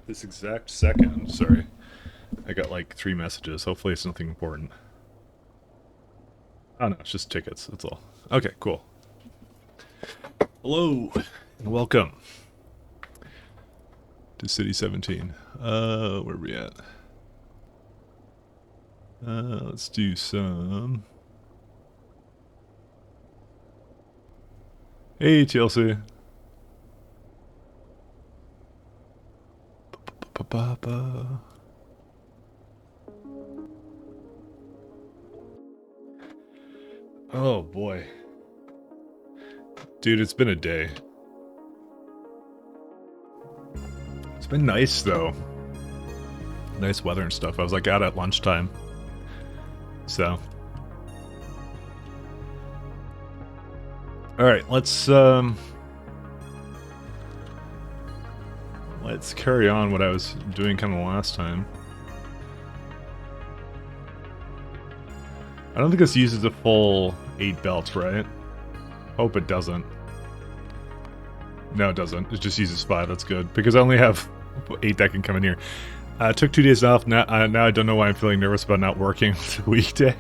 this exact second. Sorry. I got like 3 messages. Hopefully it's nothing important. Oh no, it's just tickets, that's all. Okay, cool. Hello, and welcome to City 17. Where are we at? Let's do some... Hey, TLC. Ba-ba-ba-ba. Oh boy. Dude, it's been a day. It's been nice though. Nice weather and stuff. I was like out at lunchtime. So. Alright, let's carry on what I was doing kind of last time. I don't think this uses a full 8 belts, right? Hope it doesn't. No, it doesn't. It just uses 5. That's good. Because I only have 8 that can come in here. I took 2 days off. Now I don't know why I'm feeling nervous about not working on the weekday.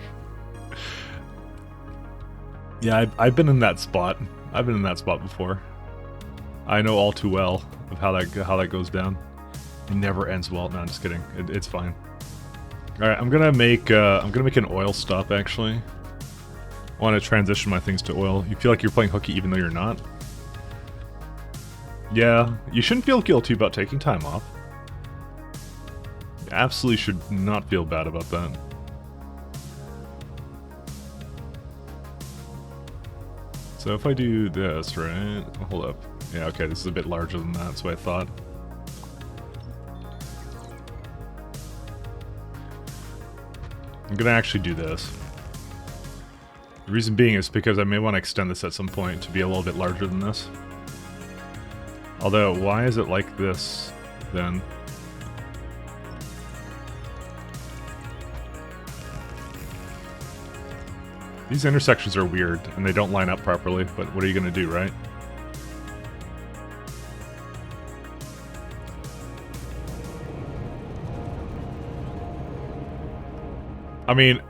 Yeah, I've been in that spot. I've been in that spot before. I know all too well of how that goes down. It never ends well. No, I'm just kidding. It's fine. All right, I'm gonna make an oil stop actually. I want to transition my things to oil. You feel like you're playing hooky even though you're not? Yeah, you shouldn't feel guilty about taking time off. You absolutely should not feel bad about that. So if I do this, right? Hold up. Yeah, okay, this is a bit larger than that, that's what I thought. I'm gonna actually do this. The reason being is because I may want to extend this at some point to be a little bit larger than this. Although, why is it like this, then? These intersections are weird, and they don't line up properly, but what are you gonna do, right? I mean,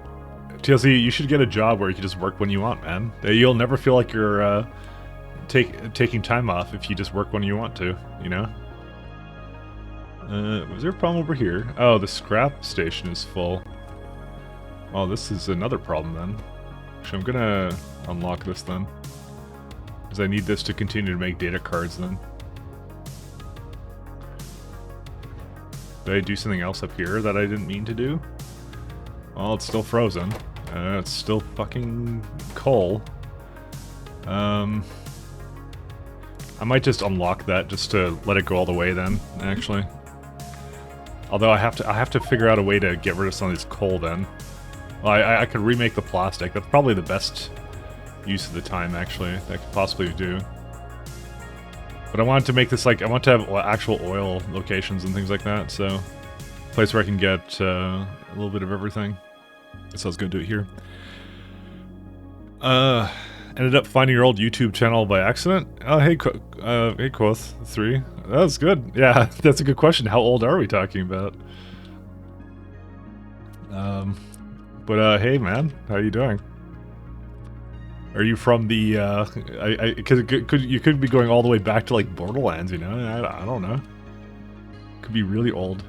TLC, you should get a job where you can just work when you want, man. You'll never feel like you're taking time off if you just work when you want to, you know? Was there a problem over here? Oh, the scrap station is full. Oh, this is another problem then. Actually, I'm gonna unlock this then. Because I need this to continue to make data cards then. Did I do something else up here that I didn't mean to do? Well, it's still frozen. It's still fucking coal. I might just unlock that just to let it go all the way then, actually. Although I have to figure out a way to get rid of some of this coal then. Well, I could remake the plastic. That's probably the best use of the time, actually, that I could possibly do. But I wanted to make this like, I want to have actual oil locations and things like that, so... a place where I can get a little bit of everything. So I was going to do it here. Ended up finding your old YouTube channel by accident. Oh, hey, hey, Quoth3. That's good. Yeah, that's a good question. How old are we talking about? But hey, man, how you doing? Are you from the? Because you could be going all the way back to like Borderlands, you know? I don't know. Could be really old.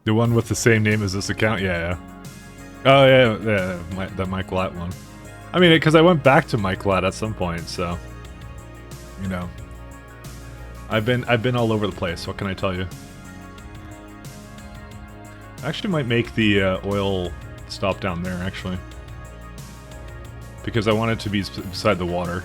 The one with the same name as this account? Yeah. Oh, yeah, that Mike Latt one. I mean, because I went back to Mike Latt at some point, so... you know. I've been all over the place, what can I tell you? I actually might make the oil stop down there, actually. Because I want it to be beside the water.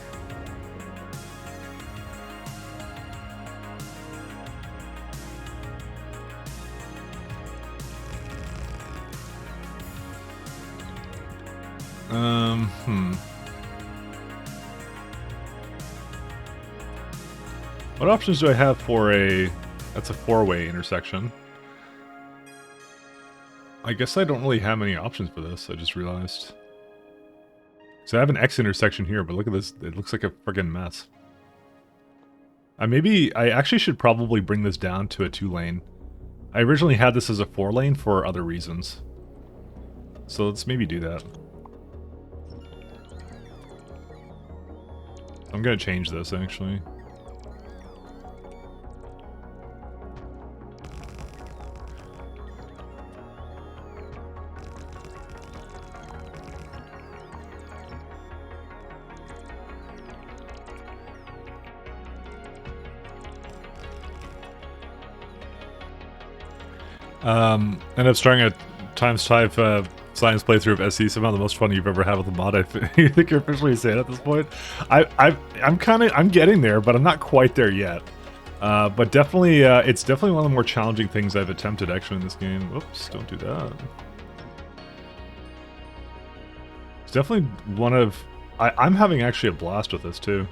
What options do I have for a That's a 4-way intersection. I guess I don't really have many options for this, I just realized. So I have an X intersection here, but look at this. It looks like a friggin' mess. I actually should probably bring this down to a 2-lane. I originally had this as a 4-lane for other reasons. So let's maybe do that. I'm gonna change this, actually. End up starting a ×5 science playthrough of SE, somehow the most fun you've ever had with a mod. I think you're officially saying at this point. I'm getting there, but I'm not quite there yet. But definitely, it's definitely one of the more challenging things I've attempted actually in this game. Oops, don't do that. It's definitely one of... I'm having actually a blast with this too.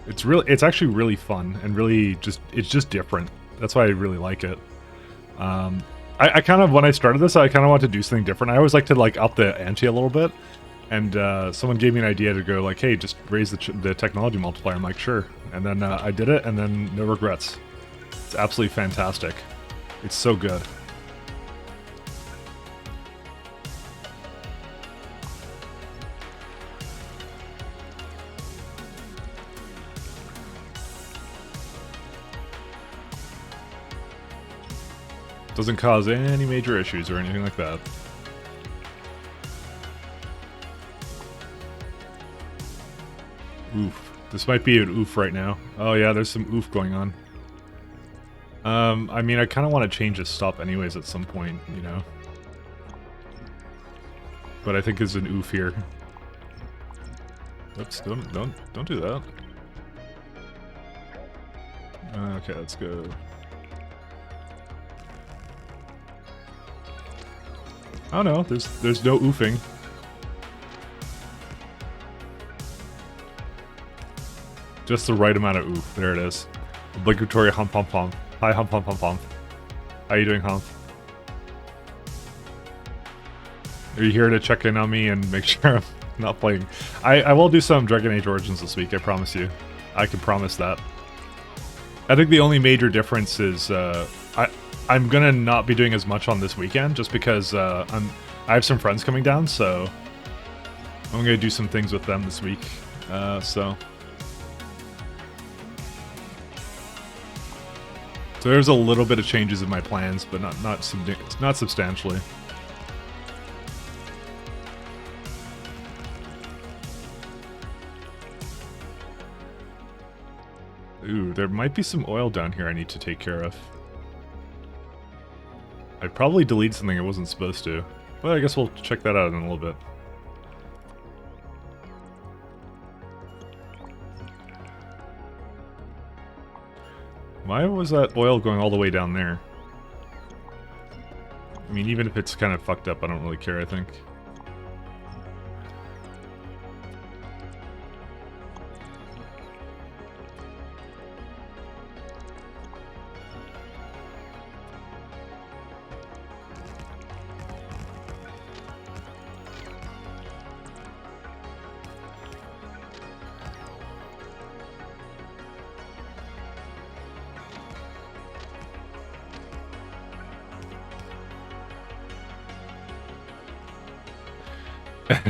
It's actually really fun and really it's just different. That's why I really like it. I kind of, when I started this, I kind of wanted to do something different. I always like to like up the ante a little bit, and someone gave me an idea to go like, hey, just raise the technology multiplier. I'm like, sure. And then I did it, and then no regrets. It's absolutely fantastic. It's so good. Doesn't cause any major issues or anything like that. Oof. This might be an oof right now. Oh yeah, there's some oof going on. I mean, I kind of want to change this stop anyways at some point, you know. But I think there's an oof here. Oops, don't do that. Okay, let's go. Oh no, there's no oofing. Just the right amount of oof. There it is. Obligatory hump hump hump. Hi hump hump hump hump. How you doing, hump? Are you here to check in on me and make sure I'm not playing? I will do some Dragon Age Origins this week, I promise you. I can promise that. I think the only major difference is I'm gonna not be doing as much on this weekend just because I have some friends coming down, so I'm gonna do some things with them this week. So there's a little bit of changes in my plans, but not substantially. Ooh, there might be some oil down here I need to take care of. I probably deleted something I wasn't supposed to, but I guess we'll check that out in a little bit. Why was that oil going all the way down there? I mean, even if it's kind of fucked up, I don't really care, I think.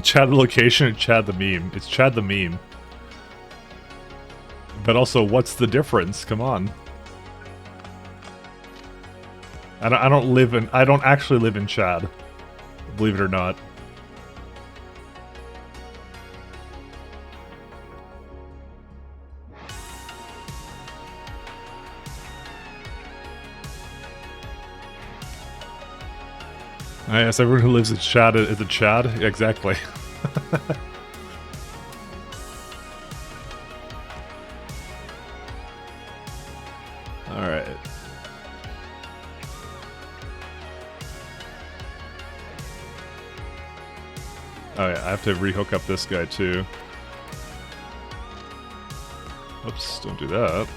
Chad the location and Chad the meme. It's Chad the meme. But also, what's the difference? Come on. I don't actually live in Chad. Believe it or not. Yes, everyone who lives in Chad is a Chad. Exactly. Alright. Oh yeah, I have to rehook up this guy too. Oops, don't do that.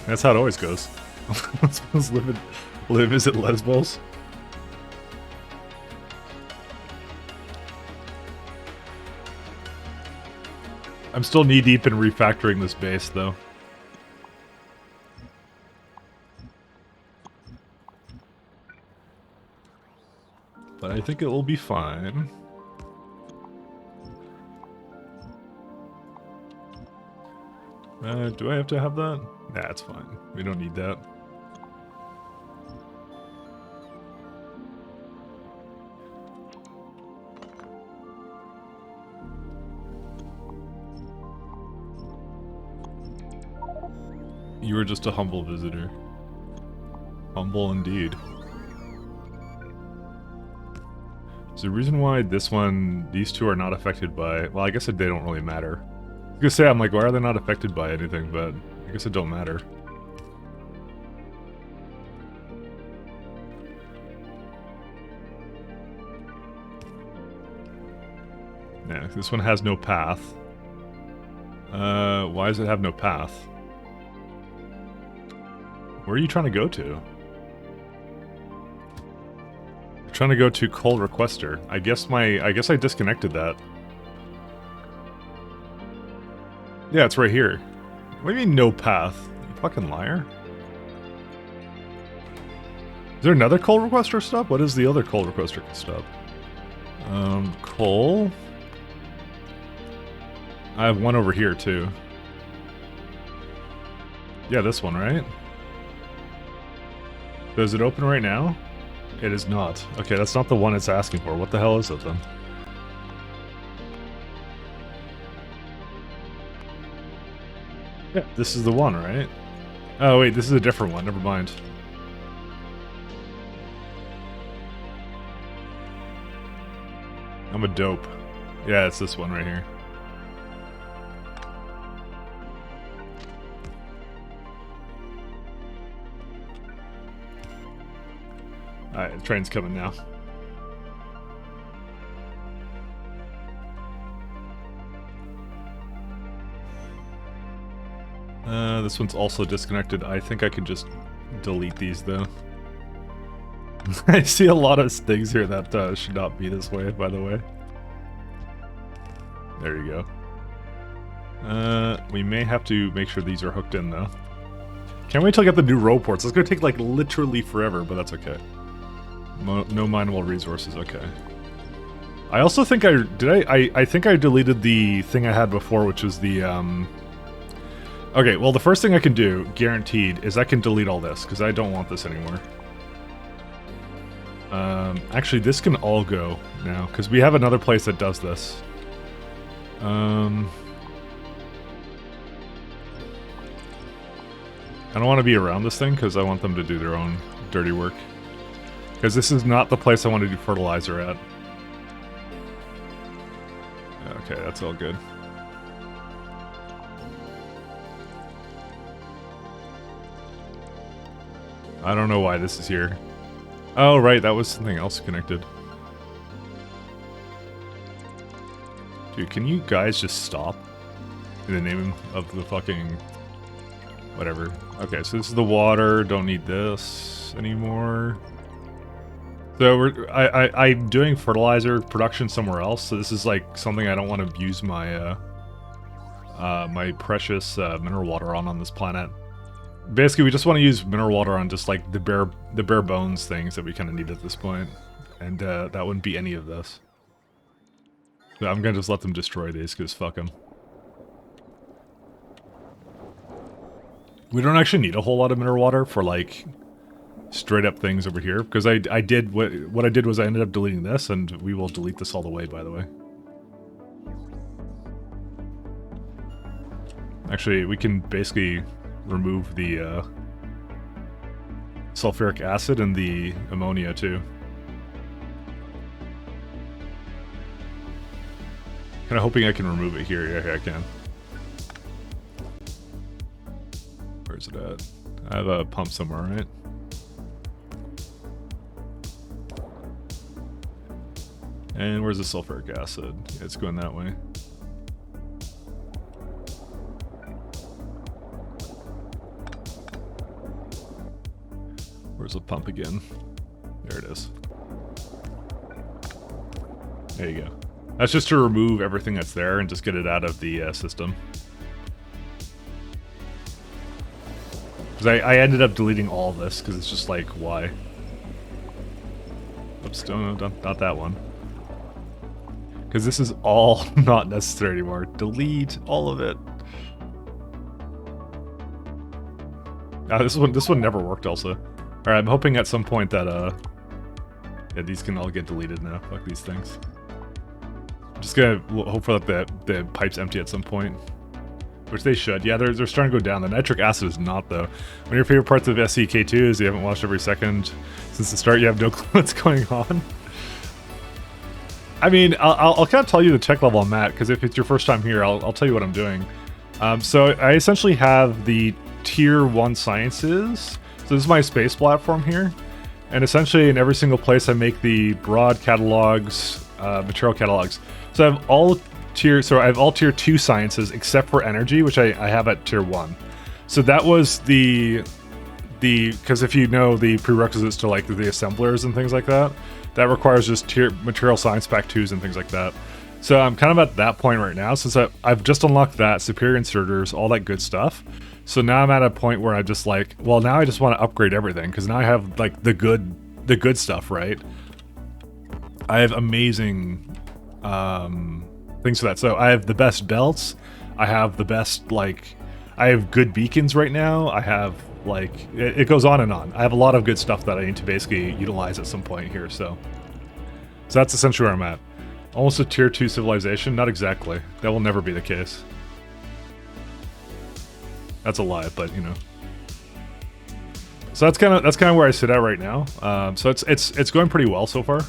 That's how it always goes. Lesbos live is it Lesbos? I'm still knee deep in refactoring this base though. But I think it will be fine. Do I have to have that? Nah, it's fine. We don't need that. You were just a humble visitor. Humble indeed. Is the reason why these two are not affected by... Well, I guess they don't really matter. I was gonna say, I'm like, why are they not affected by anything, but I guess it don't matter. Yeah, this one has no path. Why does it have no path? Where are you trying to go to? I'm trying to go to Coal Requester. I guess I disconnected that. Yeah, it's right here. What do you mean no path? You fucking liar. Is there another Coal Requester stop? What is the other Coal Requester stop? Coal? I have one over here too. Yeah, this one, right? Does it open right now? It is not. Okay, that's not the one it's asking for. What the hell is it then? Yeah, this is the one, right? Oh wait, this is a different one. Never mind. I'm a dope. Yeah, it's this one right here. Alright, the train's coming now. This one's also disconnected. I think I can just delete these though. I see a lot of things here that should not be this way, by the way. There you go. We may have to make sure these are hooked in though. Can't wait till I get the new row ports. It's gonna take like literally forever, but that's okay. No mineable resources, okay. I also think I think I deleted the thing I had before, which was the, Okay, well the first thing I can do, guaranteed, is I can delete all this, because I don't want this anymore. Actually, this can all go now, because we have another place that does this. I don't want to be around this thing, because I want them to do their own dirty work. Because this is not the place I want to do fertilizer at. Okay, that's all good. I don't know why this is here. Oh, right, that was something else connected. Dude, can you guys just stop? In the name of the fucking... whatever. Okay, so this is the water. Don't need this anymore. So I'm doing fertilizer production somewhere else, so this is like something I don't want to use my my precious mineral water on this planet. Basically, we just want to use mineral water on just like the bare bones things that we kind of need at this point, and that wouldn't be any of this. So I'm gonna just let them destroy these because fuck them. We don't actually need a whole lot of mineral water for like straight up things over here, because I did what I did was I ended up deleting this, and we will delete this all the way, by the way. Actually, we can basically remove the sulfuric acid and the ammonia too. Kind of hoping I can remove it here. Yeah, I can. Where's it at? I have a pump somewhere, right? And where's the sulfuric acid? Yeah, it's going that way. Where's the pump again? There it is. There you go. That's just to remove everything that's there and just get it out of the system. Because I ended up deleting all of this because it's just like, why? Oops, no, not that one. Because this is all not necessary anymore. Delete all of it. This one never worked also. Alright, I'm hoping at some point that yeah, these can all get deleted now. Fuck these things. I'm just gonna hope for that the pipe's empty at some point. Which they should. Yeah, they're starting to go down. The nitric acid is not, though. One of your favorite parts of se+ks2 is you haven't watched every second since the start. You have no clue what's going on. I mean, I'll kind of tell you the tech level I'm at, because if it's your first time here, I'll tell you what I'm doing. So I essentially have the Tier 1 Sciences. So this is my space platform here. And essentially in every single place I make the broad catalogs, material catalogs. So I have all Tier 2 Sciences except for energy, which I have at Tier 1. So that was because if you know the prerequisites to like the assemblers and things like that, that requires just material science pack 2s and things like that. So I'm kind of at that point right now, since I've just unlocked that, superior inserters, all that good stuff. So now I'm at a point where I'm just like, well, now I just want to upgrade everything, because now I have like the good stuff, right? I have amazing things for that. So I have the best belts, I have the best, like, I have good beacons right now, I have, like, it goes on and on. I have a lot of good stuff that I need to basically utilize at some point here, so that's essentially where I'm at. Almost a Tier 2 civilization? Not exactly. That will never be the case. That's a lie, but you know. So that's kind of where I sit at right now. So it's going pretty well so far.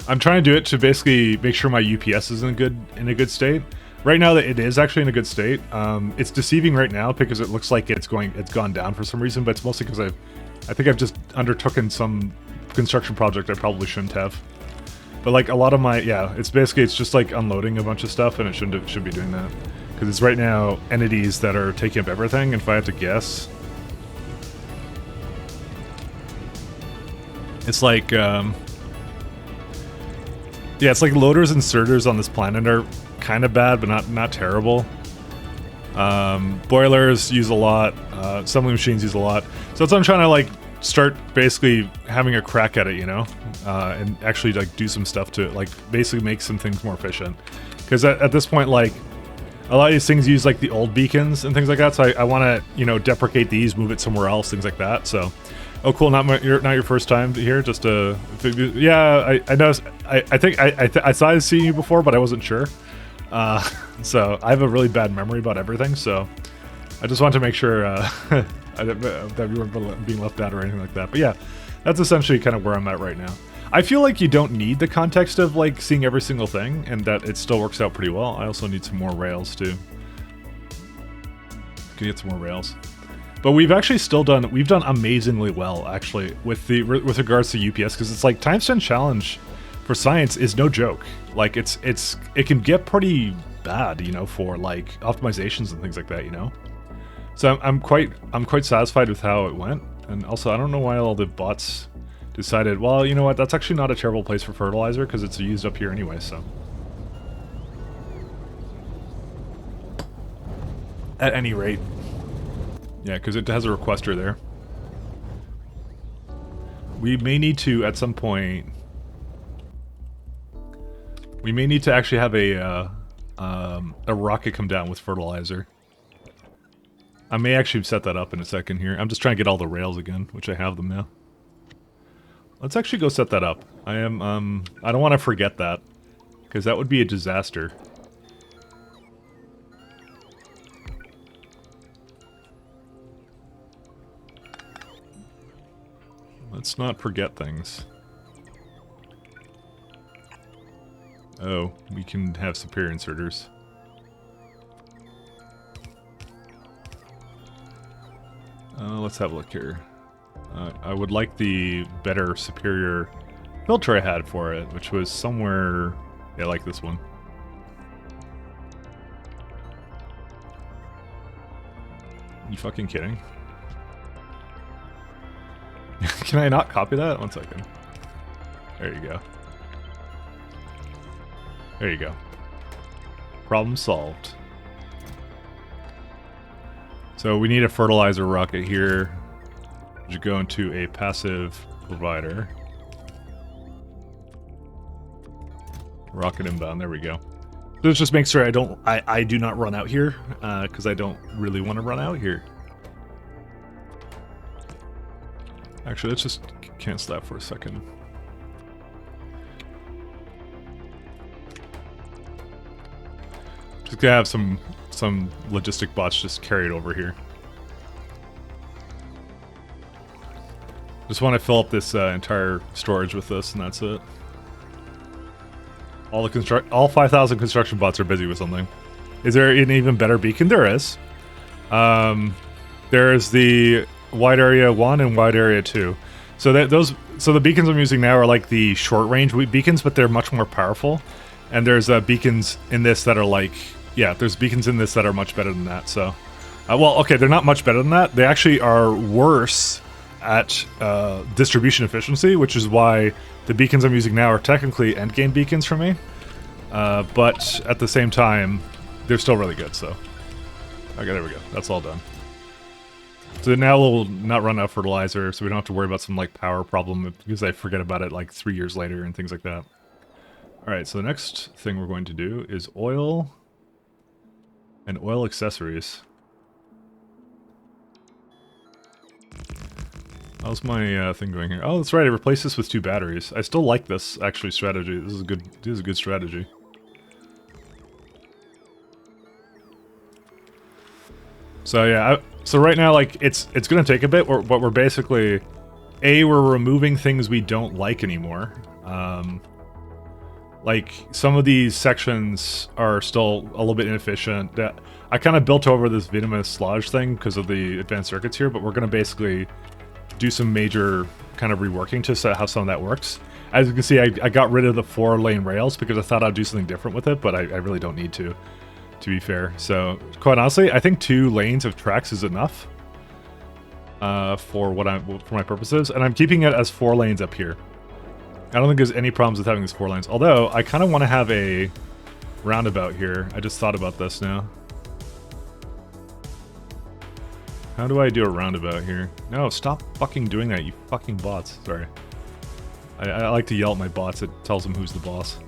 I'm trying to do it to basically make sure my UPS is in a good state. Right now, that it is actually in a good state. It's deceiving right now because it looks like it's gone down for some reason, but it's mostly because I think I've just undertaken some construction project I probably shouldn't have. But like a lot of my, yeah, it's just like unloading a bunch of stuff, and it should be doing that. Because it's right now entities that are taking up everything, and if I have to guess, it's like, yeah, it's like loaders and inserters on this planet are kind of bad, but not terrible. Boilers use a lot, assembly machines use a lot. So that's what I'm trying to like start basically having a crack at it, you know, and actually like do some stuff to like basically make some things more efficient. Because at this point, like, a lot of these things use like the old beacons and things like that, so I want to, you know, deprecate these, move it somewhere else, things like that. So, oh cool, not your first time here, just yeah, I noticed, I think I thought I'd seen you before, but I wasn't sure. So I have a really bad memory about everything, so I just wanted to make sure that we weren't being left out or anything like that. But yeah, that's essentially kind of where I'm at right now. I feel like you don't need the context of like seeing every single thing, and that it still works out pretty well. I also need some more rails too. Can get some more rails. But we've actually done amazingly well actually with regards to UPS, because it's like ×10 challenge for science is no joke. Like it can get pretty bad, you know, for like optimizations and things like that, you know. So I'm quite satisfied with how it went, and also I don't know why all the bots decided, well, you know what, that's actually not a terrible place for fertilizer because it's used up here anyway, so. At any rate. Yeah, because it has a requester there. We may need to, at some point, we may need to actually have a rocket come down with fertilizer. I may actually set that up in a second here. I'm just trying to get all the rails again, which I have them now. Let's actually go set that up. I don't want to forget that, because that would be a disaster. Let's not forget things. Oh, we can have superior inserters. Let's have a look here. I would like the better, superior filter I had for it, which was somewhere... Yeah, like this one. You fucking kidding? Can I not copy that? 1 second. There you go. There you go. Problem solved. So we need a fertilizer rocket here. You go into a passive provider. Rocket inbound, there we go. So let's just make sure I do not run out here, because I don't really want to run out here. Actually, let's just cancel that for a second. Just gonna have some logistic bots just carried over here. Just want to fill up this entire storage with this, and that's it. All 5,000 construction bots are busy with something. Is there an even better beacon? There is. There's the wide area 1 and wide area 2. So the beacons I'm using now are like the short range beacons, but they're much more powerful. And there's beacons in this that are like, yeah, there's beacons in this that are much better than that. So, well, okay, they're not much better than that. They actually are worse at distribution efficiency, which is why the beacons I'm using now are technically endgame beacons for me. But at the same time, they're still really good. So, okay, there we go. That's all done. So now we'll not run out of fertilizer, so we don't have to worry about some like power problem because I forget about it like 3 years later and things like that. Alright, so the next thing we're going to do is oil and oil accessories. How's my thing going here? Oh, that's right, I replaced this with 2 batteries. I still like this actually strategy. This is a good strategy. So yeah, so right now, like, it's gonna take a bit, but we're basically, we're removing things we don't like anymore. Like, some of these sections are still a little bit inefficient. I kind of built over this venomous sludge thing because of the advanced circuits here, but we're gonna basically do some major kind of reworking to set how some of that works. As you can see, I got rid of the 4-lane rails because I thought I'd do something different with it, but I really don't need to be fair. So, quite honestly, I think 2 lanes of tracks is enough for my purposes, and I'm keeping it as 4 lanes up here. I don't think there's any problems with having these 4 lanes, although I kind of want to have a roundabout here. I just thought about this now. How do I do a roundabout here? No, stop fucking doing that, you fucking bots. Sorry. I like to yell at my bots. It tells them who's the boss.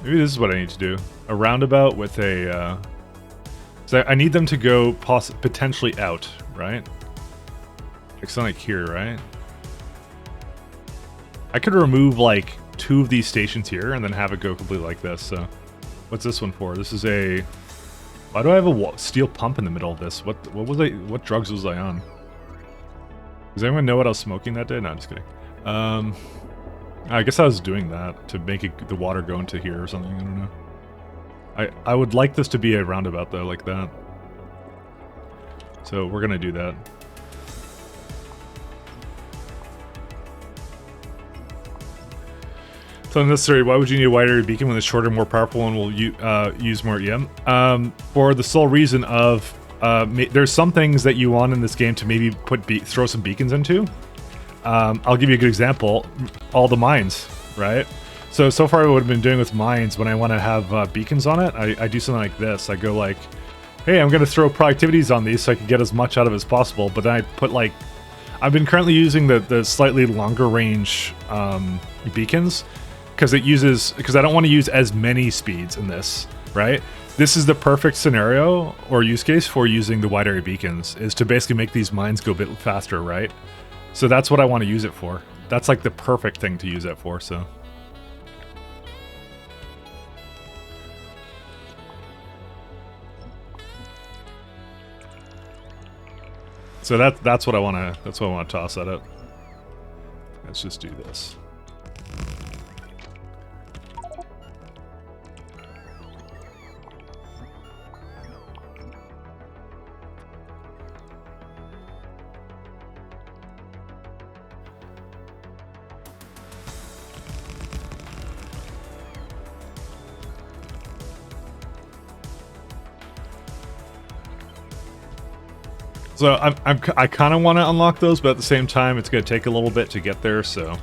Maybe this is what I need to do. A roundabout with a... So I need them to go potentially out, right? Like something like here, right? I could remove like 2 of these stations here and then have it go completely like this, so... What's this one for? This is a... Why do I have a steel pump in the middle of this? What drugs was I on? Does anyone know what I was smoking that day? No, I'm just kidding. I guess I was doing that to make the water go into here or something, I don't know. I would like this to be a roundabout though, like that. So we're gonna do that. It's unnecessary. Why would you need a wide area beacon when the shorter, more powerful one will use more EM? For the sole reason of there's some things that you want in this game to maybe throw some beacons into. I'll give you a good example. All the mines, right? So far what I've been doing with mines, when I want to have beacons on it, I do something like this. I go like, hey, I'm going to throw productivities on these so I can get as much out of it as possible. But then I put like, I've been currently using the slightly longer range beacons because I don't want to use as many speeds in this, right? This is the perfect scenario or use case for using the wide area beacons, is to basically make these mines go a bit faster, right? So that's what I want to use it for. That's like the perfect thing to use it for, so. So that's what I want to toss at it. Let's just do this. So I kind of want to unlock those, but at the same time, it's going to take a little bit to get there, so...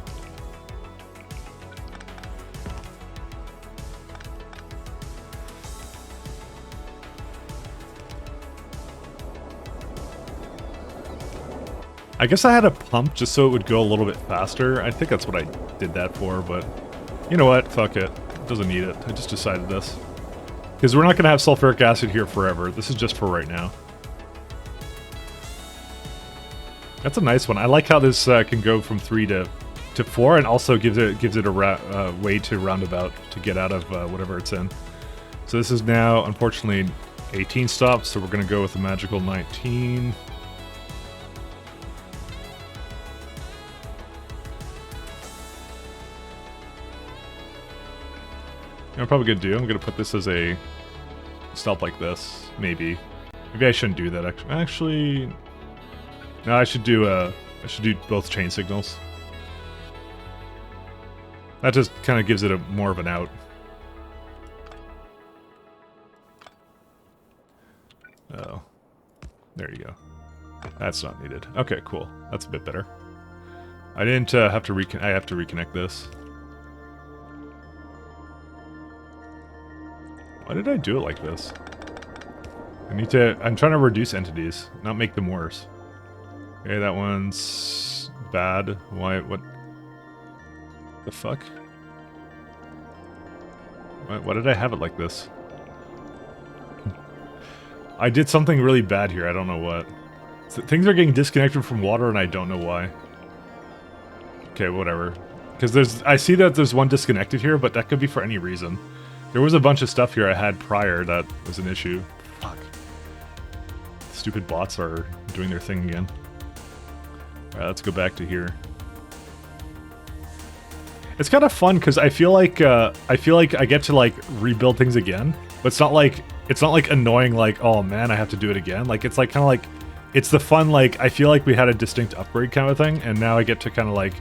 I guess I had a pump just so it would go a little bit faster. I think that's what I did that for, but... You know what? Fuck it. It doesn't need it. I just decided this. Because we're not going to have sulfuric acid here forever. This is just for right now. That's a nice one. I like how this can go from 3 to 4, and also gives it a way to roundabout to get out of whatever it's in. So this is now, unfortunately, 18 stops, so we're going to go with the magical 19. I'm probably going to do, I'm going to put this as a stop like this, maybe. Maybe I shouldn't do that, actually. Actually, no, I should do both chain signals. That just kind of gives it more of an out. Oh, there you go. That's not needed. Okay, cool. That's a bit better. I didn't have to I have to reconnect this. Why did I do it like this? I'm trying to reduce entities, not make them worse. Okay, that one's bad. Why, what the fuck? Why did I have it like this? I did something really bad here, I don't know what. So things are getting disconnected from water and I don't know why. Okay, whatever. Because I see that there's one disconnected here, but that could be for any reason. There was a bunch of stuff here I had prior that was an issue. Fuck. Stupid bots are doing their thing again. Alright, let's go back to here. It's kind of fun because I feel like I get to like rebuild things again, but it's not like annoying like, oh man, I have to do it again. Like it's like kind of like it's the fun like I feel like we had a distinct upgrade kind of thing, and now I get to kind of like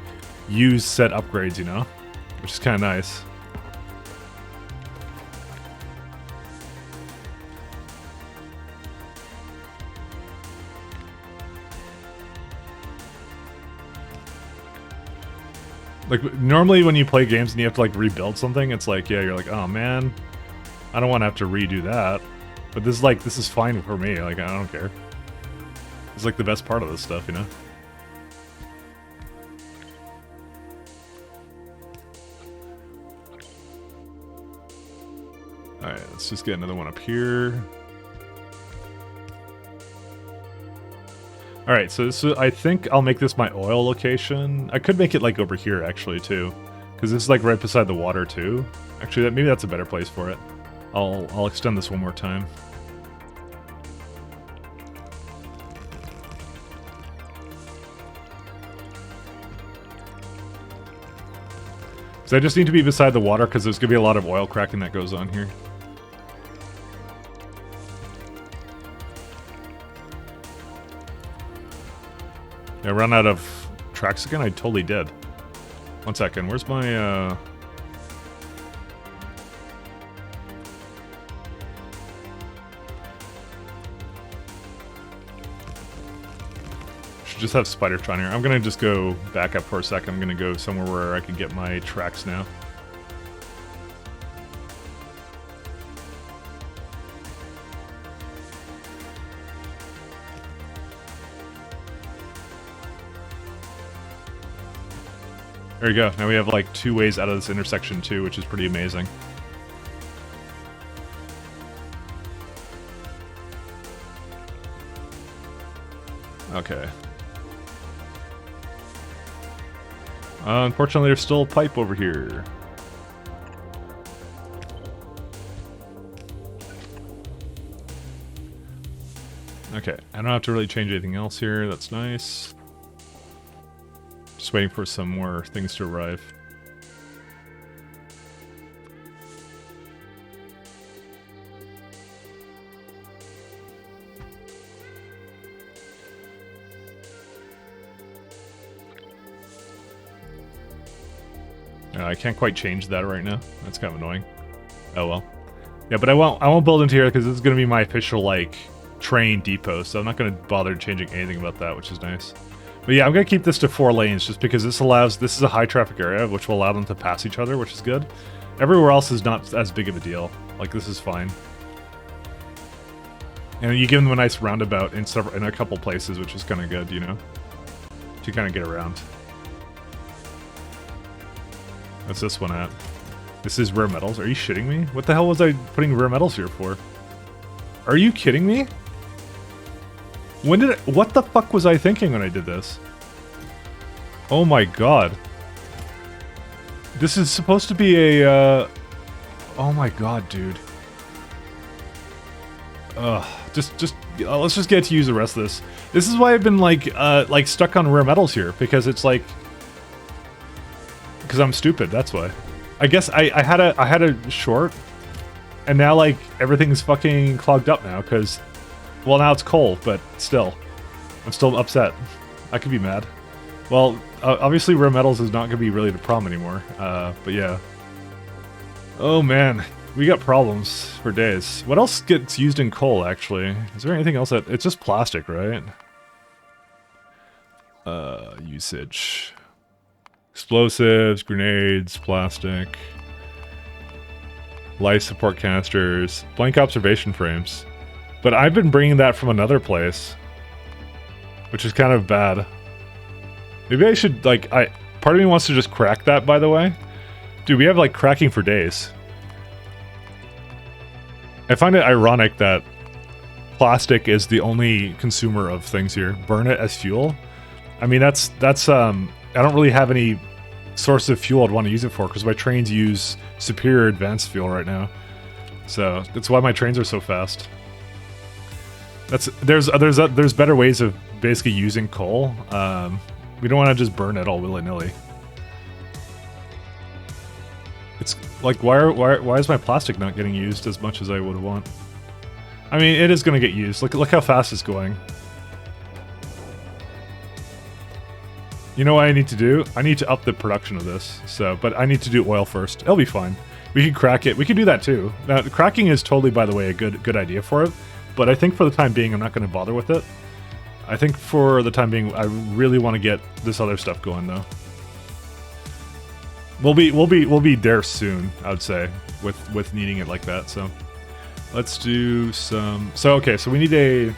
use said upgrades, you know, which is kind of nice. Like, normally when you play games and you have to, like, rebuild something, it's like, yeah, you're like, oh, man, I don't want to have to redo that. But this is, like, this is fine for me. Like, I don't care. It's, like, the best part of this stuff, you know? Alright, let's just get another one up here. Alright, so this is, I think I'll make this my oil location. I could make it like over here actually too, because this is like right beside the water too. Actually, maybe that's a better place for it. I'll extend this one more time. So I just need to be beside the water because there's gonna be a lot of oil cracking that goes on here. I run out of tracks again? I totally did. 1 second, where's my, Should just have Spidertron here. I'm gonna just go back up for a second. I'm gonna go somewhere where I can get my tracks now. There you go. Now we have like 2 ways out of this intersection too, which is pretty amazing. Okay. Unfortunately, there's still a pipe over here. Okay, I don't have to really change anything else here. That's nice. Just waiting for some more things to arrive. I can't quite change that right now. That's kind of annoying. Oh well. Yeah, but I won't build into here because this is going to be my official like train depot, so I'm not going to bother changing anything about that, which is nice. But yeah, I'm going to keep this to 4 lanes just because this is a high traffic area, which will allow them to pass each other, which is good. Everywhere else is not as big of a deal. Like, this is fine. And you give them a nice roundabout in a couple places, which is kind of good, you know, to kind of get around. What's this one at? This is rare metals. Are you shitting me? What the hell was I putting rare metals here for? Are you kidding me? What the fuck was I thinking when I did this? Oh my god. This is supposed to be a, oh my god, dude. Let's just get to use the rest of this. This is why I've been like stuck on rare metals here, because it's like, because I'm stupid, that's why. I guess I had a short, and now like everything's fucking clogged up now, because, well, now it's coal, but still, I'm still upset. I could be mad. Well, obviously rare metals is not going to be really the problem anymore, but yeah. Oh man, we got problems for days. What else gets used in coal, actually? Is there anything else that... It's just plastic, right? Usage. Explosives, grenades, plastic. Life support canisters. Blank observation frames. But I've been bringing that from another place, which is kind of bad. Maybe I should, like... Part of me wants to just crack that, by the way. Dude, we have, like, cracking for days. I find it ironic that plastic is the only consumer of things here. Burn it as fuel. I mean, that's I don't really have any source of fuel I'd want to use it for, because my trains use superior advanced fuel right now. So that's why my trains are so fast. There's better ways of basically using coal. We don't want to just burn it all willy-nilly. It's like, why is my plastic not getting used as much as I would want? I mean, it is going to get used. Look how fast it's going. You know what I need to do? I need to up the production of this. So, but I need to do oil first. It'll be fine. We can crack it. We can do that too. Now, cracking is totally, by the way, a good idea for it. But I think for the time being, I'm not going to bother with it. I think for the time being, I really want to get this other stuff going, though. We'll be there soon, I would say, with needing it like that. So let's do some. So okay, so we need a.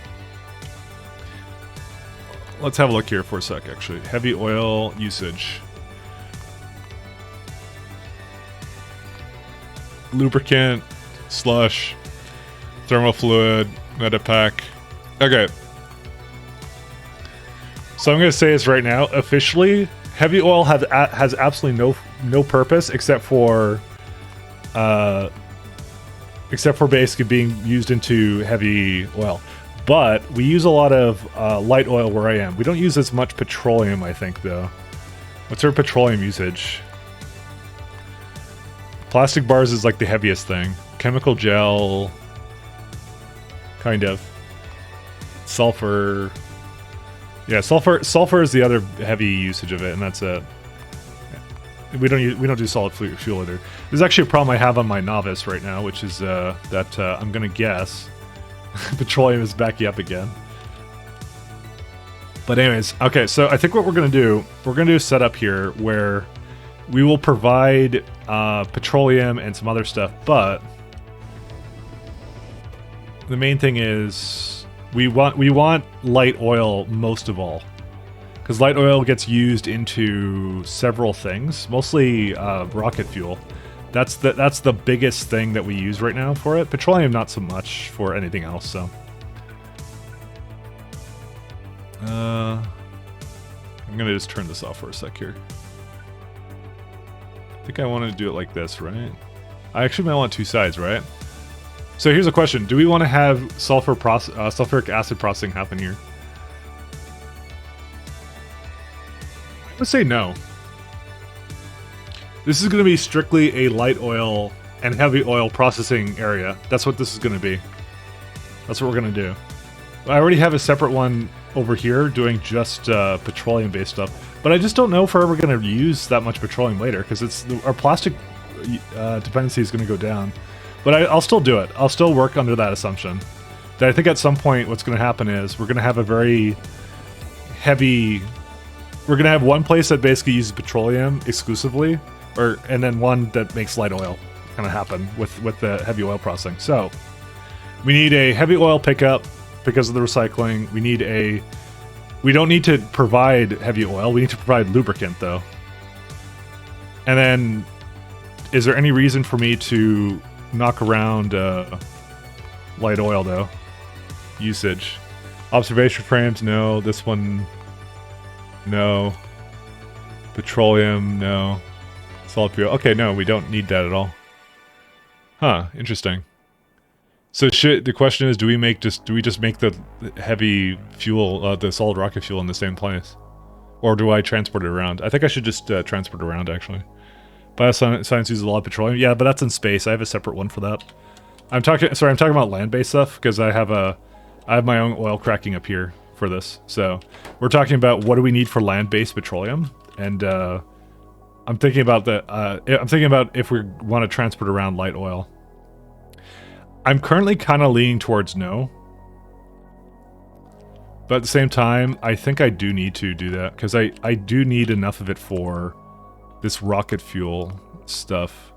Let's have a look here for a sec. Actually, heavy oil usage, lubricant, slush, thermal fluid, metapack. Okay. So I'm gonna say this right now. Officially, heavy oil has absolutely no purpose except for basically being used into heavy oil. But we use a lot of light oil where I am. We don't use as much petroleum, I think, though. What's our petroleum usage? Plastic bars is like the heaviest thing. Chemical gel, kind of. Sulfur. Yeah, sulfur is the other heavy usage of it, and that's it. We don't do solid fuel either. There's actually a problem I have on my novice right now, which is that I'm gonna guess petroleum is backing up again. But anyways, okay, so I think what we're gonna do a setup here where we will provide petroleum and some other stuff, but the main thing is we want light oil most of all, because light oil gets used into several things, mostly rocket fuel. That's the biggest thing that we use right now for it. Petroleum, not so much for anything else. So, I'm gonna just turn this off for a sec here. I think I want to do it like this, right? I actually might want two sides, right? So here's a question: do we want to have sulfuric acid processing happen here? I would say no. This is going to be strictly a light oil and heavy oil processing area. That's what this is going to be. That's what we're going to do. I already have a separate one over here doing just petroleum-based stuff, but I just don't know if we're ever going to use that much petroleum later, because our plastic dependency is going to go down. But I'll still do it. I'll still work under that assumption. that I think at some point what's going to happen is we're going to have a very heavy... We're going to have one place that basically uses petroleum exclusively, and then one that makes light oil kind of happen with the heavy oil processing. So we need a heavy oil pickup because of the recycling. We don't need to provide heavy oil. We need to provide lubricant, though. And then, is there any reason for me to knock around light oil, though? Usage. Observation frames, no. This one, no. Petroleum, no. Solid fuel. Okay, no, we don't need that at all. Huh, interesting. So the question is, do we just make the heavy fuel, the solid rocket fuel in the same place? Or do I transport it around? I think I should just transport it around, actually. Bioscience uses a lot of petroleum. Yeah, but that's in space. I have a separate one for that. I'm talking about land-based stuff, because I have my own oil cracking up here for this. So we're talking about what do we need for land-based petroleum, and I'm thinking about if we want to transport around light oil. I'm currently kind of leaning towards no. But at the same time, I think I do need to do that, because I do need enough of it for this rocket fuel stuff.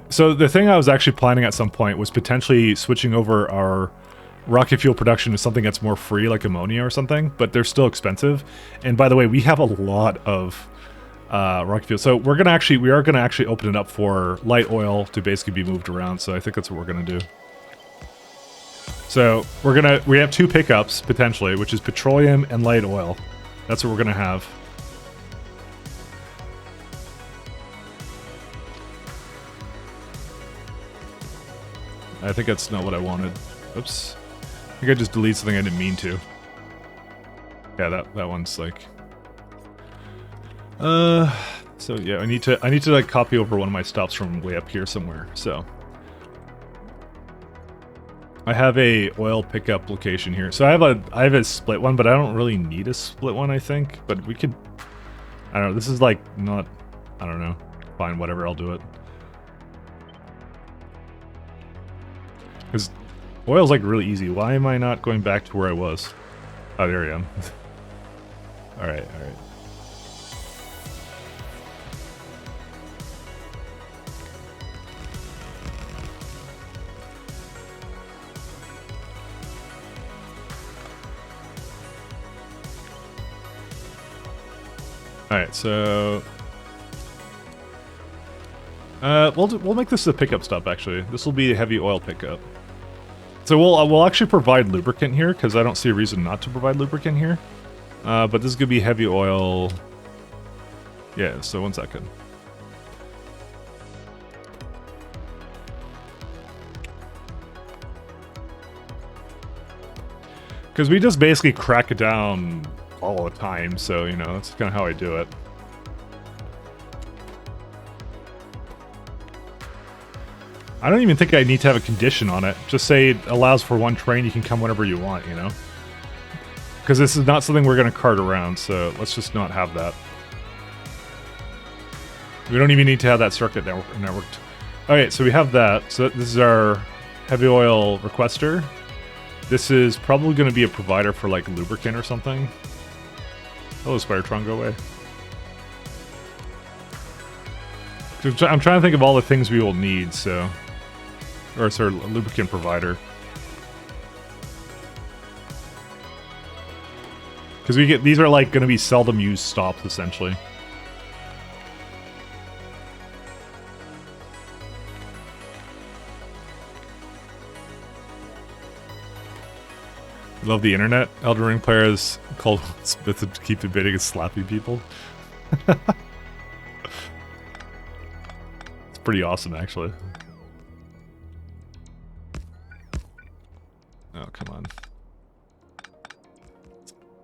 So the thing I was actually planning at some point was potentially switching over our rocket fuel production to something that's more free, like ammonia or something, but they're still expensive. And by the way, we have a lot of rocket fuel. So we are gonna actually open it up for light oil to basically be moved around. So I think that's what we're gonna do. So we have two pickups potentially, which is petroleum and light oil. That's what we're gonna have. I think that's not what I wanted. Oops. I think I just deleted something I didn't mean to. Yeah, that one's like... So yeah, I need to like copy over one of my stops from way up here somewhere, so... I have a oil pickup location here. So I have a split one, but I don't really need a split one, I think. But we could... I don't know, this is like not... I don't know. Fine, whatever, I'll do it. Because oil's like really easy. Why am I not going back to where I was? Oh, there I am. Alright, alright. Alright, so... we'll make this a pickup stop, actually. This will be a heavy oil pickup. So we'll actually provide lubricant here, because I don't see a reason not to provide lubricant here. But this is going to be heavy oil... Yeah, so 1 second. Because we just basically crack it down all the time, so, you know, that's kind of how I do it. I don't even think I need to have a condition on it. Just say it allows for one train, you can come whenever you want, you know? Because this is not something we're going to cart around, so let's just not have that. We don't even need to have that circuit networked. Okay, so we have that. So this is our heavy oil requester. This is probably going to be a provider for, like, lubricant or something. Hello, Spidertron, go away. I'm trying to think of all the things we will need, so... Or, sorry, a lubricant provider. Because these are, like, going to be seldom used stops, essentially. Love the internet. Elden Ring players called Smith to keep debating as slappy people. It's pretty awesome, actually. Oh, come on.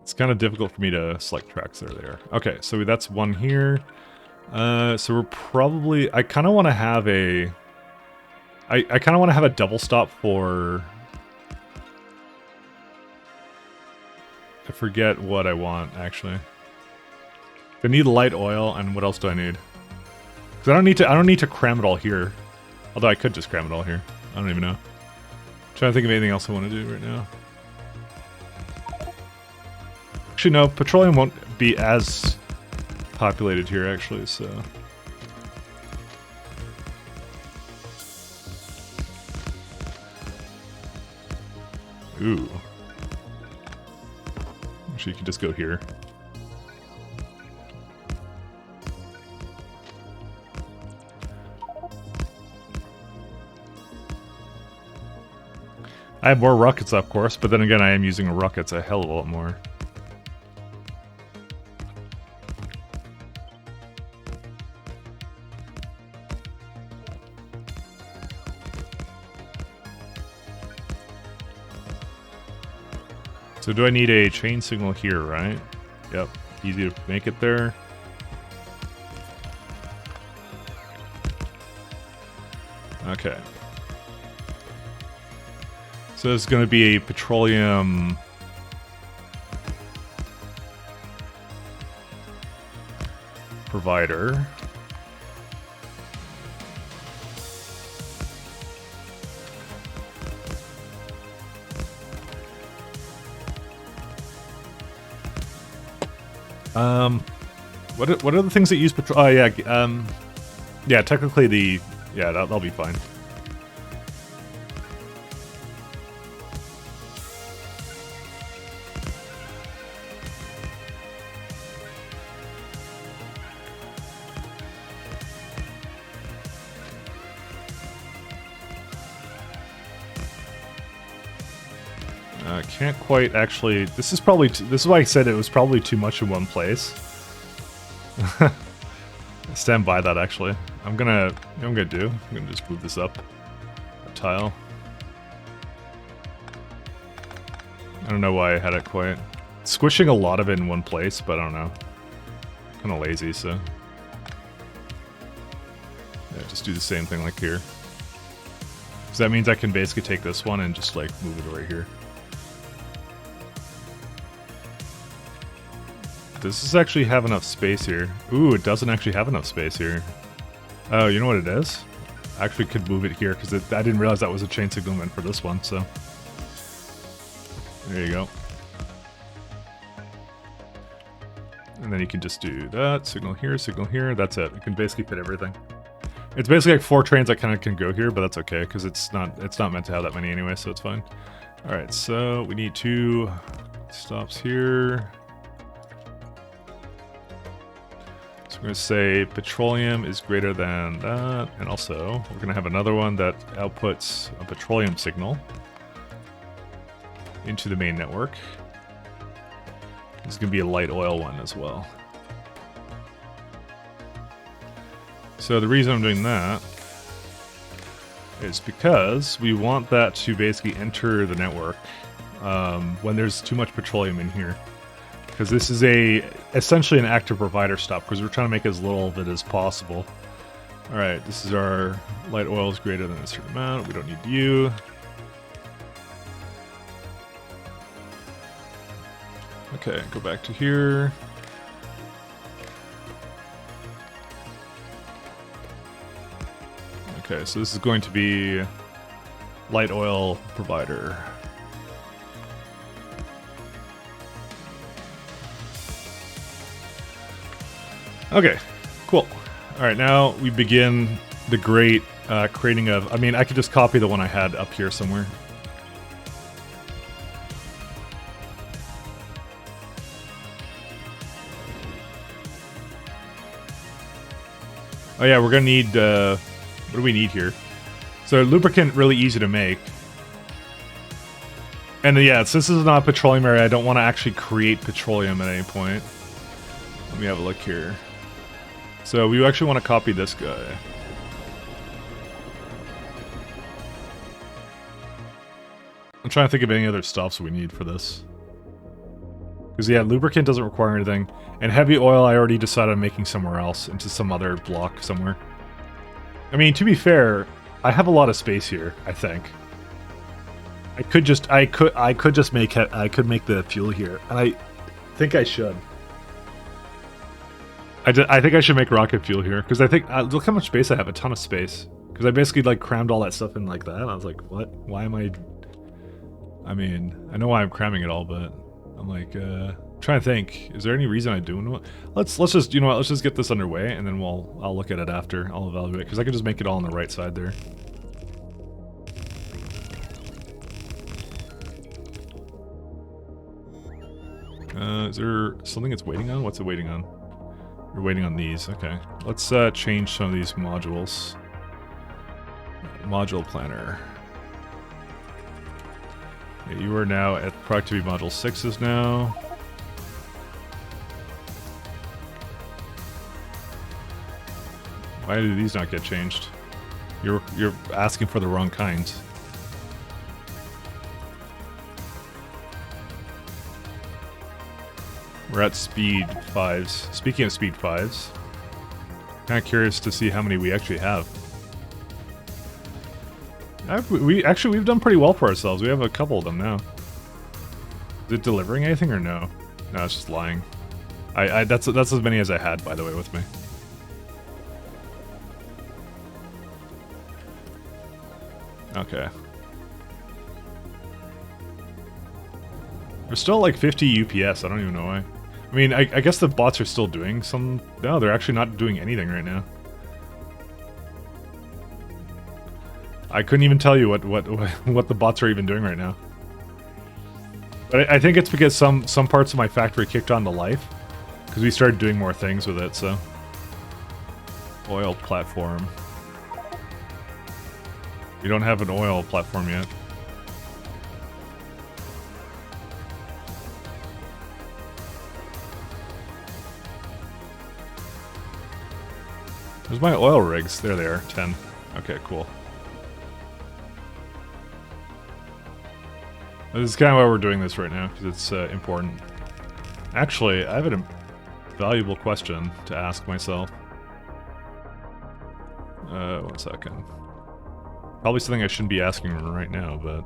It's kind of difficult for me to select tracks there. Okay, so that's one here. So we're probably... I kind of want to have a... I kind of want to have a double stop for... I forget what I want, actually. I need light oil, and what else do I need? Because I don't need to cram it all here. Although I could just cram it all here. I don't even know. Trying to think of anything else I want to do right now. Actually, no, petroleum won't be as populated here, actually, so... Ooh. Actually, you can just go here. I have more rockets, of course, but then again, I am using rockets a hell of a lot more. So do I need a chain signal here, right? Yep, easy to make it there. Okay. So there's going to be a petroleum provider. What are the things that use petrol? Oh yeah, yeah. Technically, that'll be fine. Can't quite actually. This is probably. This is why I said it was probably too much in one place. Stand by that. Actually, I'm gonna just move this up a tile. I don't know why I had it quite squishing a lot of it in one place, but I don't know. Kind of lazy, so yeah, just do the same thing like here. So that means I can basically take this one and just like move it right here. Does this actually have enough space here? Ooh, it doesn't actually have enough space here. Oh, you know what it is? I actually could move it here because I didn't realize that was a chain signal meant for this one, so. There you go. And then you can just do that, signal here, that's it. You can basically fit everything. It's basically like 4 trains that kind of can go here, but that's okay because it's not meant to have that many anyway, so it's fine. Alright, so we need 2 stops here. We're going to say petroleum is greater than that, and also we're going to have another one that outputs a petroleum signal into the main network. This is going to be a light oil one as well. So the reason I'm doing that is because we want that to basically enter the network when there's too much petroleum in here. Because this is essentially an active provider stop, because we're trying to make as little of it as possible. Alright, this is our light oil is greater than a certain amount. We don't need you. Okay, go back to here. Okay, so this is going to be light oil provider. Okay, cool. Alright, now we begin the great creating of... I mean, I could just copy the one I had up here somewhere. Oh yeah, we're gonna need... what do we need here? So lubricant, really easy to make. And yeah, since this is not a petroleum area, I don't want to actually create petroleum at any point. Let me have a look here. So we actually want to copy this guy. I'm trying to think of any other stops we need for this. Because yeah, lubricant doesn't require anything. And heavy oil I already decided on making somewhere else, into some other block somewhere. I mean, to be fair, I have a lot of space here, I think. I could make the fuel here, and I think I should. I think I should make rocket fuel here, because I think, look how much space I have, a ton of space. Because I basically, like, crammed all that stuff in like that, and I was like, what? Why am I I mean, I know why I'm cramming it all, but I'm like, trying to think. Is there any reason I do it? Let's just, you know what? Let's just get this underway, and then I'll look at it after. I'll evaluate because I can just make it all on the right side there. Is there something it's waiting on? What's it waiting on? We're waiting on these. Okay. Let's change some of these modules. Module planner. Yeah, you are now at productivity module 6s now. Why do these not get changed? You're asking for the wrong kinds. We're at speed 5s. Speaking of speed 5s, kind of curious to see how many we actually have. We've done pretty well for ourselves. We have a couple of them now. Is it delivering anything or no? No, it's just lying. That's as many as I had, by the way, with me. Okay. There's still like 50 UPS. I don't even know why. I mean, I guess the bots are still doing some... No, they're actually not doing anything right now. I couldn't even tell you what the bots are even doing right now. But I think it's because some parts of my factory kicked on to life. Because we started doing more things with it, so... Oil platform. We don't have an oil platform yet. Where's my oil rigs? There they are, 10. Okay, cool. This is kind of why we're doing this right now, because it's important. Actually, I have a valuable question to ask myself. 1 second. Probably something I shouldn't be asking right now, but...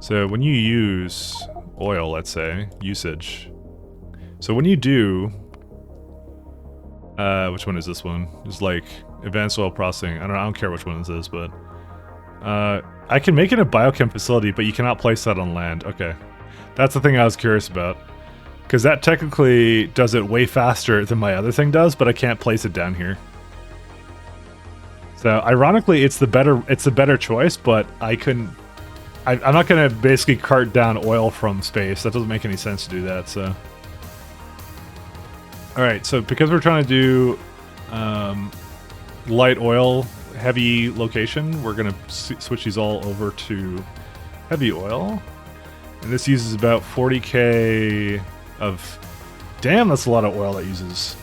So, when you use oil, let's say, usage... So when you do... which one is this one? It's like advanced oil processing. I don't care which one this is, but I can make it a biochem facility, but you cannot place that on land. Okay, that's the thing I was curious about, because that technically does it way faster than my other thing does, but I can't place it down here. So ironically, it's the better choice, but I couldn't. I'm not gonna basically cart down oil from space. That doesn't make any sense to do that. So. Alright, so because we're trying to do light oil, heavy location, we're going to switch these all over to heavy oil. And this uses about 40k of... Damn, that's a lot of oil that uses.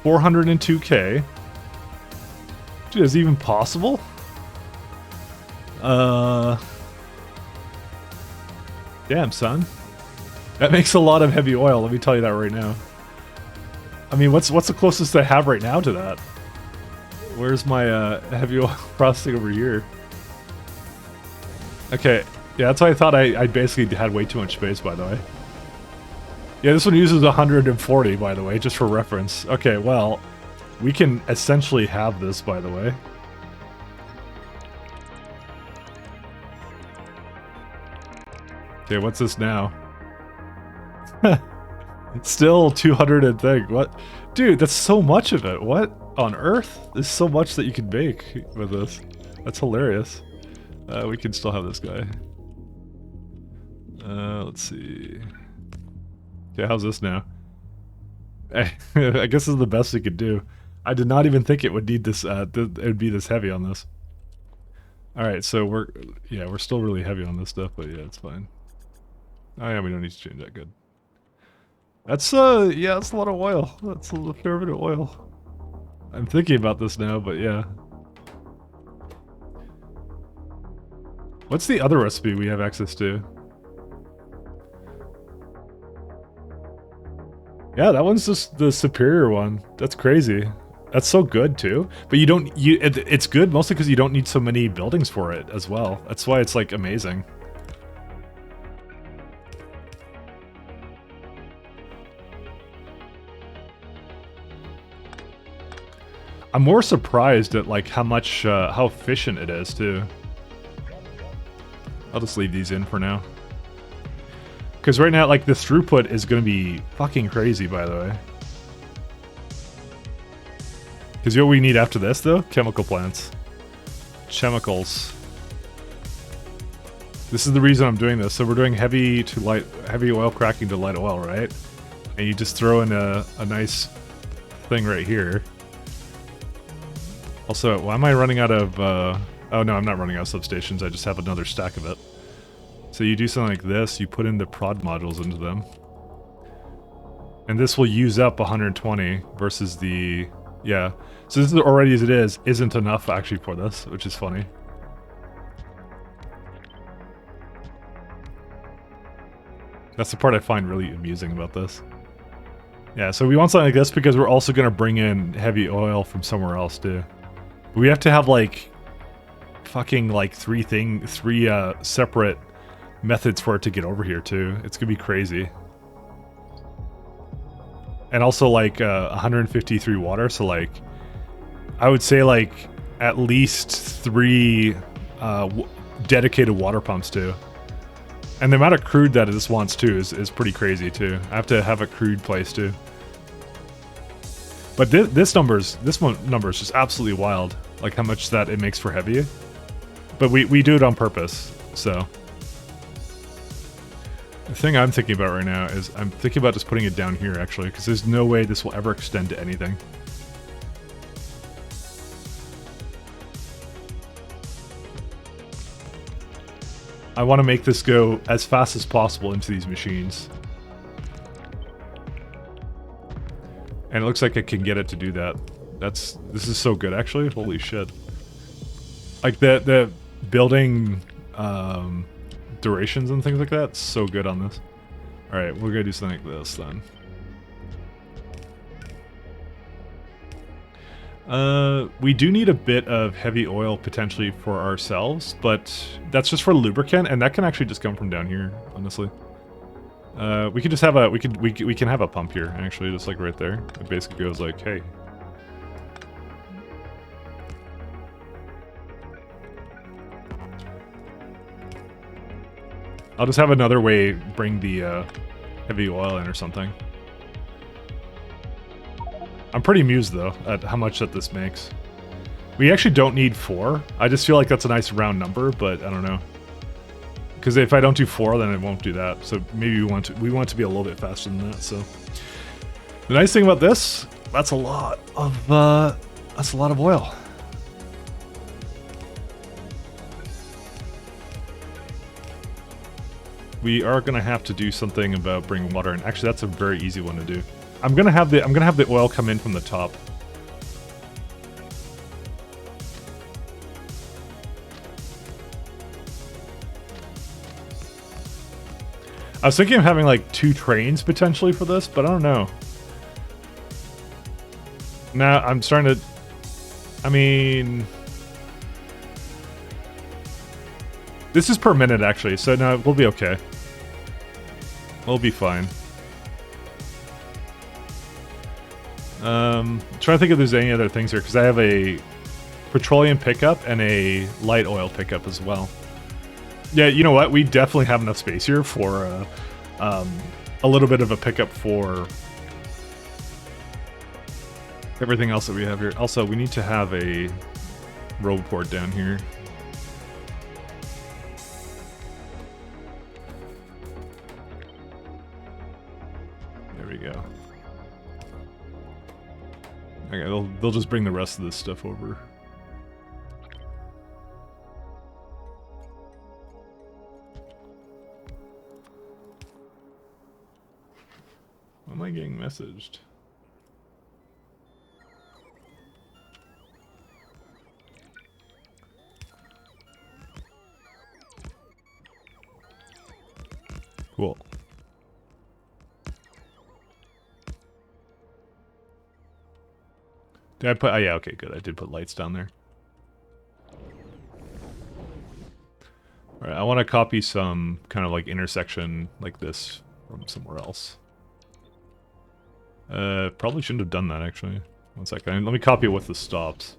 402k. Dude, is it even possible? Damn, son. That makes a lot of heavy oil, let me tell you that right now. I mean, what's the closest I have right now to that? Where's my heavy oil processing over here? Okay, yeah, that's why I thought I basically had way too much space, by the way. Yeah, this one uses 140, by the way, just for reference. Okay, well, we can essentially have this, by the way. Okay, what's this now? It's still 200 and thing. What? Dude, that's so much of it. What on earth? There's so much that you can make with this. That's hilarious. We can still have this guy. Let's see. Okay, how's this now? I guess this is the best we could do. I did not even think it would need this, it would be this heavy on this. Alright, so we're still really heavy on this stuff, but yeah, it's fine. Oh yeah, we don't need to change that. Good. That's yeah, that's a lot of oil. That's a fair bit of oil. I'm thinking about this now, but yeah. What's the other recipe we have access to? Yeah, that one's just the superior one. That's crazy. That's so good too. But it's good mostly because you don't need so many buildings for it as well. That's why it's like amazing. I'm more surprised at like how efficient it is too. I'll just leave these in for now. Because right now, like, the throughput is going to be fucking crazy, by the way. Because you know what we need after this, though? Chemical plants. Chemicals. This is the reason I'm doing this. So we're doing heavy oil cracking to light oil, right? And you just throw in a nice thing right here. Also, why am I running out of... oh no, I'm not running out of substations. I just have another stack of it. So you do something like this. You put in the prod modules into them. And this will use up 120 versus the... Yeah. So this is already as it is, isn't enough actually for this, which is funny. That's the part I find really amusing about this. Yeah, so we want something like this because we're also going to bring in heavy oil from somewhere else too. We have to have like fucking like three separate methods for it to get over here too. It's going to be crazy. And also like 153 water, so like I would say like at least 3 dedicated water pumps too. And the amount of crude that this wants too is pretty crazy too. I have to have a crude place too. But this number is just absolutely wild. Like how much that it makes for heavy. But we do it on purpose, so. The thing I'm thinking about right now is I'm thinking about just putting it down here actually, because there's no way this will ever extend to anything. I want to make this go as fast as possible into these machines. And it looks like I can get it to do that. This is so good actually, holy shit. Like the building durations and things like that, so good on this. Alright, we're gonna do something like this then. We do need a bit of heavy oil potentially for ourselves, but that's just for lubricant, and that can actually just come from down here, honestly. We could just have we can have a pump here, actually, just like right there. It basically goes like, hey. I'll just have another way bring the heavy oil in or something. I'm pretty amused, though, at how much that this makes. We actually don't need 4. I just feel like that's a nice round number, but I don't know. Because if I don't do 4, then it won't do that. So maybe we want it to be a little bit faster than that. So the nice thing about this, that's a lot of oil. We are gonna have to do something about bringing water in. Actually, that's a very easy one to do. I'm gonna have the oil come in from the top. I was thinking of having like 2 trains potentially for this, but I don't know. Now I'm starting to. I mean, this is per minute actually, so no, we'll be okay. We'll be fine. Trying to think if there's any other things here, because I have a petroleum pickup and a light oil pickup as well. Yeah, you know what? We definitely have enough space here for a little bit of a pickup for everything else that we have here. Also, we need to have a roll port down here. There we go. Okay, they'll just bring the rest of this stuff over. Why am I getting messaged? Cool. Did I put... Oh, yeah, okay, good. I did put lights down there. Alright, I want to copy some kind of like intersection like this from somewhere else. Probably shouldn't have done that, actually. One second. Let me copy it with the stops.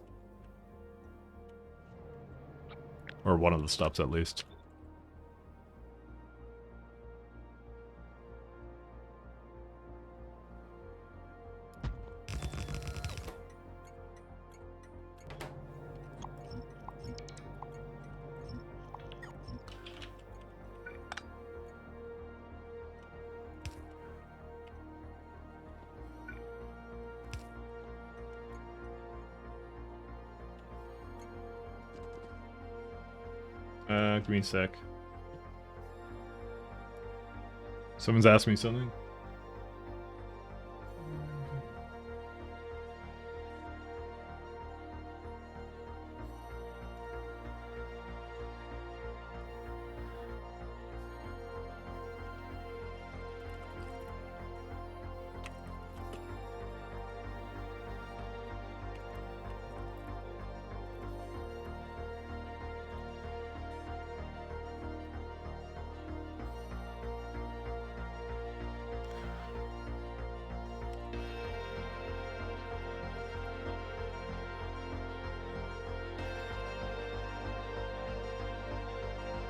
Or one of the stops, at least. Give me a sec. Someone's asked me something.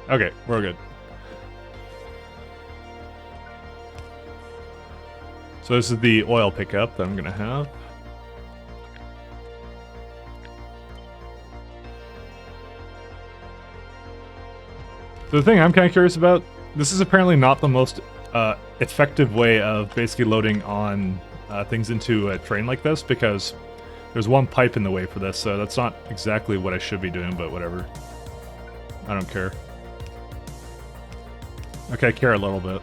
Okay, we're good. So this is the oil pickup that I'm gonna have. So the thing I'm kind of curious about, this is apparently not the most effective way of basically loading on things into a train like this, because there's one pipe in the way for this, so that's not exactly what I should be doing, but whatever. I don't care. Okay, I care a little bit.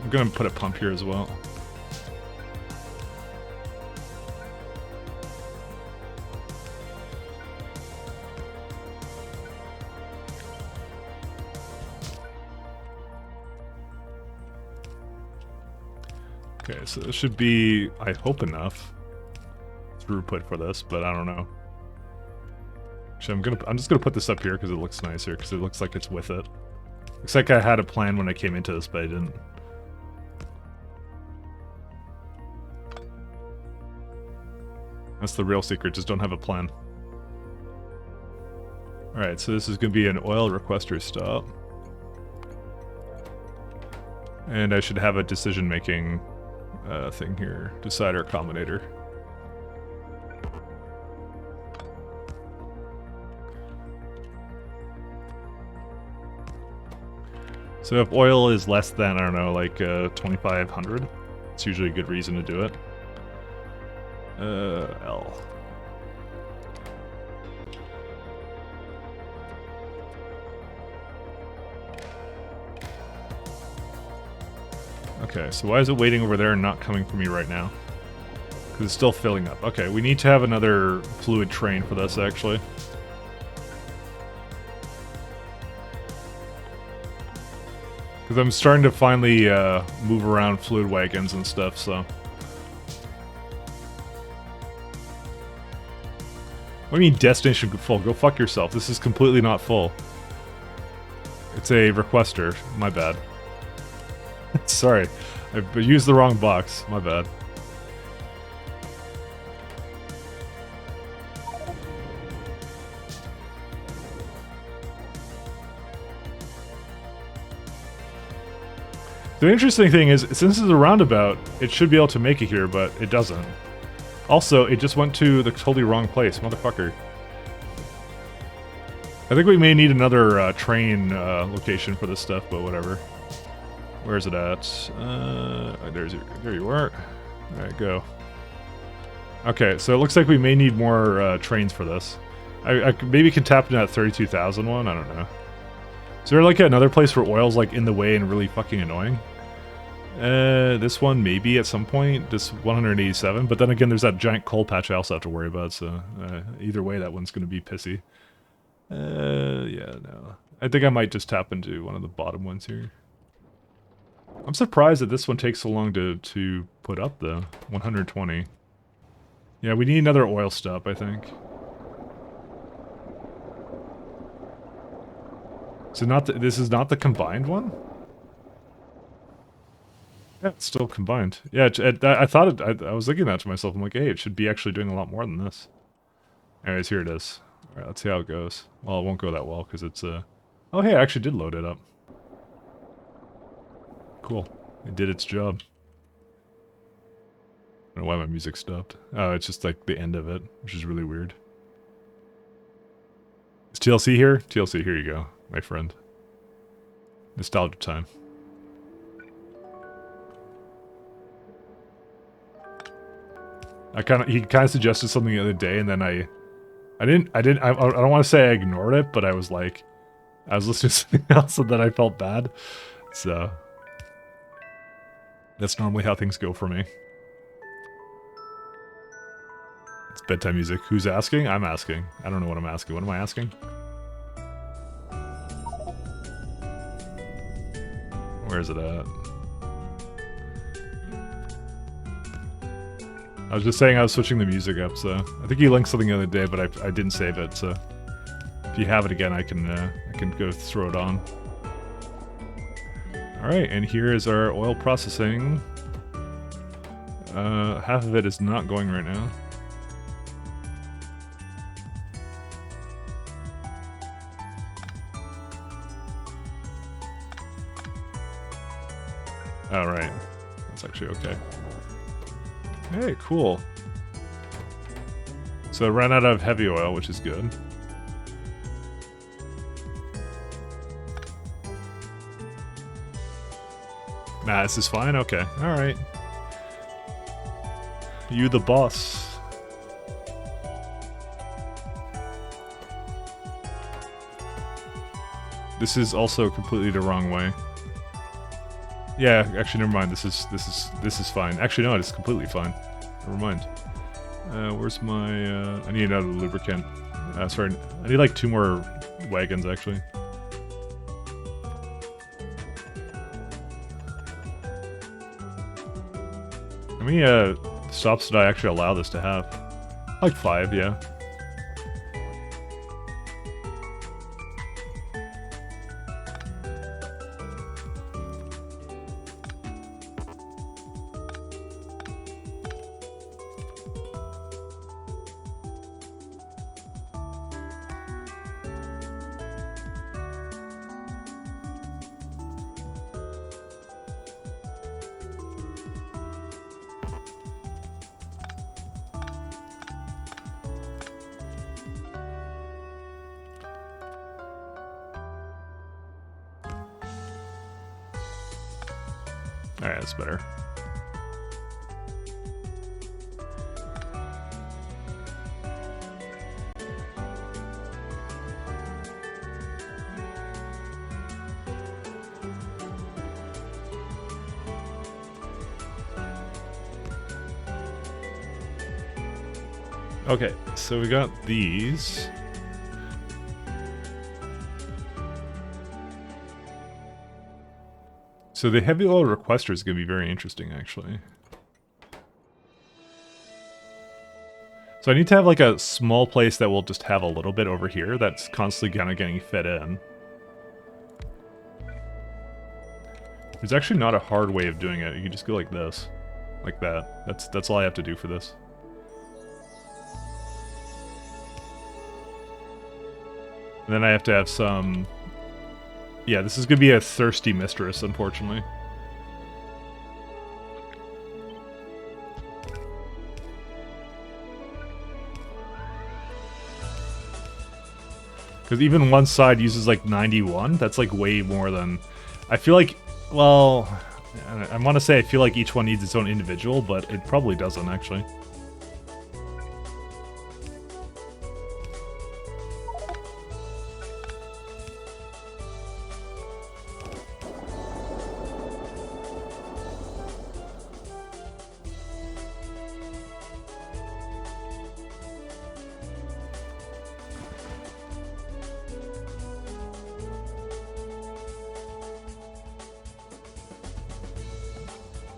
I'm gonna put a pump here as well. Okay, so this should be, I hope, enough throughput for this, but I don't know. Actually, I'm just gonna put this up here because it looks nicer, because it looks like it's with it. Looks like I had a plan when I came into this, but I didn't. That's the real secret, just don't have a plan. Alright, so this is gonna be an oil requester stop. And I should have a decision-making thing here. Decider combinator. So if oil is less than, I don't know, like 2,500, it's usually a good reason to do it. L. Okay, so why is it waiting over there and not coming for me right now? Because it's still filling up. Okay, we need to have another fluid train for this, actually. Because I'm starting to finally move around fluid wagons and stuff, so... What do you mean destination full? Go fuck yourself. This is completely not full. It's a requester. My bad. Sorry. I used the wrong box. My bad. The interesting thing is, since it's a roundabout, it should be able to make it here, but it doesn't. Also, it just went to the totally wrong place, motherfucker. I think we may need another train location for this stuff, but whatever. Where is it at? There you are. Alright, go. Okay, so it looks like we may need more trains for this. I maybe can tap into that 32,000 one, I don't know. Is there like another place where oil's like in the way and really fucking annoying? This one maybe at some point, this 187, but then again there's that giant coal patch I also have to worry about, so either way that one's gonna be pissy. Yeah, no. I think I might just tap into one of the bottom ones here. I'm surprised that this one takes so long to put up though. 120. Yeah, we need another oil stop, I think. So this is not the combined one? Yeah, it's still combined. Yeah, I thought I was thinking that to myself. I'm like, hey, it should be actually doing a lot more than this. Anyways, here it is. Alright, let's see how it goes. Well, it won't go that well, because it's, Oh, hey, I actually did load it up. Cool. It did its job. I don't know why my music stopped. Oh, it's just like the end of it, which is really weird. Is TLC here? TLC, here you go, my friend. Nostalgia time. He kind of suggested something the other day, and then I I don't want to say I ignored it, but I was like, I was listening to something else and then I felt bad. So that's normally how things go for me. It's bedtime music. Who's asking? I'm asking. I don't know what I'm asking. What am I asking? Where is it at? I was just saying I was switching the music up, so I think you linked something the other day, but I didn't save it, so if you have it again, I can go throw it on. All right, and here is our oil processing. Half of it is not going right now. All right, that's actually okay. Hey, cool. So I ran out of heavy oil, which is good. Nah, this is fine? Okay. Alright. You the boss. This is also completely the wrong way. Yeah, actually, never mind. This is fine. Actually, no, it's completely fine. Never mind. Where's my? I need another lubricant. Sorry, I need like 2 more wagons actually. How many stops did I actually allow this to have? Like 5, yeah. Alright, that's better. Okay, so we got these. So the heavy oil requester is going to be very interesting, actually. So I need to have like a small place that will just have a little bit over here that's constantly kind of getting fed in. There's actually not a hard way of doing it. You can just go like this. Like that. That's all I have to do for this. And then I have to have some... Yeah, this is going to be a thirsty mistress, unfortunately. Because even one side uses like 91. That's like way more than... I feel like... Well... I want to say I feel like each one needs its own individual, but it probably doesn't, actually.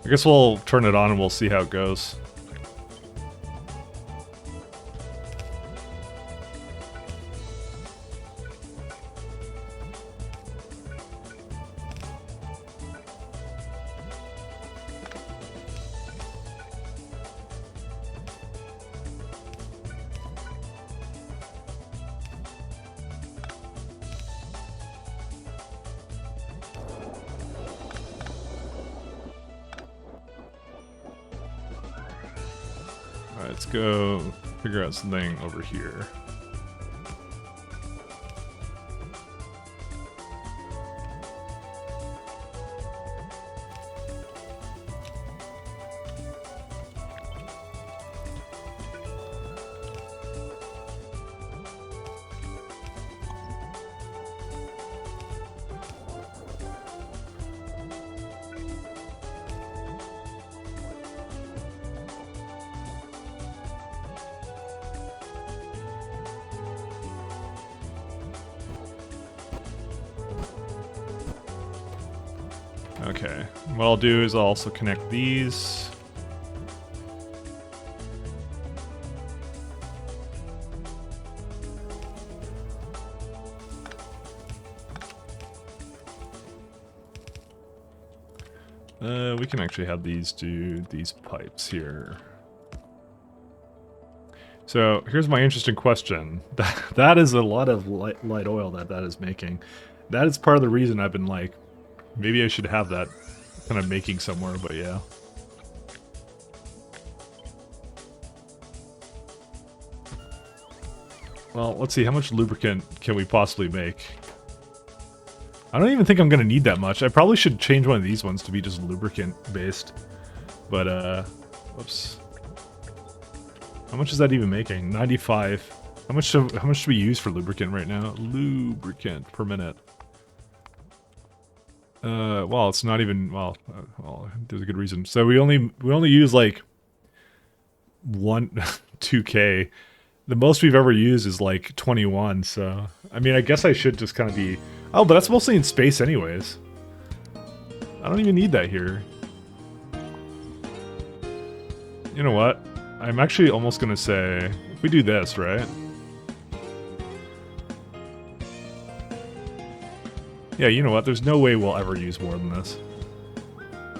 I guess we'll turn it on and we'll see how it goes. Let's go figure out something over here. Okay, what I'll do is I'll also connect these. We can actually have these do these pipes here. So here's my interesting question. That is a lot of light oil that is making. That is part of the reason I've been like, maybe I should have that kind of making somewhere, but yeah. Well, let's see, how much lubricant can we possibly make? I don't even think I'm gonna need that much. I probably should change one of these ones to be just lubricant based. But whoops. How much is that even making? 95. How much do we use for lubricant right now? Lubricant per minute. Well, it's not even well, there's a good reason. So we only use like 2K. The most we've ever used is like 21, so I mean I guess I should just kind of be. Oh, but that's mostly in space anyways. I don't even need that here. You know what? I'm actually almost gonna say, if we do this, right? Yeah, you know what? There's no way we'll ever use more than this.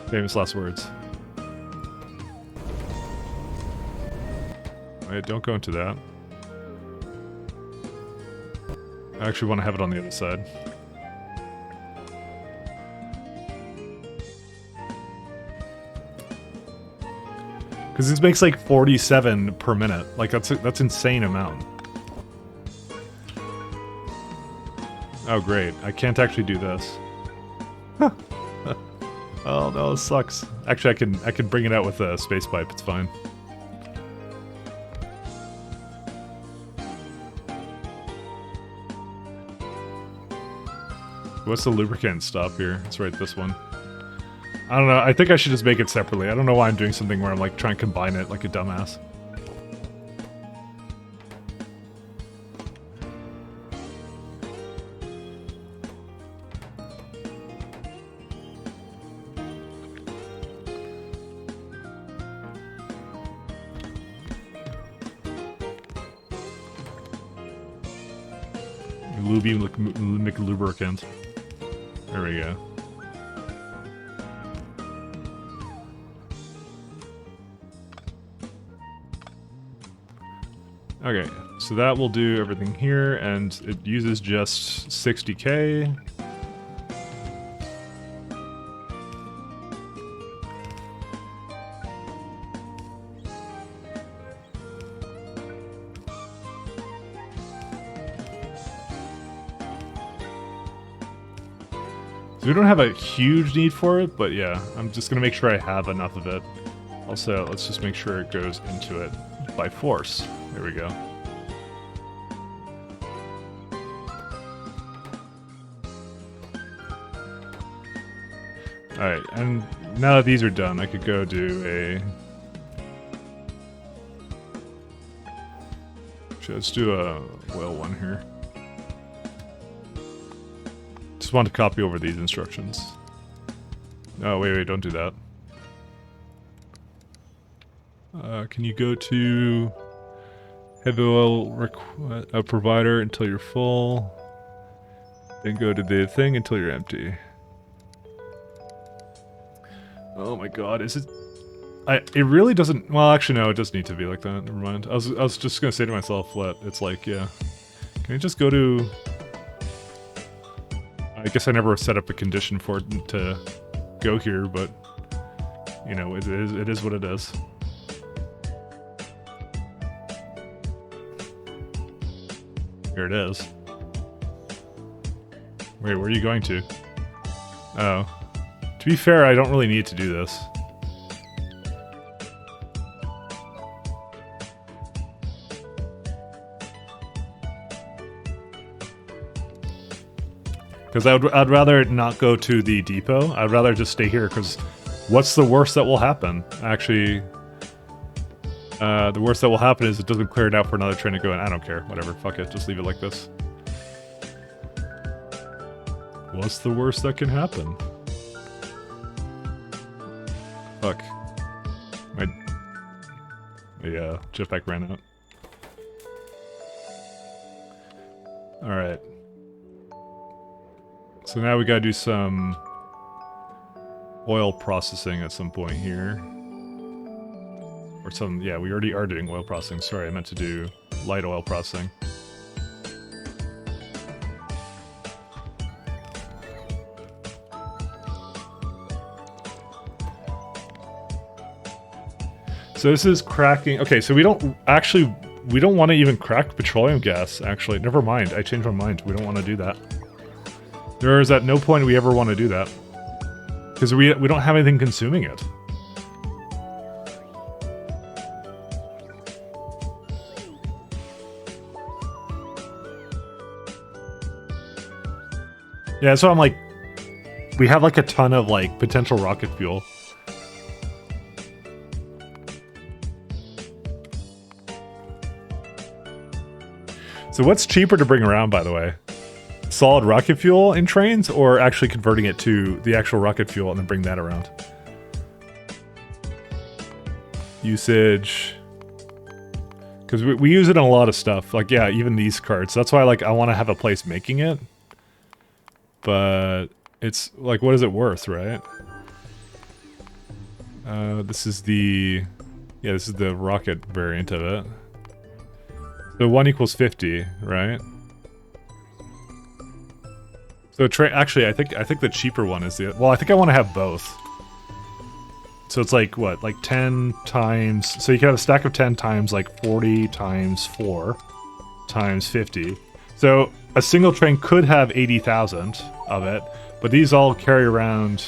Famous last words. Wait, don't go into that. I actually want to have it on the other side. Because this makes like 47 per minute. Like that's insane amount. Oh great, I can't actually do this. Oh no, this sucks. Actually, I can bring it out with a space pipe. It's fine. What's the lubricant stop here? Let's write this one. I don't know, I think I should just make it separately. I don't know why I'm doing something where I'm like trying to combine it like a dumbass. Lubricant. There we go. Okay, so that will do everything here, and it uses just 60K. So we don't have a huge need for it, but yeah, I'm just gonna make sure I have enough of it. Also, let's just make sure it goes into it by force. There we go. Alright, and now that these are done, I could go do a... Let's do a oil one here. Just want to copy over these instructions. Oh, wait, don't do that. Can you go to heavy oil provider until you're full, then go to the thing until you're empty. Oh my god, is it... it really doesn't... Well, actually no, it does need to be like that, never mind. I was just gonna say to myself, it's like, yeah. Can I just go to... I guess I never set up a condition for it to go here, but... You know, it is what it is. Here it is. Wait, where are you going to? Oh. To be fair, I don't really need to do this. Because I'd rather not go to the depot. I'd rather just stay here, because what's the worst that will happen? Actually, the worst that will happen is it doesn't clear it out for another train to go in. I don't care. Whatever. Fuck it. Just leave it like this. What's the worst that can happen? Fuck. My jetpack ran out. Alright. So now we gotta do some oil processing at some point here. Or some, yeah, we already are doing oil processing. Sorry, I meant to do light oil processing. So this is cracking. Okay, so we don't want to even crack petroleum gas, actually. Never mind, I changed my mind. We don't want to do that. There is at no point we ever want to do that. Because we don't have anything consuming it. Yeah, so I'm like, we have like a ton of like potential rocket fuel. So what's cheaper to bring around, by the way? Solid rocket fuel in trains, or actually converting it to the actual rocket fuel and then bring that around? Usage. Because we use it on a lot of stuff. Like, yeah, even these carts. That's why, like, I want to have a place making it. But it's, like, what is it worth, right? This is the... Yeah, this is the rocket variant of it. So 1 equals 50, right? So actually, I think the cheaper one is the... Well, I think I want to have both. So it's like, what? Like 10 times... So you can have a stack of 10 times, like 40 times 4 times 50. So a single train could have 80,000 of it, but these all carry around...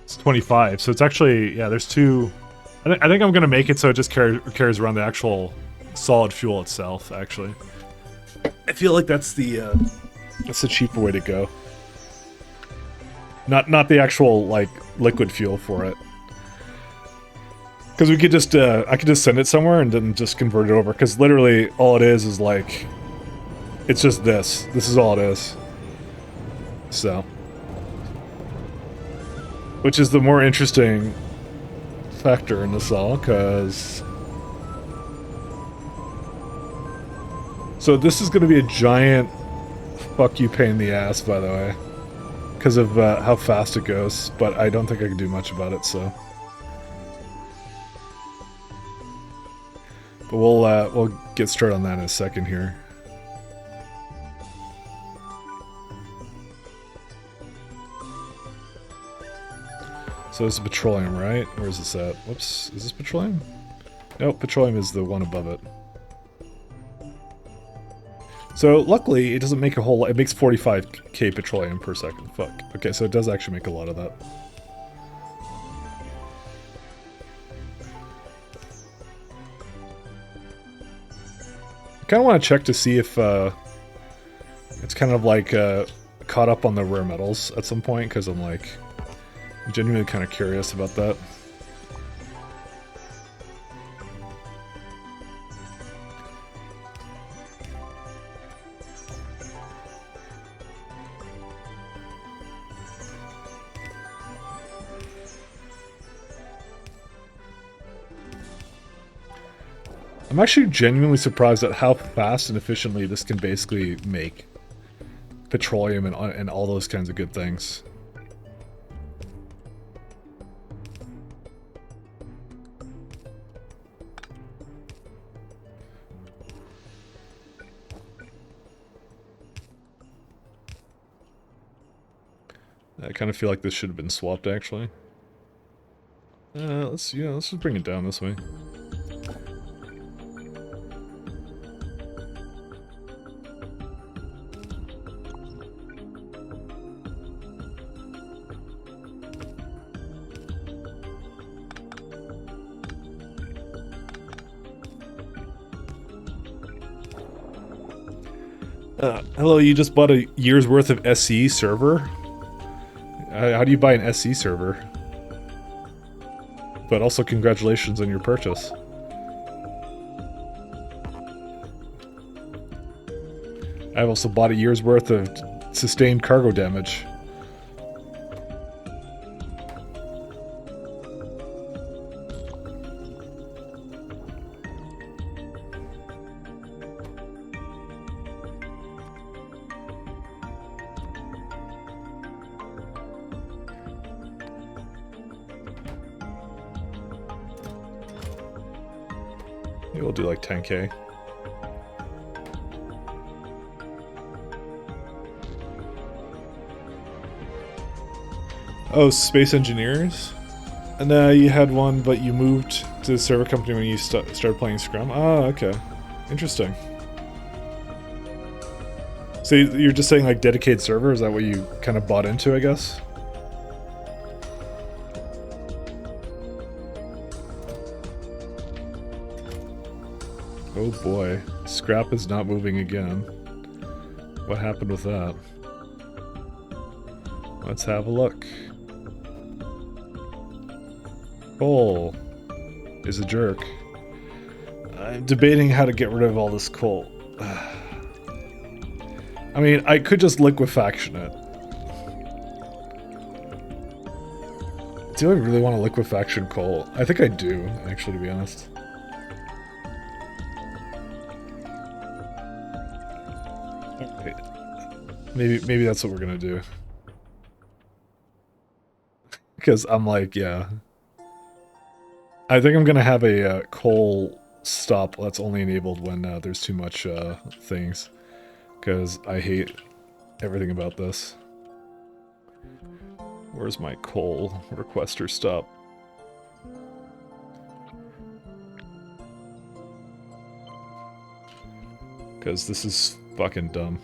It's 25, so it's actually... Yeah, there's two... I think I'm gonna make it so it just carries around the actual solid fuel itself, actually. I feel like that's the cheaper way to go. Not the actual, like, liquid fuel for it. Because we could just, I could just send it somewhere and then just convert it over. Because literally, all it is like... It's just this. This is all it is. So. Which is the more interesting factor in this all, because... So this is going to be a giant fuck you pain in the ass, by the way. Because of how fast it goes, but I don't think I can do much about it, so... But we'll get started on that in a second here. So this is petroleum, right? Where is this at? Whoops, is this petroleum? Nope, petroleum is the one above it. So luckily, it doesn't make a whole lot. It makes 45k petroleum per second. Fuck. Okay, so it does actually make a lot of that. I kind of want to check to see if it's kind of like caught up on the rare metals at some point, because I'm like... I'm genuinely kind of curious about that. I'm actually genuinely surprised at how fast and efficiently this can basically make petroleum and all those kinds of good things. I kind of feel like this should have been swapped, actually. Let's just bring it down this way. Hello, you just bought a year's worth of SE server? How do you buy an SE server? But also congratulations on your purchase. I've also bought a year's worth of sustained cargo damage. Maybe we'll do like 10k. Oh, Space Engineers? And you had one, but you moved to the server company when you started playing Scrum? Oh, okay. Interesting. So you're just saying like dedicated server? Is that what you kind of bought into, I guess? Oh boy. Scrap is not moving again. What happened with that? Let's have a look. Coal is a jerk. I'm debating how to get rid of all this coal. I mean, I could just liquefaction it. Do I really want to liquefaction coal? I think I do, actually, to be honest. Wait. Maybe that's what we're gonna do. Because I'm like, yeah. I think I'm gonna have a coal stop that's only enabled when there's too much things. Because I hate everything about this. Where's my coal requester stop? Because this is fucking dumb.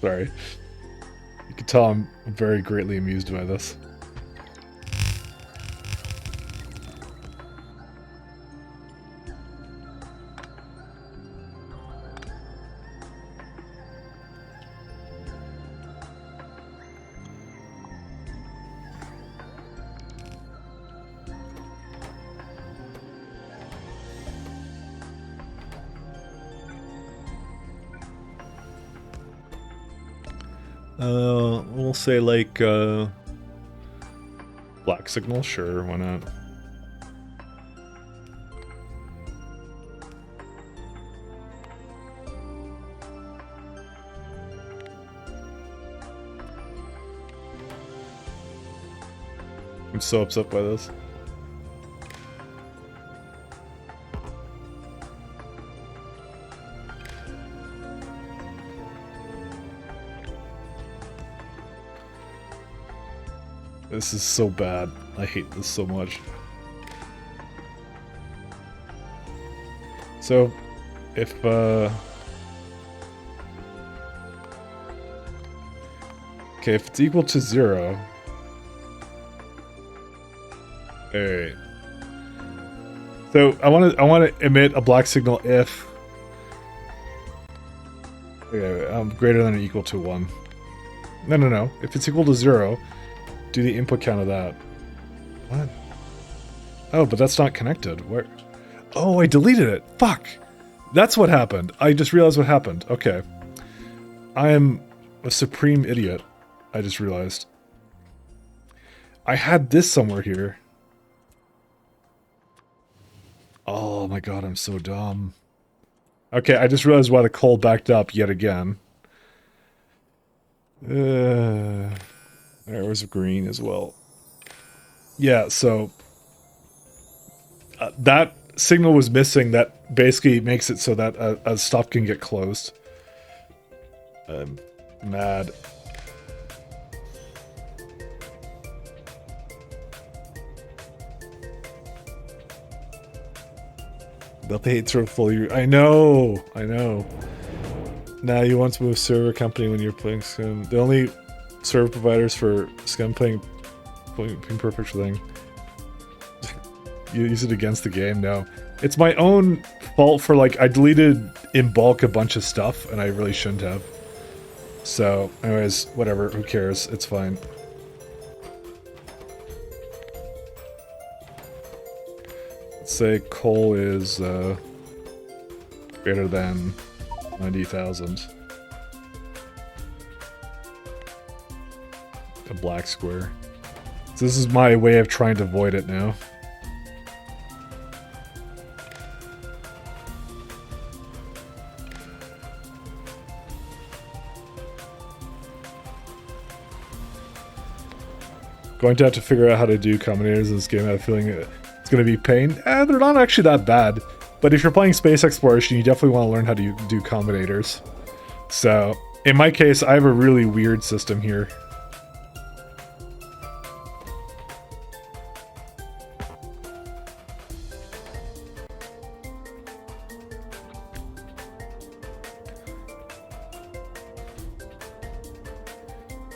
Sorry. You can tell I'm very greatly amused by this. We'll say like, black signal? Sure, why not? I'm so upset by this. This is so bad. I hate this so much. So, if, okay, if it's equal to 0... Alright. So, I want to emit a black signal if... Okay, greater than or equal to 1. No. If it's equal to 0... do the input count of that. What? Oh, but that's not connected. Where? Oh, I deleted it. Fuck. That's what happened. I just realized what happened. Okay. I am a supreme idiot. I just realized. I had this somewhere here. Oh my god, I'm so dumb. Okay, I just realized why the coal backed up yet again. There was green as well. Yeah, so that signal was missing. That basically makes it so that a stop can get closed. I'm mad. They'll pay it through fully. I know. Now you want to move server company when you're playing Scum. The only server providers for Scum playing perfect thing. You use it against the game? No. It's my own fault for, like, I deleted in bulk a bunch of stuff, and I really shouldn't have. So, anyways, whatever, who cares? It's fine. Let's say coal is, greater than 90,000. A black square. So this is my way of trying to avoid it now. Going to have to figure out how to do combinators in this game. I have a feeling it's going to be pain. They're not actually that bad. But if you're playing space exploration, you definitely want to learn how to do combinators. So, in my case, I have a really weird system here.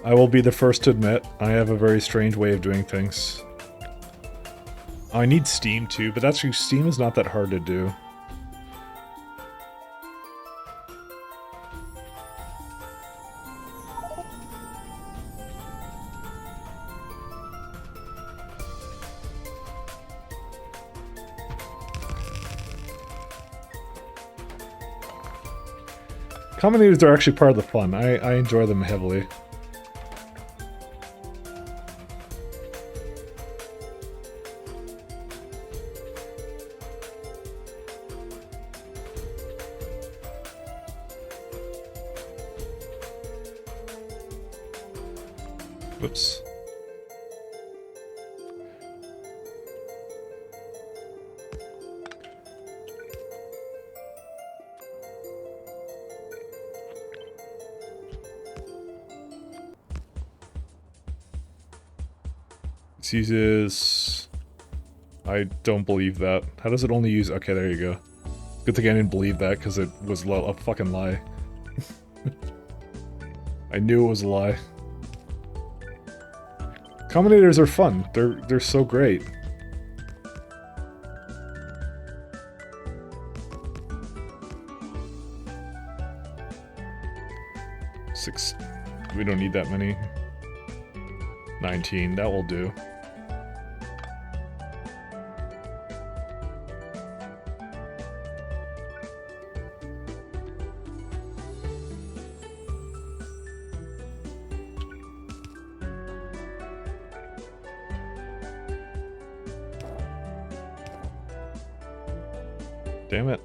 I will be the first to admit, I have a very strange way of doing things. Oh, I need Steam too, but actually Steam is not that hard to do. Combinators are actually part of the fun. I enjoy them heavily. Whoops. This uses... I don't believe that. How does it only use... Okay, there you go. Good thing I didn't believe that, because it was a fucking lie. I knew it was a lie. Combinators are fun. They're so great. Six. We don't need that many. 19. That will do. Damn it.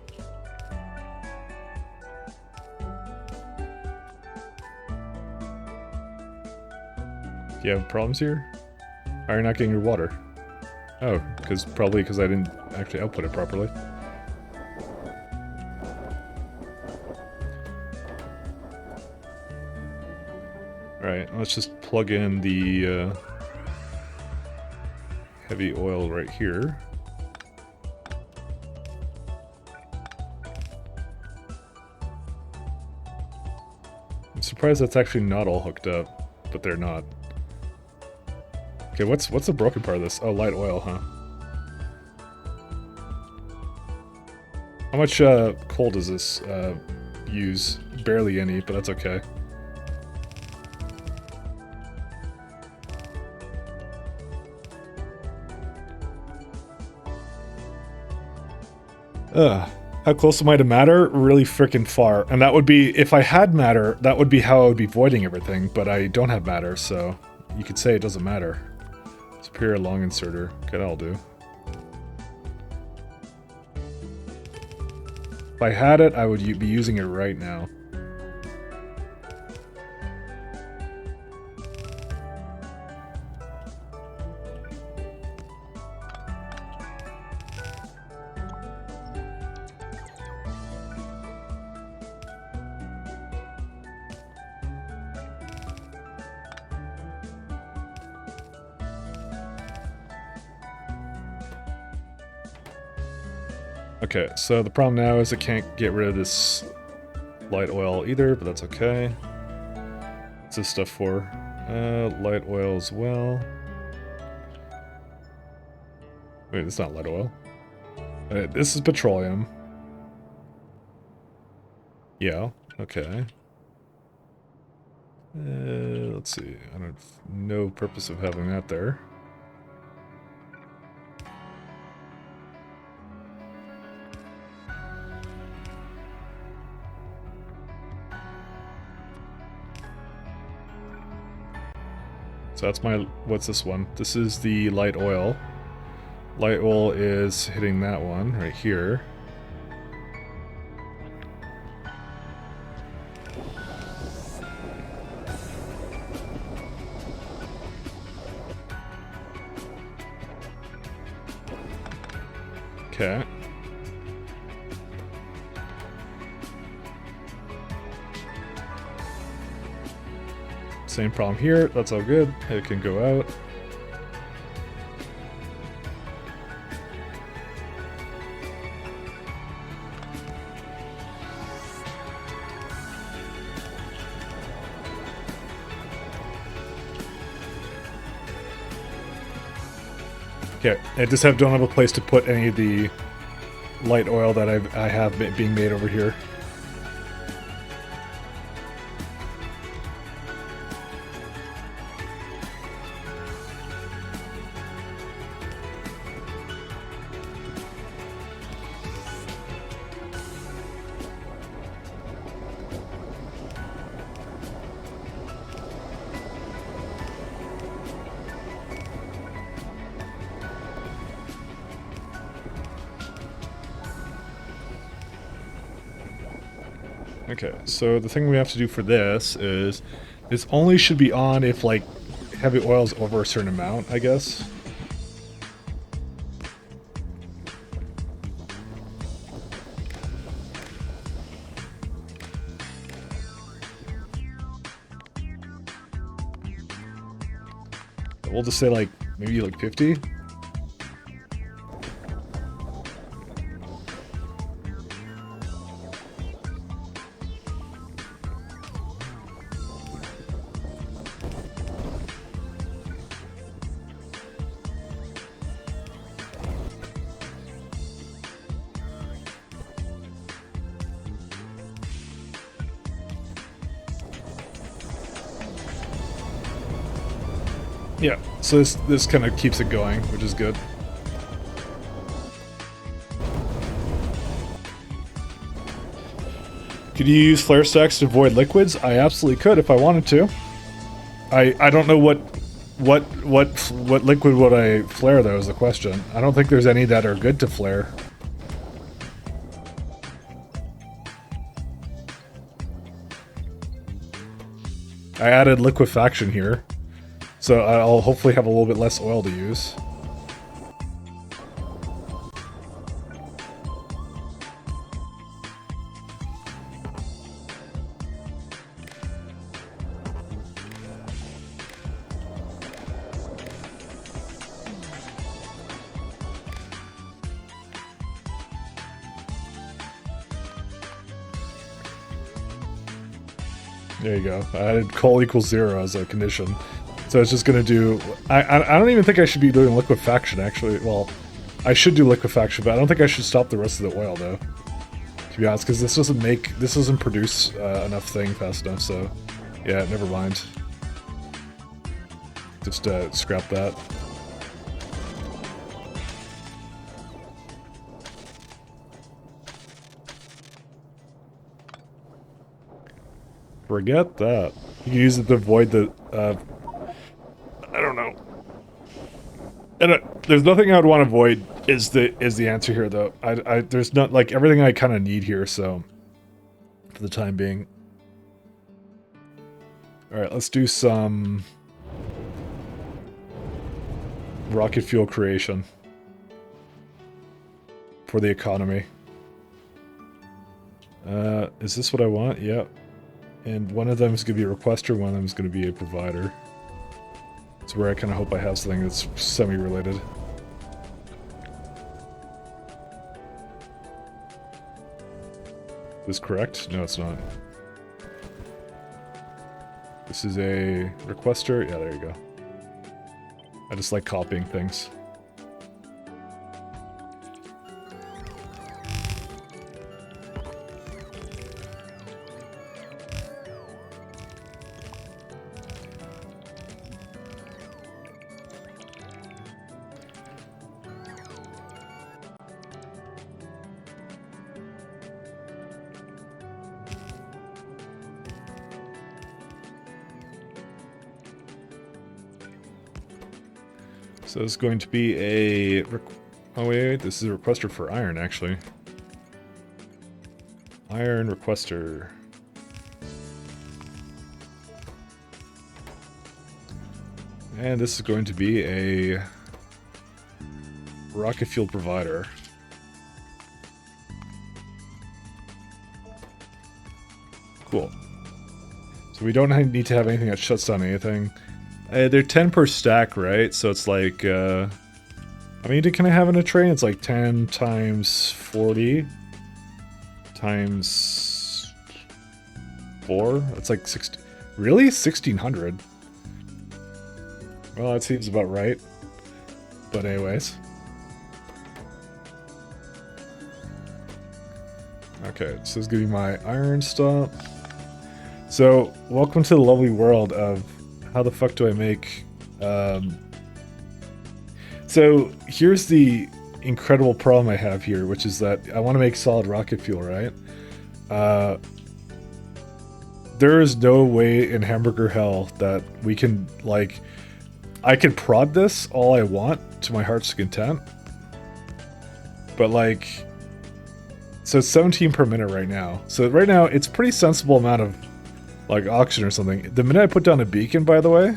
Do you have problems here? Why are you not getting your water? Oh, probably because I didn't actually output it properly. Alright, let's just plug in the heavy oil right here. I'm surprised that's actually not all hooked up, but they're not. Okay, what's the broken part of this? Oh, light oil, huh? How much coal does this use? Barely any, but that's okay. How close am I to matter? Really freaking far. And that would be, if I had matter, that would be how I would be voiding everything, but I don't have matter, so you could say it doesn't matter. Superior long inserter. Okay, that'll do. If I had it, I would be using it right now. Okay, so the problem now is I can't get rid of this light oil either, but that's okay. What's this stuff for? Light oil as well. Wait, it's not light oil. This is petroleum. Yeah, okay. Let's see. I don't have no purpose of having that there. So that's my, what's this one? This is the light oil. Light oil is hitting that one right here. Okay. Same problem here. That's all good. It can go out. Okay, I just don't have a place to put any of the light oil that I have being made over here. Okay, so the thing we have to do for this is, this only should be on if, like, heavy oil is over a certain amount, I guess. We'll just say, like, maybe like 50? Yeah, so this kind of keeps it going, which is good. Could you use flare stacks to avoid liquids? I absolutely could if I wanted to. I don't know what liquid would I flare though is the question. I don't think there's any that are good to flare. I added liquefaction here. So I'll hopefully have a little bit less oil to use. There you go. I added coal equals 0 as a condition. So it's just going to do... I don't even think I should be doing liquefaction, actually. Well, I should do liquefaction, but I don't think I should stop the rest of the oil, though. To be honest, because this doesn't produce enough thing fast enough, so... Yeah, never mind. Just scrap that. Forget that. You can use it to avoid the... I don't know. And there's nothing I would want to avoid is the answer here, though. There's not, like, everything I kind of need here, so... For the time being. Alright, let's do some... rocket fuel creation. For the economy. Is this what I want? Yep. And one of them is going to be a requester, one of them is going to be a provider. It's where I kind of hope I have something that's semi-related. Is this correct? No, it's not. This is a requester. Yeah, there you go. I just like copying things. So it's going to be a... Oh wait, this is a requester for iron, actually. Iron requester. And this is going to be a... rocket fuel provider. Cool. So So we don't need to have anything that shuts down anything. They're 10 per stack, right? So it's like, I mean, can I have in a train? It's like 10 times 40 times 4? That's like 60. Really? 1600? Well, that seems about right. But anyways. Okay, so this is gonna be my iron stop. So, welcome to the lovely world of how the fuck do I make... So, here's the incredible problem I have here, which is that I want to make solid rocket fuel, right? There is no way in hamburger hell that we can, like... I can prod this all I want to my heart's content. But, like... So it's 17 per minute right now. So right now, it's pretty sensible amount of, like, oxygen or something. The minute I put down a beacon, by the way,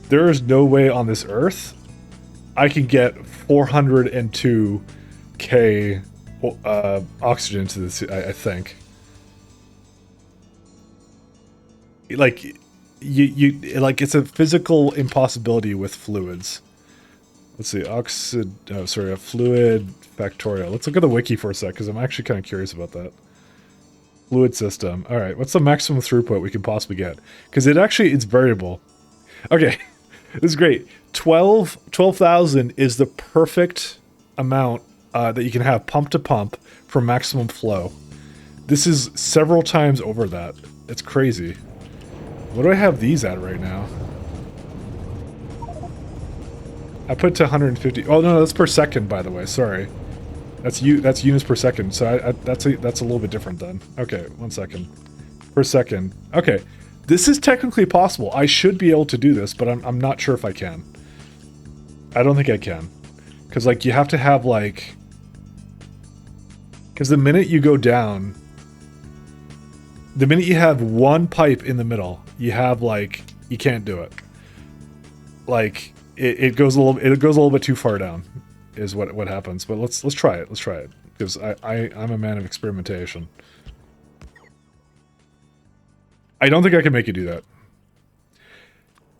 there is no way on this Earth I can get 402k oxygen to this, I think. Like, like, it's a physical impossibility with fluids. Let's see, a fluid Factorio. Let's look at the wiki for a sec, because I'm actually kind of curious about that. Fluid system. Alright, what's the maximum throughput we can possibly get? Because it's variable. Okay, this is great. 12,000 is the perfect amount that you can have pump to pump for maximum flow. This is several times over that. It's crazy. What do I have these at right now? I put to 150. Oh no, that's per second, by the way. Sorry, that's units per second. So that's a little bit different then. Okay, 1 second. Per second. Okay, this is technically possible. I should be able to do this, but I'm not sure if I can. I don't think I can, because like you have to have like, because the minute you go down, the minute you have one pipe in the middle, you have like you can't do it. Like. It goes a little bit too far down, is what happens. But let's try it. Let's try it, because I'm a man of experimentation. I don't think I can make you do that,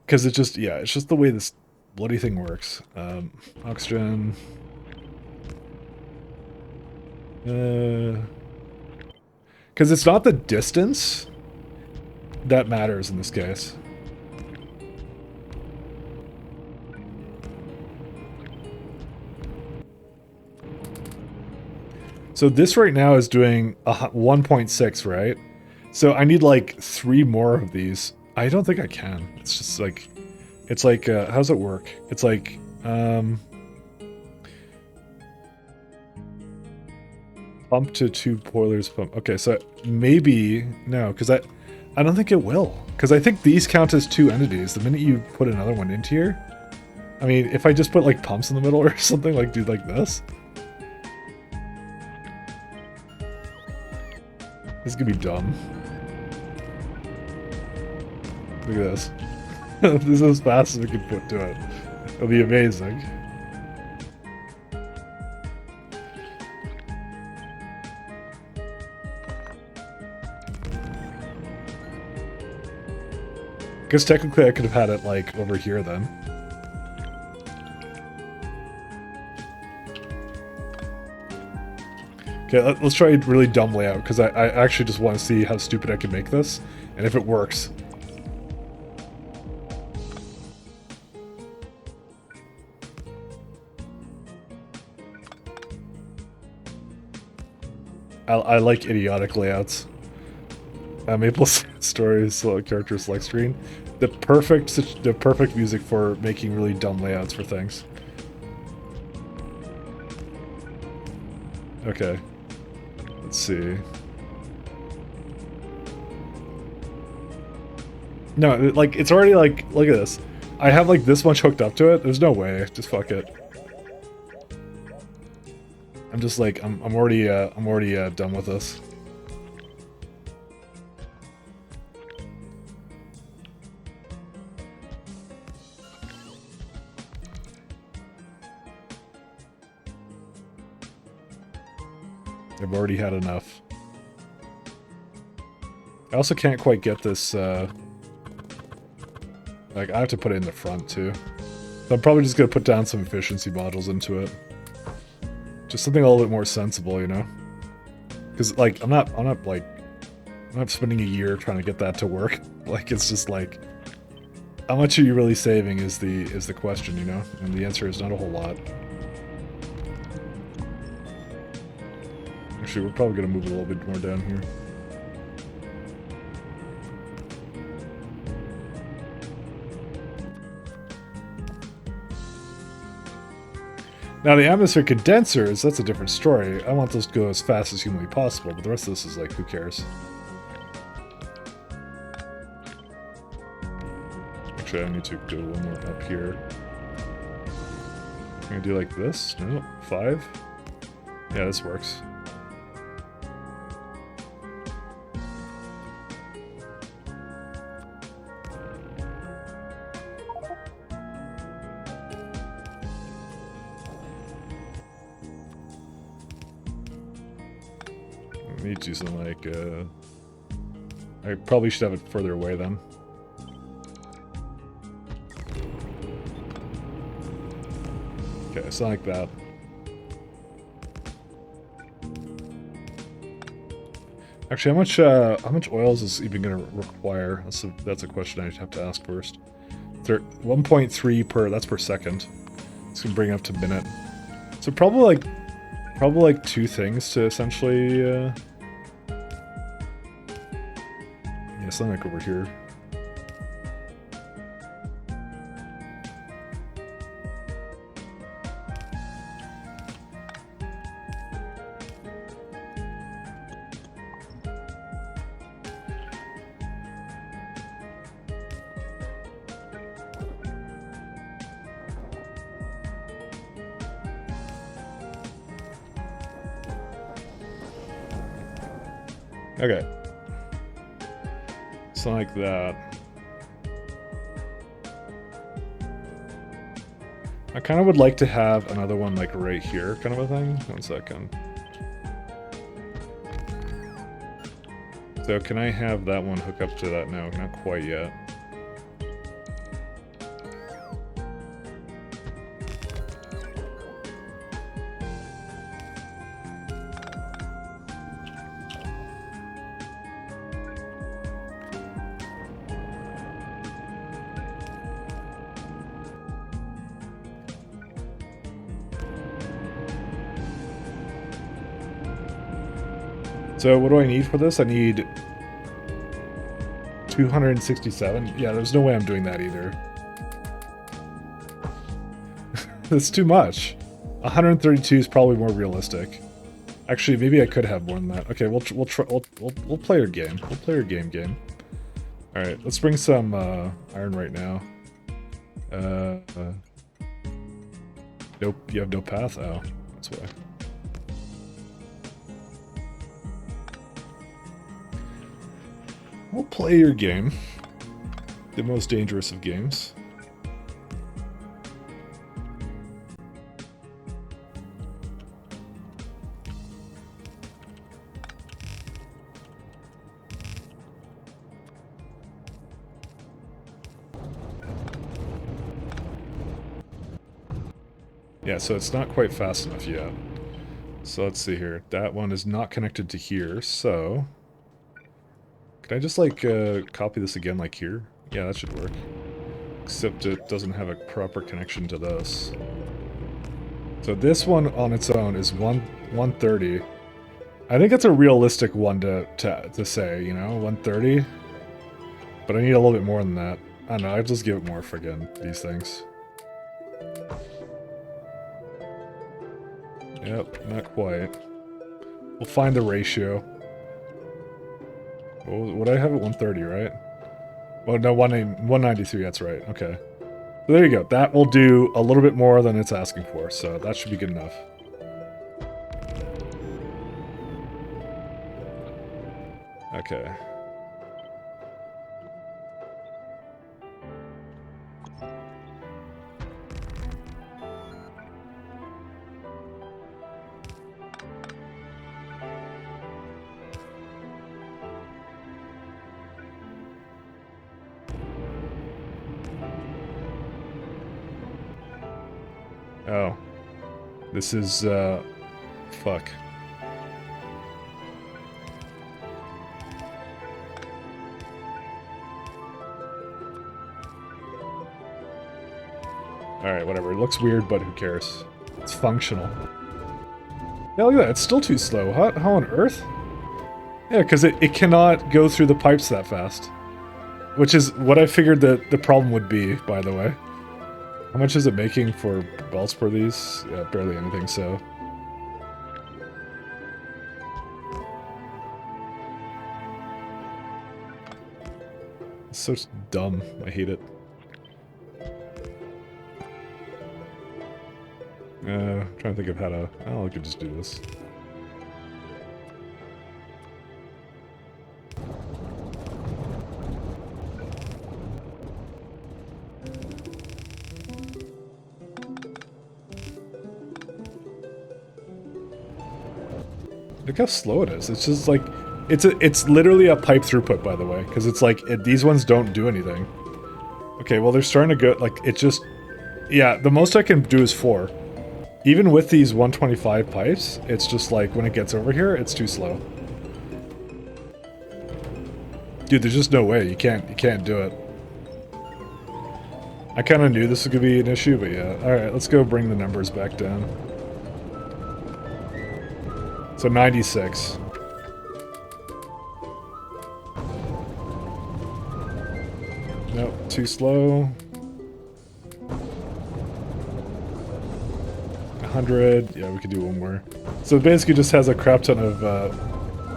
because it's just the way this bloody thing works. Oxygen. Because it's not the distance that matters in this case. So this right now is doing a 1.6, right? So I need like 3 more of these. I don't think I can. It's just like, it's like, how does it work? It's like, pump to 2 boilers pump. Okay, so maybe, no, because I don't think it will. Because I think these count as 2 entities. The minute you put another one into here, I mean, if I just put like pumps in the middle or something, like do like this. This is gonna be dumb. Look at this. This is as fast as we can put to it. It'll be amazing. Because technically I could have had it like over here then. Okay, let's try a really dumb layout, because I actually just want to see how stupid I can make this, and if it works. I like idiotic layouts. Maple Stories character select screen. The perfect music for making really dumb layouts for things. Okay. Let's see. No, like, it's already like, look at this. I have like this much hooked up to it. There's no way. Just fuck it. I'm just like, I'm already done with this. I've already had enough. I also can't quite get this, like, I have to put it in the front, too. So I'm probably just gonna put down some efficiency modules into it. Just something a little bit more sensible, you know? Because, like, I'm not spending a year trying to get that to work. Like, it's just like, how much are you really saving is the question, you know? And the answer is not a whole lot. Actually, we're probably gonna move a little bit more down here. Now the atmosphere condensers, that's a different story. I want those to go as fast as humanly possible, but the rest of this is like, who cares? Actually, I need to do one more up here. I'm gonna do like this? No, 5? Yeah, this works. I need to do something like, I probably should have it further away then. Okay, it's not like that. Actually, how much oil is this even going to require? That's a question I have to ask first. 1.3 per, that's per second. It's going to bring it up to minute. So probably like 2 things to essentially, yeah, something like over here. Okay. Something like that. I kind of would like to have another one like right here, kind of a thing. 1 second. So can I have that one hook up to that? No, not quite yet. So what do I need for this? I need 267. Yeah, there's no way I'm doing that either. That's too much. 132 is probably more realistic. Actually, maybe I could have more than that. Okay, we'll play our game. We'll play our game. All right, let's bring some iron right now. Nope, you have no path. Oh, that's why. We'll play your game. The most dangerous of games. Yeah, so it's not quite fast enough yet. So let's see here. That one is not connected to here, so... Can I just, like, copy this again, like here? Yeah, that should work. Except it doesn't have a proper connection to this. So this one on its own is 130. I think it's a realistic one to say, you know, 130. But I need a little bit more than that. I don't know, I'll just give it more for, again, these things. Yep, not quite. We'll find the ratio. Would I have it 130, right? Well, no, 193, that's right. Okay. So there you go. That will do a little bit more than it's asking for, so that should be good enough. Okay. Oh. This is, fuck. Alright, whatever. It looks weird, but who cares? It's functional. Yeah, look at that. It's still too slow. How on earth? Yeah, because it cannot go through the pipes that fast. Which is what I figured that the problem would be, by the way. How much is it making for belts per these? Yeah, barely anything, so... It's so dumb. I hate it. Trying to think of how to... Oh, I could just do this. Look how slow it is. It's just like... It's literally a pipe throughput, by the way. Because it's like, these ones don't do anything. Okay, well they're starting to go... Like, it just... Yeah, the most I can do is 4. Even with these 125 pipes, it's just like, when it gets over here, it's too slow. Dude, there's just no way. You can't do it. I kind of knew this was going to be an issue, but yeah. Alright, let's go bring the numbers back down. So 96. Nope, too slow. 100. Yeah, we could do one more. So it basically just has a crap ton of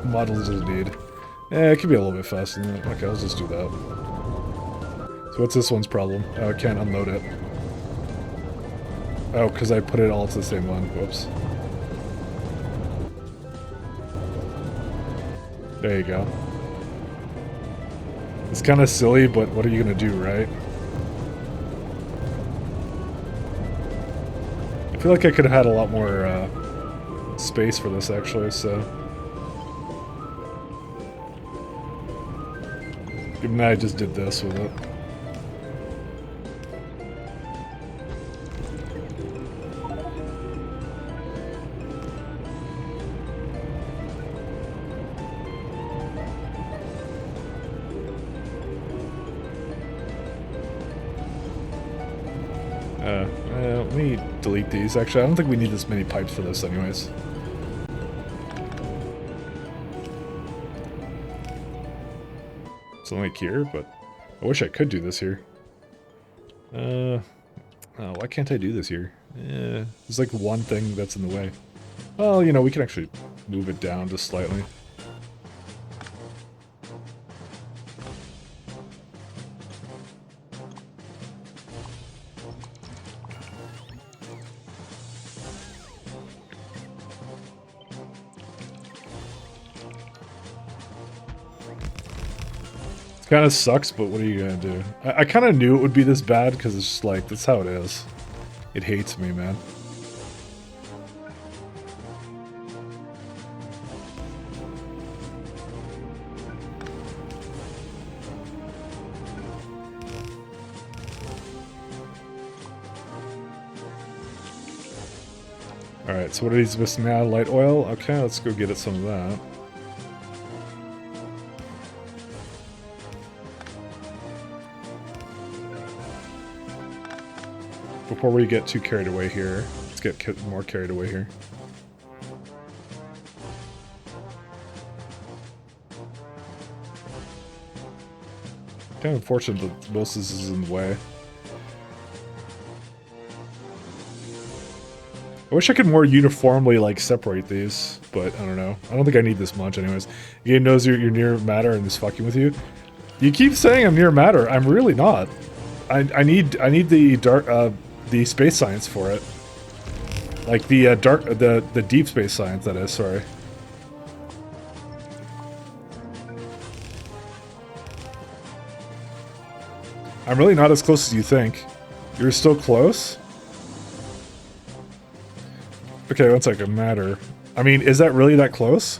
models it need. It could be a little bit faster than that. Okay, let's just do that. So what's this one's problem? Oh, I can't unload it. Oh, because I put it all to the same one. Whoops. There you go. It's kind of silly, but what are you going to do, right? I feel like I could have had a lot more space for this, actually, so... Given that I just did this with it. Let me delete these. Actually, I don't think we need this many pipes for this anyways. Something like here, but I wish I could do this here. Oh, why can't I do this here? There's like one thing that's in the way. Well, you know, we can actually move it down just slightly. Kind of sucks, but what are you gonna do? I kind of knew it would be this bad because it's just like, that's how it is. It hates me, man. Alright, so what are these missing now? Light oil? Okay, let's go get it some of that. Before we get too carried away here, let's get more carried away here. Kind of unfortunate that most of this is in the way. I wish I could more uniformly, like, separate these, but I don't know. I don't think I need this much anyways. The game knows you're near matter and is fucking with you. You keep saying I'm near matter. I'm really not. I need the space science for it. Like the deep space science, that is, sorry. I'm really not as close as you think. You're still close? Okay, one second, matter. I mean, is that really that close?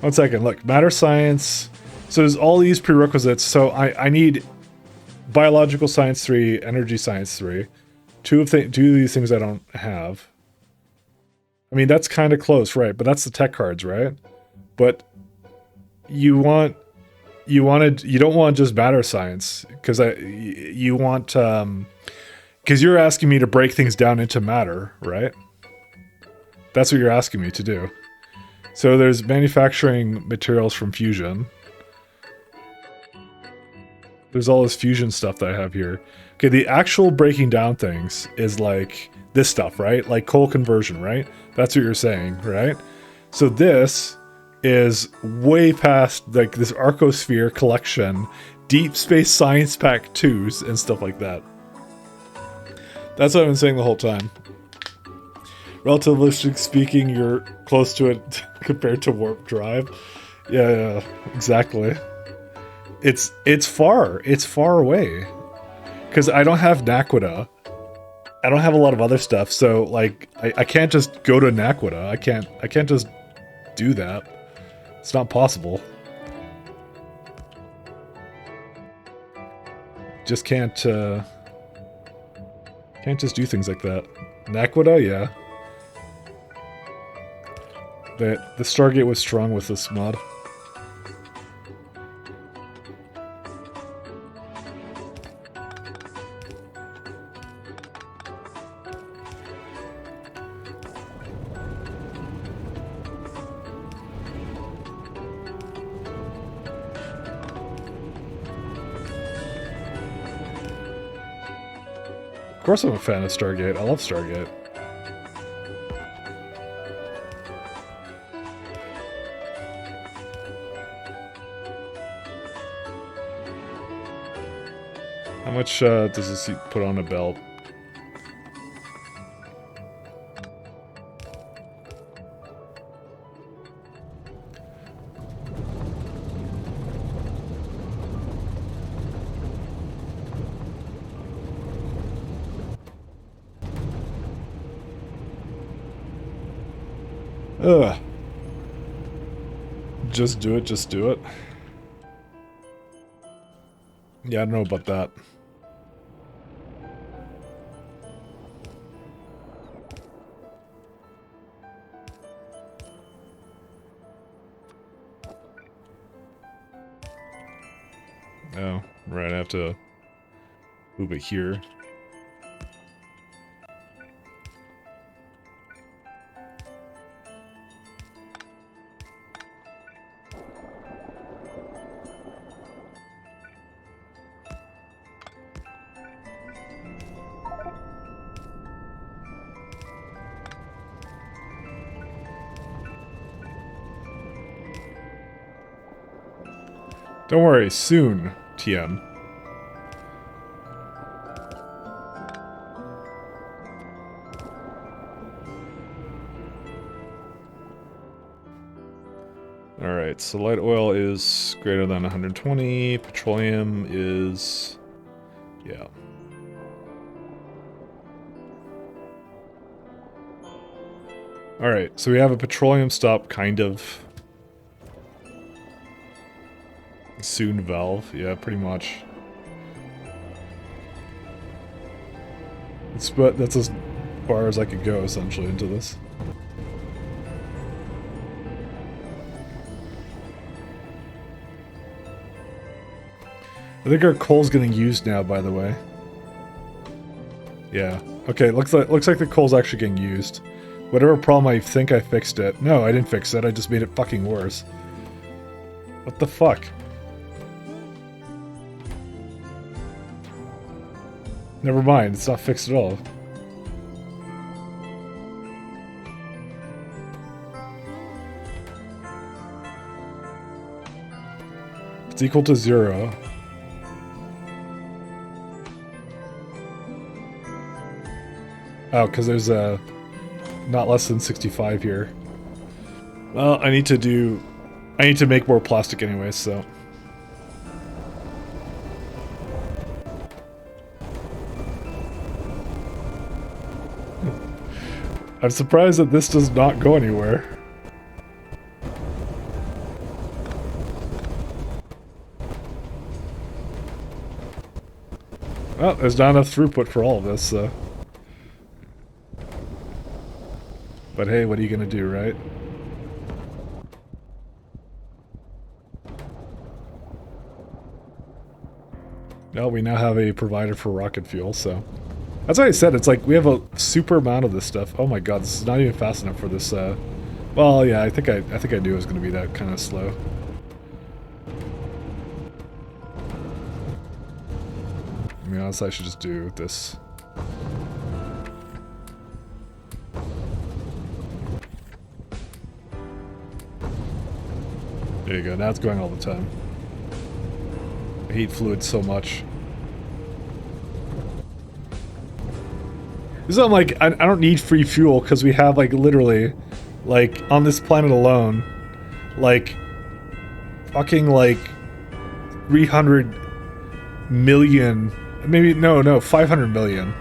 One second, look, matter science. So there's all these prerequisites. So I need biological science 3, energy science 3. two of these things I don't have. I mean, that's kind of close, right? But that's the tech cards, right? But you don't want just matter science, because you want because you're asking me to break things down into matter, right? That's what you're asking me to do. So there's manufacturing materials from fusion. There's all this fusion stuff that I have here. Okay, the actual breaking down things is like this stuff, right? Like coal conversion, right? That's what you're saying, right? So this is way past like this Arcosphere collection, Deep Space Science Pack 2s and stuff like that. That's what I've been saying the whole time. Relativistic speaking, you're close to it compared to warp drive. Yeah, exactly. It's far away. Because I don't have Naquita. I don't have a lot of other stuff, so like I can't just go to Naquita. I can't just do that. It's not possible. Just can't just do things like that. Naquita, yeah. The Stargate was strong with this mod. Of course I'm a fan of Stargate. I love Stargate. How much does this put on a belt? Ugh. Just do it, just do it. Yeah, I don't know about that. Oh, right, I have to move it here. Don't worry, soon, TM. Alright, so light oil is greater than 120, petroleum is... yeah. Alright, so we have a petroleum stop, kind of. Soon valve, yeah, pretty much. That's as far as I could go, essentially, into this. I think our coal's getting used now, by the way. Yeah. Okay, looks like the coal's actually getting used. Whatever problem I think I fixed it. No, I didn't fix it, I just made it fucking worse. What the fuck? Never mind, it's not fixed at all. It's equal to 0. Oh, because there's a not less than 65 here. Well, I need to make more plastic anyway, so. I'm surprised that this does not go anywhere. Well, there's not enough throughput for all of this, so... But hey, what are you gonna do, right? Well, we now have a provider for rocket fuel, so... That's why I said, it's like, we have a super amount of this stuff. Oh my god, this is not even fast enough for this, Well, yeah, I think I knew it was gonna be that kind of slow. I mean, honestly, I should just do this. There you go, now it's going all the time. I hate fluid so much. So I'm like, I don't need free fuel because we have like literally, like on this planet alone, like fucking like 300 million, maybe no 500 million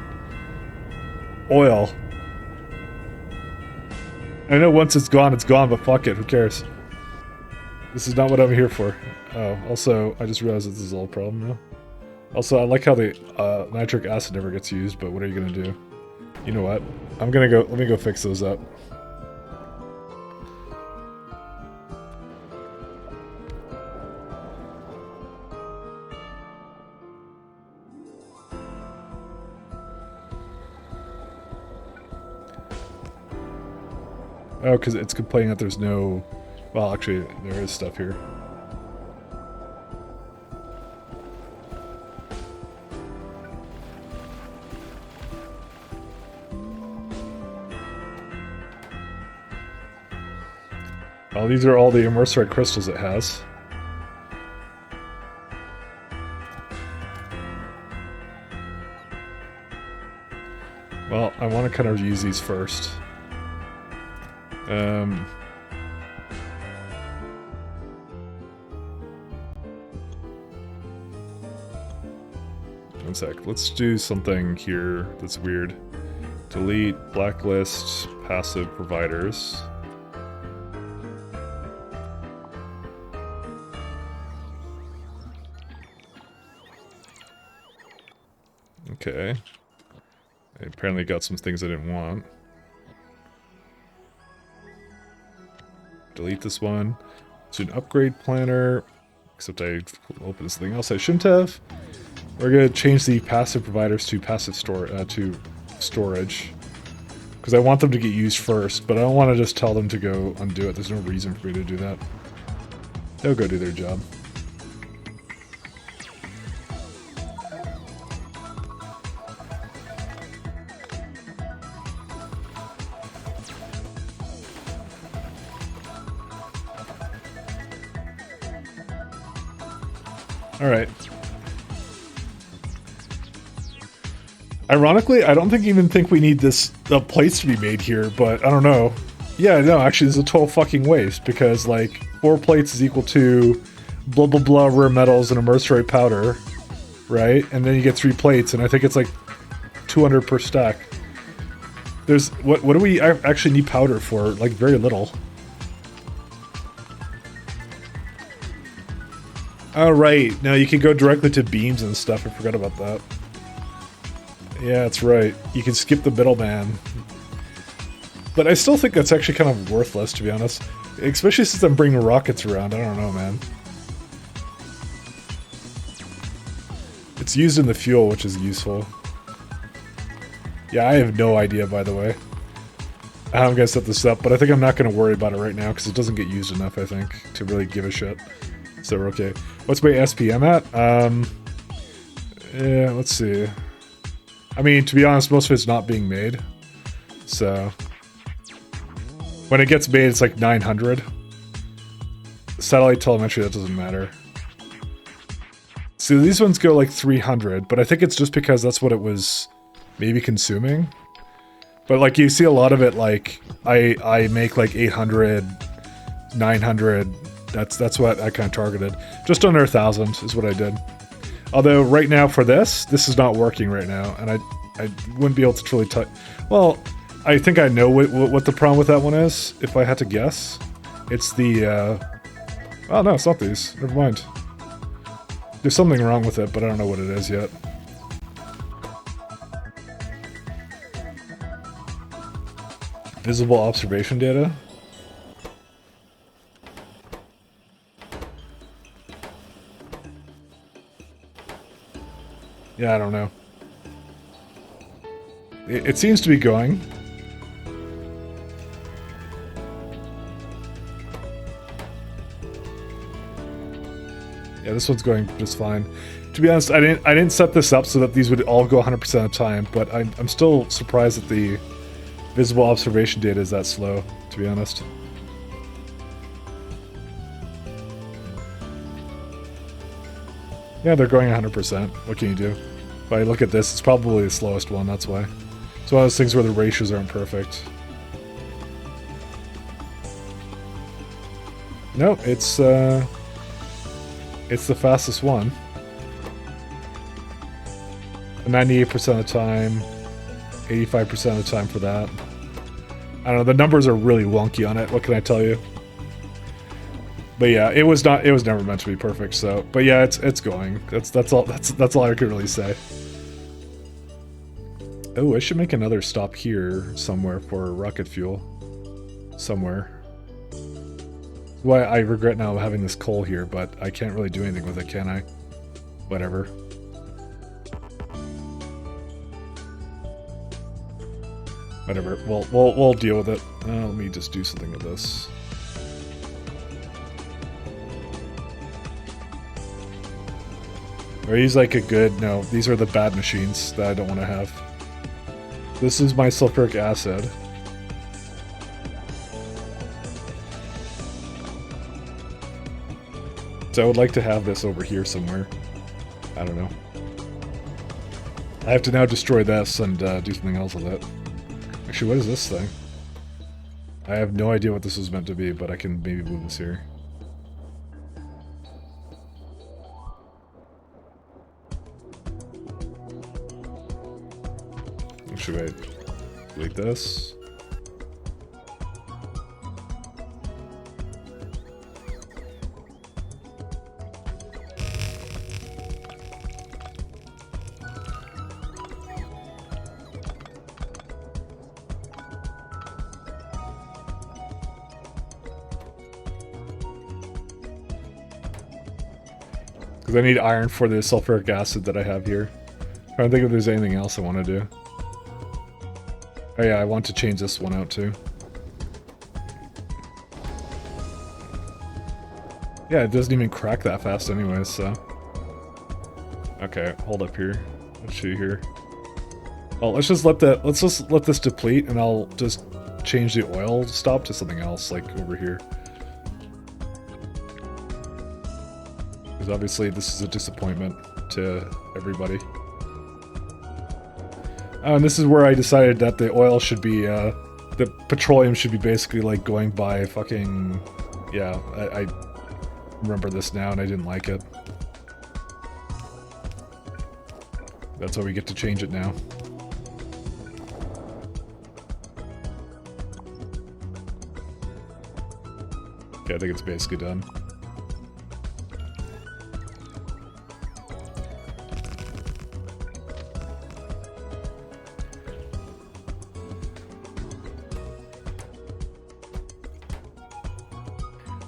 oil. I know once it's gone, but fuck it, who cares? This is not what I'm here for. Oh, also, I just realized that this is all a problem now. Also, I like how the nitric acid never gets used, but what are you gonna do? You know what? I'm gonna go, let me go fix those up. Oh, because it's complaining that there's no... Well, actually, there is stuff here. Well, these are all the immersorite crystals it has. Well, I want to kind of use these first. One sec. Let's do something here that's weird. Delete, blacklist, passive providers. Okay. I apparently got some things I didn't want. Delete this one. It's an upgrade planner. Except I opened something else I shouldn't have. We're gonna change the passive providers to passive storage. Because I want them to get used first, but I don't want to just tell them to go undo it. There's no reason for me to do that. They'll go do their job. Alright. Ironically, I don't even think we need the plates to be made here, but I don't know. Yeah, no, actually, this is a total fucking waste, because, like, 4 plates is equal to blah blah blah rare metals and immersorite powder, right? And then you get 3 plates, and I think it's like 200 per stack. There's... What do we actually need powder for? Like, very little. Oh, right. No, you can go directly to beams and stuff. I forgot about that. Yeah, that's right. You can skip the middleman. But I still think that's actually kind of worthless, to be honest. Especially since I'm bringing rockets around. I don't know, man. It's used in the fuel, which is useful. Yeah, I have no idea, by the way, how I'm going to set this up. But I think I'm not going to worry about it right now, because it doesn't get used enough, I think, to really give a shit. So we're okay. What's my SPM at? Yeah, let's see. I mean, to be honest, most of it's not being made. So when it gets made, it's like 900. Satellite telemetry, that doesn't matter. So these ones go like 300, but I think it's just because that's what it was maybe consuming. But like you see a lot of it, like I make like 800, 900. That's what I kind of targeted. Just under 1,000 is what I did. Although right now for this is not working right now, and I wouldn't be able to truly touch. Well, I think I know what the problem with that one is. If I had to guess, it's the. Oh no, it's not these. Never mind. There's something wrong with it, but I don't know what it is yet. Visible observation data. Yeah, I don't know. It seems to be going. Yeah, this one's going just fine. To be honest, I didn't set this up so that these would all go 100% of the time, but I'm still surprised that the visible observation data is that slow, to be honest. Yeah, they're going 100%. What can you do? If I look at this, it's probably the slowest one, that's why. It's one of those things where the ratios aren't perfect. No, it's the fastest one. 98% of the time, 85% of the time for that. I don't know, the numbers are really wonky on it, what can I tell you? But yeah, it was never meant to be perfect, so but yeah, it's going. That's all I can really say. Oh, I should make another stop here somewhere for rocket fuel. Somewhere. Why I regret now having this coal here, but I can't really do anything with it, can I? Whatever. Whatever. We'll deal with it. Let me just do something with this. Are these like a good... No, these are the bad machines that I don't want to have. This is my sulfuric acid. So I would like to have this over here somewhere. I don't know. I have to now destroy this and do something else with it. Actually, what is this thing? I have no idea what this was meant to be, but I can maybe move this here. Should I delete this? Because I need iron for the sulfuric acid that I have here. I'm trying to think if there's anything else I want to do. Oh yeah, I want to change this one out too. Yeah, it doesn't even crack that fast anyways, so... Okay, hold up here. Let's see here. Well, let's just let this deplete, and I'll just change the oil stop to something else, like over here. Because obviously this is a disappointment to everybody. Oh, and this is where I decided that the oil should be, the petroleum should be basically like going by fucking, yeah, I remember this now and I didn't like it. That's why we get to change it now. Okay, I think it's basically done.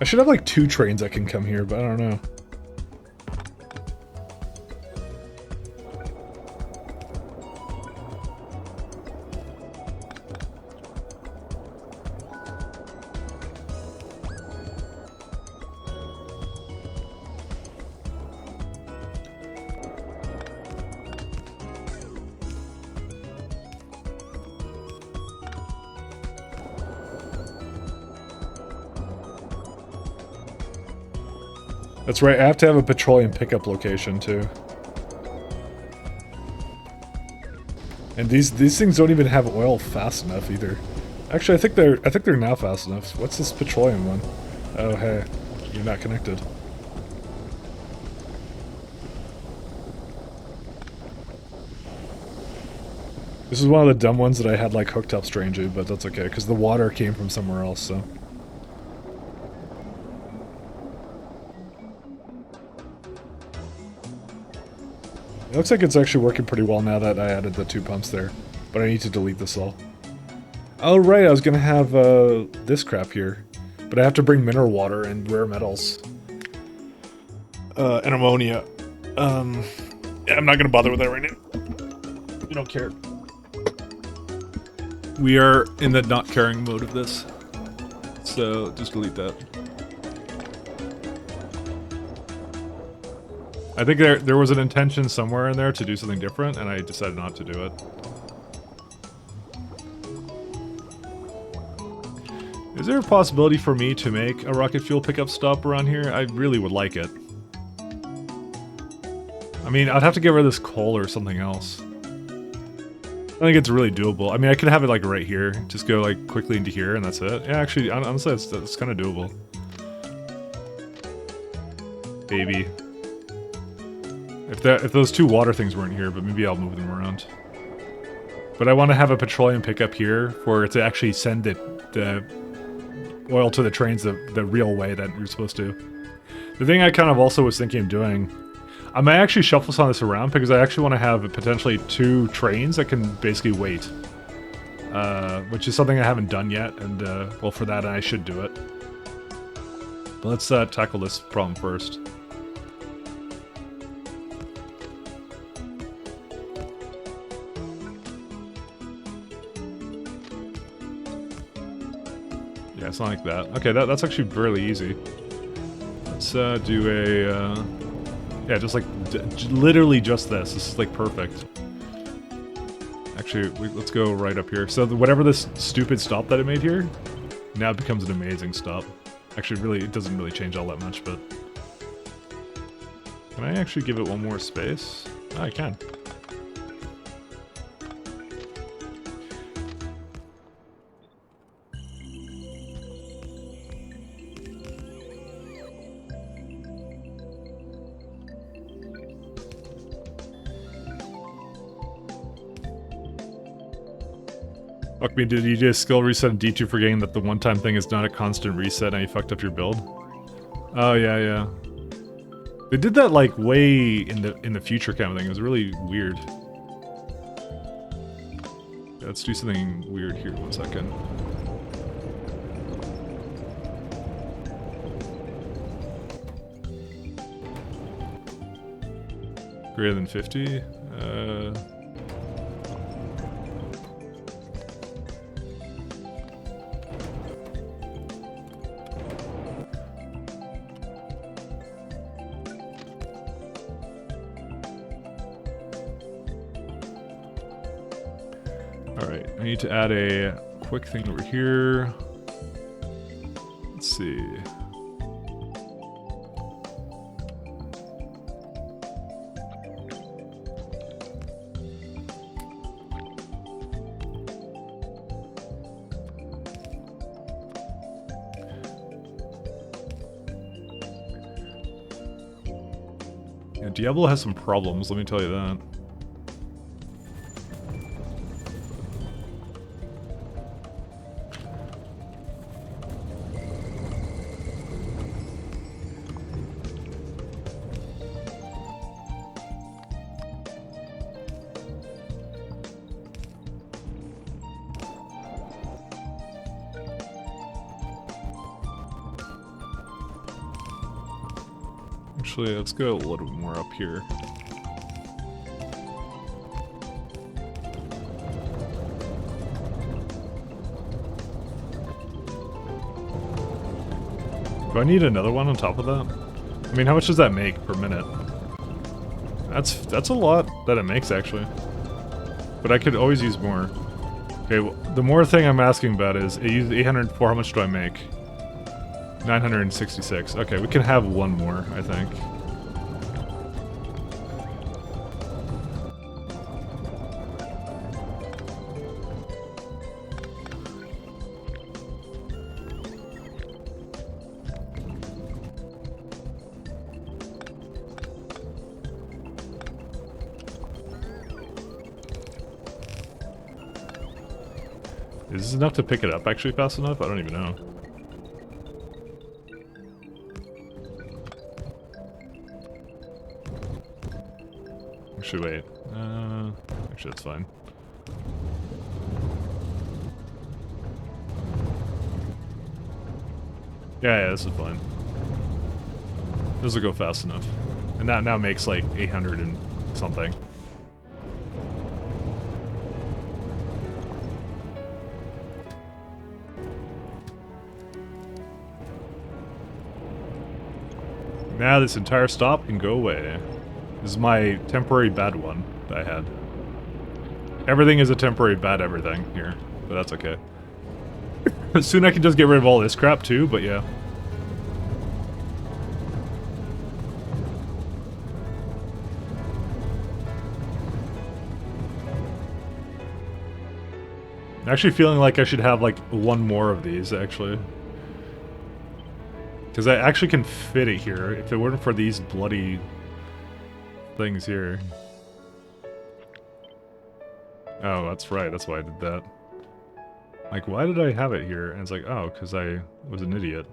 I should have like 2 trains that can come here, but I don't know. That's right, I have to have a petroleum pickup location too. And these things don't even have oil fast enough either. Actually, I think they're now fast enough. What's this petroleum one? Oh hey, you're not connected. This is one of the dumb ones that I had like hooked up strangely, but that's okay because the water came from somewhere else, so. It looks like it's actually working pretty well now that I added the 2 pumps there, but I need to delete this all. Oh, right, I was gonna have this crap here. But I have to bring mineral water and rare metals. And ammonia. Yeah, I'm not gonna bother with that right now. We don't care. We are in the not caring mode of this. So, just delete that. I think there was an intention somewhere in there to do something different, and I decided not to do it. Is there a possibility for me to make a rocket fuel pickup stop around here? I really would like it. I mean, I'd have to get rid of this coal or something else. I think it's really doable. I mean, I could have it like right here. Just go like quickly into here and that's it. Yeah, actually, honestly, that's kind of doable. Baby. If those two water things weren't here, but maybe I'll move them around. But I want to have a petroleum pickup here for it to actually send the oil to the trains the real way that you're supposed to. The thing I kind of also was thinking of doing, I might actually shuffle some of this around because I actually want to have potentially 2 trains that can basically wait. Which is something I haven't done yet, and well, for that I should do it. But let's tackle this problem first. Yeah, it's not like that. Okay, that's actually really easy. Let's do a... yeah, just like, literally just this. This is like perfect. Actually, let's go right up here. So whatever this stupid stop that I made here, now it becomes an amazing stop. Actually, really, it doesn't really change all that much, but... Can I actually give it one more space? Oh, I can. Fuck me, did you just skill reset in D2 forgetting that the one-time thing is not a constant reset and you fucked up your build? Oh, yeah, yeah. They did that, like, way in the future kind of thing. It was really weird. Yeah, let's do something weird here, 1 second. Greater than 50? Alright, I need to add a quick thing over here. Let's see. Yeah, Diablo has some problems, let me tell you that. Actually, let's go a little bit more up here. Do I need another one on top of that? I mean, how much does that make per minute? That's a lot that it makes, actually. But I could always use more. Okay, well, the more thing I'm asking about is, I use 804, how much do I make? 966. Okay, we can have one more, I think. Is this enough to pick it up actually fast enough? I don't even know. Actually, wait. Actually, that's fine. Yeah, this is fine. This will go fast enough. And that now makes like 800 and something. Now this entire stop can go away. This is my temporary bad one that I had. Everything is a temporary bad everything here, but that's okay. Soon I can just get rid of all this crap too, but yeah. I'm actually feeling like I should have like one more of these actually. Because I actually can fit it here if it weren't for these bloody things here. Oh, that's right. That's why I did that. Like, why did I have it here? And it's like, oh, because I was an idiot.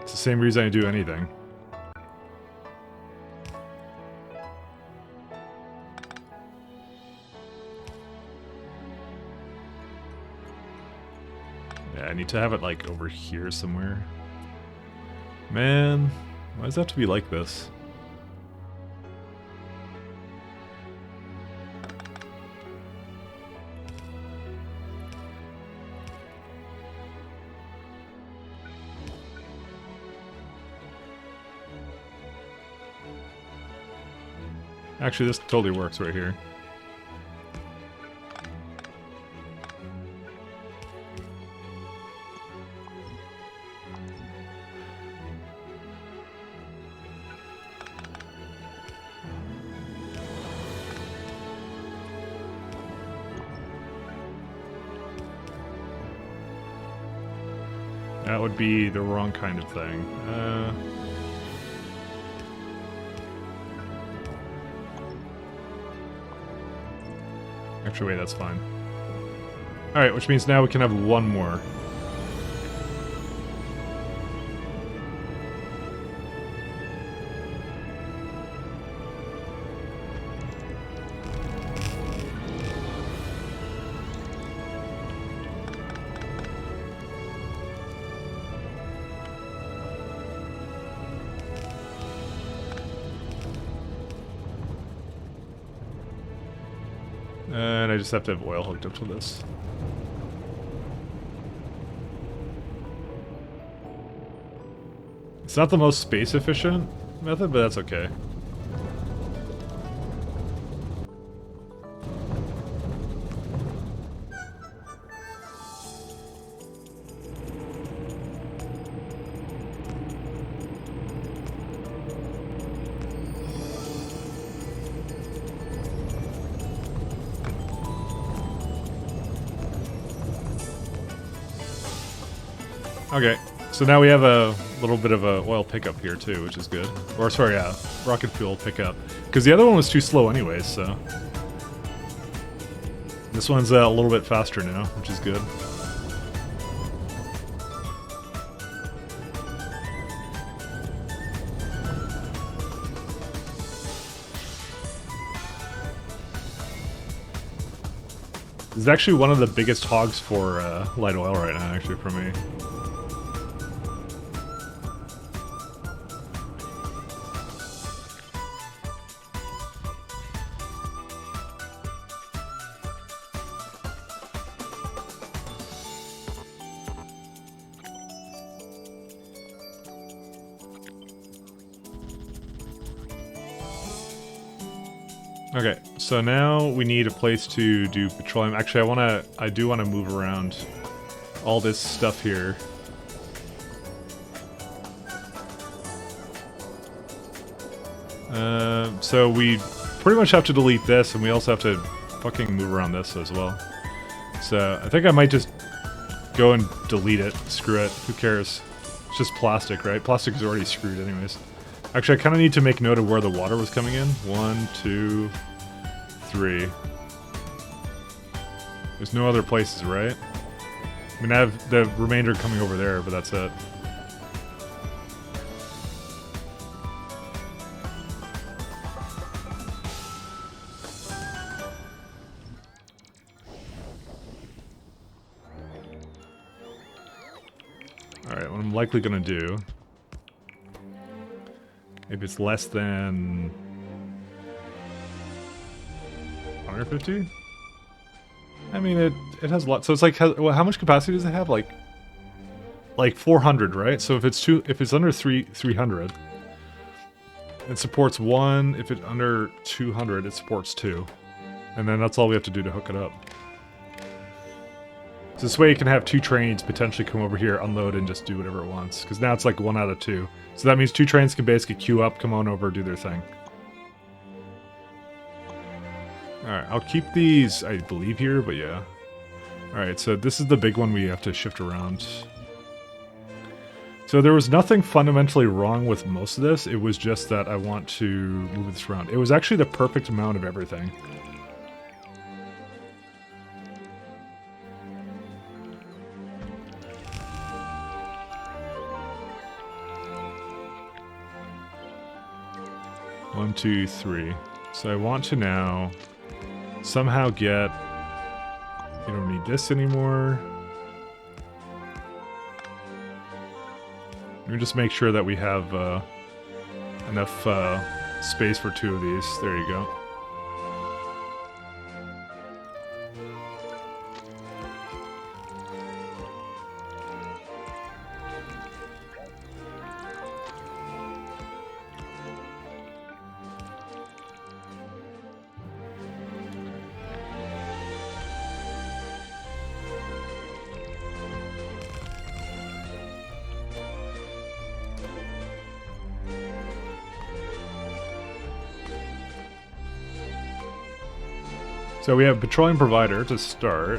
It's the same reason I do anything. Yeah, I need to have it, like, over here somewhere. Man, why does it have to be like this? Actually, this totally works right here. That would be the wrong kind of thing. Actually, wait, that's fine. Alright, which means now we can have one more. And I just have to have oil hooked up to this. It's not the most space efficient method, but that's okay. Okay, so now we have a little bit of a oil pickup here too, which is good. Or sorry, yeah, rocket fuel pickup. Because the other one was too slow anyways, so... This one's a little bit faster now, which is good. This is actually one of the biggest hogs for light oil right now, actually, for me. Okay, so now we need a place to do petroleum. Actually, I do wanna move around all this stuff here. So we pretty much have to delete this, and we also have to fucking move around this as well. So I think I might just go and delete it. Screw it. Who cares? It's just plastic, right? Plastic is already screwed anyways. Actually, I kind of need to make note of where the water was coming in. 1, 2, 3. There's no other places, right? I mean, I have the remainder coming over there, but that's it. Alright, what I'm likely gonna do... If it's less than... 150? I mean, it has a lot. So it's like, well, how much capacity does it have? Like 400, right? So if it's under 300, it supports 1. If it's under 200, it supports 2. And then that's all we have to do to hook it up. So this way you can have 2 trains potentially come over here, unload, and just do whatever it wants. Because now it's like 1 out of 2. So that means 2 trains can basically queue up, come on over, do their thing. Alright, I'll keep these, I believe, here, but yeah. Alright, so this is the big one we have to shift around. So there was nothing fundamentally wrong with most of this, it was just that I want to move this around. It was actually the perfect amount of everything. One, two, three. So I want to now somehow get... You don't need this anymore. Let me just make sure that we have enough space for 2 of these. There you go. So we have petroleum provider to start.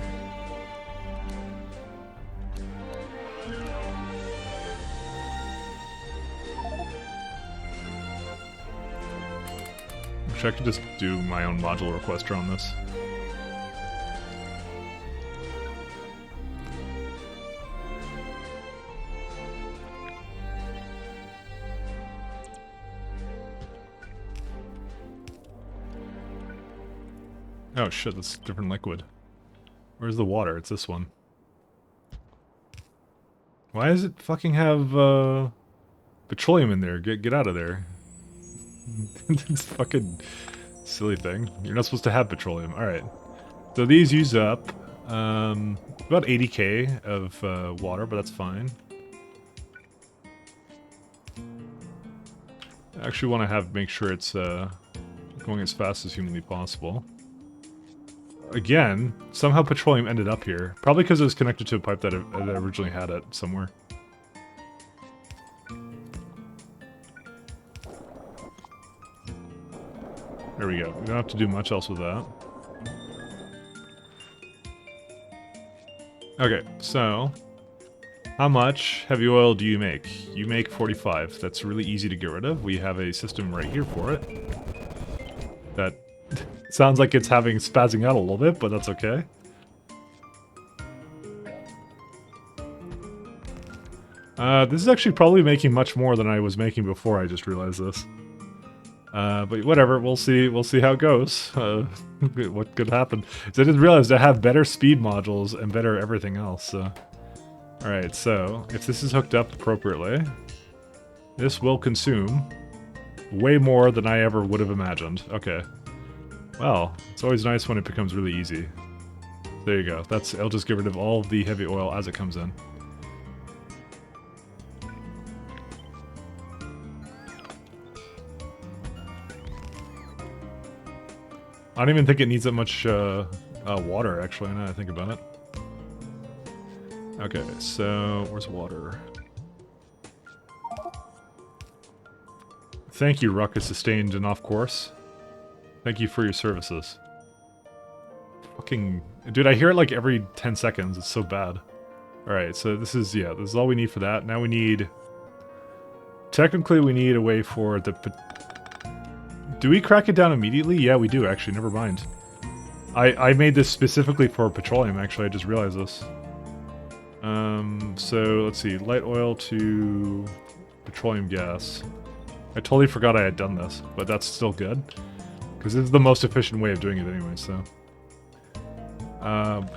Wish I could just do my own module requester on this. Oh shit, that's a different liquid. Where's the water? It's this one. Why does it fucking have petroleum in there? Get out of there. This fucking silly thing. You're not supposed to have petroleum. Alright. So these use up about 80k of water, but that's fine. I actually want to make sure it's going as fast as humanly possible. Again, somehow petroleum ended up here. Probably because it was connected to a pipe that originally had it somewhere. There we go. We don't have to do much else with that. Okay, so... How much heavy oil do you make? You make 45. That's really easy to get rid of. We have a system right here for it. That... sounds like it's spazzing out a little bit, but that's okay. This is actually probably making much more than I was making before I just realized this. But whatever, we'll see how it goes. What could happen. So I didn't realize I have better speed modules and better everything else. Alright, so if this is hooked up appropriately, this will consume way more than I ever would have imagined. Okay. Well, it's always nice when it becomes really easy. There you go. I'll just get rid of all of the heavy oil as it comes in. I don't even think it needs that much water, actually, now that I think about it. Okay, so where's water? Thank you, Ruckus Sustained and Off Course. Thank you for your services. Fucking... Dude, I hear it like every 10 seconds. It's so bad. Alright, so this is all we need for that. Now we need... Technically, we need a way for the... Do we crack it down immediately? Yeah, we do, actually. Never mind. I made this specifically for petroleum, actually. I just realized this. So, let's see. Light oil to petroleum gas. I totally forgot I had done this, but that's still good. Because this is the most efficient way of doing it anyway, so...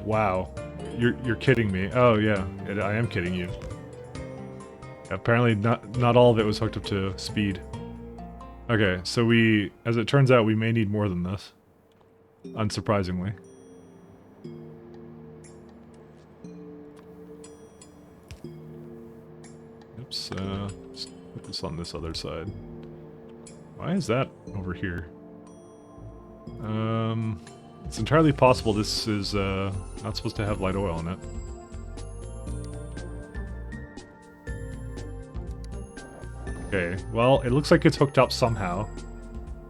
wow. You're kidding me. Oh, yeah. I am kidding you. Apparently not all of it was hooked up to speed. Okay, so we, as it turns out, we may need more than this. Unsurprisingly. Oops, let's put this on this other side. Why is that over here? It's entirely possible this is not supposed to have light oil in it. Okay, well, it looks like it's hooked up somehow.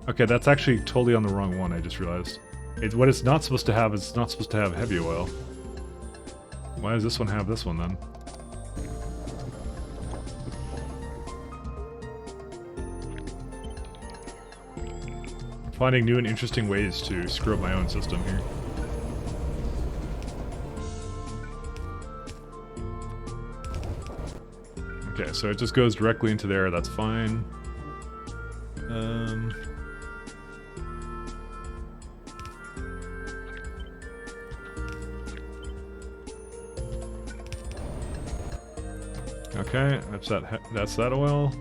Okay, that's actually totally on the wrong one, I just realized. What it's not supposed to have is it's not supposed to have heavy oil. Why does this one have this one then? I'm finding new and interesting ways to screw up my own system here. Okay, so it just goes directly into there, that's fine. Okay, that's that oil.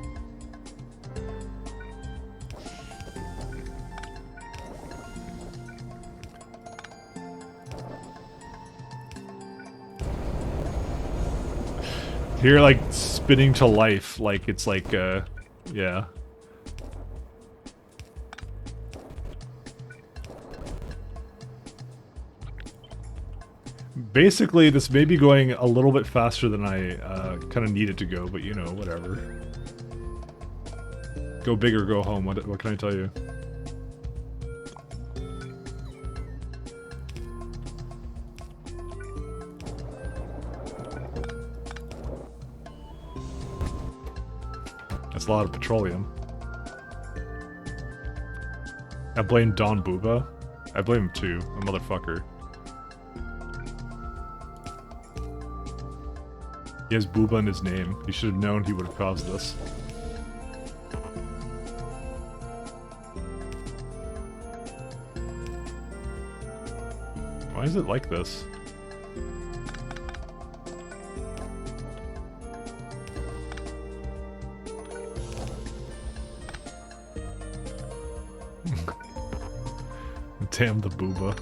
You're like spinning to life, like it's like, yeah. Basically, this may be going a little bit faster than I kind of need it to go, but you know, whatever. Go big or go home, what can I tell you? That's a lot of petroleum. I blame Don Booba. I blame him too, a motherfucker. He has Booba in his name. He should have known he would have caused this. Why is it like this? Damn the Booba.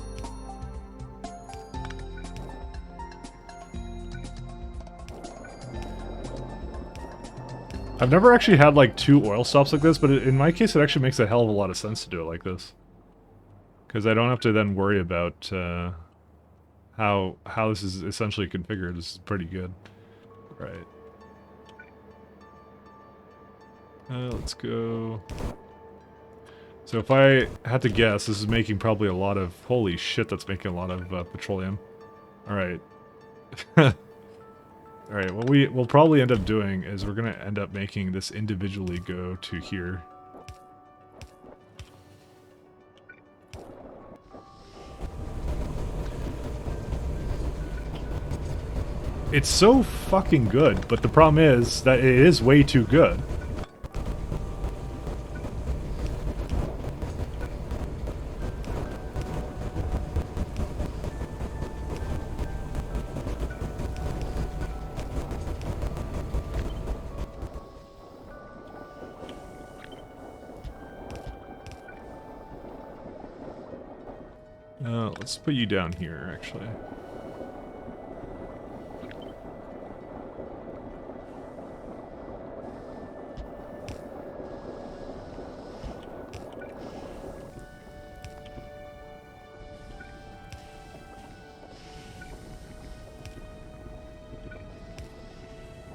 I've never actually had like 2 oil stops like this, but in my case it actually makes a hell of a lot of sense to do it like this. Because I don't have to then worry about how this is essentially configured. This is pretty good. Right. Let's go. So if I had to guess, this is making probably a lot of... Holy shit, that's making a lot of petroleum. Alright. Alright, what we'll probably end up doing is we're going to end up making this individually go to here. It's so fucking good, but the problem is that it is way too good. Let's put you down here, actually.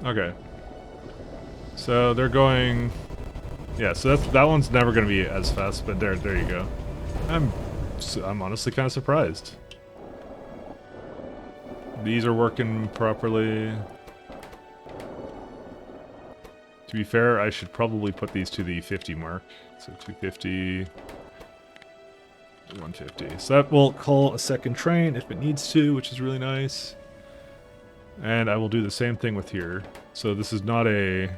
Okay. So they're going... Yeah, so that one's never going to be as fast, but there you go. I'm honestly kind of surprised. These are working properly. To be fair, I should probably put these to the 50 mark. So 250, 150. So that will call a second train if it needs to, which is really nice. And I will do the same thing with here. So this is not a...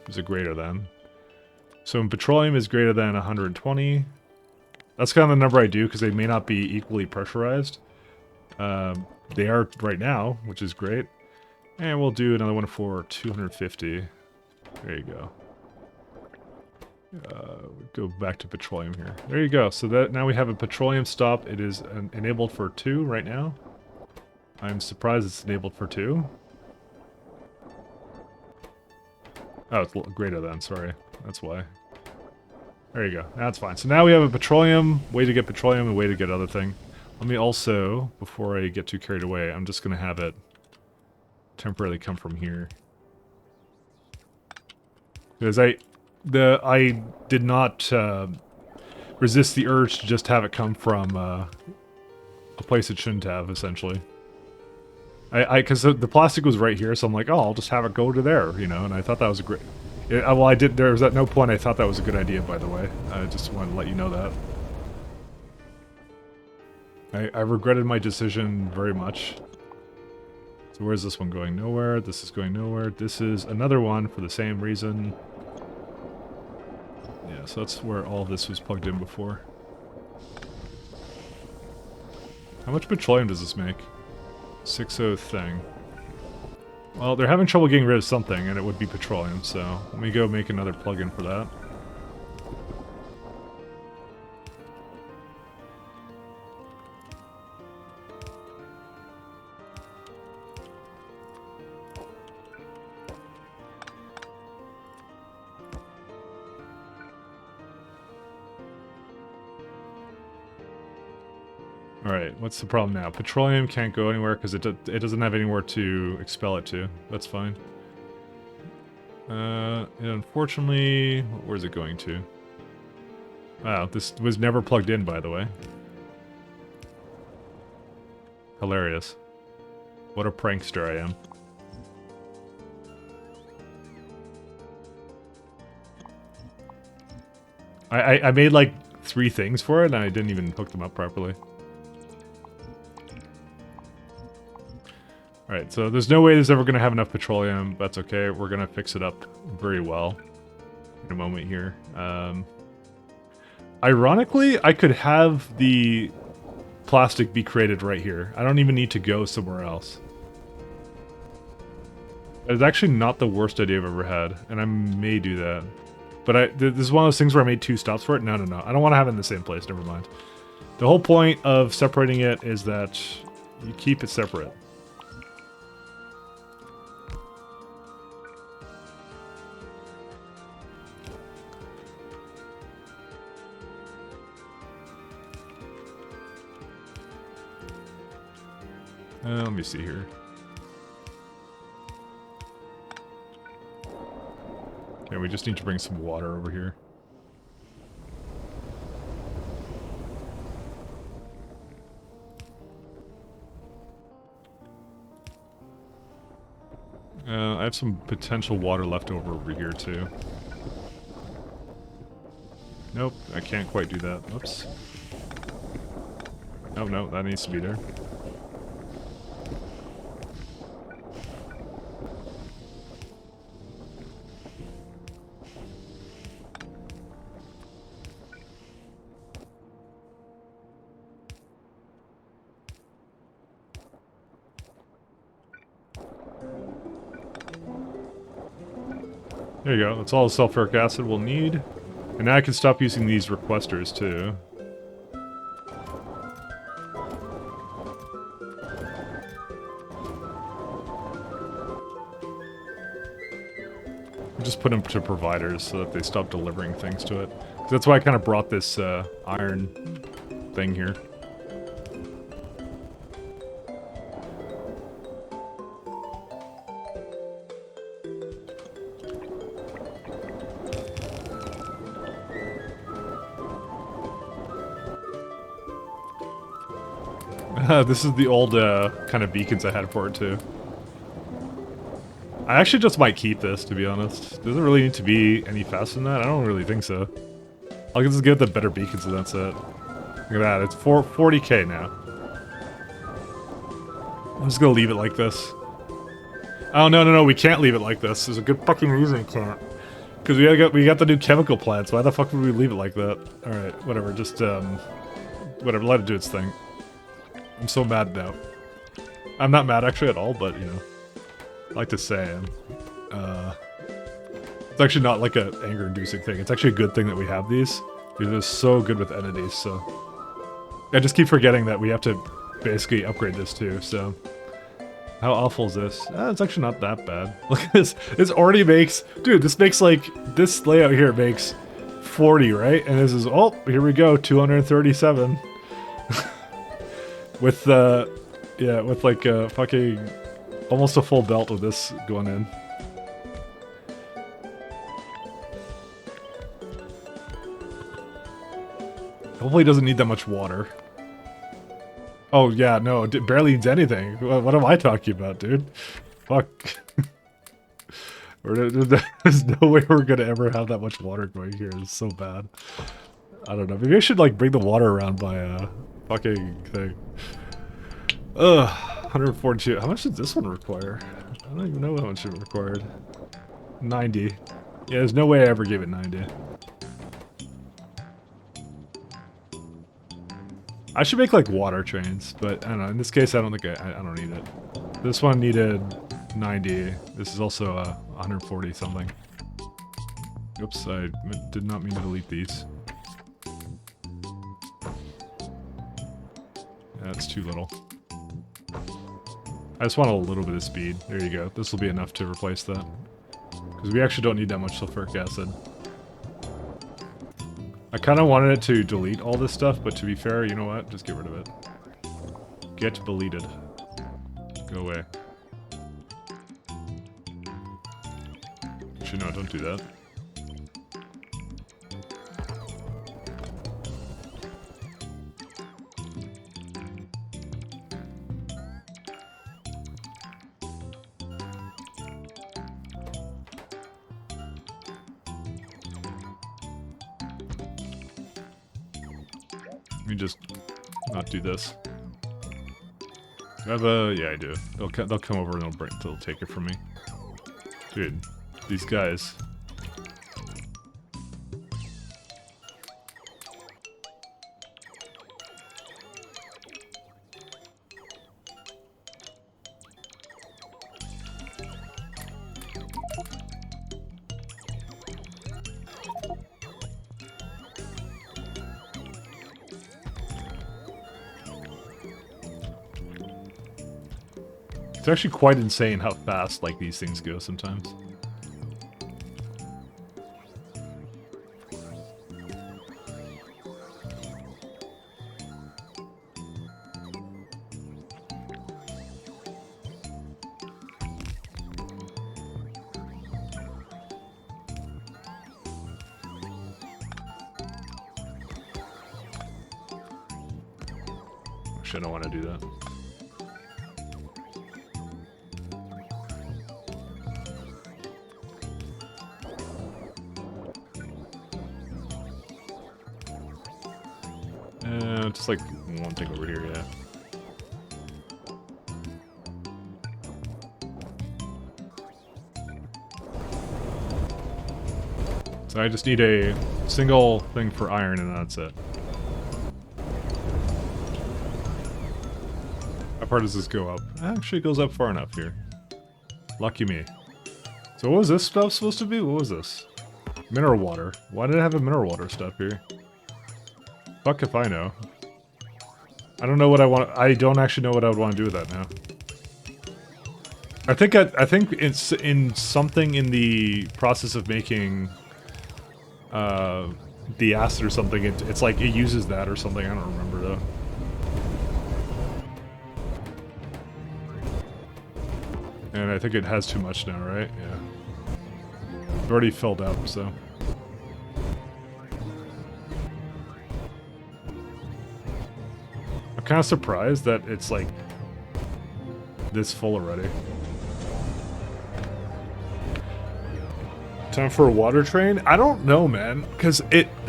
It's a greater than. So in petroleum is greater than 120. That's kind of the number I do because they may not be equally pressurized. They are right now, which is great. And we'll do another one for 250. There you go. Go back to petroleum here. There you go. So that now we have a petroleum stop. It is enabled for 2 right now. I'm surprised it's enabled for 2. Oh, it's greater than, sorry. That's why. There you go. That's fine. So now we have a petroleum, way to get petroleum, and way to get other thing. Let me also, before I get too carried away, I'm just going to have it temporarily come from here. Because I did not resist the urge to just have it come from a place it shouldn't have, essentially. Because the plastic was right here, so I'm like, oh, I'll just have it go to there, you know, and I thought that was a great... well, there was at no point I thought that was a good idea, by the way. I just wanted to let you know that. I regretted my decision very much. So where's this one going? Nowhere. This is going nowhere. This is another one for the same reason. Yeah, so that's where all this was plugged in before. How much petroleum does this make? 6.0 thing. Well, they're having trouble getting rid of something, and it would be petroleum, so let me go make another plug-in for that. Alright, what's the problem now? Petroleum can't go anywhere because it doesn't have anywhere to expel it to. That's fine. And unfortunately, where's it going to? Wow, this was never plugged in, by the way. Hilarious. What a prankster I am. I made like 3 things for it and I didn't even hook them up properly. Alright, so there's no way there's ever going to have enough petroleum. That's okay. We're going to fix it up very well in a moment here. Ironically, I could have the plastic be created right here. I don't even need to go somewhere else. It's actually not the worst idea I've ever had, and I may do that. But this is one of those things where I made 2 stops for it. No. I don't want to have it in the same place. Never mind. The whole point of separating it is that you keep it separate. Let me see here. Yeah, we just need to bring some water over here. I have some potential water left over here too. Nope, I can't quite do that. Oops. Oh no, that needs to be there. There you go, that's all the sulfuric acid we'll need. And now I can stop using these requesters too. Just put them to providers so that they stop delivering things to it. That's why I kind of brought this iron thing here. This is the old kind of beacons I had for it too. I actually just might keep this, to be honest. Does it really need to be any faster than that? I don't really think so. I'll just get the better beacons and that's it. Look at that, it's 40k now. I'm just gonna leave it like this. Oh, no, we can't leave it like this. There's a good fucking reason we can't. Because we got the new chemical plants. Why the fuck would we leave it like that? Alright, whatever, just, whatever, let it do its thing. I'm so mad now. I'm not mad actually at all, but, you know. I like to say I am. actually not like a anger-inducing thing. It's actually a good thing that we have these. Because it's so good with entities, so... I just keep forgetting that we have to basically upgrade this too, so... How awful is this? It's actually not that bad. Look at this. This already makes... Dude, this makes like... This layout here makes 40, right? And this is... Oh, here we go. 237. With, yeah, with like a fucking... Almost a full belt of this going in. Hopefully it doesn't need that much water. Oh, yeah, no, it barely needs anything. What am I talking about, dude? Fuck. There's no way we're gonna ever have that much water going here. It's so bad. I don't know. Maybe I should, like, bring the water around by a fucking thing. Ugh, 142. How much did this one require? I don't even know how much it required. 90. Yeah, there's no way I ever gave it 90. I should make like water trains, but I don't know. In this case, I don't think I don't need it. This one needed 90. This is also 140 something. Oops, I did not mean to delete these. That's too little. I just want a little bit of speed. There you go. This will be enough to replace that. Because we actually don't need that much sulfuric acid. I kind of wanted it to delete all this stuff, but to be fair, you know what? Just get rid of it. Get deleted. Go away. Actually, no, don't do that. Let me just not do this. Do I have a... Yeah, I do. They'll come over and they'll take it from me. Dude, these guys. It's actually quite insane how fast, like, these things go sometimes. Actually, I don't want to do that. Just like one thing over here, yeah. So I just need a single thing for iron and that's it. How far does this go up? Actually, it goes up far enough here. Lucky me. So what was this stuff supposed to be? What was this? Mineral water. Why did I have a mineral water stuff here? Fuck if I know. I don't know what I want. I don't actually know what I would want to do with that now. I think it's in something in the process of making the acid or something. It's like it uses that or something. I don't remember though. And I think it has too much now, right? Yeah. It's already filled up, so. I'm kind of surprised that it's like this full already. Time for a water train? I don't know, man, because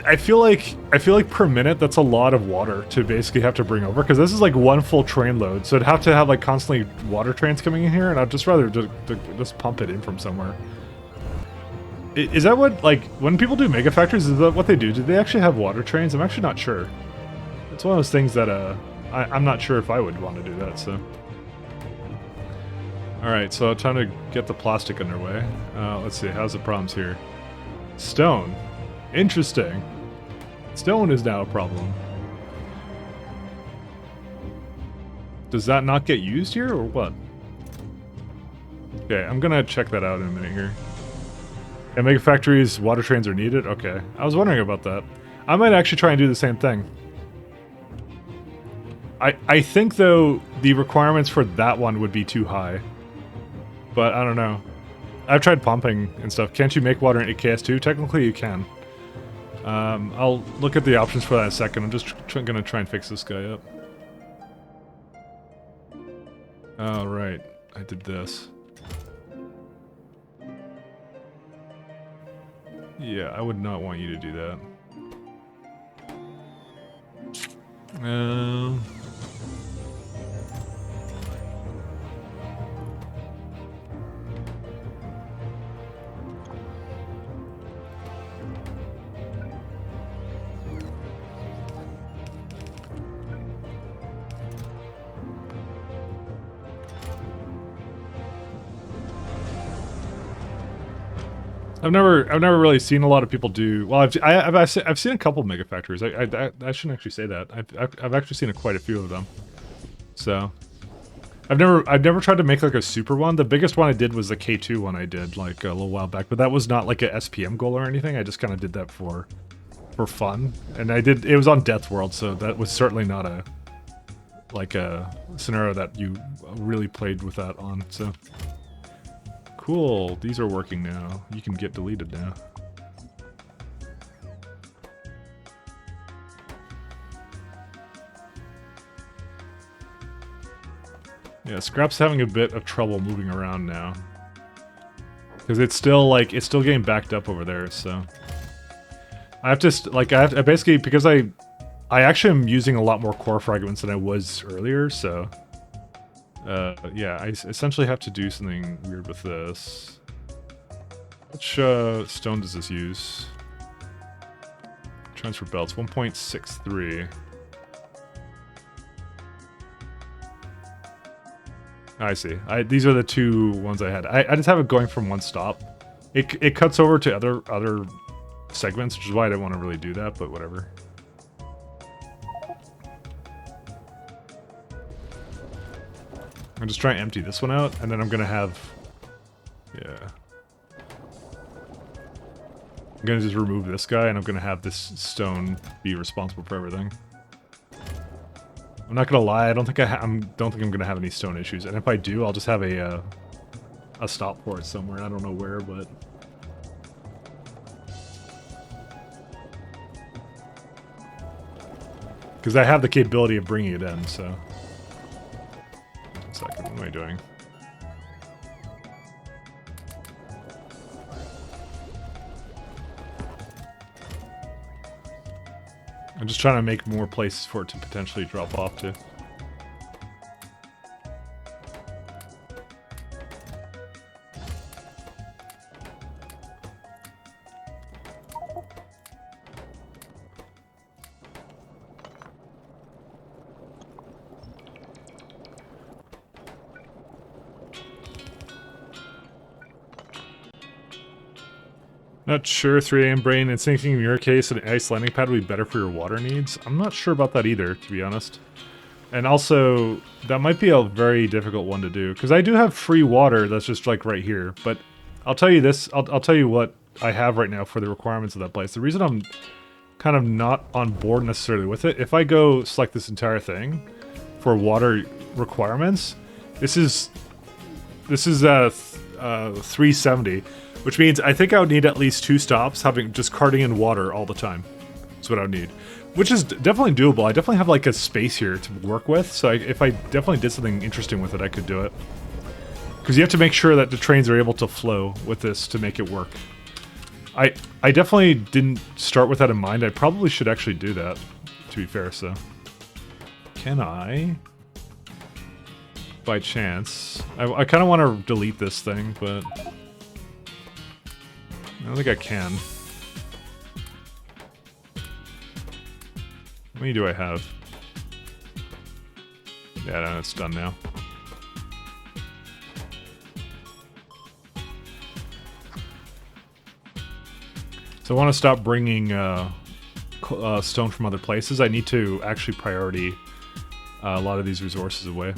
I feel like per minute that's a lot of water to basically have to bring over, because this is like one full train load, so I'd have to have like constantly water trains coming in here, and I'd just rather just pump it in from somewhere. Is that what, like, when people do mega factories, is that what they do? Do they actually have water trains? I'm actually not sure. It's one of those things that I'm not sure if I would want to do that, so. Alright, so time to get the plastic underway. Let's see, how's the problems here? Stone. Interesting. Stone is now a problem. Does that not get used here, or what? Okay, I'm gonna check that out in a minute here. And mega factories, water trains are needed? Okay. I was wondering about that. I might actually try and do the same thing. I think, though, the requirements for that one would be too high. But I don't know. I've tried pumping and stuff. Can't you make water in x10? Technically, you can. I'll look at the options for that in a second. I'm just gonna try and fix this guy up. Oh, right. I did this. Yeah, I would not want you to do that. I've never really seen a lot of people do. Well, I've seen a couple mega factories. I shouldn't actually say that. I've actually seen quite a few of them. So, I've never tried to make like a super one. The biggest one I did was the K2 one I did like a little while back, but that was not like a SPM goal or anything. I just kind of did that for fun, and it was on Death World, so that was certainly not a scenario that you really played with that on. So. Cool, these are working now. You can get deleted now. Yeah, Scrap's having a bit of trouble moving around now. Because it's still getting backed up over there, so. I have to, basically, because I actually am using a lot more core fragments than I was earlier, so. Yeah, I essentially have to do something weird with this. Which stone does this use? Transfer belts, 1.63. I see. These are the two ones I had. I just have it going from one stop. It cuts over to other segments, which is why I didn't want to really do that, but whatever. I'm just trying to empty this one out, and then I'm gonna have... Yeah. I'm gonna just remove this guy, and I'm gonna have this stone be responsible for everything. I'm not gonna lie, I don't think I'm gonna have any stone issues, and if I do, I'll just have a stop for it somewhere. I don't know where, but... Because I have the capability of bringing it in, so... Second, what am I doing? I'm just trying to make more places for it to potentially drop off to. Not sure, 3 AM brain, and thinking in your case an ice landing pad would be better for your water needs. I'm not sure about that either, to be honest. And also, that might be a very difficult one to do, because I do have free water that's just like right here, but I'll tell you this, I'll tell you what I have right now for the requirements of that place. The reason I'm kind of not on board necessarily with it, if I go select this entire thing for water requirements, this is 370. Which means I think I would need at least 2 stops, having just carting in water all the time. That's what I would need. Which is definitely doable. I definitely have like a space here to work with, so if I definitely did something interesting with it, I could do it. Because you have to make sure that the trains are able to flow with this to make it work. I definitely didn't start with that in mind. I probably should actually do that, to be fair, so. Can I? By chance. I kind of want to delete this thing, but... I don't think I can. How many do I have? Yeah, no, it's done now. So I want to stop bringing stone from other places. I need to actually priority a lot of these resources away.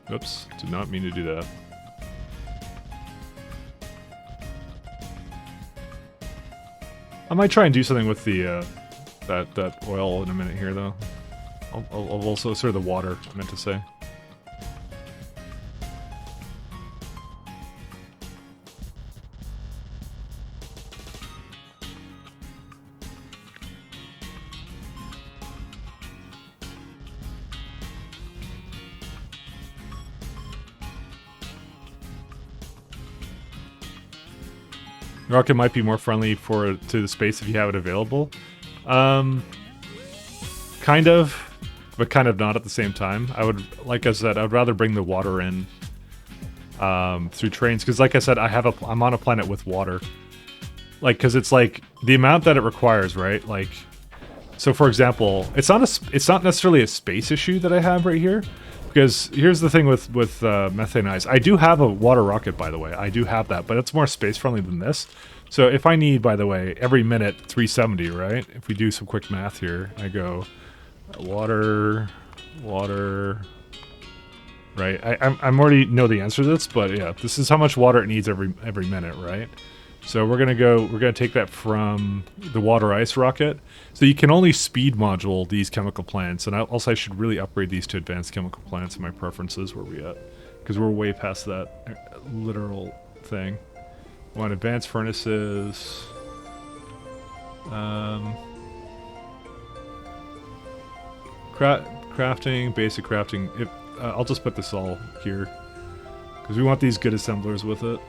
Oops, did not mean to do that. I might try and do something with the that oil in a minute here, though. I'll also sort of the water, I meant to say. Rocket might be more friendly to the space if you have it available. Kind of, but kind of not at the same time. I would, like I said, I would rather bring the water in through trains, because like I said, I'm on a planet with water. Like, because it's like the amount that it requires, right? Like, so for example, it's not necessarily a space issue that I have right here. Because here's the thing with methane eyes. I do have a water rocket, by the way. I do have that, but it's more space friendly than this. So if I need, by the way, every minute 370, right? If we do some quick math here, I go water, right? I'm already know the answer to this, but yeah, this is how much water it needs every minute, right? So we're gonna take that from the water ice rocket. So you can only speed module these chemical plants, and I should really upgrade these to advanced chemical plants in my preferences. Where we at? Because we're way past that literal thing. We want advanced furnaces. Crafting, basic crafting. I'll just put this all here because we want these good assemblers with it.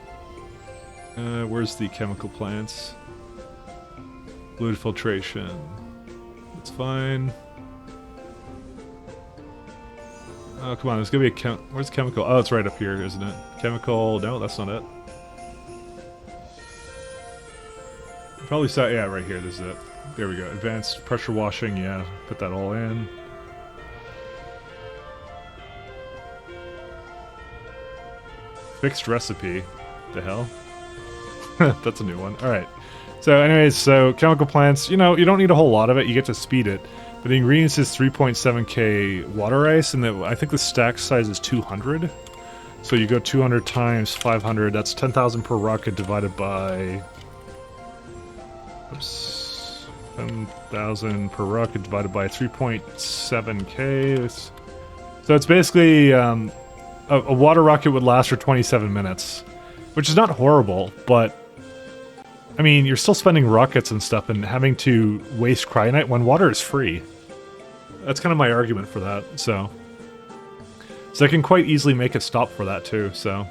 Where's the chemical plants? Fluid filtration. That's fine. Oh, come on. There's gonna be a where's chemical? Oh, it's right up here, isn't it? Chemical. No, that's not it. Probably saw. Yeah, right here. This is it. There we go. Advanced pressure washing. Yeah, put that all in. Fixed recipe. The hell? That's a new one. Alright. So anyways, so chemical plants, you know, you don't need a whole lot of it. You get to speed it. But the ingredients is 3.7k water ice, and I think the stack size is 200. So you go 200 times 500. That's 10,000 per rocket divided by... Oops. 10,000 per rocket divided by 3.7k. So it's basically... a water rocket would last for 27 minutes. Which is not horrible, but... I mean, you're still spending rockets and stuff and having to waste cryonite when water is free. That's kind of my argument for that, so... So I can quite easily make a stop for that too, so...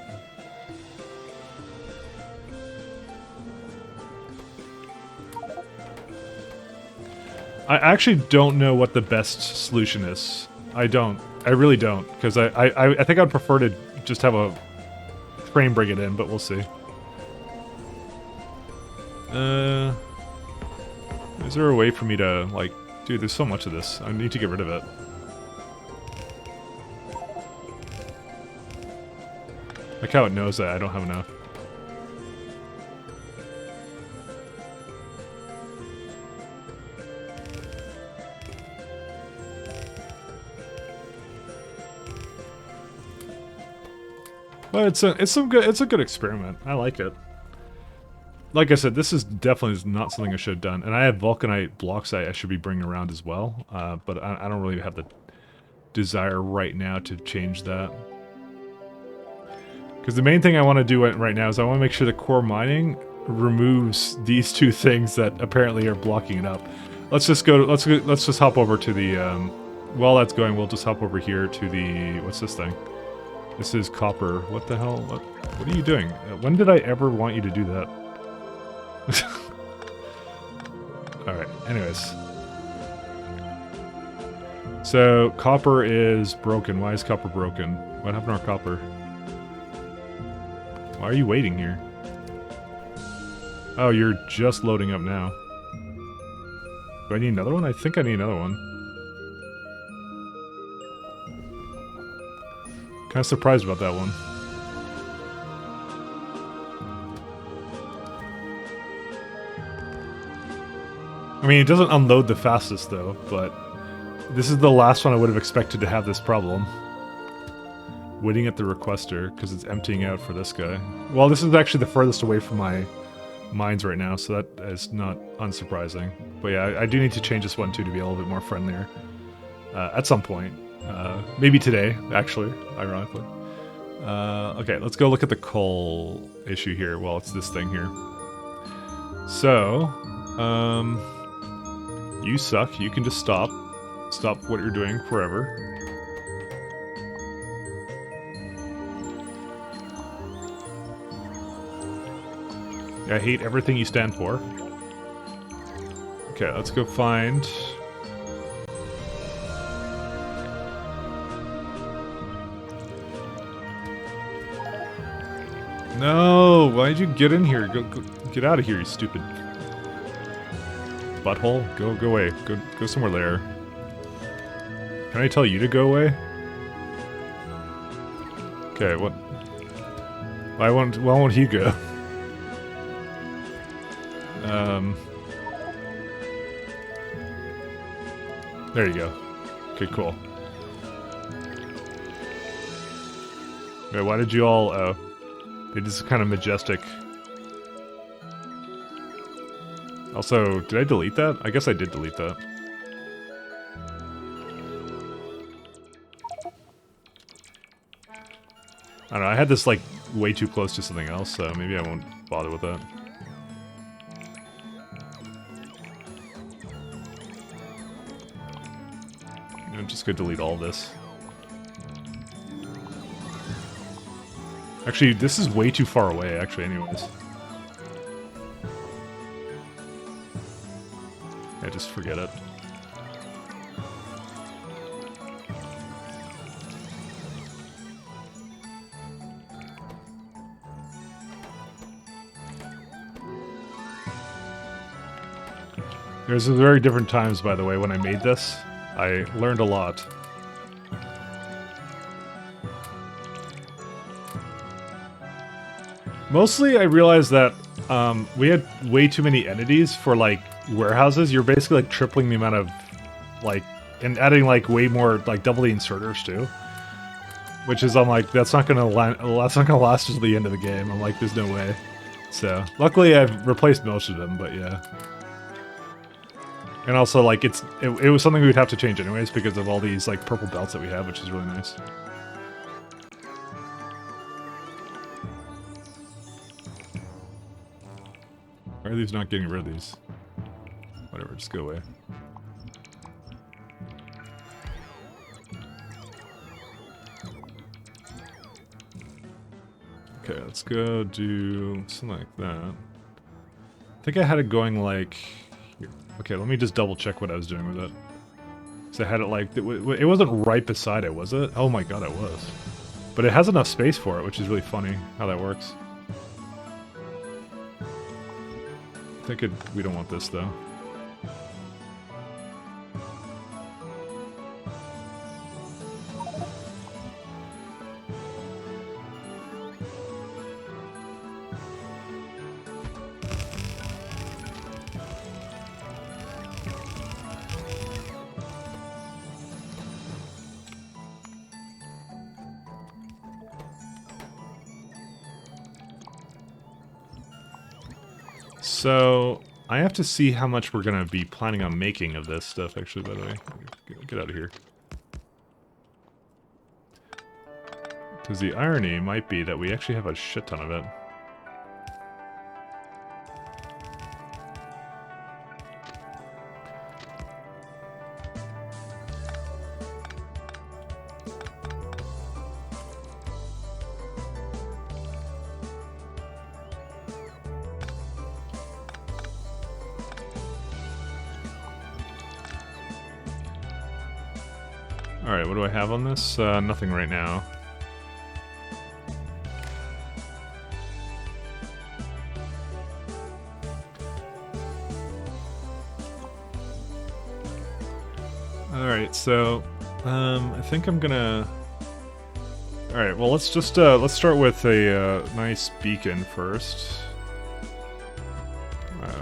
I actually don't know what the best solution is. I don't. I really don't, because I think I'd prefer to just have a train bring it in, but we'll see. Is there a way for me to, like... Dude, there's so much of this. I need to get rid of it. Like how it knows that I don't have enough. But it's a good experiment. I like it. Like I said, this is definitely not something I should have done. And I have vulcanite blocks I should be bringing around as well. But I don't really have the desire right now to change that. Because the main thing I want to do right now is I want to make sure that core mining removes these two things that apparently are blocking it up. Let's just go. Let's just hop over to the. While that's going, we'll just hop over here to the. What's this thing? This is copper. What the hell? What are you doing? When did I ever want you to do that? Alright, anyways. So, copper is broken. Why is copper broken? What happened to our copper? Why are you waiting here? Oh, you're just loading up now. Do I need another one? I think I need another one. Kind of surprised about that one. mean, it doesn't unload the fastest though, but this is the last one I would have expected to have this problem. Waiting at the requester, because it's emptying out for this guy. Well, this is actually the furthest away from my mines right now, so that is not unsurprising. But yeah, I do need to change this one too to be a little bit more friendlier. At some point. Maybe today, actually, ironically. Okay, let's go look at the coal issue here. Well, it's this thing here. So, you suck. You can just stop. Stop what you're doing forever. I hate everything you stand for. Okay, let's go find... No! Why'd you get in here? Go get out of here, you stupid butthole. Go away. Go somewhere there. Can I tell you to go away? Okay, what? Why won't he go? There you go. Okay, cool. Wait, why did you all... Oh. It is kind of majestic. Also, did I delete that? I guess I did delete that. I don't know, I had this, like, way too close to something else, so maybe I won't bother with that. I'm just gonna delete all this. Actually, this is way too far away, actually, anyways. Yeah, just forget it. There's very different times, by the way, when I made this. I learned a lot. Mostly, I realized that we had way too many entities for, like, warehouses. You're basically, like, tripling the amount of, like, and adding, like, way more, like, double the inserters, too. Which is, I'm like, that's not gonna last until the end of the game. I'm like, there's no way. So, luckily I've replaced most of them, but yeah. And also, like, it was something we would have to change anyways because of all these, like, purple belts that we have, which is really nice. Why are these not getting rid of these? Whatever, just go away. Okay, let's go do something like that. I think I had it going like... Here. Okay, let me just double check what I was doing with it. So I had it like... It wasn't right beside it, was it? Oh my god, it was. But it has enough space for it, which is really funny how that works. I think we don't want this though. So, I have to see how much we're going to be planning on making of this stuff, actually, by the way. Get out of here. Because the irony might be that we actually have a shit ton of it. Alright, what do I have on this? Nothing right now. Alright, so... I think I'm gonna... Alright, well let's just, let's start with a nice beacon first.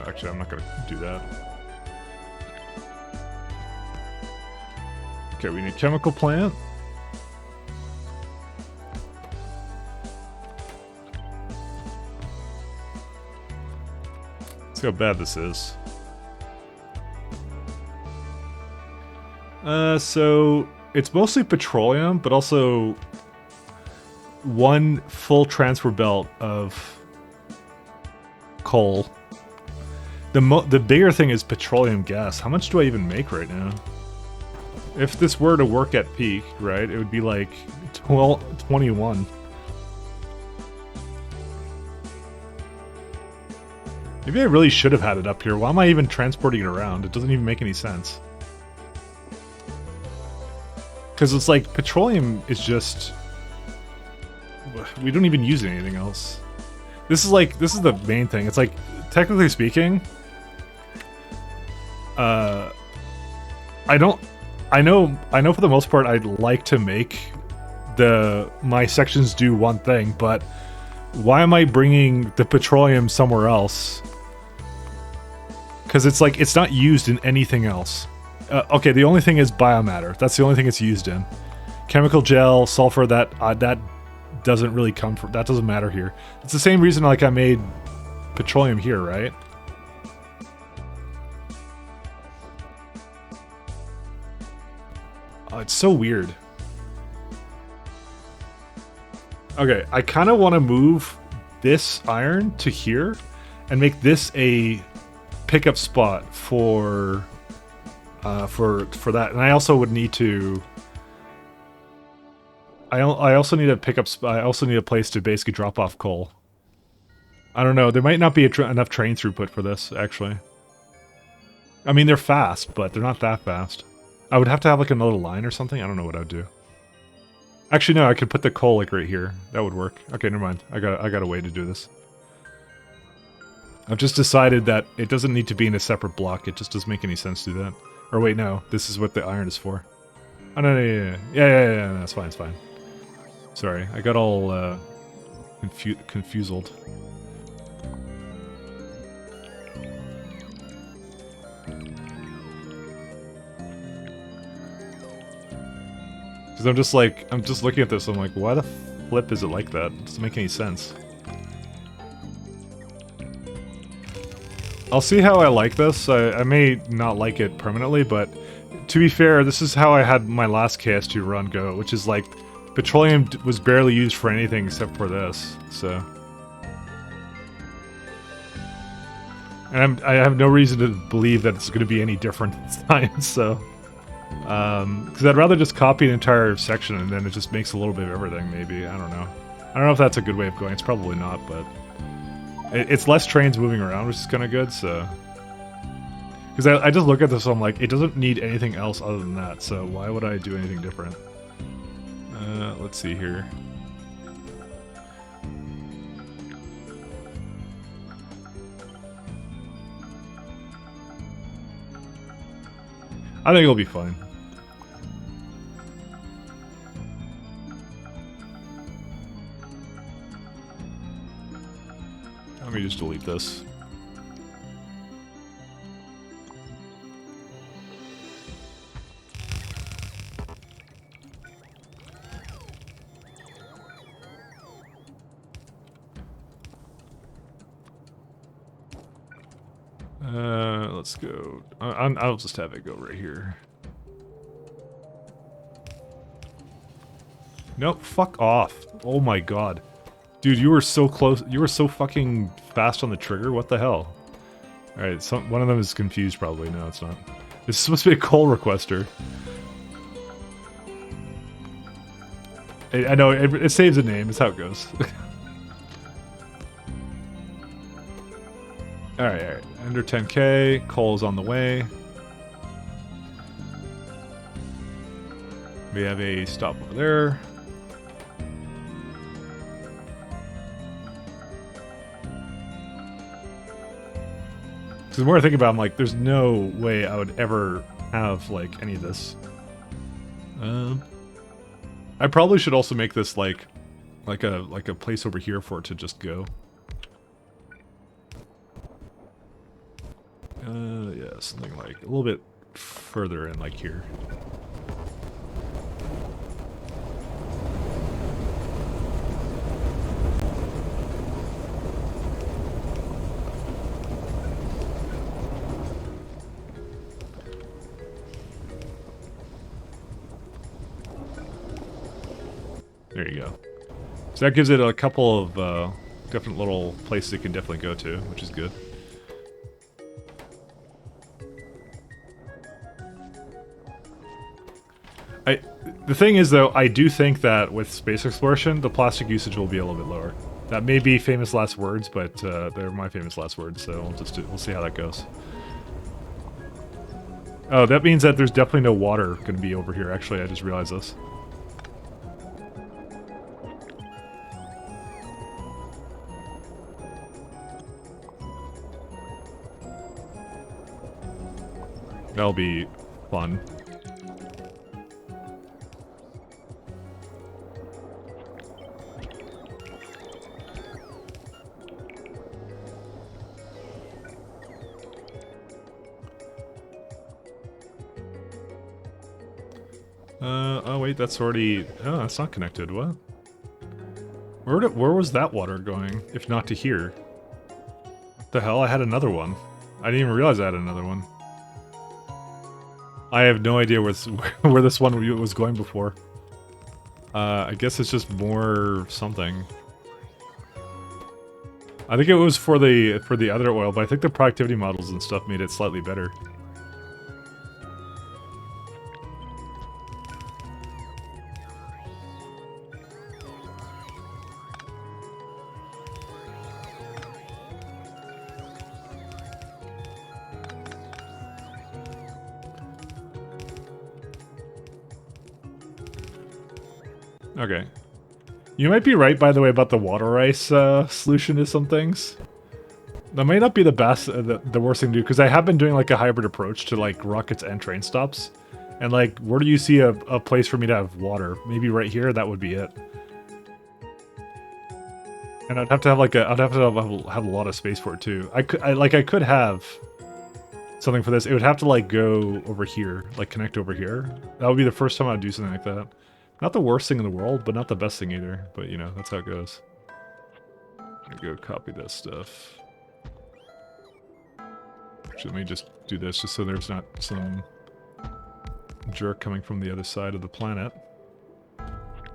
Actually, I'm not gonna do that. Okay, we need chemical plant. Let's see how bad this is. So it's mostly petroleum, but also one full transfer belt of coal. The bigger thing is petroleum gas. How much do I even make right now? If this were to work at peak, right, it would be like 21. Maybe I really should have had it up here. Why am I even transporting it around? It doesn't even make any sense. Because it's like, petroleum is just... We don't even use anything else. This is the main thing. It's like, technically speaking... I know for the most part I'd like to make my sections do one thing, but why am I bringing the petroleum somewhere else? Because it's like, it's not used in anything else. Okay, the only thing is biomatter. That's the only thing it's used in. Chemical gel, sulfur, that doesn't really come from... That doesn't matter here. It's the same reason like I made petroleum here, right? Oh, it's so weird. Okay, I kind of want to move this iron to here and make this a pickup spot for that. And I also would need to... I also need a pickup spot. I also need a place to basically drop off coal. I don't know. There might not be enough train throughput for this, actually. I mean, they're fast, but they're not that fast. I would have to have like another line or something. I don't know what I would do. Actually, no. I could put the coal like right here. That would work. Okay, never mind. I got a way to do this. I've just decided that it doesn't need to be in a separate block. It just doesn't make any sense to do that. Or wait, no. This is what the iron is for. Oh, no, yeah, that's fine, it's fine. Sorry, I got all confused. Because I'm just looking at this, I'm like, why the flip is it like that? It doesn't make any sense. I'll see how I like this. I may not like it permanently, but to be fair, this is how I had my last KS2 run go, which is like, petroleum was barely used for anything except for this, so... And I have no reason to believe that it's going to be any different this time, so... Because I'd rather just copy an entire section and then it just makes a little bit of everything, maybe. I don't know. I don't know if that's a good way of going. It's probably not, but... It's less trains moving around, which is kind of good, so... Because I just look at this, so I'm like, it doesn't need anything else other than that, so why would I do anything different? Let's see here. I think it'll be fine. Let me just delete this. Let's go. I'll just have it go right here. Nope, fuck off. Oh my god. Dude, you were so close. You were so fucking fast on the trigger. What the hell? Alright, one of them is confused probably. No, it's not. It's supposed to be a coal requester. I know, it saves a name. It's how it goes. Alright. Under 10k. Coal's on the way. We have a stop over there. The more I think about it, I'm like, there's no way I would ever have, like, any of this. I probably should also make this, like a place over here for it to just go. Yeah, something like a little bit further in, like here. There you go. So that gives it a couple of different little places it can definitely go to, which is good. The thing is, though, I do think that with space exploration, the plastic usage will be a little bit lower. That may be famous last words, but they're my famous last words, so we'll see how that goes. Oh, that means that there's definitely no water going to be over here. Actually, I just realized this. That'll be fun. Oh wait, that's already... Oh, that's not connected. What? Where was that water going, if not to here? What the hell? I had another one. I didn't even realize I had another one. I have no idea where this one was going before. I guess it's just more something. I think it was for the other oil, but I think the productivity models and stuff made it slightly better. Okay. You might be right, by the way, about the water ice solution to some things. That might not be the best, the worst thing to do, because I have been doing like a hybrid approach to like rockets and train stops. And like, where do you see a place for me to have water? Maybe right here, that would be it. And I'd have to have like I'd have to have a lot of space for it too. I could have something for this. It would have to like go over here, like connect over here. That would be the first time I'd do something like that. Not the worst thing in the world, but not the best thing either. But, you know, that's how it goes. Let me go copy this stuff. Actually, let me just do this just so there's not some jerk coming from the other side of the planet.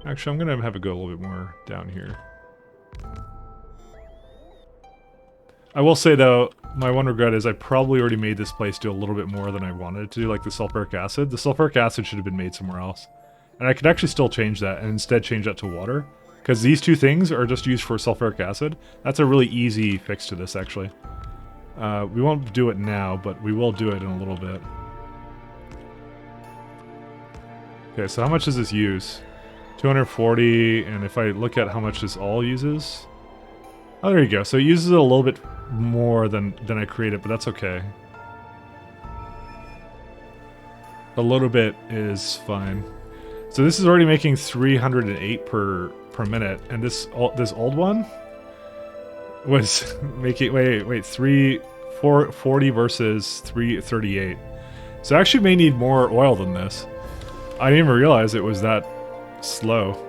Actually, I'm going to have it go a little bit more down here. I will say, though, my one regret is I probably already made this place do a little bit more than I wanted it to do, like the sulfuric acid. The sulfuric acid should have been made somewhere else. And I could actually still change that and instead change that to water. Because these two things are just used for sulfuric acid. That's a really easy fix to this, actually. We won't do it now, but we will do it in a little bit. Okay, so how much does this use? 240, and if I look at how much this all uses... Oh, there you go. So it uses it a little bit more than I created, but that's okay. A little bit is fine. So this is already making 308 per minute, and this old one was making 440 versus 338. So I actually may need more oil than this. I didn't even realize it was that slow.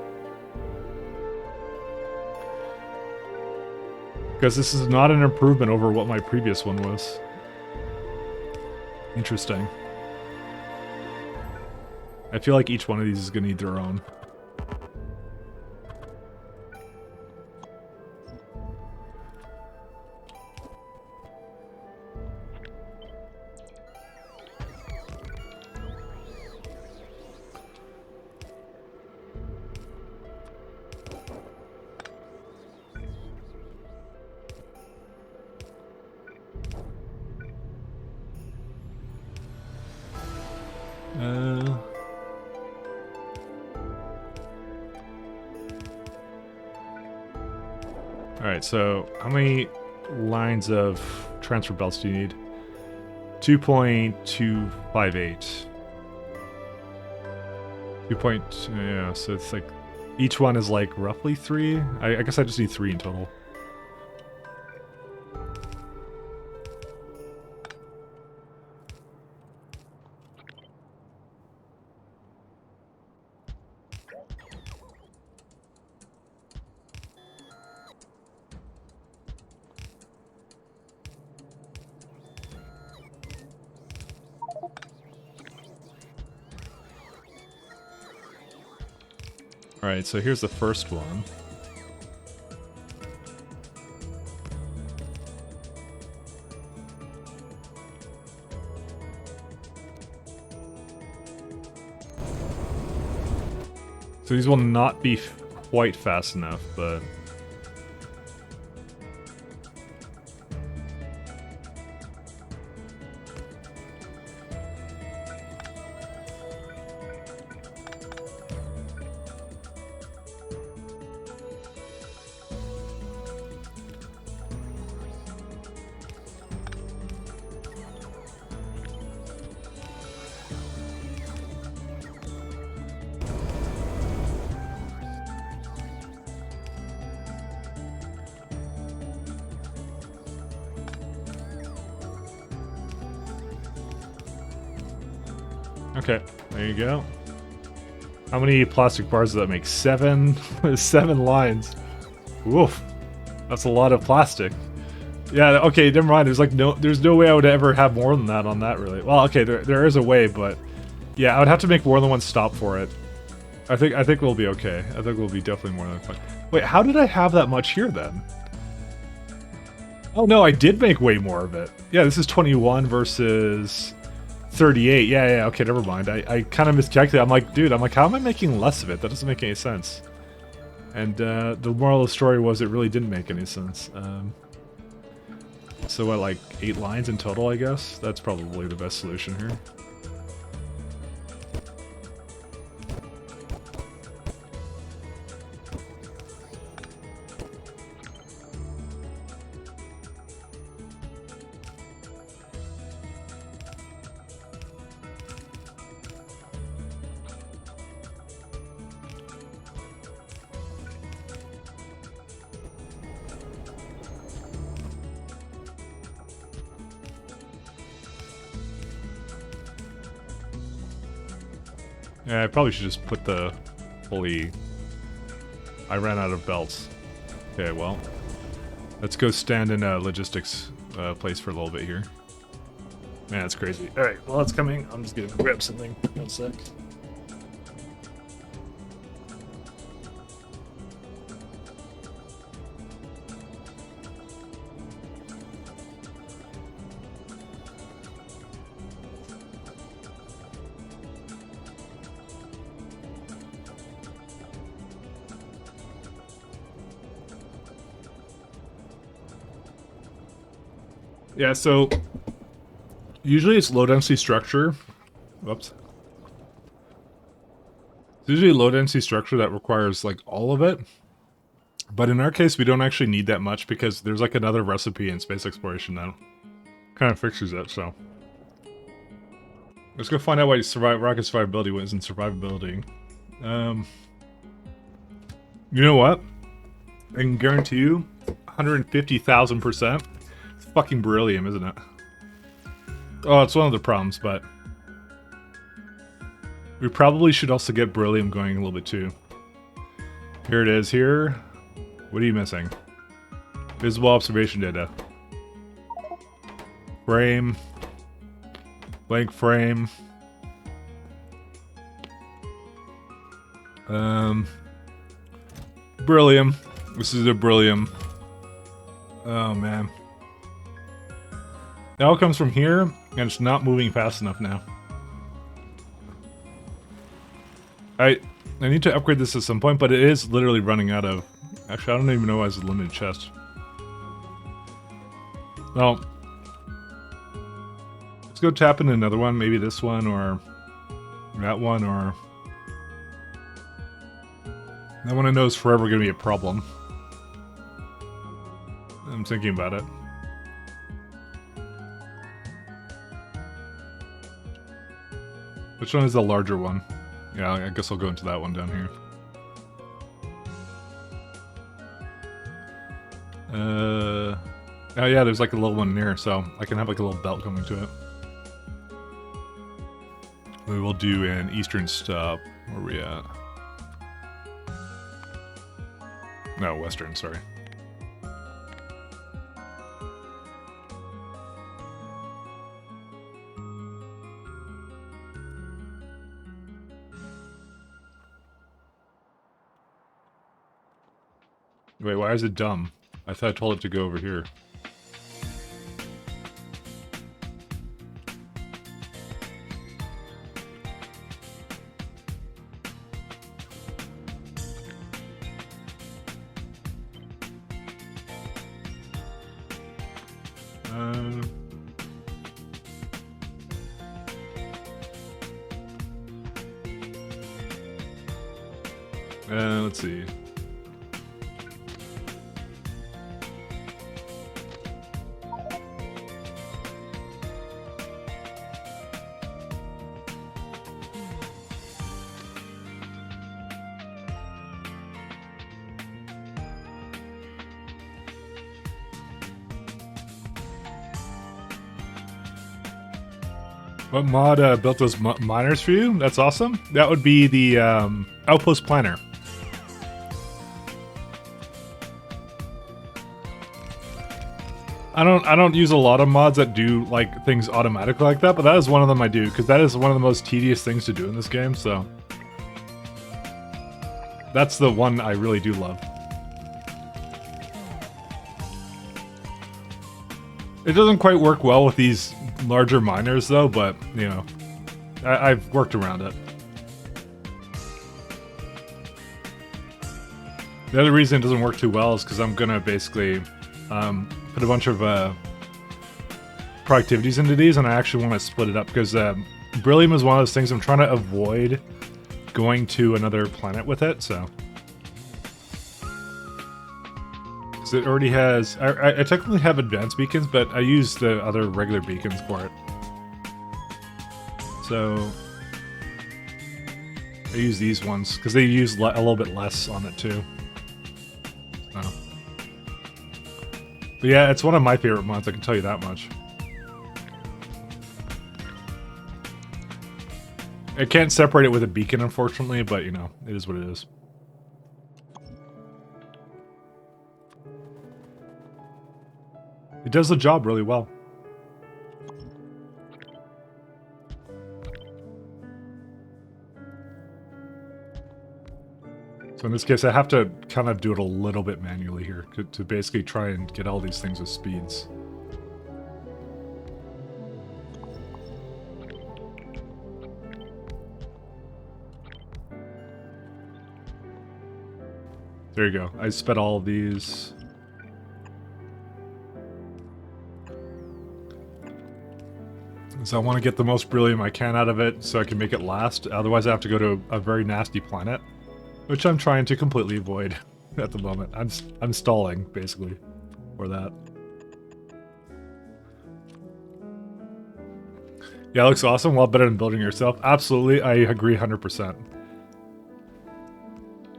Because this is not an improvement over what my previous one was. Interesting. I feel like each one of these is going to need their own. Alright, so how many lines of transfer belts do you need? 2.258. Yeah, so it's like each one is like roughly 3. I guess I just need 3 in total. Alright, so here's the first one. So these will not be quite fast enough, but... Okay, there you go. How many plastic bars does that make? 7? 7 lines. Woof. That's a lot of plastic. Yeah, okay, never mind. There's no way I would ever have more than that on that, really. Well, okay, there is a way, but yeah, I would have to make more than one stop for it. I think we'll be okay. I think we'll be definitely more than fine. Wait, how did I have that much here then? Oh no, I did make way more of it. Yeah, this is 21 versus 38. Yeah, okay, never mind. I kind of miscalculated. I'm like, dude, how am I making less of it? That doesn't make any sense. And the moral of the story was it really didn't make any sense. So what, like 8 lines in total, I guess? That's probably the best solution here. Yeah, I probably should just put the fully... I ran out of belts. Okay, well. Let's go stand in a logistics place for a little bit here. Man, that's crazy. Alright, well, it's coming. I'm just gonna grab something. One sec. Yeah, so usually it's low density structure. Whoops. It's usually low density structure that requires like all of it. But in our case, we don't actually need that much because there's like another recipe in space exploration that kind of fixes it, so. Let's go find out why rocket survivability isn't survivability. You know what? I can guarantee you 150,000%. It's fucking beryllium, isn't it? Oh, it's one of the problems, but we probably should also get beryllium going a little bit too. Here it is here. What are you missing? Visible observation data. Frame. Blank frame. Beryllium. This is a beryllium. Oh man. It all comes from here, and it's not moving fast enough now. I need to upgrade this at some point, but it is literally running out of... Actually, I don't even know why it's a limited chest. Well, let's go tap into another one. Maybe this one, or that one, or... That one I know is forever going to be a problem. I'm thinking about it. Which one is the larger one? Yeah, I guess I'll go into that one down here. Oh yeah, there's like a little one near, so I can have like a little belt coming to it. We will do an eastern stop. Where are we at? No, western, sorry. Wait, why is it dumb? I thought I told it to go over here. Let's see. What mod built those miners for you? That's awesome. That would be the Outpost Planner. I don't use a lot of mods that do like things automatically like that, but that is one of them I do because that is one of the most tedious things to do in this game. So that's the one I really do love. It doesn't quite work well with these larger miners though, but you know, I've worked around it. The other reason it doesn't work too well is because I'm gonna basically put a bunch of productivities into these, and I actually want to split it up because Beryllium is one of those things I'm trying to avoid going to another planet with it, so. Because it already has... I technically have advanced beacons, but I use the other regular beacons for it. So... I use these ones, because they use a little bit less on it too. Oh. But yeah, it's one of my favorite mods, I can tell you that much. I can't separate it with a beacon, unfortunately, but you know, it is what it is. It does the job really well. So in this case, I have to kind of do it a little bit manually here to basically try and get all these things with speeds. There you go. I sped all of these. So I want to get the most beryllium I can out of it so I can make it last. Otherwise I have to go to a very nasty planet, which I'm trying to completely avoid at the moment. I'm stalling, basically, for that. Yeah, it looks awesome. A lot better than building yourself. Absolutely, I agree 100%.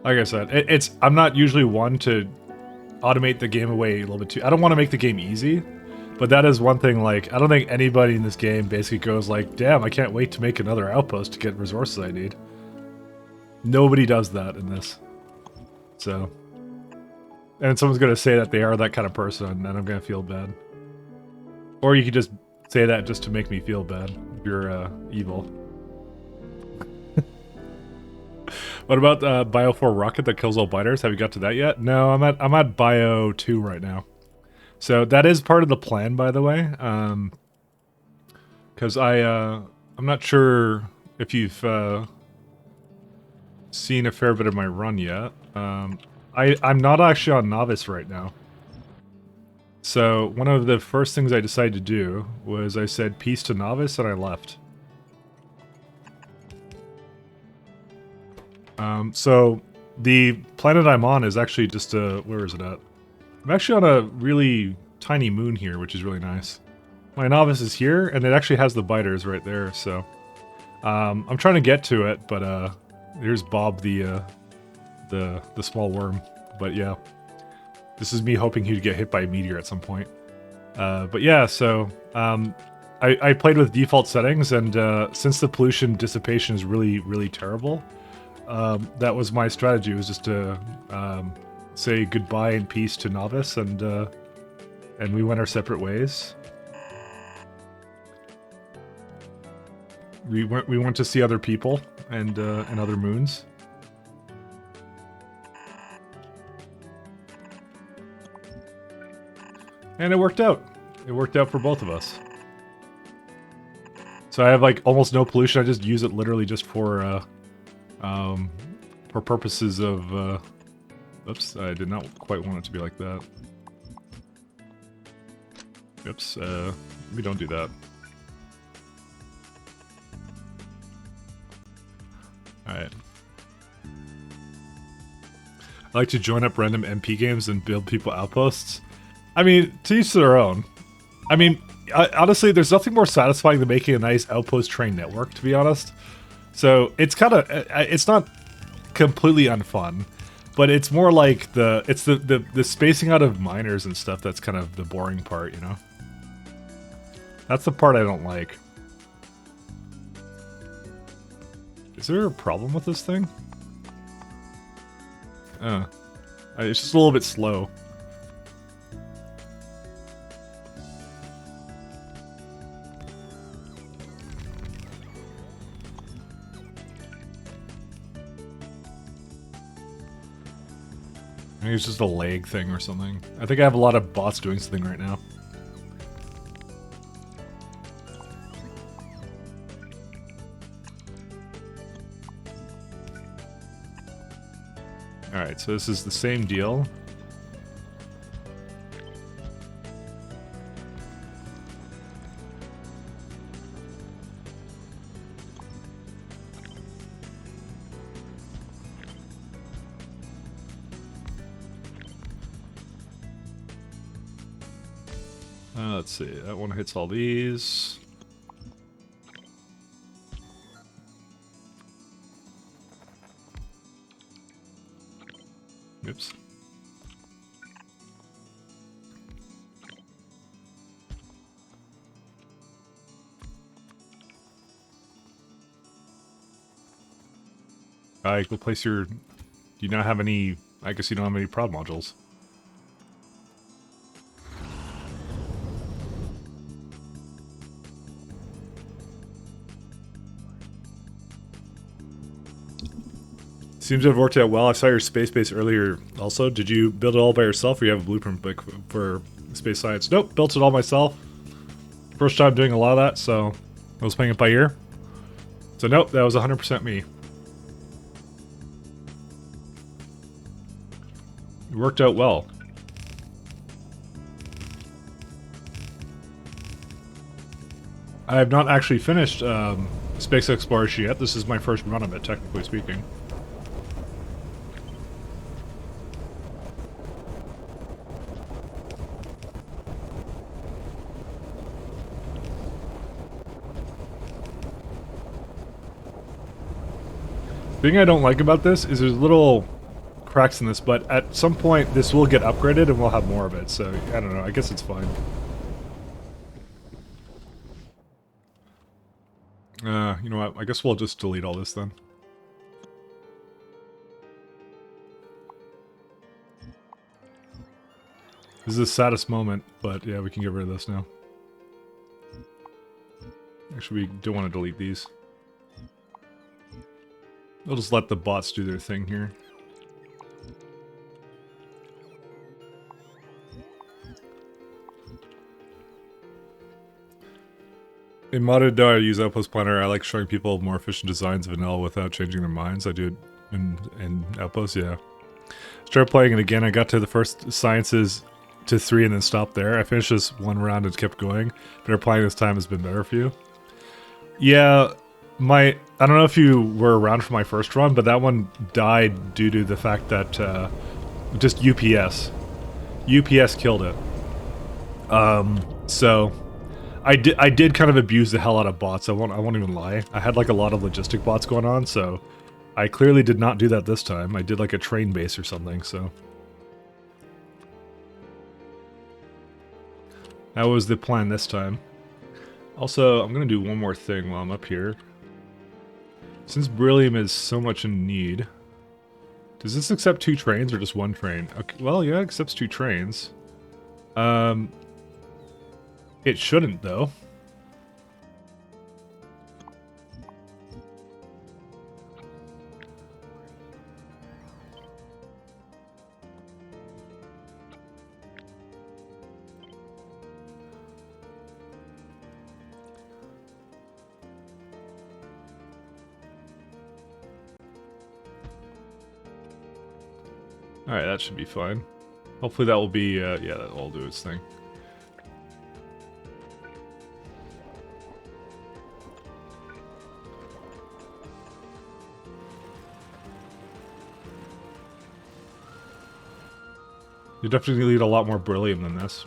Like I said, I'm not usually one to automate the game away a little bit too. I don't want to make the game easy, but that is one thing, like, I don't think anybody in this game basically goes like, damn, I can't wait to make another outpost to get resources I need. Nobody does that in this. So, and someone's going to say that they are that kind of person, and I'm going to feel bad. Or you could just say that just to make me feel bad. You're evil. What about Bio 4 rocket that kills all biters? Have you got to that yet? No, I'm at Bio 2 right now. So that is part of the plan, by the way. Because I'm not sure if you've seen a fair bit of my run yet. I'm not actually on Novice right now. So one of the first things I decided to do was I said peace to Novice and I left. So the planet I'm on is actually just where is it at? I'm actually on a really tiny moon here, which is really nice. My Novice is here, and it actually has the biters right there, so I'm trying to get to it, but here's Bob the small worm. But yeah, this is me hoping he'd get hit by a meteor at some point. But yeah, so I played with default settings, and since the pollution dissipation is really, really terrible, that was my strategy, was just to say goodbye and peace to Novice, and we went our separate ways. We went to see other people and other moons. And it worked out. It worked out for both of us. So I have like almost no pollution. I just use it literally just for purposes of oops, I did not quite want it to be like that. Oops, we don't do that. Alright. I like to join up random MP games and build people outposts. I mean, to each their own. I mean, honestly, there's nothing more satisfying than making a nice outpost train network, to be honest. So it's kind of, it's not completely unfun, but it's more like the spacing out of miners and stuff that's kind of the boring part, you know? That's the part I don't like. Is there a problem with this thing? It's just a little bit slow. Maybe it's just a lag thing or something. I think I have a lot of bots doing something right now. Alright, so this is the same deal. Let's see, that one hits all these. Oops. Alright, go place your... Do you not have any... I guess you don't have any prod modules. Seems to have worked out well. I saw your space base earlier also. Did you build it all by yourself or you have a blueprint book for space science? Nope, built it all myself. First time doing a lot of that, so I was playing it by ear. So nope, that was 100% me. It worked out well. I have not actually finished space exploration yet. This is my first run of it, technically speaking. The thing I don't like about this is there's little cracks in this, but at some point this will get upgraded and we'll have more of it, so I don't know, I guess it's fine. You know what, I guess we'll just delete all this then. This is the saddest moment, but yeah, we can get rid of this now. Actually, we don't want to delete these. I'll just let the bots do their thing here. In modded though, I use Outpost Planner. I like showing people more efficient designs of vanilla without changing their minds. I do it in Outpost, yeah. Started playing it again. I got to the first sciences to 3 and then stopped there. I finished this one round and kept going. But applying this time has been better for you. Yeah, I don't know if you were around for my first run, but that one died due to the fact that just UPS. UPS killed it. So I did kind of abuse the hell out of bots. I won't even lie. I had like a lot of logistic bots going on, so I clearly did not do that this time. I did like a train base or something, so that was the plan this time. Also, I'm gonna do one more thing while I'm up here. Since beryllium is so much in need, does this accept 2 trains or just 1 train? Okay, well, yeah, it accepts 2 trains. It shouldn't, though. Alright, that should be fine. Hopefully that will be, yeah, that will do its thing. You definitely need a lot more beryllium than this.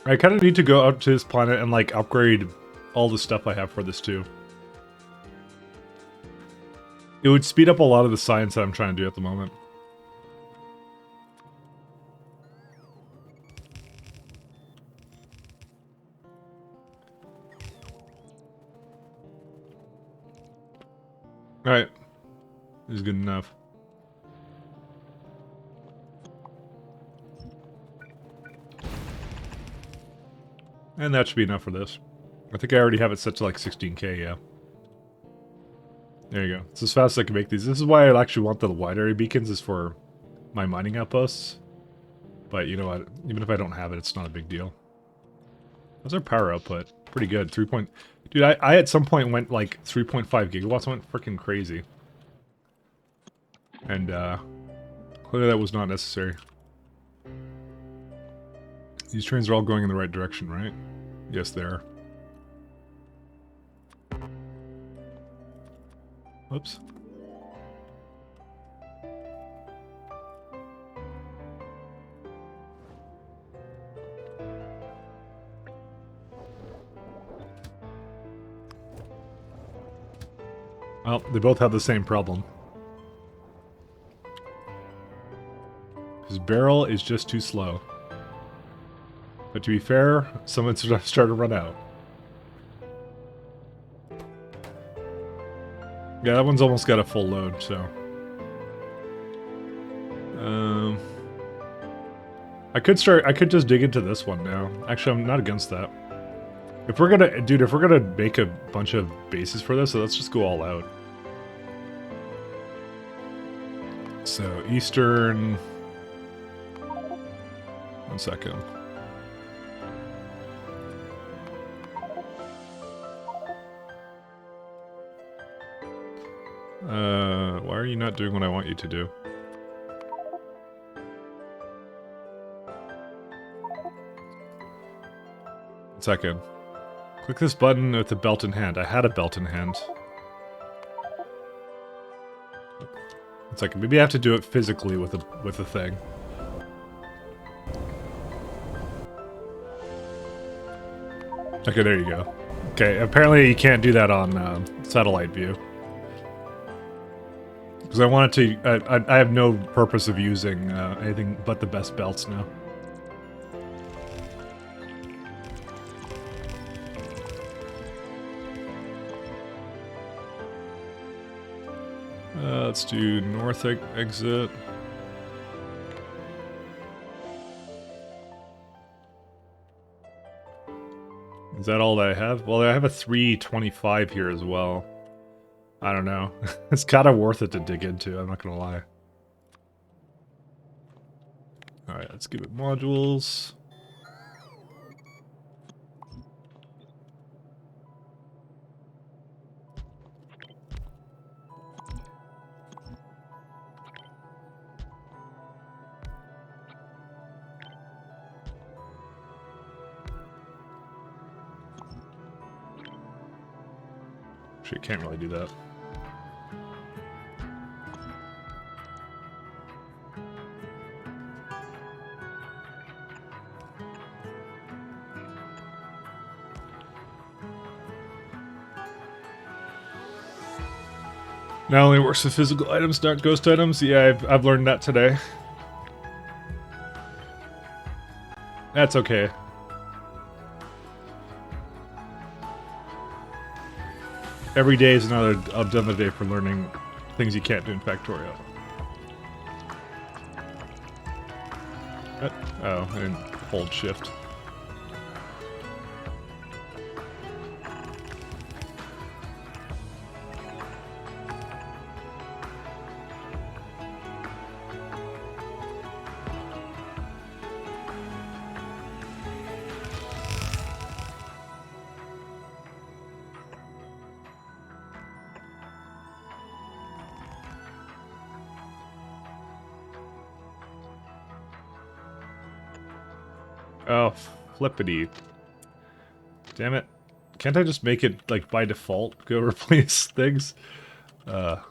I kind of need to go out to this planet and, like, upgrade all the stuff I have for this, too. It would speed up a lot of the science that I'm trying to do at the moment. Alright. This is good enough. And that should be enough for this. I think I already have it set to like 16k, yeah. There you go. It's as fast as I can make these. This is why I actually want the wide area beacons, is for my mining outposts. But you know what? Even if I don't have it, it's not a big deal. How's our power output? Pretty good. 3 point... Dude, I at some point went like 3.5 gigawatts. I went freaking crazy. And, clearly that was not necessary. These trains are all going in the right direction, right? Yes, they are. Whoops. Well, they both have the same problem. His barrel is just too slow. But to be fair, someone's started to run out. Yeah, that one's almost got a full load, so... I could just dig into this one now. Actually, I'm not against that. If we're gonna... Dude, if we're gonna make a bunch of bases for this, so let's just go all out. So, Eastern... 1 second. Why are you not doing what I want you to do? One second. Click this button with the belt in hand. I had a belt in hand. One second. Maybe I have to do it physically with a thing. Okay, there you go. Okay, apparently you can't do that on satellite view. Because I wanted to... I have no purpose of using anything but the best belts now. Let's do north exit. Is that all that I have? Well, I have a 325 here as well. I don't know. It's kind of worth it to dig into, I'm not gonna lie. Alright, let's give it modules. Actually, can't really do that. Not only works with physical items, not ghost items. Yeah, I've learned that today. That's okay. Every day is another day for learning things you can't do in Factorio. Oh, I didn't hold shift. Oh, flippity. Damn it. Can't I just make it, like, by default go replace things? Why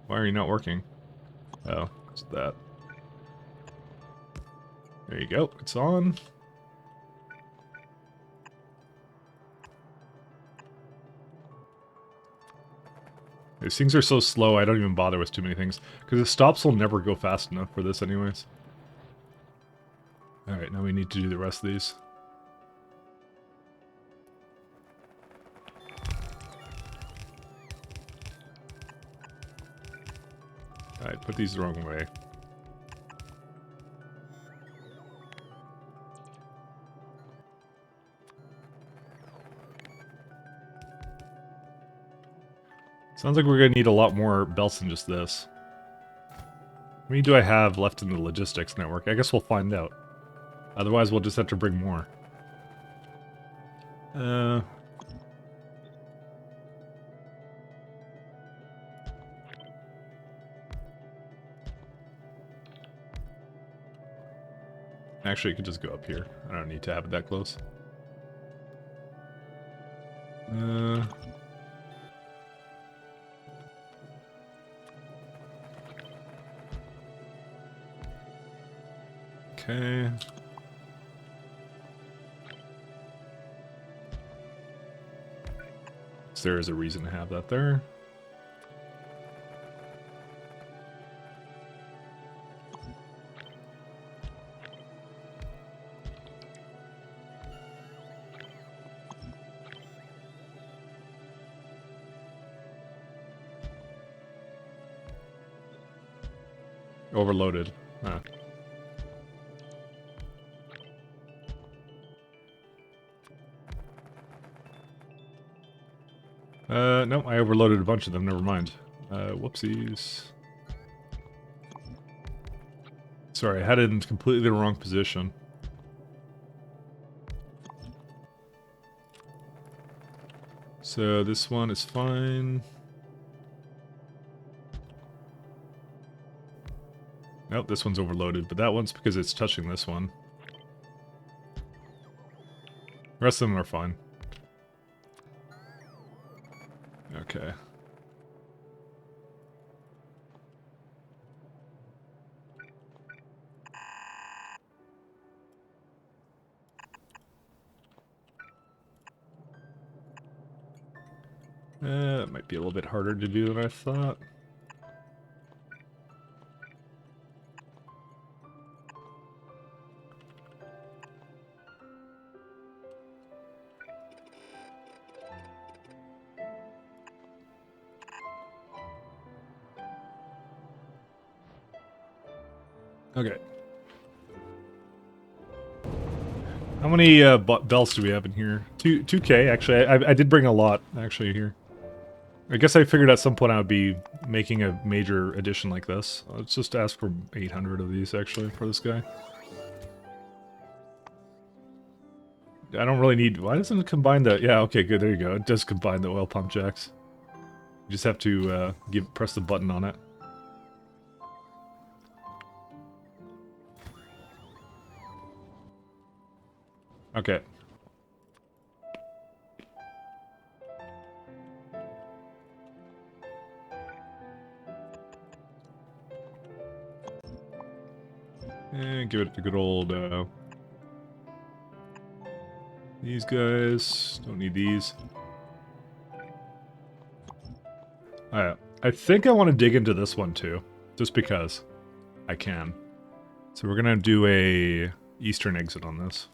are you not working? Oh, it's that. There you go. It's on. These things are so slow, I don't even bother with too many things. Because the stops will never go fast enough for this anyways. Alright, now we need to do the rest of these. Alright, put these the wrong way. Sounds like we're going to need a lot more belts than just this. How many do I have left in the logistics network? I guess we'll find out. Otherwise, we'll just have to bring more. Actually, it could just go up here. I don't need to have it that close. Okay. So there is a reason to have that there. Overloaded. Huh. No, I overloaded a bunch of them, never mind. Whoopsies. Sorry, I had it in completely the wrong position. So this one is fine. Nope, this one's overloaded, but that one's because it's touching this one. The rest of them are fine. Okay. It might be a little bit harder to do than I thought. Okay. How many belts do we have in here? 2K, actually. I did bring a lot, actually, here. I guess I figured at some point I would be making a major edition like this. Let's just ask for 800 of these, actually, for this guy. I don't really need... Why doesn't it combine the... Yeah, okay, good, there you go. It does combine the oil pump jacks. You just have to press the button on it. Okay. And give it a good old, these guys. Don't need these. Alright. I think I want to dig into this one, too. Just because. I can. So we're gonna do a eastern exit on this.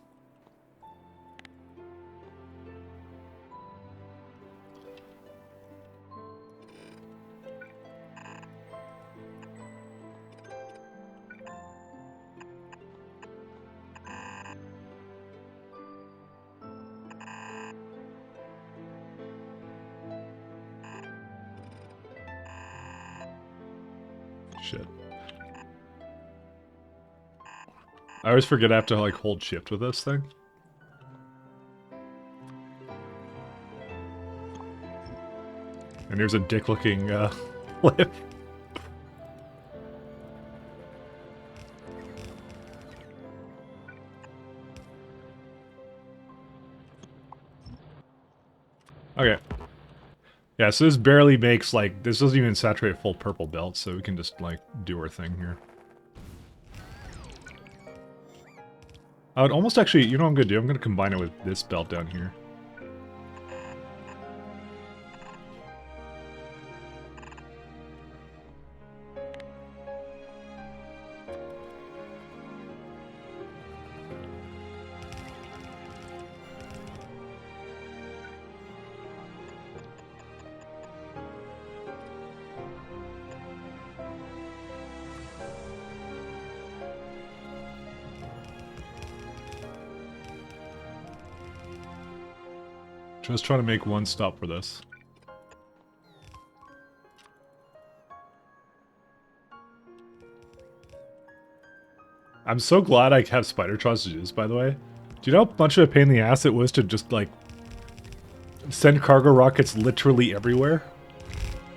Shit. I always forget I have to, like, hold shift with this thing. And here's a dick-looking, cliff. Okay. Yeah, so this barely makes, like, this doesn't even saturate full purple belt, so we can just, like, do our thing here. I would almost actually, you know what I'm gonna do? I'm gonna combine it with this belt down here. Just trying to make one stop for this. I'm so glad I have spider sausages, by the way. Do you know how much of a pain in the ass it was to just, like, send cargo rockets literally everywhere?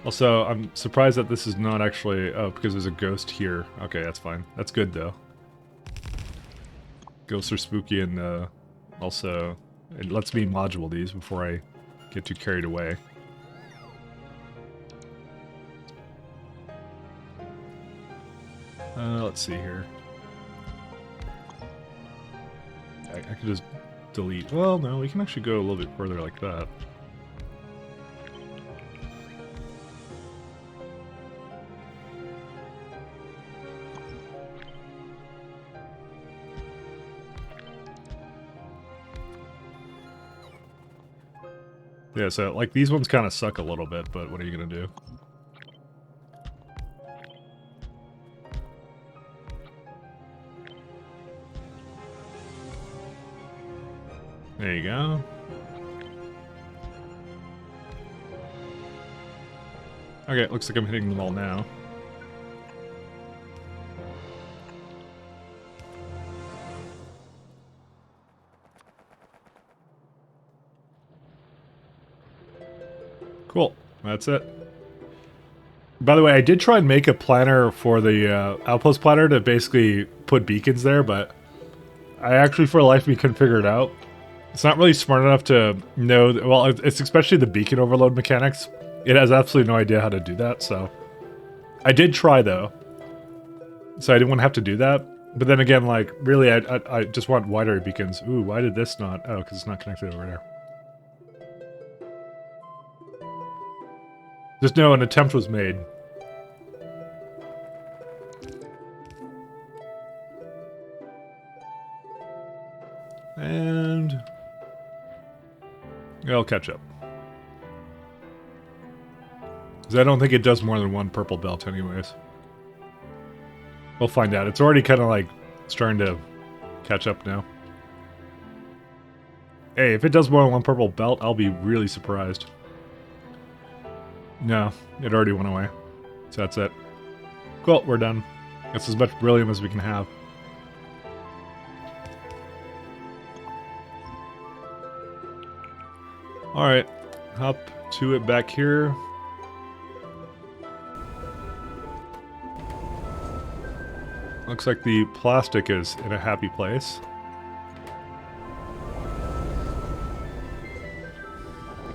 Also, I'm surprised that this is not actually... Oh, because there's a ghost here. Okay, that's fine. That's good, though. Ghosts are spooky, and also... It lets me module these before I get too carried away. Let's see here. I could just delete... Well, no, we can actually go a little bit further like that. Yeah, so, like, these ones kind of suck a little bit, but what are you gonna do? There you go. Okay, looks like I'm hitting them all now. Cool. That's it. By the way, I did try and make a planner for the outpost planner to basically put beacons there, but I actually, for the life of me, couldn't figure it out. It's not really smart enough to know... Well, it's especially the beacon overload mechanics. It has absolutely no idea how to do that, so... I did try, though. So I didn't want to have to do that. But then again, like, really, I just want wide area beacons. Ooh, why did this not... Oh, because it's not connected over there. Just know an attempt was made. And... I'll catch up. Because I don't think it does more than one purple belt anyways. We'll find out. It's already kind of like starting to catch up now. Hey, if it does more than one purple belt, I'll be really surprised. No, it already went away. So that's it. Cool, we're done. That's as much beryllium as we can have. Alright, hop to it back here. Looks like the plastic is in a happy place.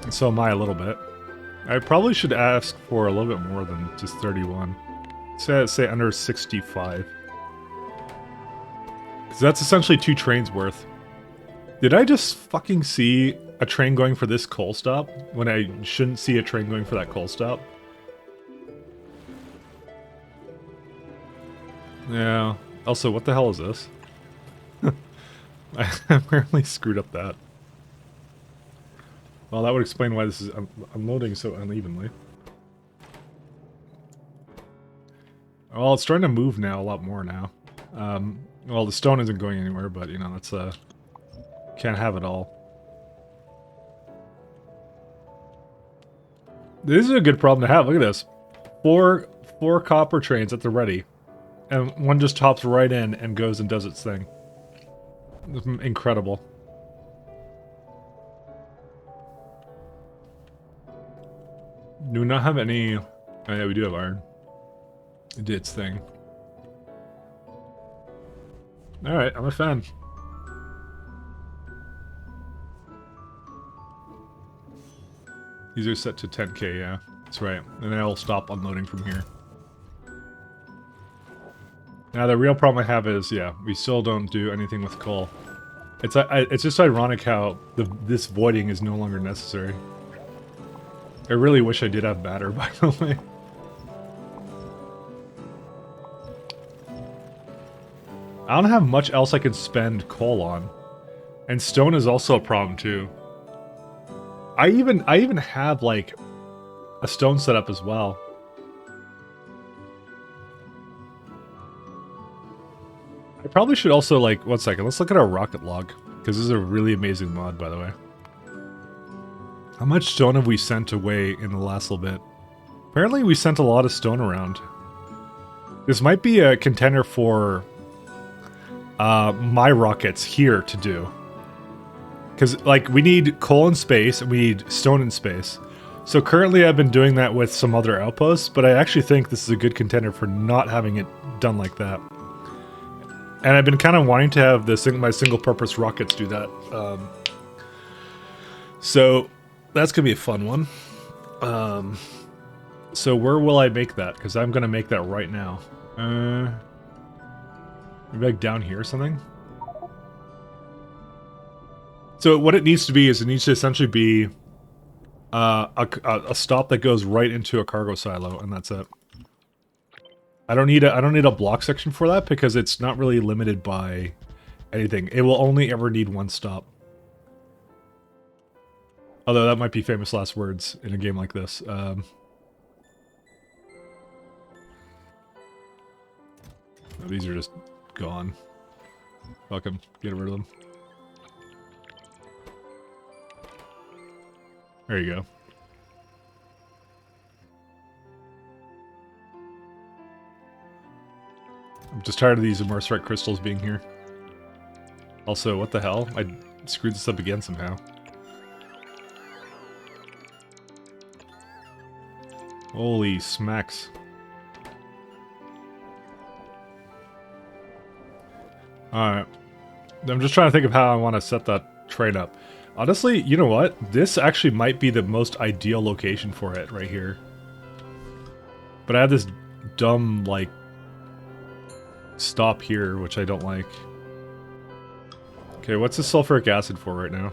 And so am I a little bit. I probably should ask for a little bit more than just 31. Say under 65. Because that's essentially 2 trains worth. Did I just fucking see a train going for this coal stop when I shouldn't see a train going for that coal stop? Yeah. Also, what the hell is this? I apparently screwed up that. Well, that would explain why this is unloading so unevenly. Well, it's starting to move now, a lot more now. Well, the stone isn't going anywhere, but, you know, that's, can't have it all. This is a good problem to have, look at this. Four copper trains at the ready. And one just hops right in and goes and does its thing. Incredible. Do not have any Oh yeah, we do have iron. It did its thing. Alright, I'm a fan. These are set to 10k, yeah. That's right. And then I'll stop unloading from here. Now the real problem I have is, yeah, we still don't do anything with coal. It's just ironic how this voiding is no longer necessary. I really wish I did have matter, by the way. I don't have much else I can spend coal on. And stone is also a problem too. I even have like a stone setup as well. I probably should also like, one second, let's look at our rocket log. Because this is a really amazing mod, by the way. How much stone have we sent away in the last little bit? Apparently we sent a lot of stone around. This might be a contender for my rockets here to do. Because, like, we need coal in space, and we need stone in space. So currently I've been doing that with some other outposts, but I actually think this is a good contender for not having it done like that. And I've been kind of wanting to have my single-purpose rockets do that. So that's going to be a fun one. So where will I make that? Because I'm going to make that right now. Maybe like down here or something? So what it needs to be is it needs to essentially be a stop that goes right into a cargo silo, and that's it. I don't need a block section for that because it's not really limited by anything. It will only ever need one stop. Although that might be famous last words in a game like this. No, these are just gone. Fuck them. Get rid of them. There you go. I'm just tired of these immerserite crystals being here. Also, what the hell? I screwed this up again somehow. Holy smacks. Alright. I'm just trying to think of how I want to set that train up. Honestly, you know what? This actually might be the most ideal location for it, right here. But I have this dumb, like, stop here, which I don't like. Okay, what's the sulfuric acid for right now?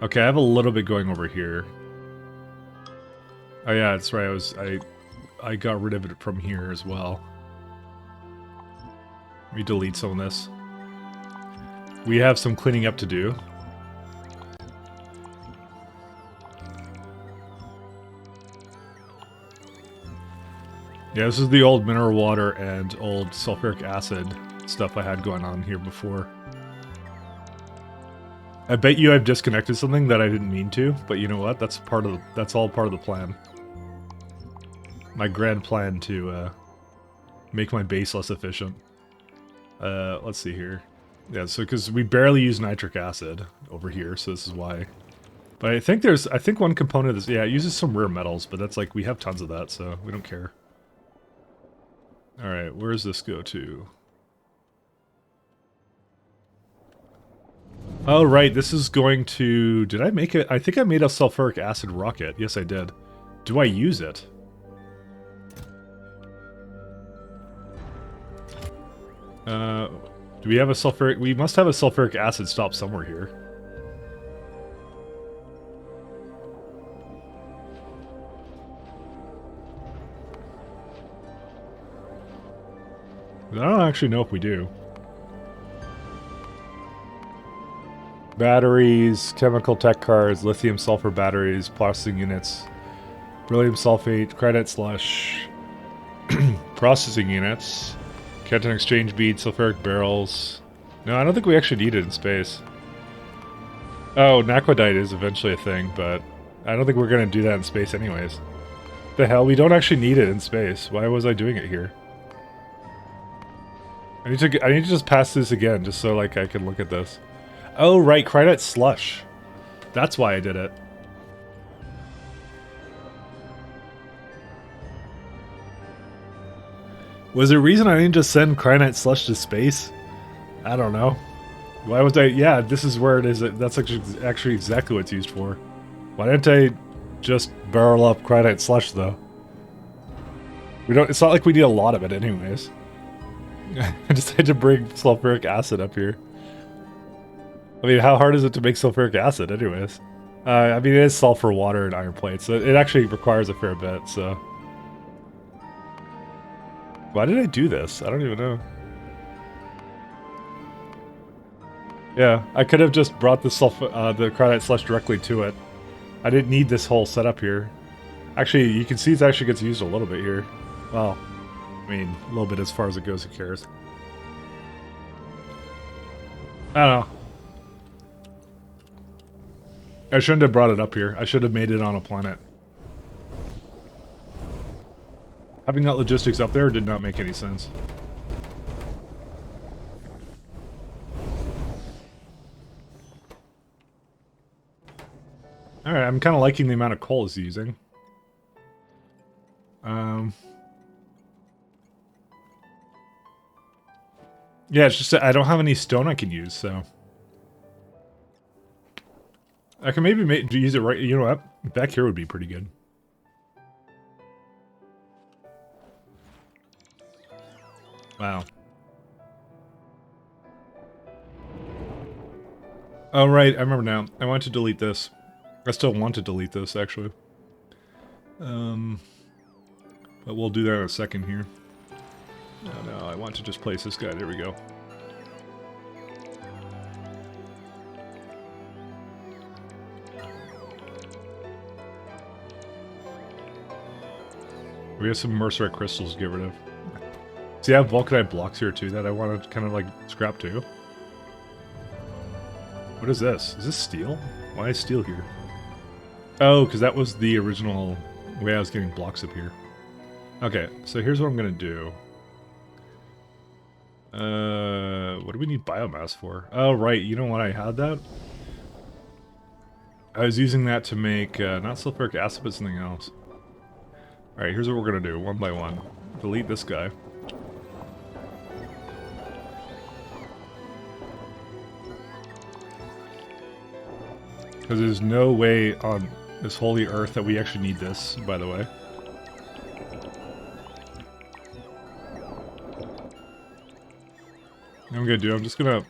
Okay, I have a little bit going over here. Oh yeah, that's right, I got rid of it from here as well. Let me delete some of this. We have some cleaning up to do. Yeah, this is the old mineral water and old sulfuric acid stuff I had going on here before. I bet you I've disconnected something that I didn't mean to, but you know what? That's all part of the plan. My grand plan to make my base less efficient. Let's see here. Yeah, so because we barely use nitric acid over here, so this is why. But I think one component of this, yeah, it uses some rare metals, but that's like, we have tons of that, so we don't care. Alright, where does this go to? Oh, right, this is going to... Did I make it? I think I made a sulfuric acid rocket. Yes, I did. Do I use it? Do we have a sulfuric... We must have a sulfuric acid stop somewhere here. I don't actually know if we do. Batteries, chemical tech cards, lithium sulfur batteries, processing units, beryllium sulfate, credit slush, processing units, Kenton exchange beads, sulfuric barrels. No, I don't think we actually need it in space. Oh, naquadite is eventually a thing, but I don't think we're going to do that in space anyways. The hell, we don't actually need it in space. Why was I doing it here? I need to just pass this again, just so like I can look at this. Oh, right, Cryonite Slush. That's why I did it. Was there a reason I didn't just send Cryonite Slush to space? I don't know. Why was I... Yeah, this is where it is. That's actually exactly what it's used for. Why didn't I just barrel up Cryonite Slush, though? We don't... It's not like we need a lot of it anyways. I decided to bring sulfuric acid up here. I mean, how hard is it to make sulfuric acid anyways? I mean, it is sulfur, water, and iron plates, so it actually requires a fair bit, so... Why did I do this? I don't even know. Yeah, I could have just brought the Cryonite Slush directly to it. I didn't need this whole setup here. Actually, you can see it actually gets used a little bit here. Well, I mean, a little bit as far as it goes, who cares? I don't know. I shouldn't have brought it up here. I should have made it on a planet. Having that logistics up there did not make any sense. Alright, I'm kind of liking the amount of coal it's using. Yeah, it's just that I don't have any stone I can use, so... I can maybe use it right... You know what? Back here would be pretty good. Wow. Oh, right. I remember now. I want to delete this. I still want to delete this, actually. But we'll do that in a second here. Oh, no. I want to just place this guy. There we go. We have some mercerite crystals to get rid of. See, I have vulcanite blocks here too that I want to kind of like scrap too. What is this? Is this steel? Why is steel here? Oh, because that was the original way I was getting blocks up here. Okay, so here's what I'm going to do. What do we need biomass for? Oh, right, you know what? I had that? I was using that to make, not sulfuric acid, but something else. Alright, here's what we're going to do, one by one. Delete this guy. Because there's no way on this holy earth that we actually need this, by the way. What I'm gonna do, I'm just gonna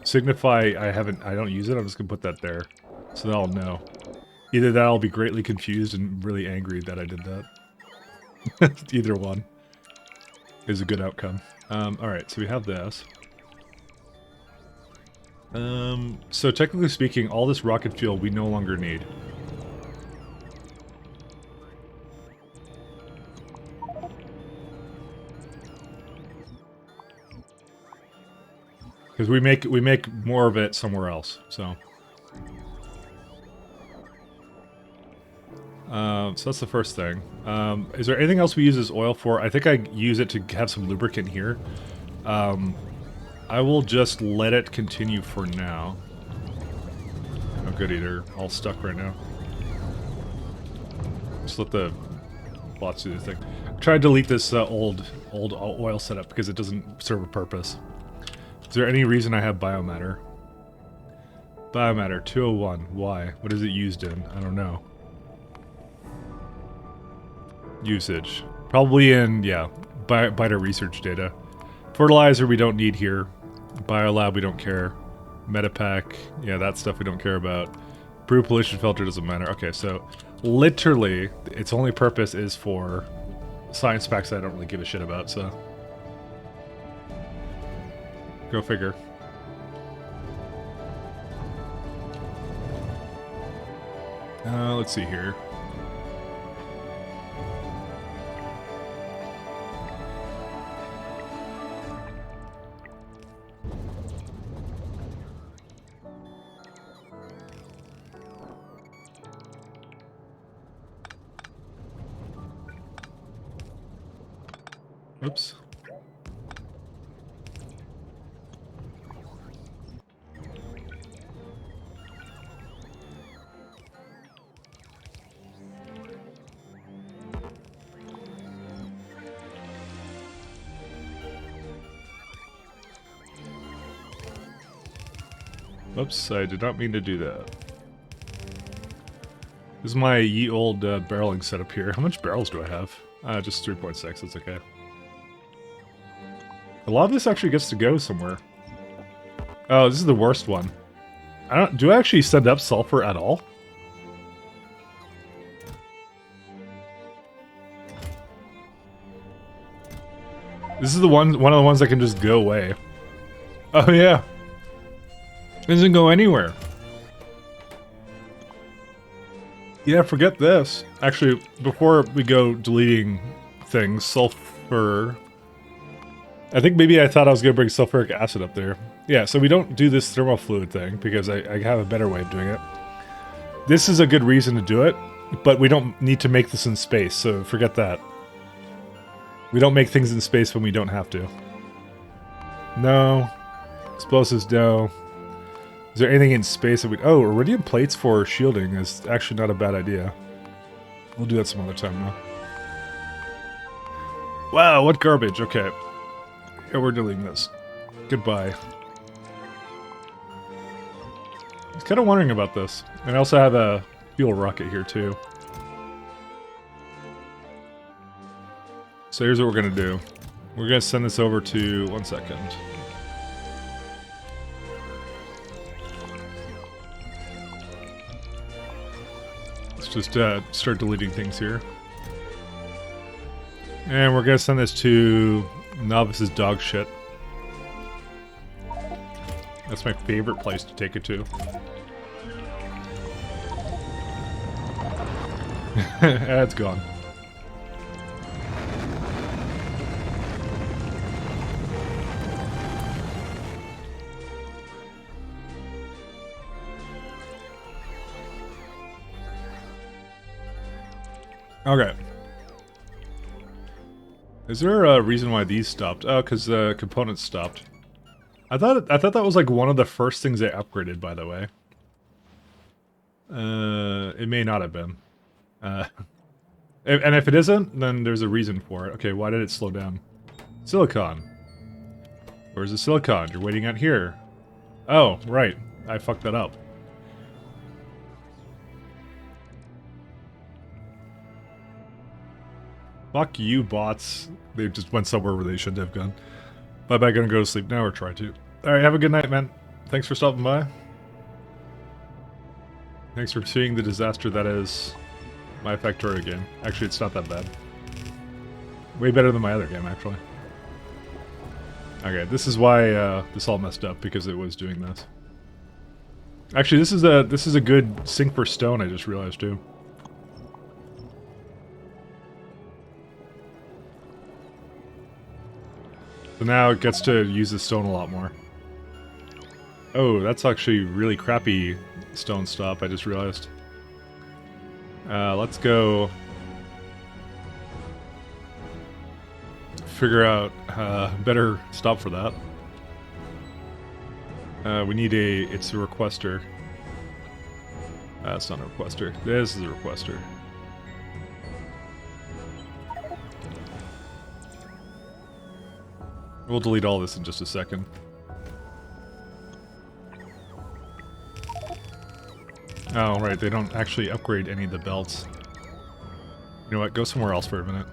signify I don't use it, I'm just gonna put that there. So they'll know. Either that I'll be greatly confused and really angry that I did that. Either one is a good outcome. Alright, so we have this. So technically speaking, all this rocket fuel we no longer need. Because we make more of it somewhere else, so. So that's the first thing. Is there anything else we use this oil for? I think I use it to have some lubricant here. I will just let it continue for now. Oh goody, they're all stuck right now. Just let the bots do their thing. Try to delete this old oil setup because it doesn't serve a purpose. Is there any reason I have biomatter? Biomatter 201. Why? What is it used in? I don't know. Usage. Probably in, yeah, biter research data. Fertilizer we don't need here. Biolab we don't care. Metapack, yeah, that stuff we don't care about. Brew pollution filter doesn't matter. Okay, so literally its only purpose is for science packs that I don't really give a shit about, so. Go figure. Let's see here. Oops. Whoops, I did not mean to do that. This is my ye old barreling setup here. How much barrels do I have? Just 3.6, that's okay. A lot of this actually gets to go somewhere. Oh, this is the worst one. Do I actually send up sulfur at all? This is the one of the ones that can just go away. Oh yeah. It doesn't go anywhere. Yeah, forget this. Actually, before we go deleting things, sulfur... I think maybe I thought I was going to bring sulfuric acid up there. Yeah, so we don't do this thermal fluid thing, because I have a better way of doing it. This is a good reason to do it, but we don't need to make this in space, so forget that. We don't make things in space when we don't have to. No. Explosives, no. Is there anything in space that we... Oh, iridium plates for shielding is actually not a bad idea. We'll do that some other time, though. Wow, what garbage. Okay. Yeah, we're deleting this. Goodbye. I was kind of wondering about this. And I also have a fuel rocket here, too. So here's what we're going to do. We're going to send this over to... 1 second. Just start deleting things here. And we're gonna send this to Novice's dog shit. That's my favorite place to take it to. It's gone. Okay. Is there a reason why these stopped? Oh, because the components stopped. I thought that was like one of the first things they upgraded, by the way. It may not have been. And if it isn't, then there's a reason for it. Okay, why did it slow down? Silicon. Where's the silicon? You're waiting out here. Oh, right. I fucked that up. Fuck you, bots. They just went somewhere where they shouldn't have gone. Bye-bye, gonna go to sleep now or try to. Alright, have a good night, man. Thanks for stopping by. Thanks for seeing the disaster that is my Factorio game. Actually, it's not that bad. Way better than my other game, actually. Okay, this is why this all messed up, because it was doing this. Actually, this is a good sink for stone, I just realized, too. So now it gets to use the stone a lot more. Oh, that's actually really crappy stone stop, I just realized. Let's go figure out a better stop for that. We need it's a requester. It's not a requester. This is a requester. We'll delete all this in just a second. Oh, right, they don't actually upgrade any of the belts. You know what, go somewhere else for a minute.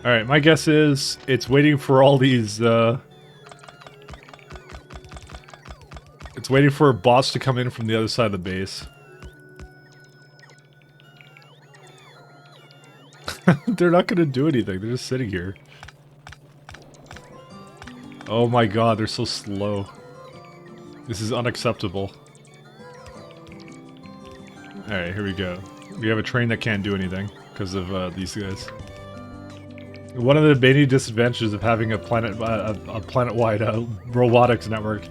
Alright, my guess is it's waiting for all these, it's waiting for bots to come in from the other side of the base. They're not gonna do anything, they're just sitting here. Oh my god, they're so slow. This is unacceptable. Alright, here we go. We have a train that can't do anything because of these guys. One of the many disadvantages of having a planet-wide robotics network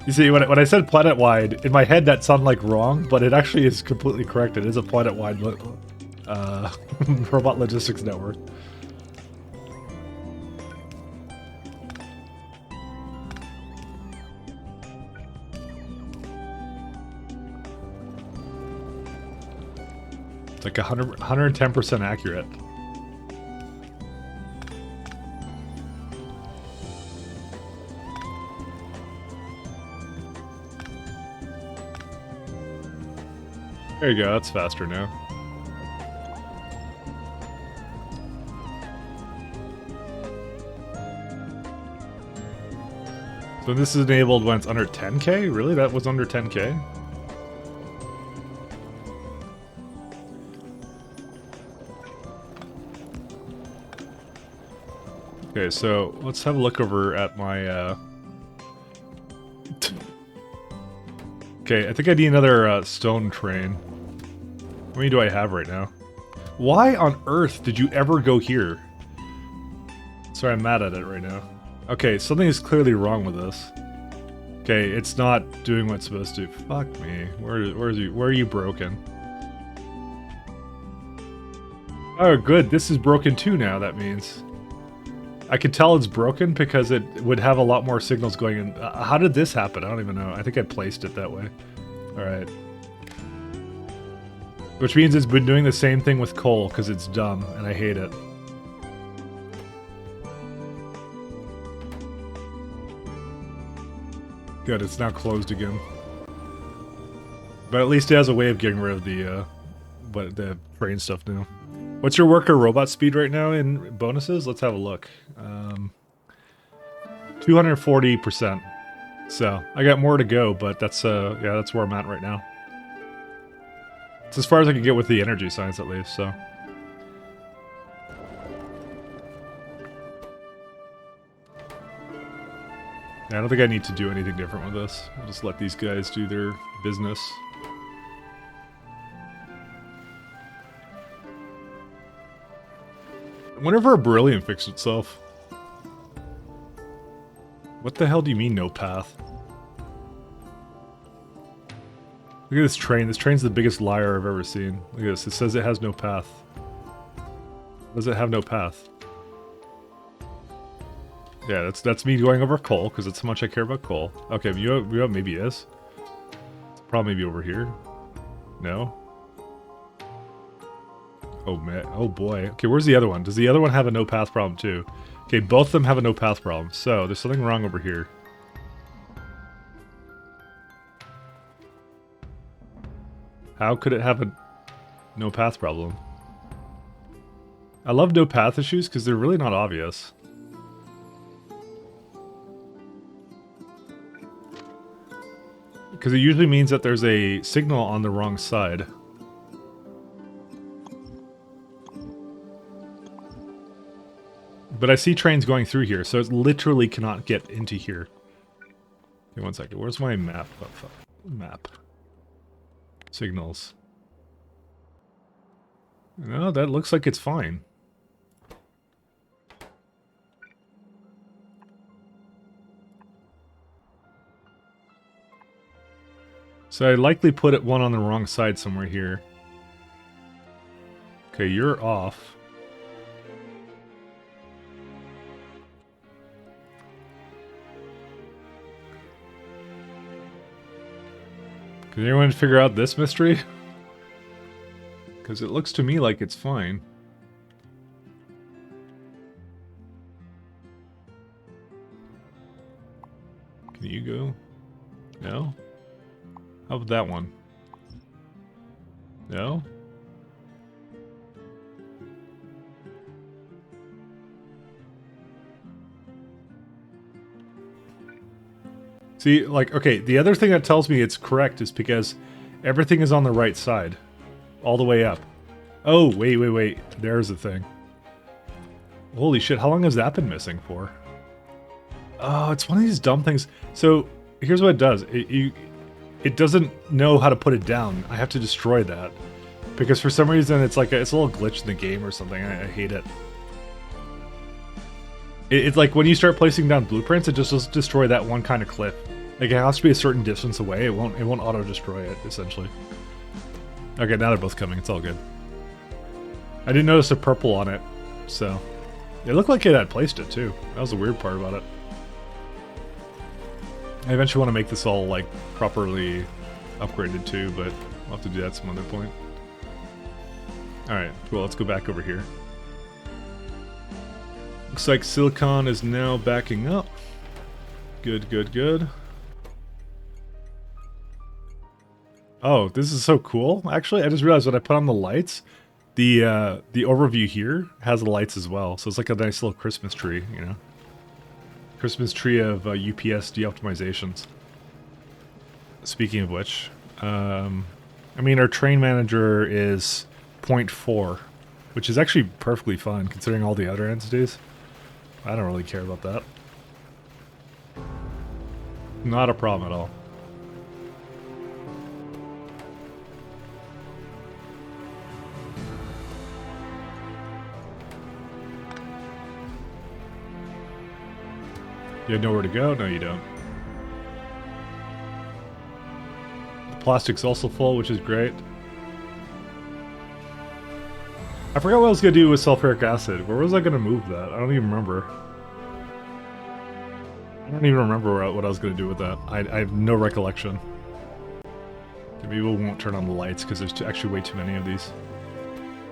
You see, when I said planet-wide, in my head that sounded like wrong, but it actually is completely correct. It is a planet-wide robot logistics network. It's like 110% accurate. There you go, that's faster now. So this is enabled when it's under 10K? Really? That was under 10K? Okay, so let's have a look over at my, Okay, I think I need another stone train. How many do I have right now? Why on earth did you ever go here? Sorry, I'm mad at it right now. Okay, something is clearly wrong with this. Okay, it's not doing what it's supposed to. Fuck me. Where are you broken? Oh, good. This is broken too now, that means. I could tell it's broken because it would have a lot more signals going in. How did this happen? I don't even know. I think I placed it that way. Alright. Which means it's been doing the same thing with coal because it's dumb and I hate it. Good, it's now closed again. But at least it has a way of getting rid of the train stuff now. What's your worker robot speed right now in bonuses? Let's have a look. 240%. So, I got more to go, but that's yeah, that's where I'm at right now. It's as far as I can get with the energy science at least, so. Yeah, I don't think I need to do anything different with this. I'll just let these guys do their business. I wonder if our beryllium fixed itself. What the hell do you mean, no path? Look at this train. This train's the biggest liar I've ever seen. Look at this. It says it has no path. Does it have no path? Yeah, that's me going over coal, because that's how much I care about coal. Okay, you know what maybe is? Probably maybe over here. No? Oh man, oh boy. Okay, where's the other one? Does the other one have a no path problem too? Okay, both of them have a no path problem, so there's something wrong over here. How could it have a no path problem? I love no path issues because they're really not obvious. Because it usually means that there's a signal on the wrong side. But I see trains going through here, so it literally cannot get into here. Okay, one second. Where's my map? Oh, fuck. Map. Signals. No, that looks like it's fine. So I likely put it one on the wrong side somewhere here. Okay, you're off. Can anyone figure out this mystery? Because it looks to me like it's fine. Can you go? No? How about that one? No? See, like, okay, the other thing that tells me it's correct is because everything is on the right side. All the way up. Oh, wait. There's the thing. Holy shit, how long has that been missing for? Oh, it's one of these dumb things. So, here's what it does. It doesn't know how to put it down. I have to destroy that. Because for some reason, it's like it's a little glitch in the game or something. I hate it. It's like when you start placing down blueprints, it just destroy that one kind of cliff. Like, it has to be a certain distance away. It won't auto-destroy it, essentially. Okay, now they're both coming. It's all good. I didn't notice a purple on it, so... It looked like it had placed it, too. That was the weird part about it. I eventually want to make this all, like, properly upgraded, too, but I'll have to do that some other point. Alright, well, let's go back over here. Looks like silicon is now backing up. Good, good, good. Oh, this is so cool. Actually, I just realized when I put on the lights, the overview here has the lights as well. So it's like a nice little Christmas tree, you know? Christmas tree of UPS de-optimizations. Speaking of which, I mean, our train manager is 0.4, which is actually perfectly fine considering all the other entities. I don't really care about that. Not a problem at all. You have nowhere to go? No, you don't. The plastic's also full, which is great. I forgot what I was going to do with sulfuric acid. Where was I going to move that? I don't even remember. I don't even remember what I was going to do with that. I have no recollection. Maybe we won't turn on the lights because there's actually way too many of these.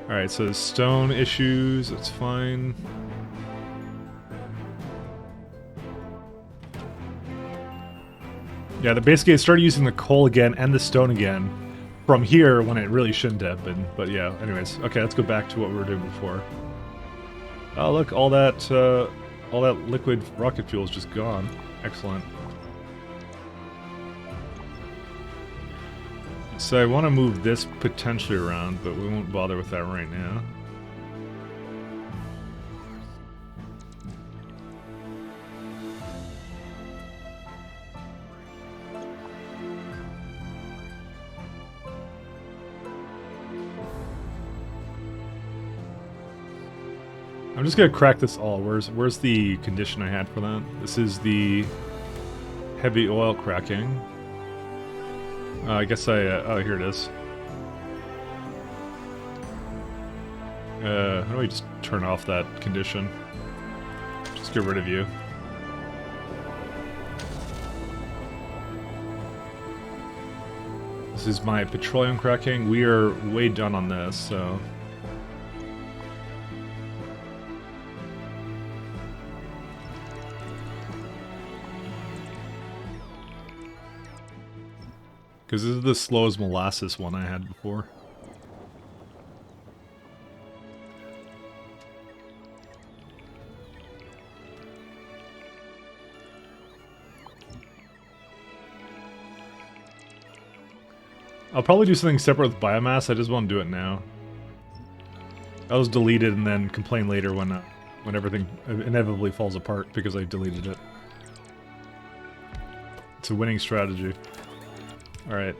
Alright, so stone issues, that's fine. Yeah, basically it started using the coal again and the stone again from here when it really shouldn't have been. But yeah, anyways. Okay, let's go back to what we were doing before. Oh, look, all that liquid rocket fuel is just gone. Excellent. So I want to move this potentially around, but we won't bother with that right now. I'm just gonna crack this all. Where's the condition I had for that? This is the heavy oil cracking. I guess oh, here it is. How do I just turn off that condition? Just get rid of you. This is my petroleum cracking. We are way done on this, so... Because this is the slowest molasses one I had before. I'll probably do something separate with biomass, I just won't do it now. That was deleted and then complain later when everything inevitably falls apart because I deleted it. It's a winning strategy. Alright.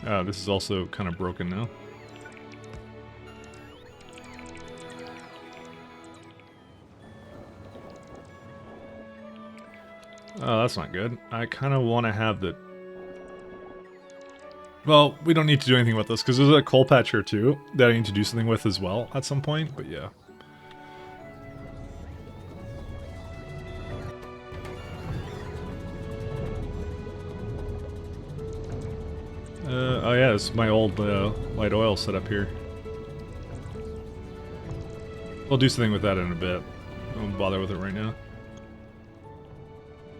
Oh, this is also kind of broken now. Oh, that's not good. I kind of want to have the... Well, we don't need to do anything with this, because there's a coal patch here too that I need to do something with as well at some point, but yeah. Oh yeah, this is my old light oil setup here. We'll do something with that in a bit. I won't bother with it right now.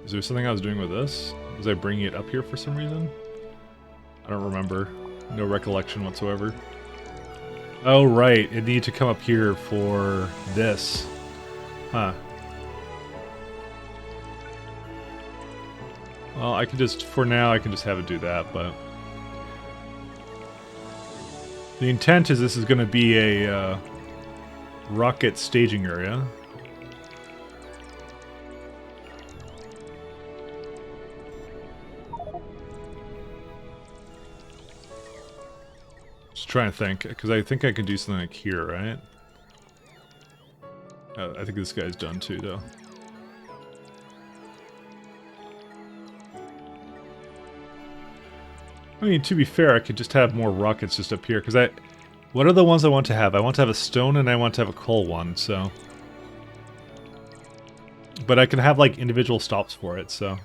Is there something I was doing with this? Was I bringing it up here for some reason? I don't remember. No recollection whatsoever. Oh right, it needed to come up here for this. Huh. Well, I can just, for now, I can just have it do that, but... The intent is this is going to be a rocket staging area. Just trying to think, because I think I can do something like here, right? I think this guy's done too, though. I mean, to be fair, I could just have more rockets just up here, because what are the ones I want to have? I want to have a stone and I want to have a coal one, so... But I can have, like, individual stops for it, so...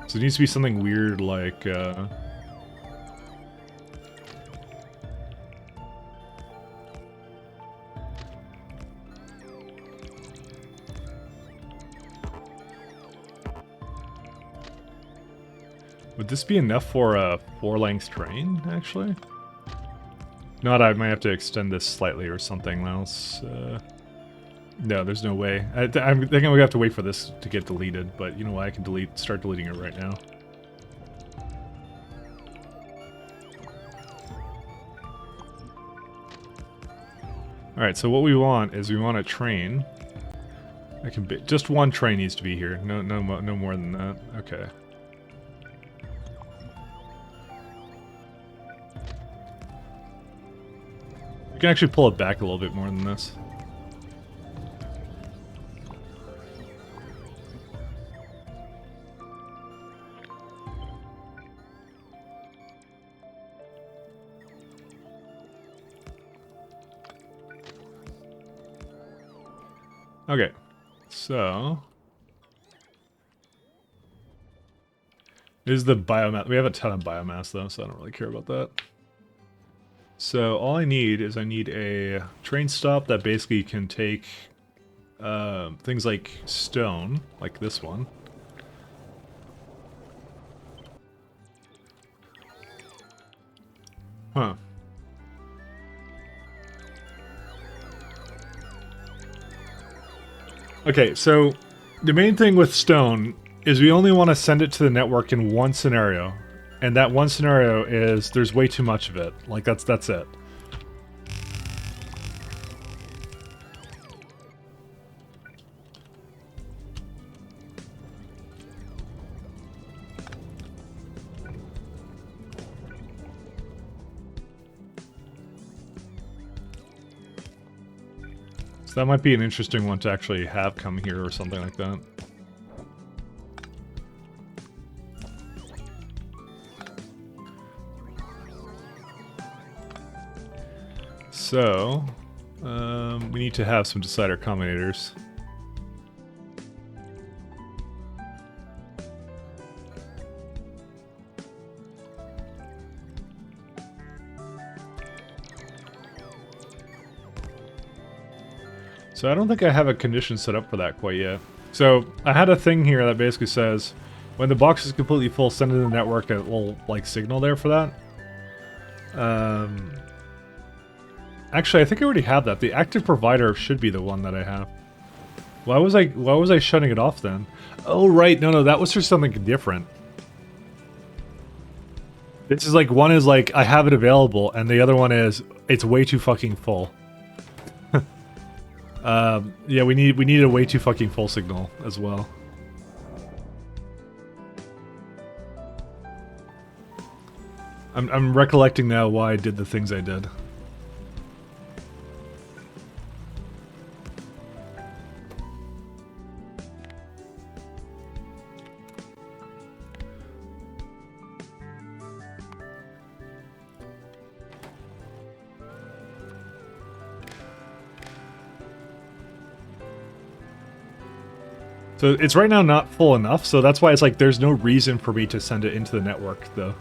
So it needs to be something weird, like, Would this be enough for a 4-length train, actually? Not, I might have to extend this slightly or something else. No, there's no way. I think I'm gonna have to wait for this to get deleted, but you know what, I can start deleting it right now. Alright, so what we want is we want a train. Just one train needs to be here. No more than that. Okay. We can actually pull it back a little bit more than this. Okay, so... This is the biomass. We have a ton of biomass though, so I don't really care about that. So all I need is a train stop that basically can take things like stone, like this one. Huh. Okay, so the main thing with stone is we only want to send it to the network in one scenario. And that one scenario is there's way too much of it. Like, that's it. So that might be an interesting one to actually have come here or something like that. So, we need to have some decider combinators. So I don't think I have a condition set up for that quite yet. So I had a thing here that basically says, when the box is completely full, send it to the network, and it will, like, signal there for that. Actually, I think I already have that. The active provider should be the one that I have. Why was I shutting it off then? Oh, right. No, that was for something different. This is like, one is like, I have it available, and the other one is, it's way too fucking full. Yeah, we need a way too fucking full signal as well. I'm recollecting now why I did the things I did. So it's right now not full enough, so that's why it's like there's no reason for me to send it into the network, though.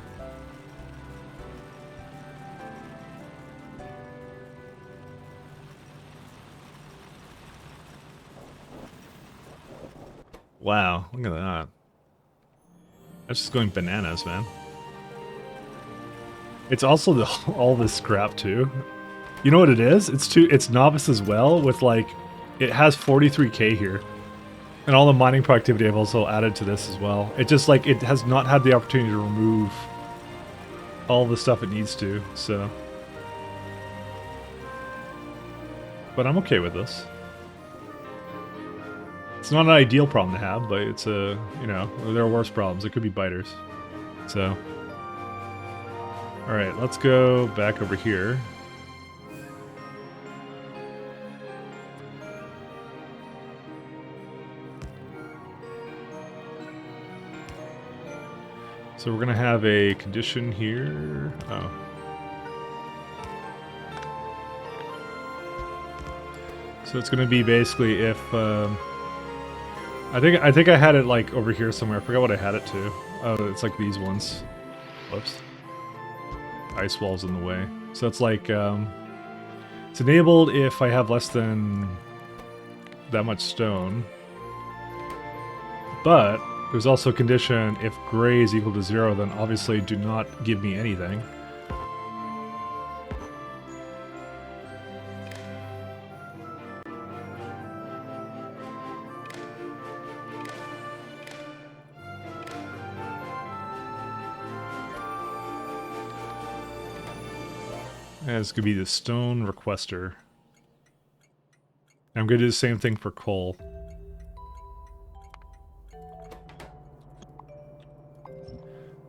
Wow, look at that. That's just going bananas, man. It's also all this scrap, too. You know what it is? It's novice as well, with like, it has 43k here. And all the mining productivity I've also added to this as well. It just, like, it has not had the opportunity to remove all the stuff it needs to, so. But I'm okay with this. It's not an ideal problem to have, but it's a, you know, there are worse problems. It could be biters. So. Alright, let's go back over here. So we're gonna have a condition here. Oh. So it's gonna be basically if I think I had it like over here somewhere. I forgot what I had it to. Oh, it's like these ones. Whoops. Ice walls in the way. So it's like it's enabled if I have less than that much stone. But there's also a condition if gray is equal to 0, then obviously do not give me anything. And this could be the stone requester. I'm going to do the same thing for coal.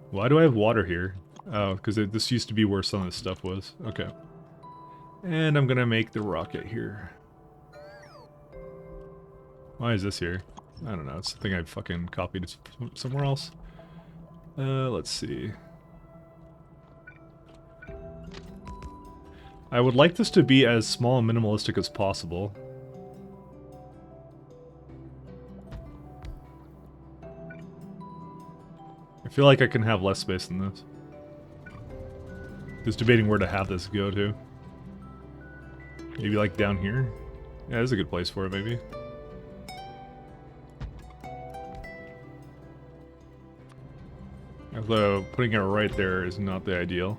Why do I have water here? Oh, because this used to be where some of this stuff was. Okay. And I'm going to make the rocket here. Why is this here? I don't know. It's something I fucking copied somewhere else. Let's see. I would like this to be as small and minimalistic as possible. I feel like I can have less space than this. Just debating where to have this go to. Maybe like down here? Yeah, this is a good place for it, maybe. Although, putting it right there is not the ideal.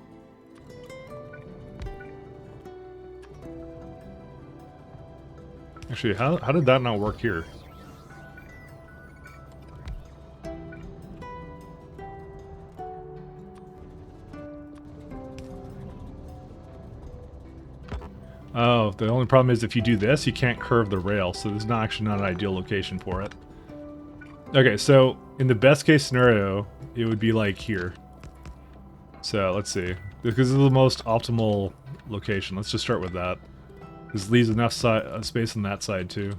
Actually, how did that not work here? Oh, the only problem is if you do this, you can't curve the rail, so this is actually not an ideal location for it. Okay, so in the best case scenario, it would be like here. So let's see. Because this is the most optimal location. Let's just start with that. This leaves enough space on that side too.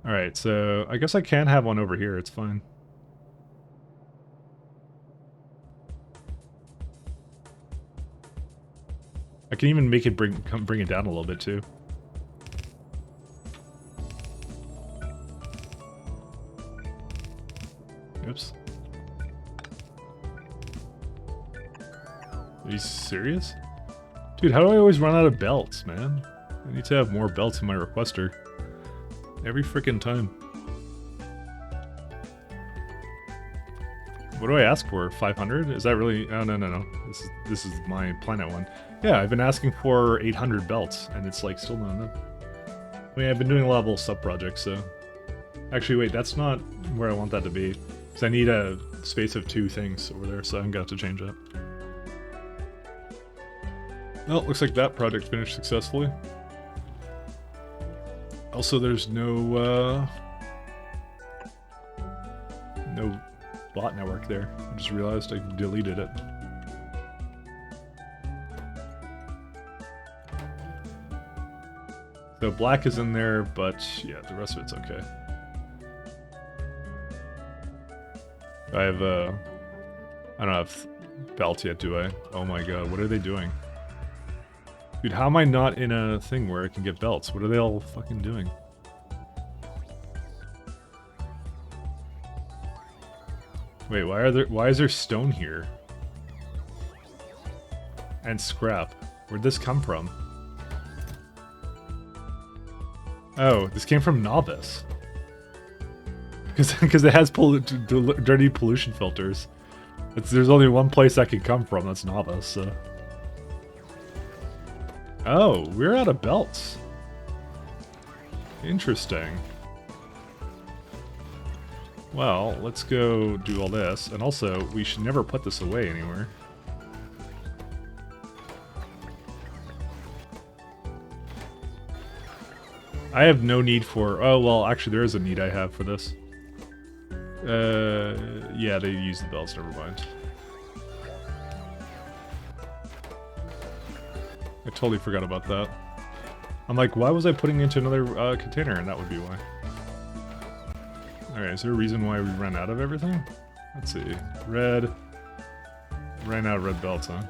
Alright, so I guess I can have one over here, it's fine. I can even make it bring it down a little bit too. Oops. Are you serious? Dude, how do I always run out of belts, man? I need to have more belts in my requester. Every freaking time. What do I ask for? 500? Is that really... Oh, no. This is my planet one. Yeah, I've been asking for 800 belts, and it's like still not enough. I mean, I've been doing a lot of little sub-projects, so... Actually, wait, that's not where I want that to be. Because I need a space of 2 things over there, so I'm gonna have to change that. Well, looks like that project finished successfully. Also, there's no bot network there. I just realized I deleted it. So black is in there, but yeah, the rest of it's okay. I have I don't have belts yet, do I? Oh my god, what are they doing? Dude, how am I not in a thing where I can get belts? What are they all fucking doing? Wait, why is there stone here? And scrap. Where'd this come from? Oh, this came from Novice. Because it has dirty pollution filters. There's only one place that can come from, that's Novice, so... Oh, we're out of belts. Interesting. Well, let's go do all this. And also, we should never put this away anywhere. I have no need for... Oh, well, actually, there is a need I have for this. Yeah, they use the belts, never mind. I totally forgot about that. I'm like, why was I putting into another container? And that would be why. Alright, is there a reason why we ran out of everything? Let's see. Red. Ran out of red belts, huh?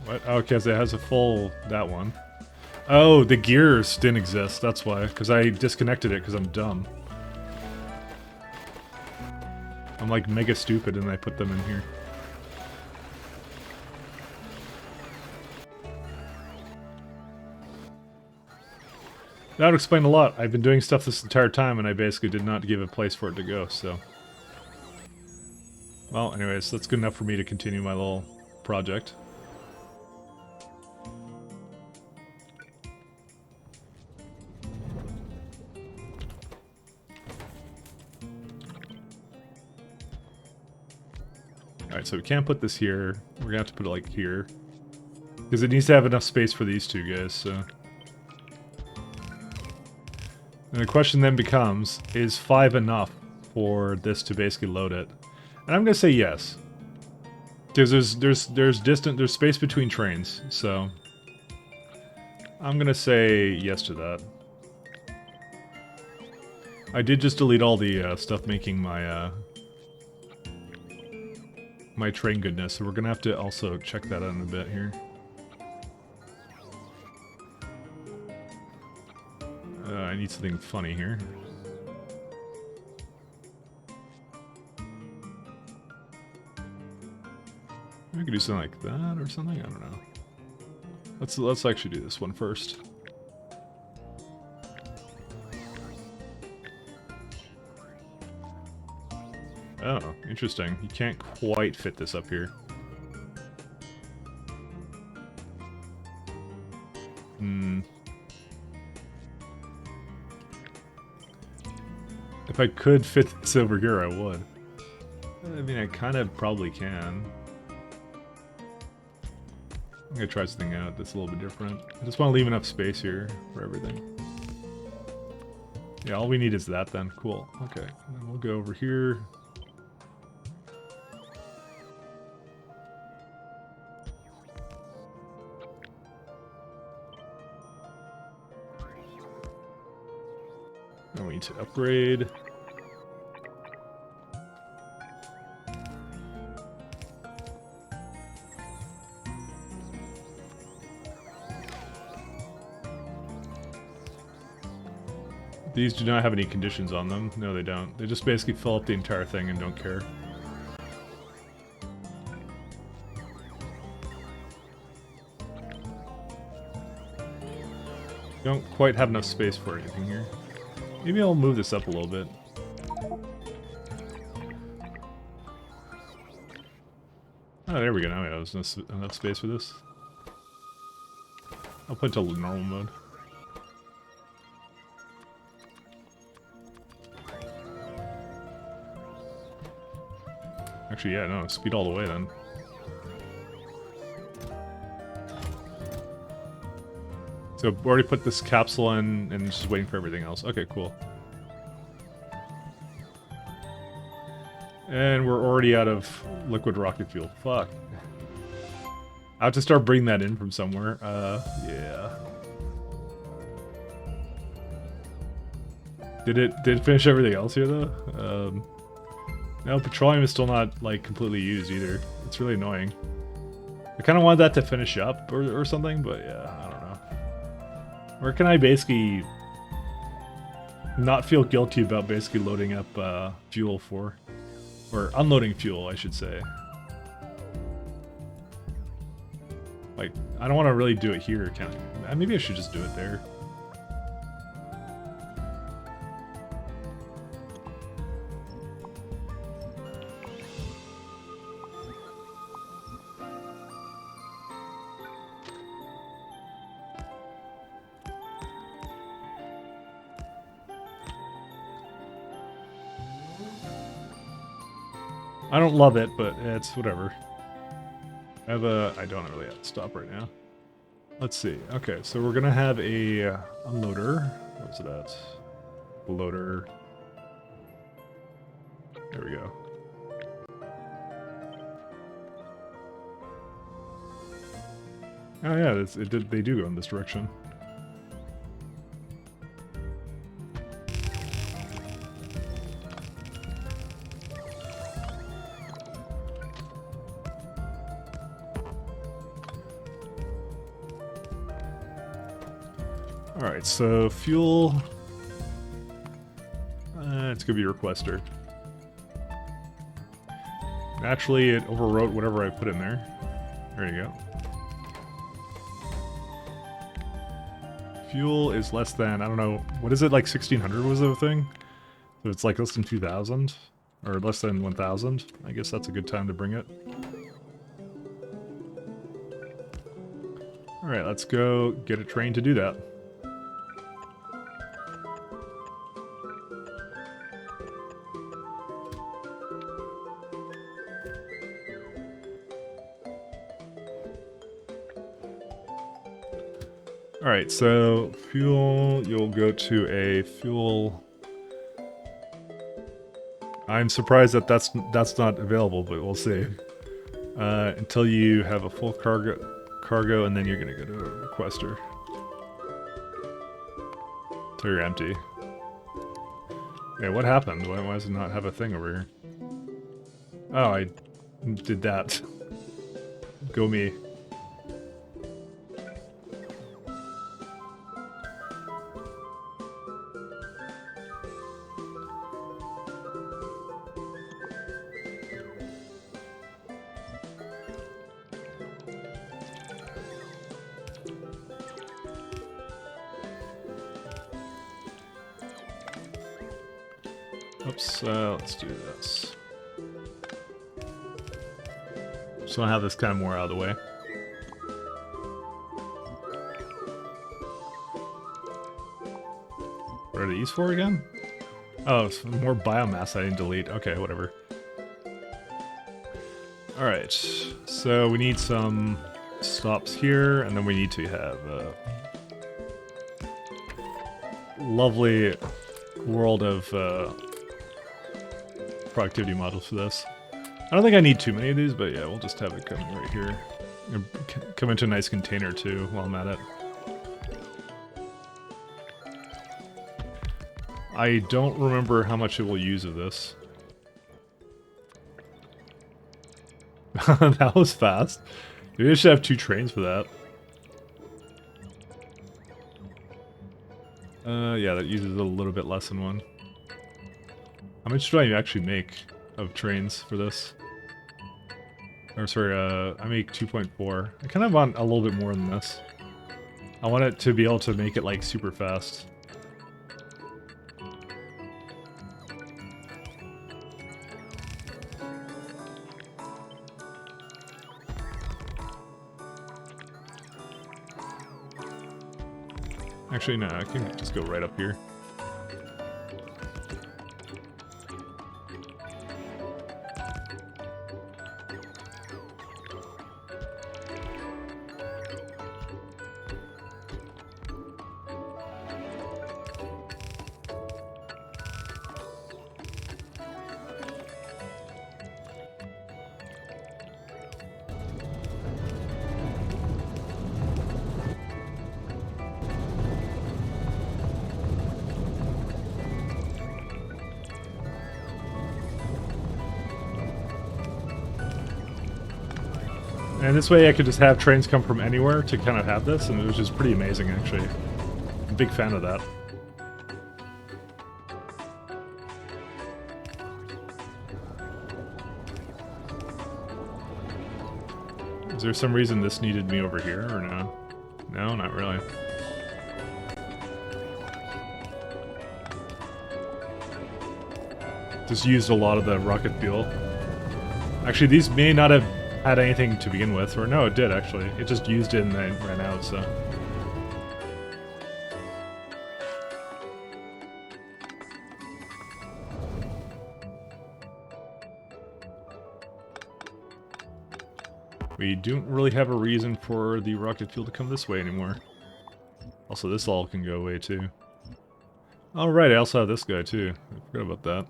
What? Oh, because it has a full... that one. Oh, the gears didn't exist, that's why. Because I disconnected it because I'm dumb. I'm like mega stupid and I put them in here. That would explain a lot. I've been doing stuff this entire time and I basically did not give a place for it to go, so... Well, anyways, that's good enough for me to continue my little project. Alright, so we can't put this here. We're gonna have to put it like here. Because it needs to have enough space for these two guys, so... And the question then becomes, is 5 enough for this to basically load it? And I'm gonna say yes. Because there's space between trains, so... I'm gonna say yes to that. I did just delete all the stuff making my my train goodness, so we're gonna have to also check that out in a bit here. I need something funny here. We could do something like that or something. I don't know. Let's actually do this one first. Oh, interesting. You can't quite fit this up here. If I could fit this over here, I would. I mean, I kind of probably can. I'm gonna try something out that's a little bit different. I just want to leave enough space here for everything. Yeah, all we need is that then. Cool. Okay. And then we'll go over here. And we need to upgrade. These do not have any conditions on them. No, they don't. They just basically fill up the entire thing and don't care. Don't quite have enough space for anything here. Maybe I'll move this up a little bit. Oh, there we go. Now we have enough space for this. I'll put it to normal mode. Actually, yeah, no, speed all the way then. So I've already put this capsule in and just waiting for everything else. Okay, cool. And we're already out of liquid rocket fuel. Fuck. I have to start bringing that in from somewhere. Yeah. Did it finish everything else here though? No, petroleum is still not like completely used either. It's really annoying. I kind of wanted that to finish up or something, but yeah, I don't know. Where can I basically not feel guilty about basically loading up fuel for? Or unloading fuel, I should say. Like, I don't want to really do it here. Maybe I should just do it there. I don't love it, but it's whatever. I don't really have to stop right now. Let's see. Okay, so we're gonna have a unloader. Where's it at? Loader. There we go. Oh yeah, they do go in this direction. Alright, so fuel... it's gonna be requester. Naturally, it overwrote whatever I put in there. There you go. Fuel is less than, I don't know, what is it, like 1600 was the thing? So it's like less than 2000? Or less than 1000? I guess that's a good time to bring it. Alright, let's go get a train to do that. Alright, so fuel, you'll go to a fuel... I'm surprised that that's not available, but we'll see. Until you have a full cargo, and then you're gonna go to a requester. Until you're empty. Yeah, what happened? Why does it not have a thing over here? Oh, I did that. Go me. Oops, let's do this. Just want to have this kind of more out of the way. What are these for again? Oh, it's more biomass I didn't delete. Okay, whatever. Alright, so we need some stops here, and then we need to have a lovely world of productivity modules for this. I don't think I need too many of these, but yeah, we'll just have it come right here. Come into a nice container too while I'm at it. I don't remember how much it will use of this. That was fast. Maybe I should have 2 trains for that. Yeah, that uses a little bit less than 1. How much do I actually make of trains for this? Or sorry, I make 2.4. I kind of want a little bit more than this. I want it to be able to make it like super fast. Actually, no, I can just go right up here. And this way I could just have trains come from anywhere to kind of have this, and it was just pretty amazing, actually. I'm a big fan of that. Is there some reason this needed me over here, or no? No, not really. Just used a lot of the rocket fuel. Actually, these may not have had anything to begin with, or no, it did actually. It just used it and then ran out, so. We don't really have a reason for the rocket fuel to come this way anymore. Also, this all can go away too. Oh right, I also have this guy too. I forgot about that.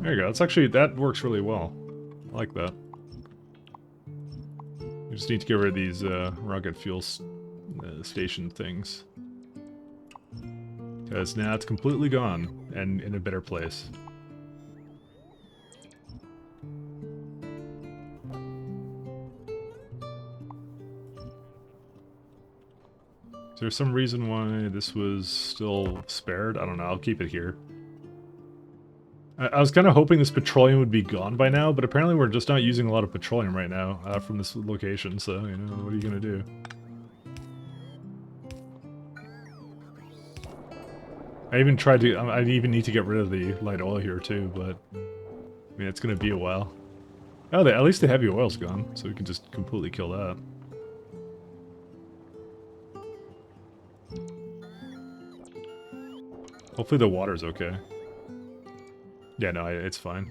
There you go. It's actually, that works really well. I like that. We just need to get rid of these rocket fuel station things. Because now it's completely gone and in a better place. Is there some reason why this was still spared? I don't know, I'll keep it here. I was kind of hoping this petroleum would be gone by now, but apparently we're just not using a lot of petroleum right now from this location, so, you know, what are you gonna do? I even tried to, I even need to get rid of the light oil here too, but, I mean, it's gonna be a while. Oh, at least the heavy oil's gone, so we can just completely kill that. Hopefully the water's okay. Yeah, no, it's fine.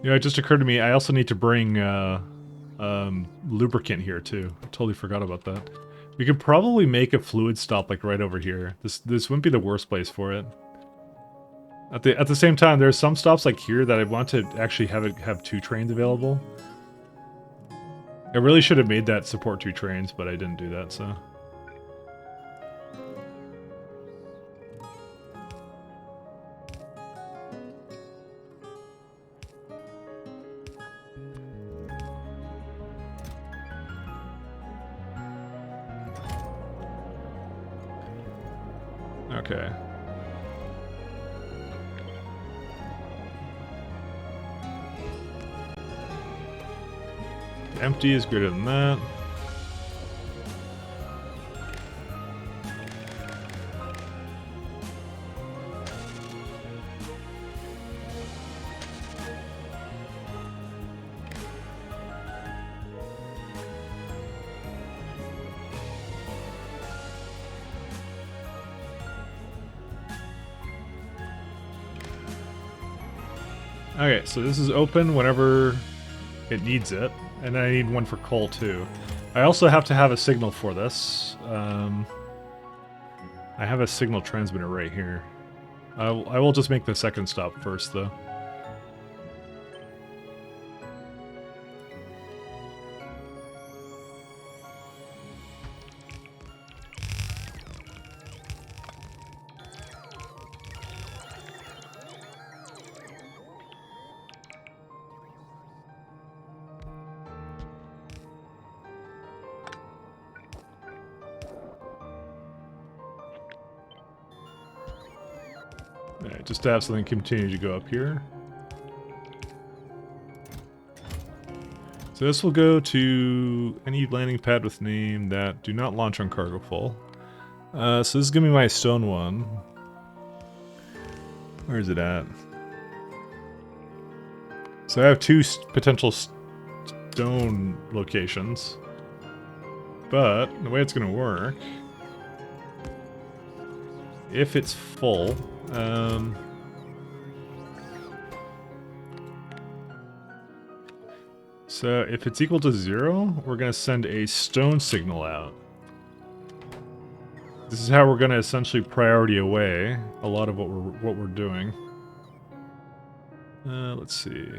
You know, it just occurred to me, I also need to bring lubricant here too. I totally forgot about that. We could probably make a fluid stop like right over here. This wouldn't be the worst place for it. At the same time, there's some stops like here that I want to actually have 2 trains available. I really should have made that support 2 trains, but I didn't do that, so. Okay. Empty is greater than that. Okay, so this is open whenever it needs it, and I need one for coal too. I also have to have a signal for this. I have a signal transmitter right here. I will just make the second stop first, though. Alright, just to have something continue to go up here. So this will go to any landing pad with name that do not launch on cargo full. So this is gonna be my stone one. Where is it at? So I have 2 potential stone locations. But the way it's gonna work, if it's full, so if it's equal to 0, we're gonna send a stone signal out. This is how we're gonna essentially priority away a lot of what we're doing. Let's see.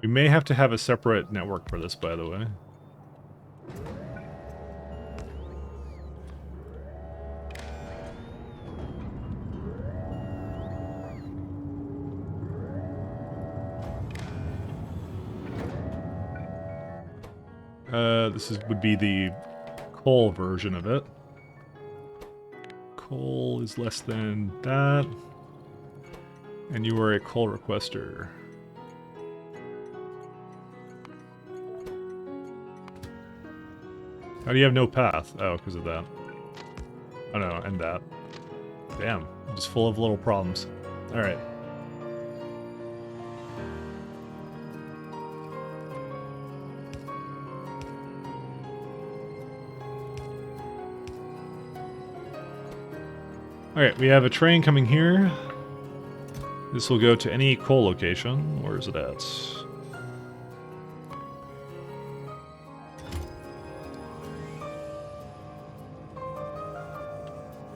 We may have to have a separate network for this, by the way. This would be the coal version of it. Coal is less than that. And you are a coal requester. How do you have no path? Oh, because of that. Oh no, and that. Damn, I'm just full of little problems. Alright. Alright, we have a train coming here. This will go to any coal location. Where is it at?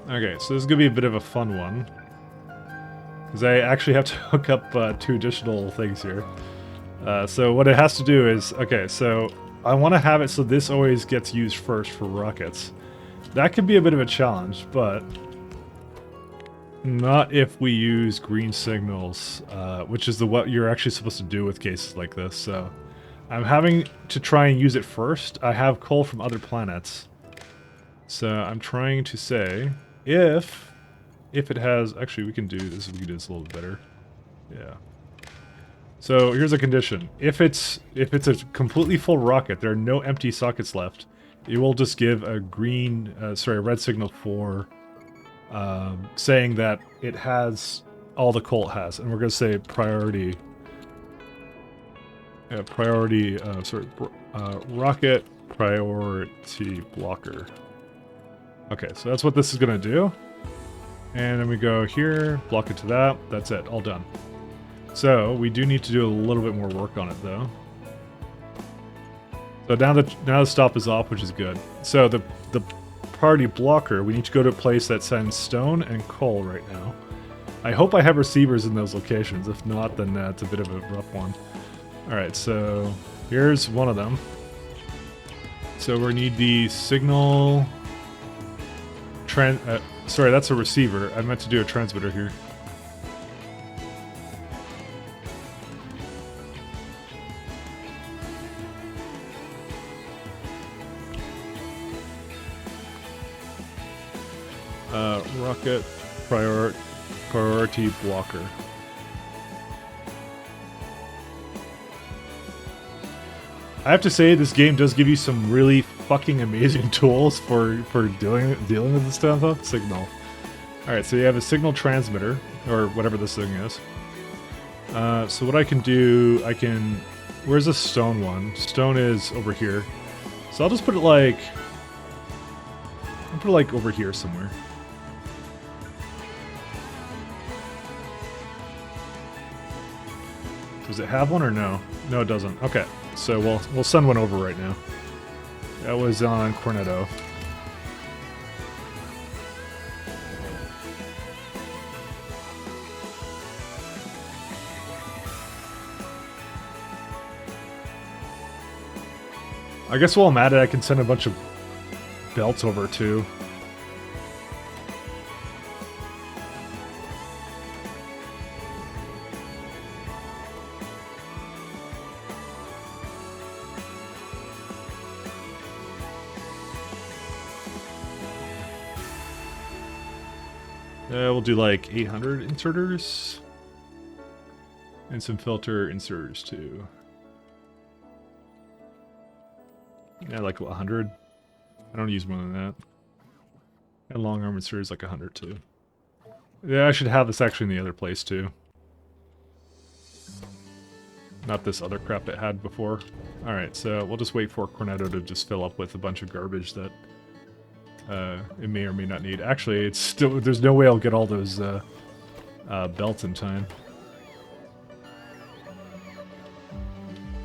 Okay, so this is gonna be a bit of a fun one. Because I actually have to hook up 2 additional things here. So what it has to do is, okay, so I want to have it so this always gets used first for rockets. That could be a bit of a challenge, but not if we use green signals, which is what you're actually supposed to do with cases like this. So I'm having to try and use it first. I have coal from other planets. So I'm trying to say, if it has, actually we can do this a little bit better. Yeah. So here's a condition. If it's a completely full rocket, there are no empty sockets left, it will just give a red signal for saying that it has all the coal it has. And we're going to say priority. Rocket priority blocker. Okay, so that's what this is going to do. And then we go here, block it to that. That's it, all done. So we do need to do a little bit more work on it, though. So now the stop is off, which is good. So the priority blocker, we need to go to a place that sends stone and coal right now. I hope I have receivers in those locations. If not, then it's a bit of a rough one. All right, so here's one of them. So we need the signal. Sorry, that's a receiver. I meant to do a transmitter here. Rocket priority blocker. I have to say, this game does give you some really fucking amazing tools for dealing with this stuff. Signal. All right, so you have a signal transmitter or whatever this thing is. So what I can do, where's the stone one? Stone is over here. So I'll just put it like, over here somewhere. Does it have one or no? No, it doesn't. Okay, so we'll send one over right now. That was on Cornetto. I guess while I'm at it, I can send a bunch of belts over too. We'll do like 800 inserters. And some filter inserters too. Yeah, like 100. I don't use more than that. And long arm inserters like 100 too. Yeah, I should have this actually in the other place too. Not this other crap it had before. Alright, so we'll just wait for Cornetto to just fill up with a bunch of garbage that it may or may not need. Actually, it's still, there's no way I'll get all those belts in time.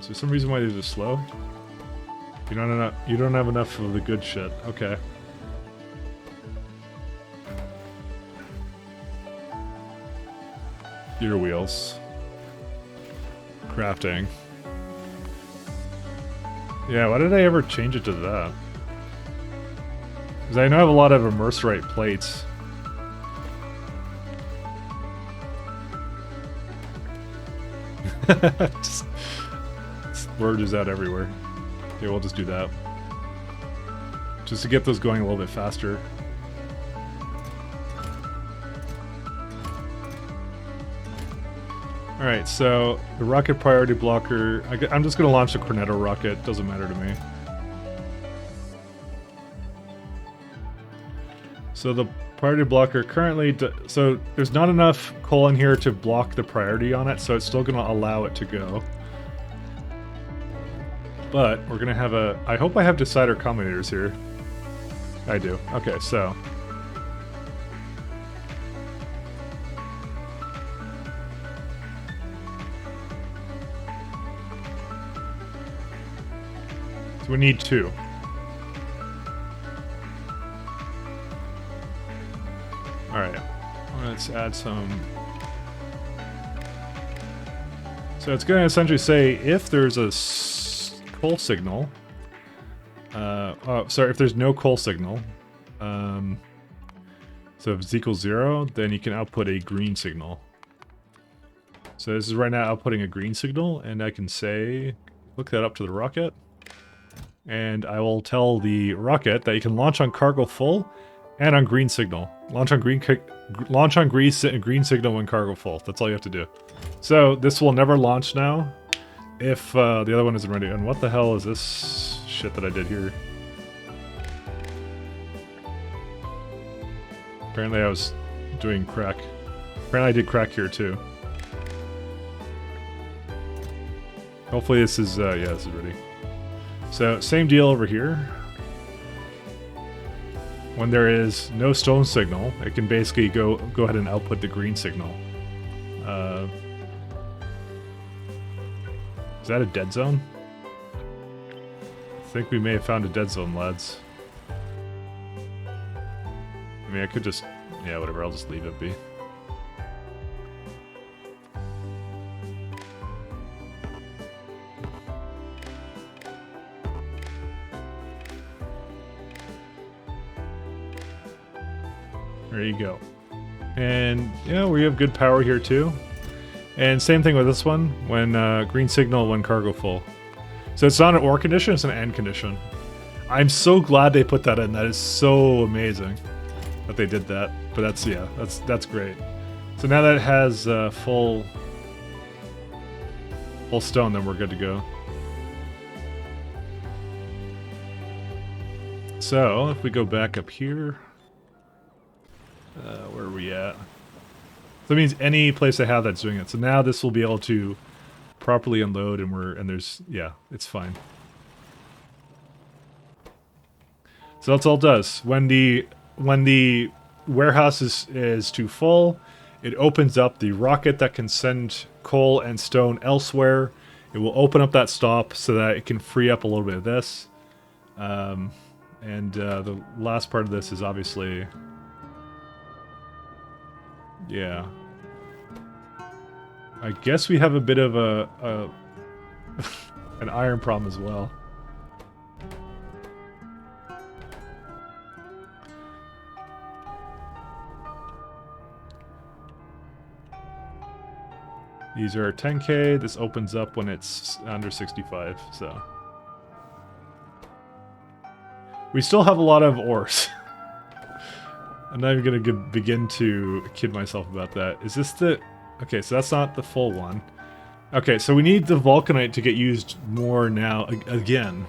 Is there some reason why these are slow? You don't have enough of the good shit. Okay. Gear wheels. Crafting. Yeah, why did I ever change it to that? Because I know I have a lot of immerserite plates. just merges out everywhere. Okay, we'll just do that. Just to get those going a little bit faster. Alright, so the rocket priority blocker... I'm just going to launch the Cornetto rocket. Doesn't matter to me. So the priority blocker currently... So there's not enough coal in here to block the priority on it, so it's still going to allow it to go. But we're going to have a... I hope I have decider combinators here. I do. Okay, so... So we need 2. let's add some. So it's going to essentially say if there's a coal signal. Sorry, if there's no coal signal. So if it's equals 0, then you can output a green signal. So this is right now outputting a green signal, and I can say, look that up to the rocket. And I will tell the rocket that you can launch on cargo full and on green signal. Launch on green signal when cargo full. That's all you have to do. So this will never launch now if the other one isn't ready. And what the hell is this shit that I did here? Apparently I was doing crack. Apparently I did crack here too. Hopefully this is, yeah, this is ready. So, same deal over here. When there is no stone signal, it can basically go ahead and output the green signal. Is that a dead zone? I think we may have found a dead zone, lads. I mean, I could just... yeah, whatever, I'll just leave it be. There you go. And, yeah, we have good power here, too. And same thing with this one, when green signal, when cargo full. So it's not an OR condition, it's an AND condition. I'm so glad they put that in. That is so amazing that they did that. But that's, yeah, that's great. So now that it has full stone, then we're good to go. So if we go back up here, where are we at? So that means any place I have that's doing it. So now this will be able to properly unload, and there's, yeah, it's fine. So that's all it does. When the warehouse is too full, it opens up the rocket that can send coal and stone elsewhere. It will open up that stop so that it can free up a little bit of this. The last part of this is obviously, yeah. I guess we have a bit of a an iron problem as well. These are 10K. This opens up when it's under 65, so. We still have a lot of ores. I'm not even going to begin to kid myself about that. Is this the... okay, so that's not the full one. Okay, so we need the vulcanite to get used more now again.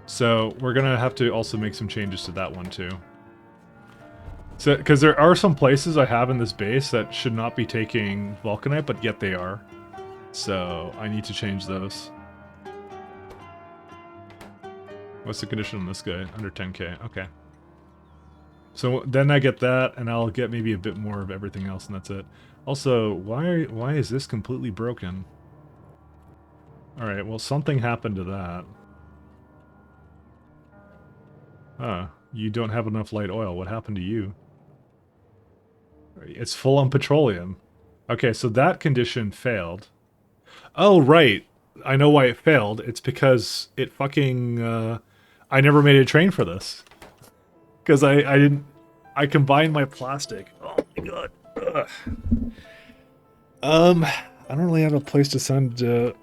So we're going to have to also make some changes to that one too. So, because there are some places I have in this base that should not be taking vulcanite, but yet they are. So I need to change those. What's the condition on this guy? Under 10K. Okay. So then I get that, and I'll get maybe a bit more of everything else, and that's it. Also, why is this completely broken? Alright, well, something happened to that. Huh. You don't have enough light oil. What happened to you? It's full on petroleum. Okay, so that condition failed. Oh, right. I know why it failed. It's because it fucking... I never made a train for this. Because I didn't... I combined my plastic. Oh my god. Ugh. I don't really have a place to send... I don't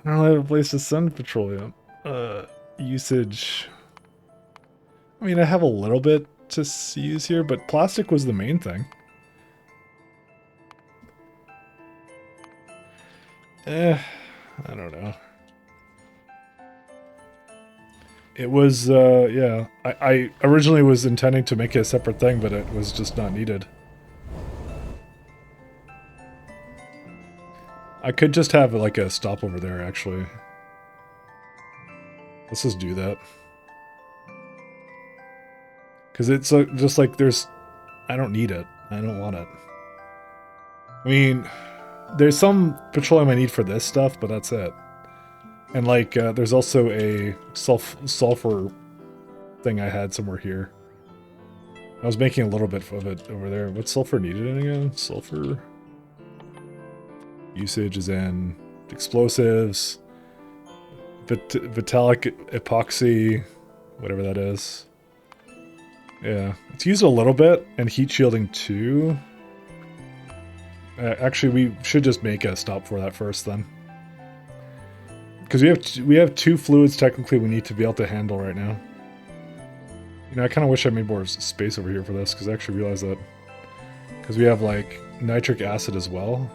really have a place to send petroleum. Usage... I mean, I have a little bit to use here, but plastic was the main thing. I don't know. It was, yeah. I originally was intending to make it a separate thing, but it was just not needed. I could just have, like, a stop over there, actually. Let's just do that. Because it's just like there's... I don't need it. I don't want it. I mean, there's some petroleum I need for this stuff, but that's it. And like, there's also a sulfur thing I had somewhere here. I was making a little bit of it over there. What's sulfur needed in again? Sulfur usage is in explosives, vitalic epoxy, whatever that is. Yeah, it's used a little bit, and heat shielding too. Actually, we should just make a stop for that first then, because we have two fluids technically we need to be able to handle right now. You know, I kind of wish I made more space over here for this, because I actually realized that. Because we have, like, nitric acid as well.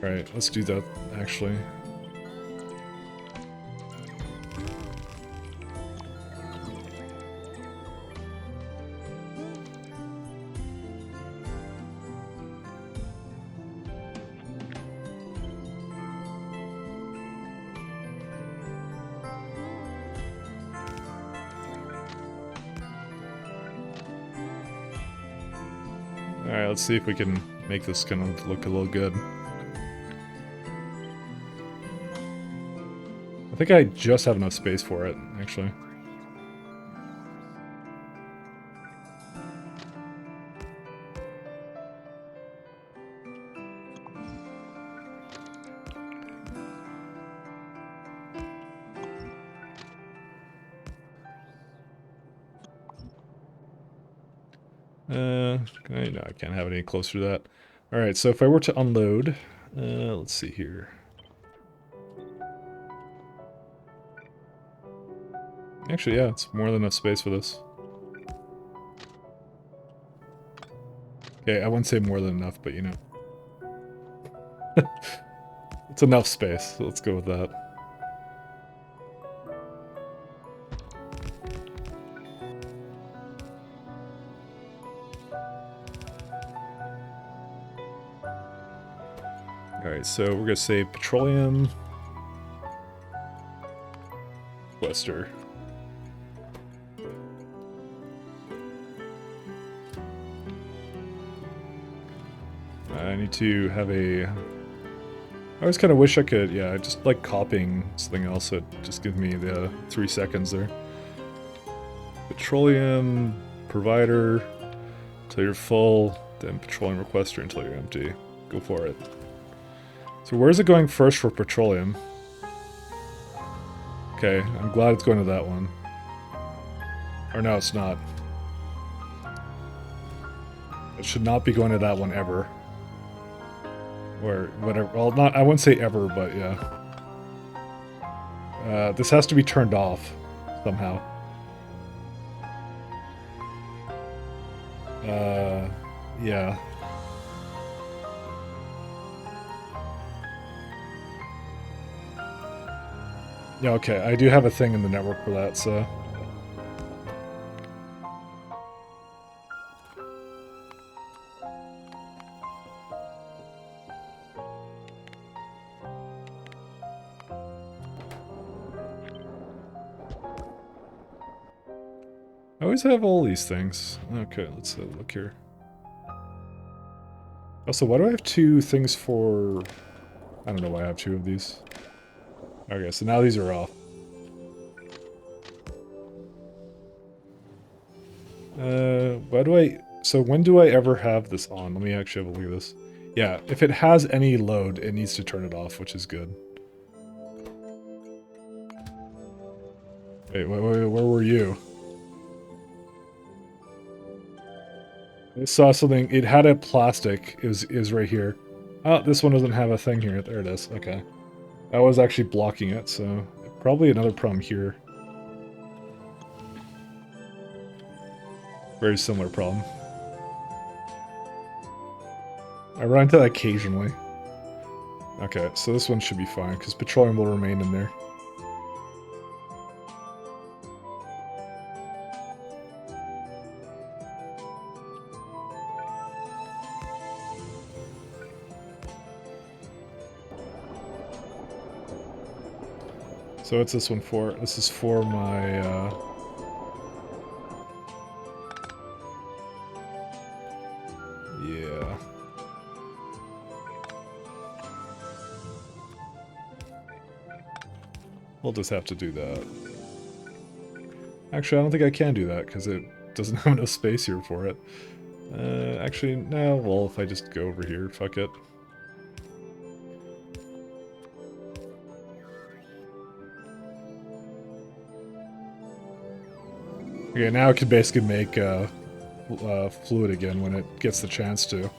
Alright, let's do that, actually. Alright, let's see if we can make this kind of look a little good. I think I just have enough space for it, actually. No, I can't have it any closer to that. Alright, so if I were to unload, let's see here. Actually, yeah, it's more than enough space for this. Okay, I wouldn't say more than enough, but you know. It's enough space, so let's go with that. Alright, so we're going to say petroleum sequester. I need to have a... I always kind of wish I could, yeah, I just like copying something else, so it just gives me the 3 seconds there. Petroleum provider until you're full, then petroleum requester until you're empty. Go for it. So where's it going first for petroleum? Okay, I'm glad it's going to that one. Or no, it's not. It should not be going to that one ever. Or whatever. Well, not, I wouldn't say ever, but yeah. This has to be turned off somehow. Yeah. Yeah, okay, I do have a thing in the network for that, so... I always have all these things. Okay, let's look here. Also, why do I have 2 things for... I don't know why I have 2 of these. Okay, so now these are off. Why do I... So when do I ever have this on? Let me actually have a look at this. Yeah, if it has any load, it needs to turn it off, which is good. Wait, where were you? I saw something, it had a plastic, it was right here. Oh, this one doesn't have a thing here. There it is, okay. That was actually blocking it, so probably another problem here. Very similar problem. I run into that occasionally. Okay, so this one should be fine, because petroleum will remain in there. So what's this one for? This is for my, yeah. We'll just have to do that. Actually, I don't think I can do that, because it doesn't have enough space here for it. Actually, no, well, if I just go over here, fuck it. Okay, now it can basically make fluid again when it gets the chance to.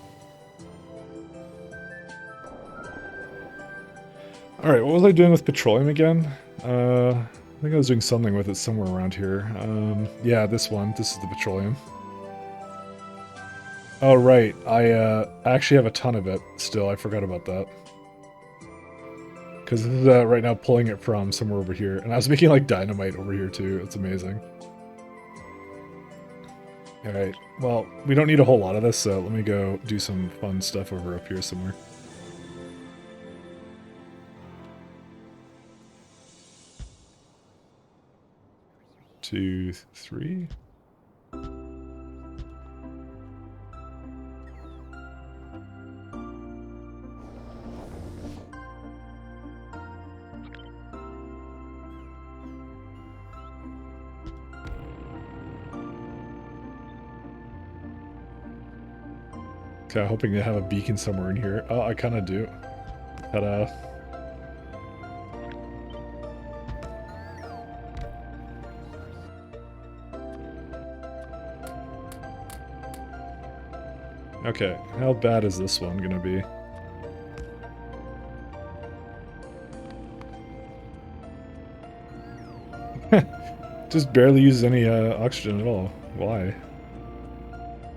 Alright, what was I doing with petroleum again? I think I was doing something with it somewhere around here. Yeah, this one. This is the petroleum. Oh, right. I actually have a ton of it still. I forgot about that. Because this is right now pulling it from somewhere over here. And I was making like dynamite over here too. It's amazing. Alright, well, we don't need a whole lot of this, so let me go do some fun stuff over up here somewhere. Two, three. Okay, hoping to have a beacon somewhere in here. Oh, I kind of do. Ta-da. Okay, how bad is this one gonna be? Just barely uses any oxygen at all. Why?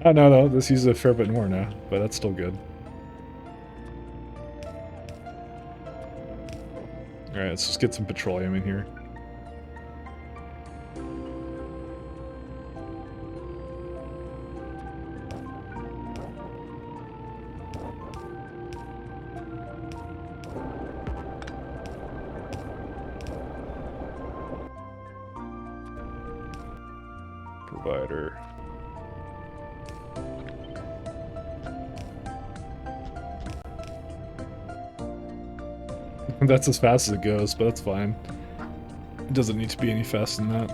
Oh, no, this uses a fair bit more now, but that's still good. Alright, let's just get some petroleum in here. Provider. That's as fast as it goes, but that's fine. It doesn't need to be any faster than that.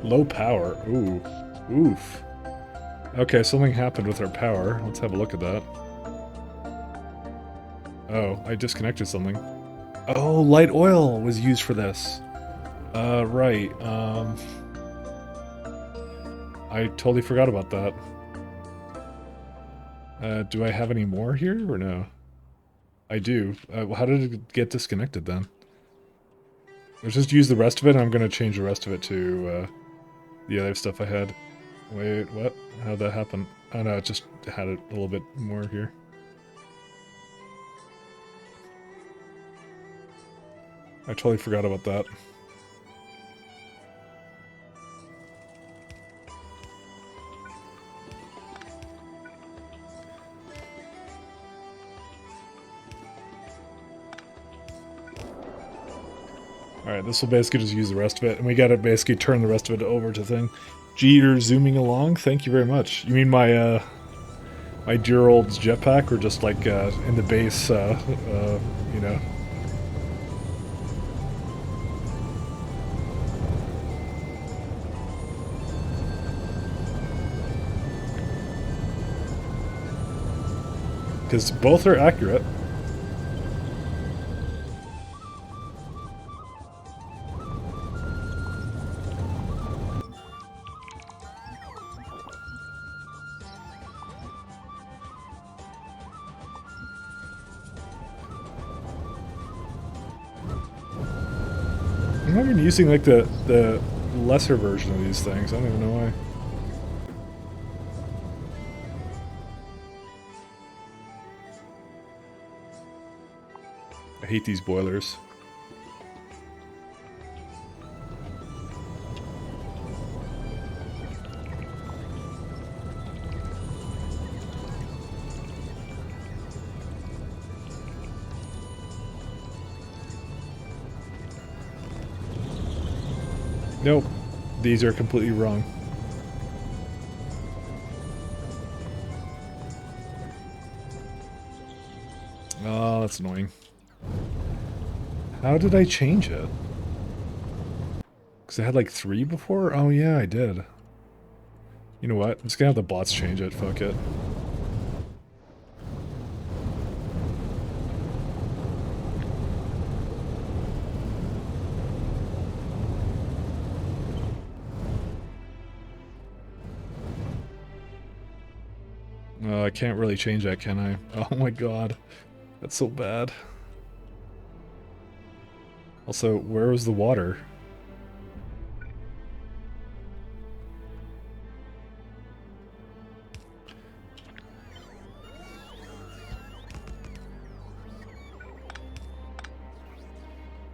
Low power. Ooh. Oof. Okay, something happened with our power. Let's have a look at that. Oh, I disconnected something. Oh, light oil was used for this. Right. I totally forgot about that. Do I have any more here, or no? I do. How did it get disconnected then? Let's just use the rest of it, and I'm going to change the rest of it to the other stuff I had. Wait, what? How'd that happen? Oh no, it just had it a little bit more here. I totally forgot about that. Alright, this will basically just use the rest of it, and we gotta basically turn the rest of it over to thing. Gee, you're zooming along? Thank you very much. You mean my, my dear old jetpack, or just like, in the base, you know? Because both are accurate. I'm not even using like the lesser version of these things. I don't even know why. I hate these boilers. Nope. These are completely wrong. Oh, that's annoying. How did I change it? Because I had like 3 before? Oh yeah, I did. You know what? I'm just gonna have the bots change it. Fuck it. I can't really change that, can I? Oh my god. That's so bad. Also, where was the water?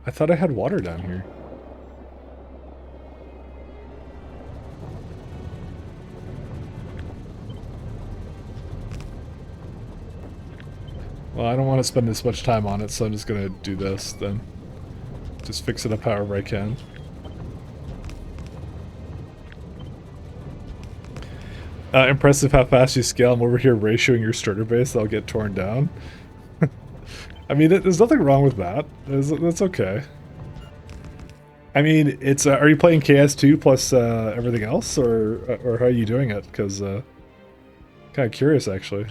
I thought I had water down here. Well, I don't want to spend this much time on it, so I'm just gonna do this then. Just fix it up however I can. Impressive how fast you scale. I'm over here ratioing your starter base. I'll get torn down. I mean, there's nothing wrong with that. That's okay. I mean, it's are you playing KS2 plus everything else, or how are you doing it? Because kind of curious, actually.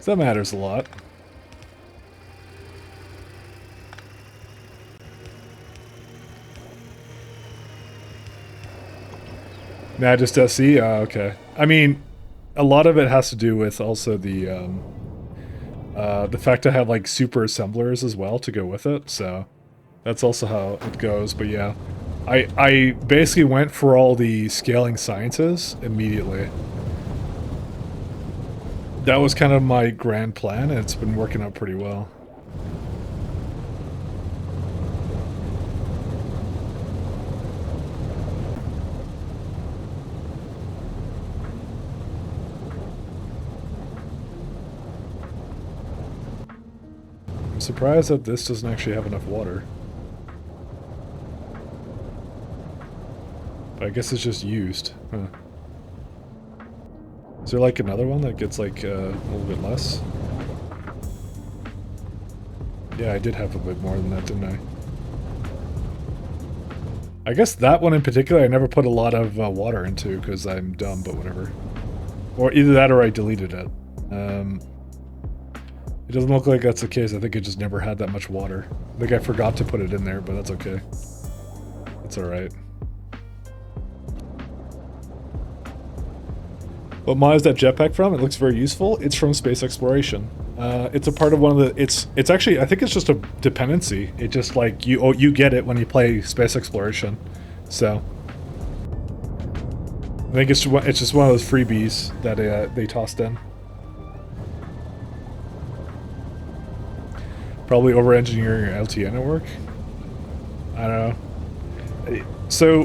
So that matters a lot. Nah, just SE? Okay. I mean, a lot of it has to do with also the fact I have, like, super assemblers as well to go with it, so that's also how it goes, but yeah. I basically went for all the scaling sciences immediately. That was kind of my grand plan, and it's been working out pretty well. I'm surprised that this doesn't actually have enough water. But I guess it's just used. Huh. Is there like another one that gets like a little bit less? Yeah, I did have a bit more than that, didn't I? I guess that one in particular I never put a lot of water into because I'm dumb, but whatever. Or either that or I deleted it. It doesn't look like that's the case. I think it just never had that much water. I think I forgot to put it in there, but that's okay. That's alright. What mod is that jetpack from? It looks very useful. It's from space exploration. It's a part of one of the... It's actually... I think it's just a dependency. It just like... You get it when you play space exploration. So... I think it's just one of those freebies that they tossed in. Probably over-engineering your LTN at work. I don't know. So...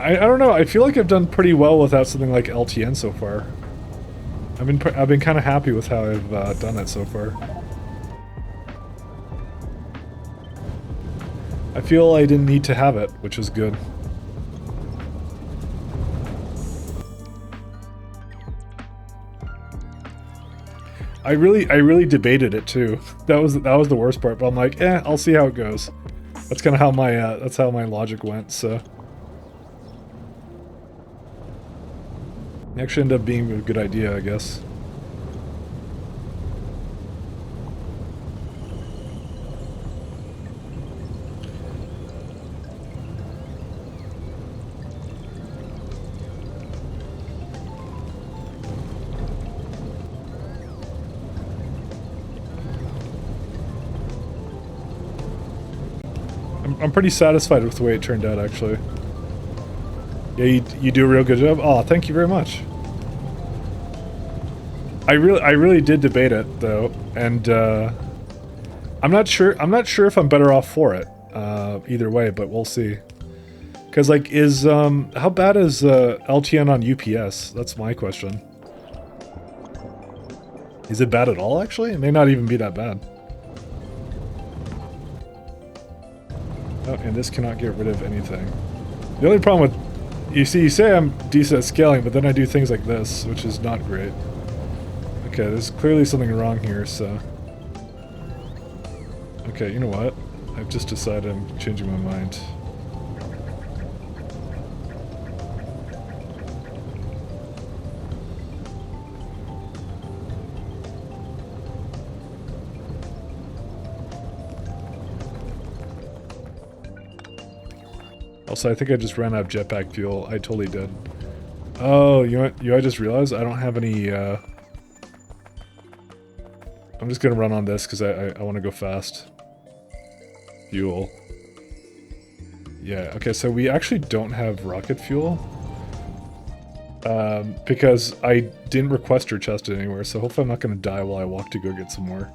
I don't know. I feel like I've done pretty well without something like LTN so far. I've been kind of happy with how I've done it so far. I feel I didn't need to have it, which is good. I really debated it too. That was the worst part. But I'm like, I'll see how it goes. That's kind of how my logic went. So. It actually ended up being a good idea, I guess. I'm pretty satisfied with the way it turned out, actually. Yeah, you do a real good job. Oh, thank you very much. I really did debate it though, and I'm not sure if I'm better off for it either way, but we'll see. Cause like, how bad is LTN on UPS? That's my question. Is it bad at all? Actually, it may not even be that bad. Oh, and this cannot get rid of anything. The only problem with... You say I'm decent at scaling, but then I do things like this, which is not great. Okay, there's clearly something wrong here, so... Okay, you know what? I've just decided I'm changing my mind. Also, I think I just ran out of jetpack fuel. I totally did. Oh, you know what? I just realized I don't have any, I'm just gonna run on this because I want to go fast. Fuel. Yeah, okay, so we actually don't have rocket fuel. Because I didn't request or chest it anywhere, so hopefully I'm not gonna die while I walk to go get some more.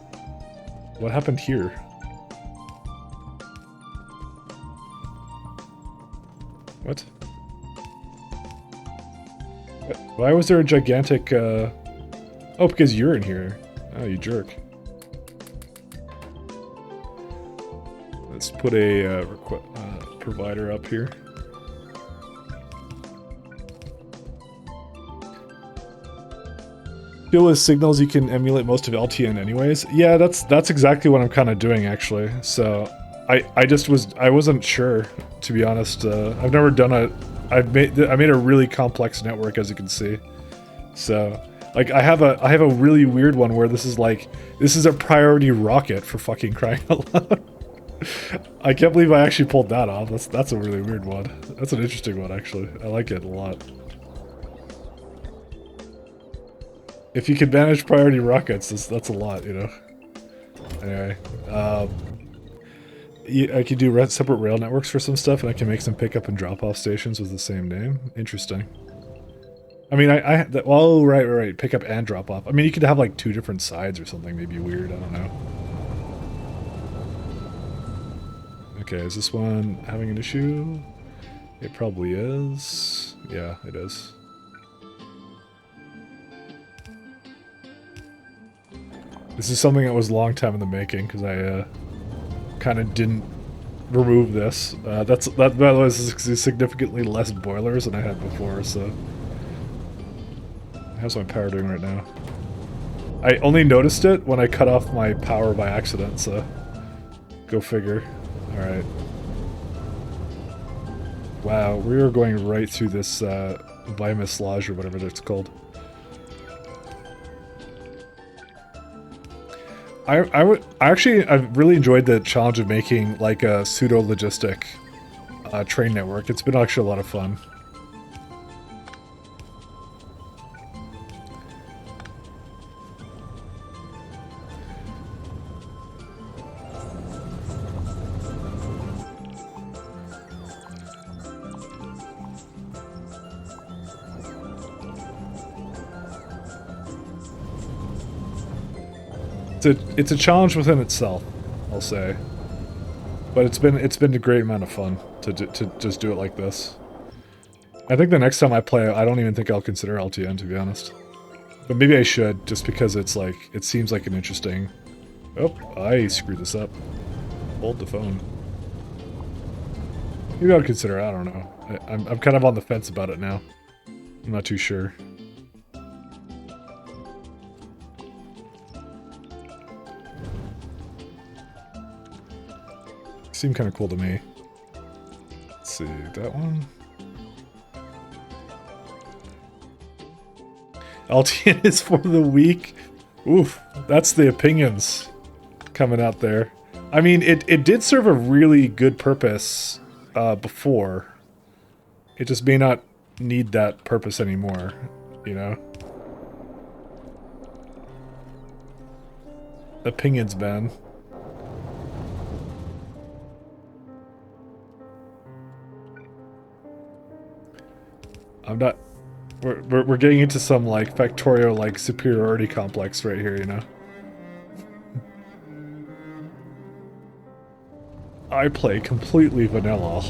What happened here? What? Why was there a gigantic, Oh, because you're in here. Oh, you jerk. Let's put a provider up here. Fuel is signals you can emulate most of LTN anyways. Yeah, that's exactly what I'm kind of doing actually. So I wasn't sure, to be honest. I've never done I made a really complex network, as you can see. So like I have a really weird one where this is a priority rocket, for fucking crying out loud. I can't believe I actually pulled that off. That's a really weird one. That's an interesting one actually. I like it a lot. If you can manage priority rockets, that's a lot, you know. Anyway, I can do separate rail networks for some stuff, and I can make some pickup and drop-off stations with the same name. Interesting. I mean, oh, right, pickup and drop-off. I mean, you could have like 2 different sides or something, maybe weird, I don't know. Okay, is this one having an issue? It probably is. Yeah, it is. This is something that was a long time in the making, because I kind of didn't remove that was significantly less boilers than I had before, so... How's my power doing right now? I only noticed it when I cut off my power by accident, so... Go figure. Alright. Wow, we are going right through this Vimus Lodge or whatever that's called. I've really enjoyed the challenge of making like a pseudo-logistic train network. It's been actually a lot of fun. It's a challenge within itself, I'll say. But it's been a great amount of fun to just do it like this. I think the next time I play, I don't even think I'll consider LTN, to be honest. But maybe I should, just because it seems like an interesting... Oh, I screwed this up. Hold the phone. Maybe I'll consider it, I don't know. I'm kind of on the fence about it now. I'm not too sure. Seemed kind of cool to me. Let's see, that one. LTN is for the weak. Oof, that's the opinions coming out there. I mean, it did serve a really good purpose before. It just may not need that purpose anymore, you know? Opinions, man. I'm not... We're getting into some, like, Factorio, like, superiority complex right here, you know? I play completely vanilla.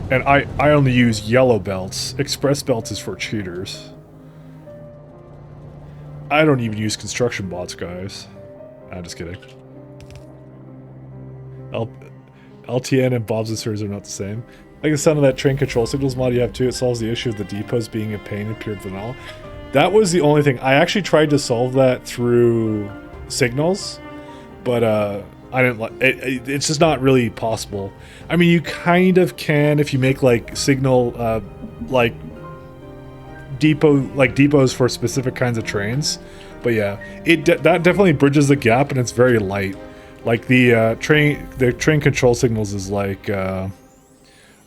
And I only use yellow belts. Express belts is for cheaters. I don't even use construction bots, guys. I'm just kidding. L LTN and Bob's and Sirs are not the same. I like the sound of that train control signals mod you have too. It solves the issue of the depots being a pain in pure vanilla. That was the only thing. I actually tried to solve that through signals, but I didn't like it. It's just not really possible. I mean, you kind of can if you make like signal like depots for specific kinds of trains. But yeah, that definitely bridges the gap, and it's very light. Like the train control signals is like on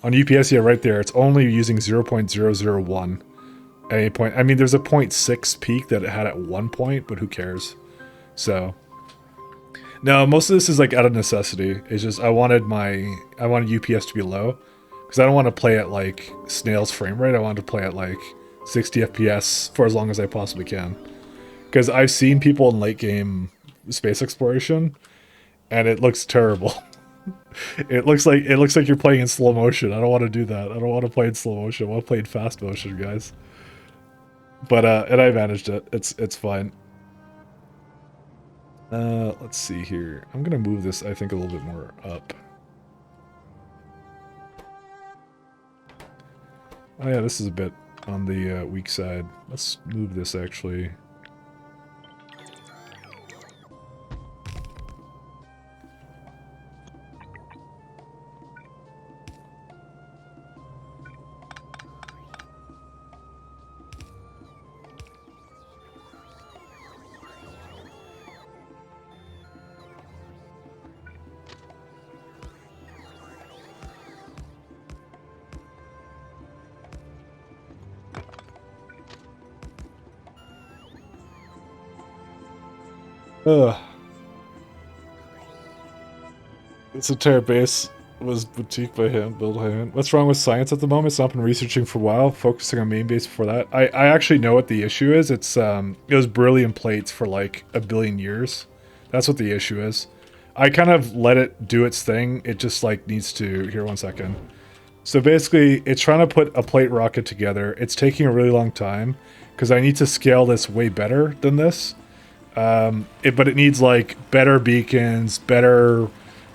UPS, yeah, right there. It's only using 0.001 at any point. I mean, there's a 0.6 peak that it had at one point, but who cares? So no, most of this is like out of necessity. It's just I wanted UPS to be low because I don't want to play at like snail's frame rate. I want to play at like 60 FPS for as long as I possibly can. Because I've seen people in late game space exploration, and it looks terrible. It looks like you're playing in slow motion. I don't want to do that. I don't want to play in slow motion. I want to play in fast motion, guys. But and I managed it. It's fine. Let's see here. I'm gonna move this, I think, a little bit more up. Oh yeah, this is a bit on the weak side. Let's move this actually. Ugh. This entire base was boutique by him, built by him. What's wrong with science at the moment? It's not been researching for a while, focusing on main base before that. I actually know what the issue is. It's it was beryllium plates for like 1 billion years. That's what the issue is. I kind of let it do its thing. It just like needs to, here, 1 second. So basically, it's trying to put a plate rocket together. It's taking a really long time because I need to scale this way better than this. But it needs like better beacons, better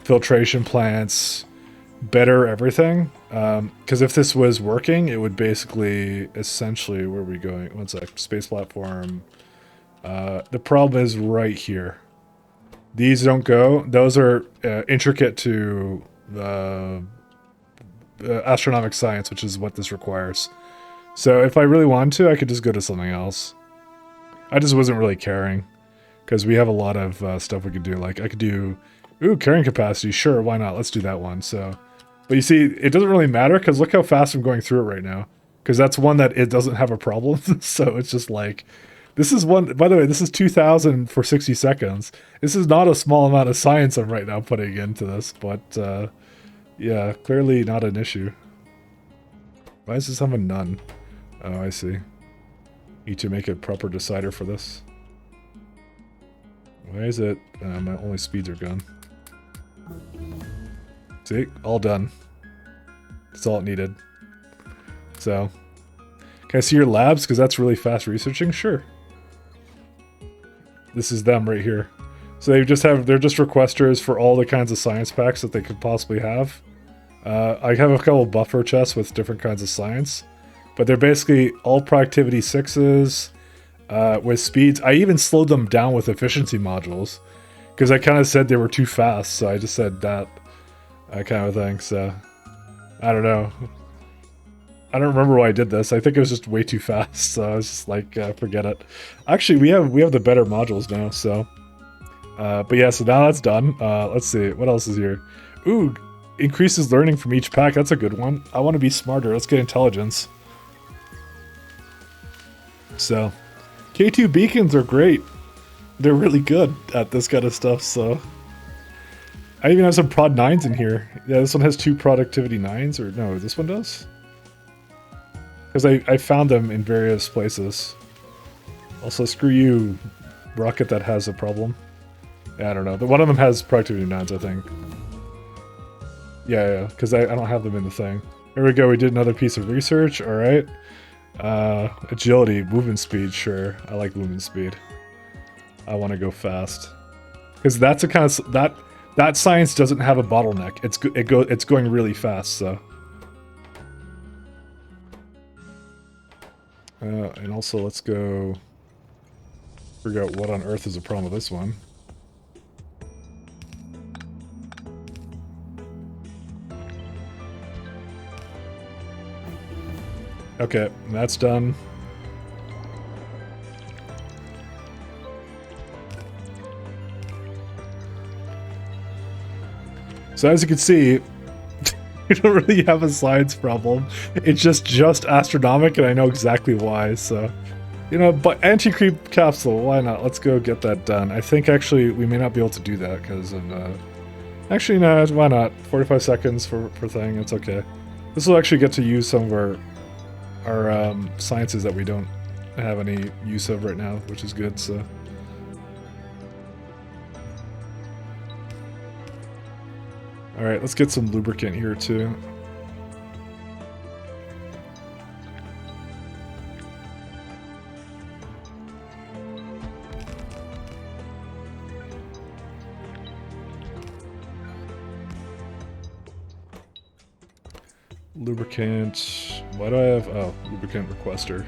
filtration plants, better everything. Because if this was working, it would basically, essentially, where are we going? 1 sec, space platform. The problem is right here. These don't go. Those are intricate to astronomic science, which is what this requires. So if I really wanted to, I could just go to something else. I just wasn't really caring. Because we have a lot of stuff we could do. Like, I could do... Ooh, carrying capacity. Sure, why not? Let's do that one. So, but you see, it doesn't really matter, because look how fast I'm going through it right now. Because that's one that it doesn't have a problem. So it's just like... This is one... By the way, this is 2,000 for 60 seconds. This is not a small amount of science I'm right now putting into this. But, yeah, clearly not an issue. Why does this have a none? Oh, I see. Need to make a proper decider for this. Why is it? My only speeds are gone. See? All done. That's all it needed. So, can I see your labs? Because that's really fast researching? Sure. This is them right here. So they're just requesters for all the kinds of science packs that they could possibly have. I have a couple buffer chests with different kinds of science. But they're basically all productivity 6s. With speeds, I even slowed them down with efficiency modules because I kind of said they were too fast, so I just said that kind of thing. So I don't know. I don't remember why I did this. I think it was just way too fast, so I was just like, forget it. Actually, we have the better modules now. So, but yeah, so now that's done. Let's see what else is here. Ooh, increases learning from each pack. That's a good one. I want to be smarter. Let's get intelligence. So. K2 beacons are great. They're really good at this kind of stuff, so... I even have some prod 9s in here. Yeah, this one has 2 productivity 9s, or no, this one does? Because I found them in various places. Also, screw you, rocket that has a problem. Yeah, I don't know. But one of them has productivity 9s, I think. Yeah, because I don't have them in the thing. There we go, we did another piece of research, alright. Agility, movement speed, sure. I like movement speed. I want to go fast. Because that's a kind of... that science doesn't have a bottleneck. It's going really fast, so. And also, let's go figure out what on earth is the problem with this one. Okay, that's done. So as you can see, we don't really have a science problem. It's just astronomical, and I know exactly why, so... You know, but anti-creep capsule, why not? Let's go get that done. I think, actually, we may not be able to do that, because of, Actually, no, why not? 45 seconds for thing, it's okay. This will actually get to use some of our sciences that we don't have any use of right now, which is good, so... Alright, let's get some lubricant here, too. Lubricant... Why do I have... Oh, lubricant requester.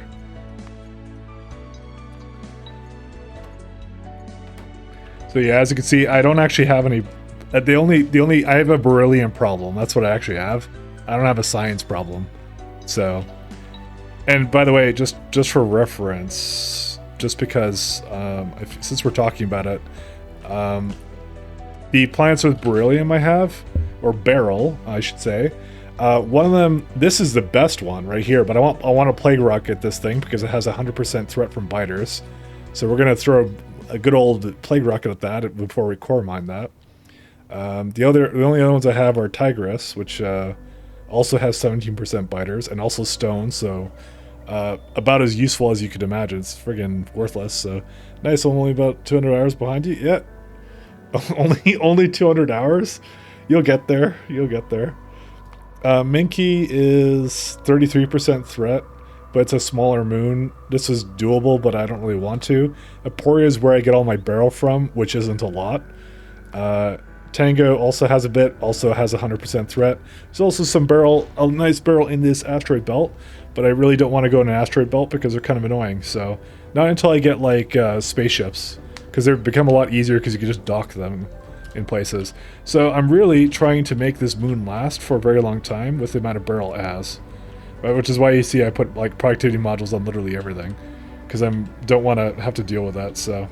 So yeah, as you can see, I don't actually have any... The only I have a beryllium problem. That's what I actually have. I don't have a science problem. So, and by the way, just for reference, just because since we're talking about it, the plants with beryllium I have, or beryl, I should say, one of them. This is the best one right here. But I want to plague rocket this thing because it has 100% threat from biters. So we're gonna throw a good old plague rocket at that before we core mine that. The only other ones I have are Tigress, which also has 17% biters, and also Stone, so about as useful as you could imagine. It's friggin' worthless, so nice, only about 200 hours behind you. Yeah, only 200 hours? You'll get there, you'll get there. Minky is 33% threat, but it's a smaller moon. This is doable, but I don't really want to. Aporia is where I get all my barrel from, which isn't a lot. Tango also has a bit, also has 100% threat. There's also some barrel, a nice barrel in this asteroid belt, but I really don't want to go in an asteroid belt because they're kind of annoying. So not until I get like spaceships, because they've become a lot easier because you can just dock them in places. So I'm really trying to make this moon last for a very long time with the amount of barrel it has, right? Which is why you see I put like productivity modules on literally everything, because I don't want to have to deal with that. So.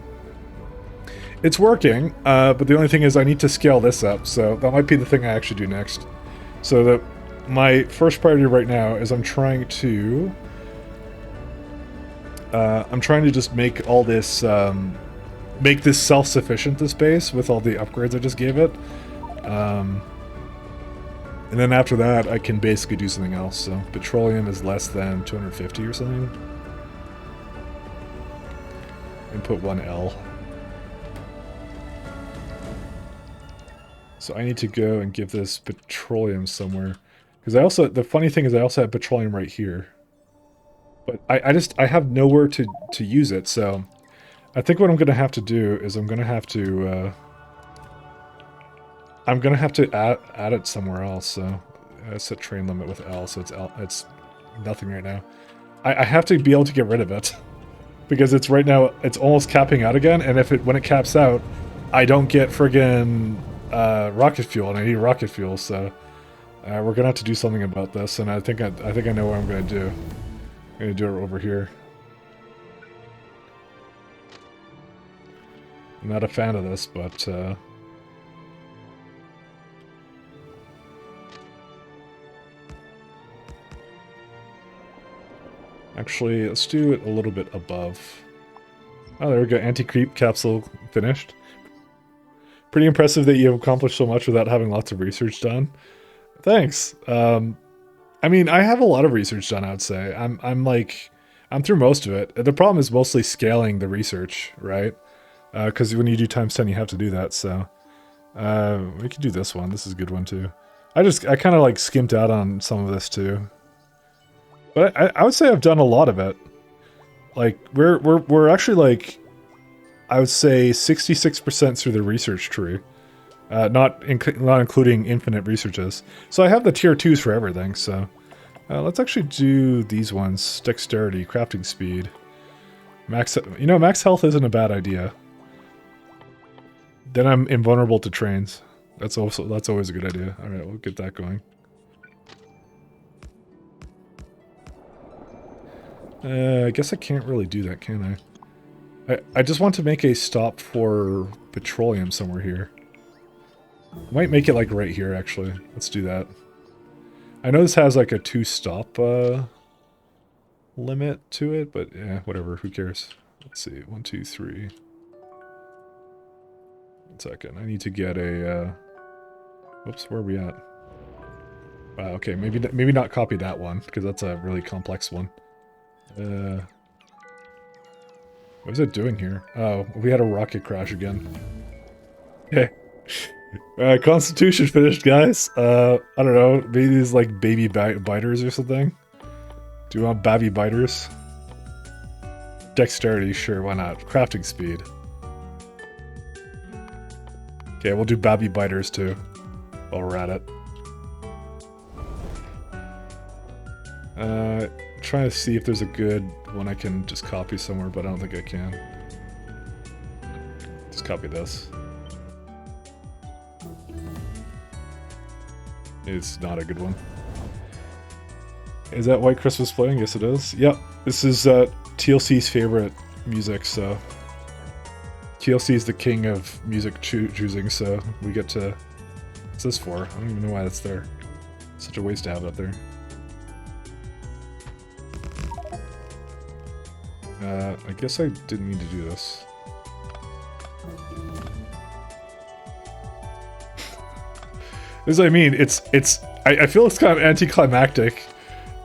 It's working, but the only thing is I need to scale this up, so that might be the thing I actually do next. So my first priority right now is I'm trying to just make all this, make this self-sufficient, this base, with all the upgrades I just gave it. And then after that, I can basically do something else. So petroleum is less than 250 or something. And put 1L. So I need to go and give this petroleum somewhere. Because the funny thing is I also have petroleum right here. But I have nowhere to use it, so I think what I'm going to have to do is I'm going to have to add it somewhere else, so I set train limit with L, so it's nothing right now. I have to be able to get rid of it. Because it's right now, it's almost capping out again, and when it caps out, I don't get friggin' rocket fuel, and I need rocket fuel, so we're gonna have to do something about this, and I think I know what I'm gonna do. I'm gonna do it over here. I'm not a fan of this, but actually, let's do it a little bit above. Oh, there we go. Anti-creep capsule finished. Pretty impressive that you have accomplished so much without having lots of research done. Thanks. I mean, I have a lot of research done, I would say. I'm through most of it. The problem is mostly scaling the research, right? Because when you do times 10, you have to do that, so... we could do this one. This is a good one, too. I kind of, like, skimped out on some of this, too. But I would say I've done a lot of it. Like, we're actually, like... I would say 66% through the research tree. Not including infinite researches. So I have the tier 2s for everything, so... let's actually do these ones. Dexterity, crafting speed. Max... You know, max health isn't a bad idea. Then I'm invulnerable to trains. That's always a good idea. Alright, we'll get that going. I guess I can't really do that, can I? I just want to make a stop for petroleum somewhere here. I might make it like right here, actually. Let's do that. I know this has like a 2-stop limit to it, but yeah, whatever. Who cares? Let's see. 1, 2, 3. 1 second. I need to get a... Whoops, where are we at? Okay, maybe not copy that one, because that's a really complex one. What is it doing here? Oh, we had a rocket crash again. Okay. Constitution finished, guys. I don't know, maybe these like baby biters or something? Do you want babby biters? Dexterity, sure, why not? Crafting speed. Okay, we'll do babby biters too, while we're at it. Trying to see if there's a good one I can just copy somewhere, but I don't think I can. Just copy this. It's not a good one. Is that White Christmas playing? Yes, it is. Yep. This is TLC's favorite music, so... TLC is the king of music choosing, so we get to... What's this for? I don't even know why that's there. Such a waste to have that there. I guess I didn't mean to do this. This is what I mean. I feel it's kind of anticlimactic.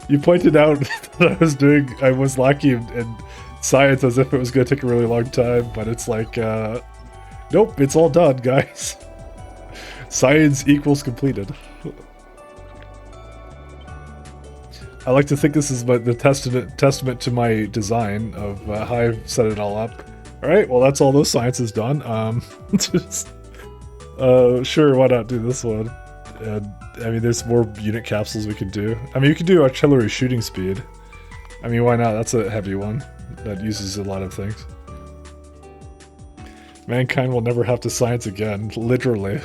You pointed out that I was lacking in science as if it was going to take a really long time, but it's like, nope, it's all done, guys. Science equals completed. I like to think this is the testament to my design of how I've set it all up. Alright, well that's all those sciences done. Sure, why not do this one? And, I mean, there's more unit capsules we could do. I mean, you could do artillery shooting speed. I mean, why not? That's a heavy one. That uses a lot of things. Mankind will never have to science again, literally.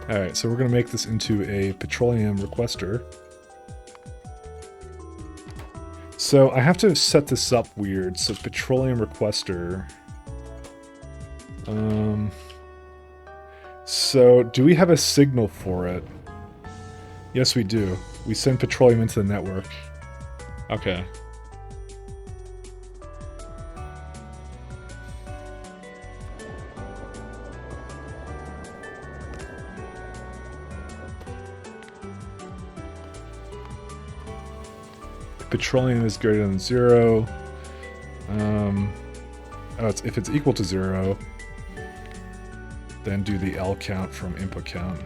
Alright, so we're going to make this into a petroleum requester. So I have to set this up weird. So petroleum requester. So do we have a signal for it? Yes, we do. We send petroleum into the network. Okay. Petroleum is greater than 0. If it's equal to 0, then do the L count from input count.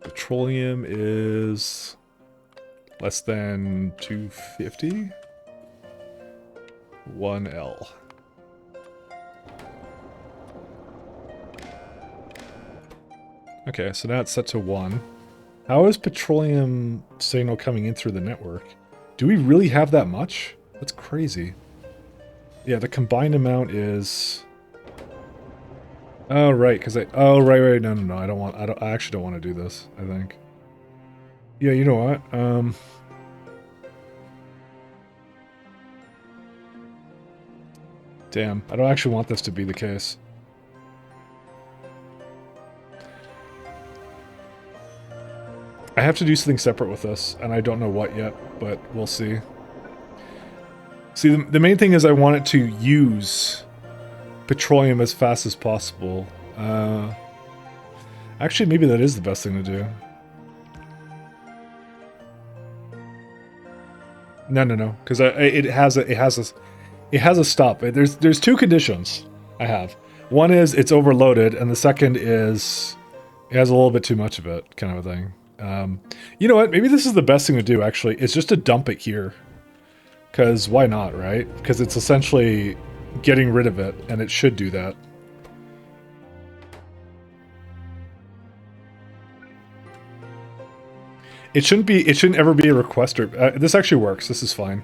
Petroleum is less than 250. 1L. Okay, so now it's set to 1. How is petroleum signal coming in through the network? Do we really have that much? That's crazy. Yeah, the combined amount is... Oh, right, because Oh, right, no, I actually don't want to do this, I think. Yeah, you know what? Damn, I don't actually want this to be the case. I have to do something separate with this, and I don't know what yet, but we'll see. See, the main thing is I want it to use petroleum as fast as possible. Actually, maybe that is the best thing to do. No, because it has a stop. There's two conditions. I have. One is it's overloaded, and the second is it has a little bit too much of it, kind of a thing. You know what? Maybe this is the best thing to do, actually. It's just to dump it here. Because why not, right? Because it's essentially getting rid of it, and it should do that. It shouldn't ever be a requester. This actually works. This is fine.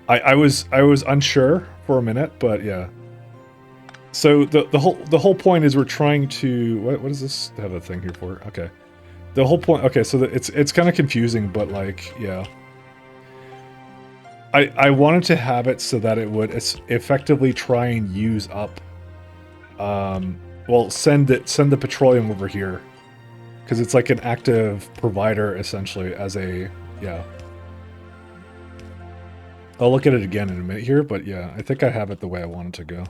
I was unsure for a minute, but yeah. So the whole point is we're trying to what does this have a thing here for? Okay. The whole point, okay, so it's kind of confusing, but like, yeah. I wanted to have it so that it would effectively try and use up, well, send the petroleum over here, because it's like an active provider essentially as a, yeah. I'll look at it again in a minute here, but yeah, I think I have it the way I want it to go.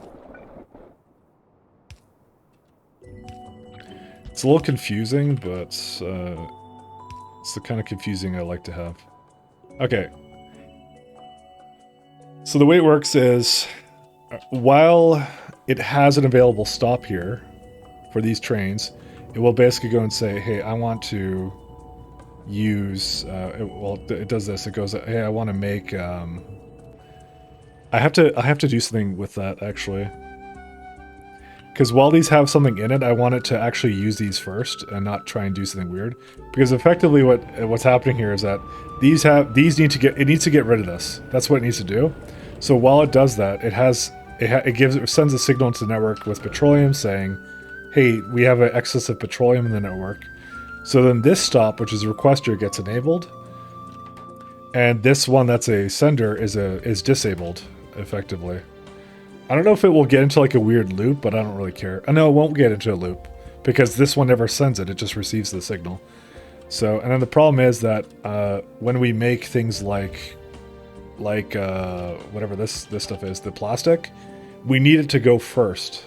It's a little confusing, but it's the kind of confusing I like to have. Okay. So the way it works is, while it has an available stop here for these trains, it will basically go and say, hey, I want to use, well, it does this. It goes, hey, I want to make, I have to do something with that, actually. Because while these have something in it, I want it to actually use these first and not try and do something weird. Because effectively what's happening here is that it needs to get rid of this. That's what it needs to do. So while it does that, it sends a signal to the network with petroleum saying, hey, we have an excess of petroleum in the network. So then this stop, which is a requester, gets enabled. And this one that's a sender is disabled, effectively. I don't know if it will get into like a weird loop, but I don't really care. No, it won't get into a loop because this one never sends it. It just receives the signal. So, and then the problem is that when we make things like whatever this stuff is, the plastic, we need it to go first.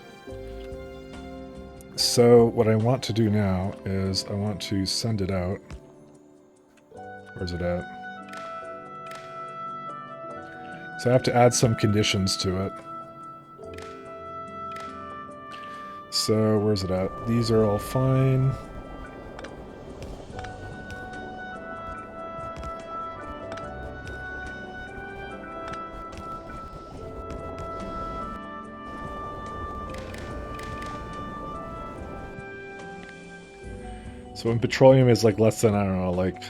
So what I want to do now is I want to send it out. Where's it at? So I have to add some conditions to it. So, where's it at? These are all fine. So when petroleum is like less than, I don't know, like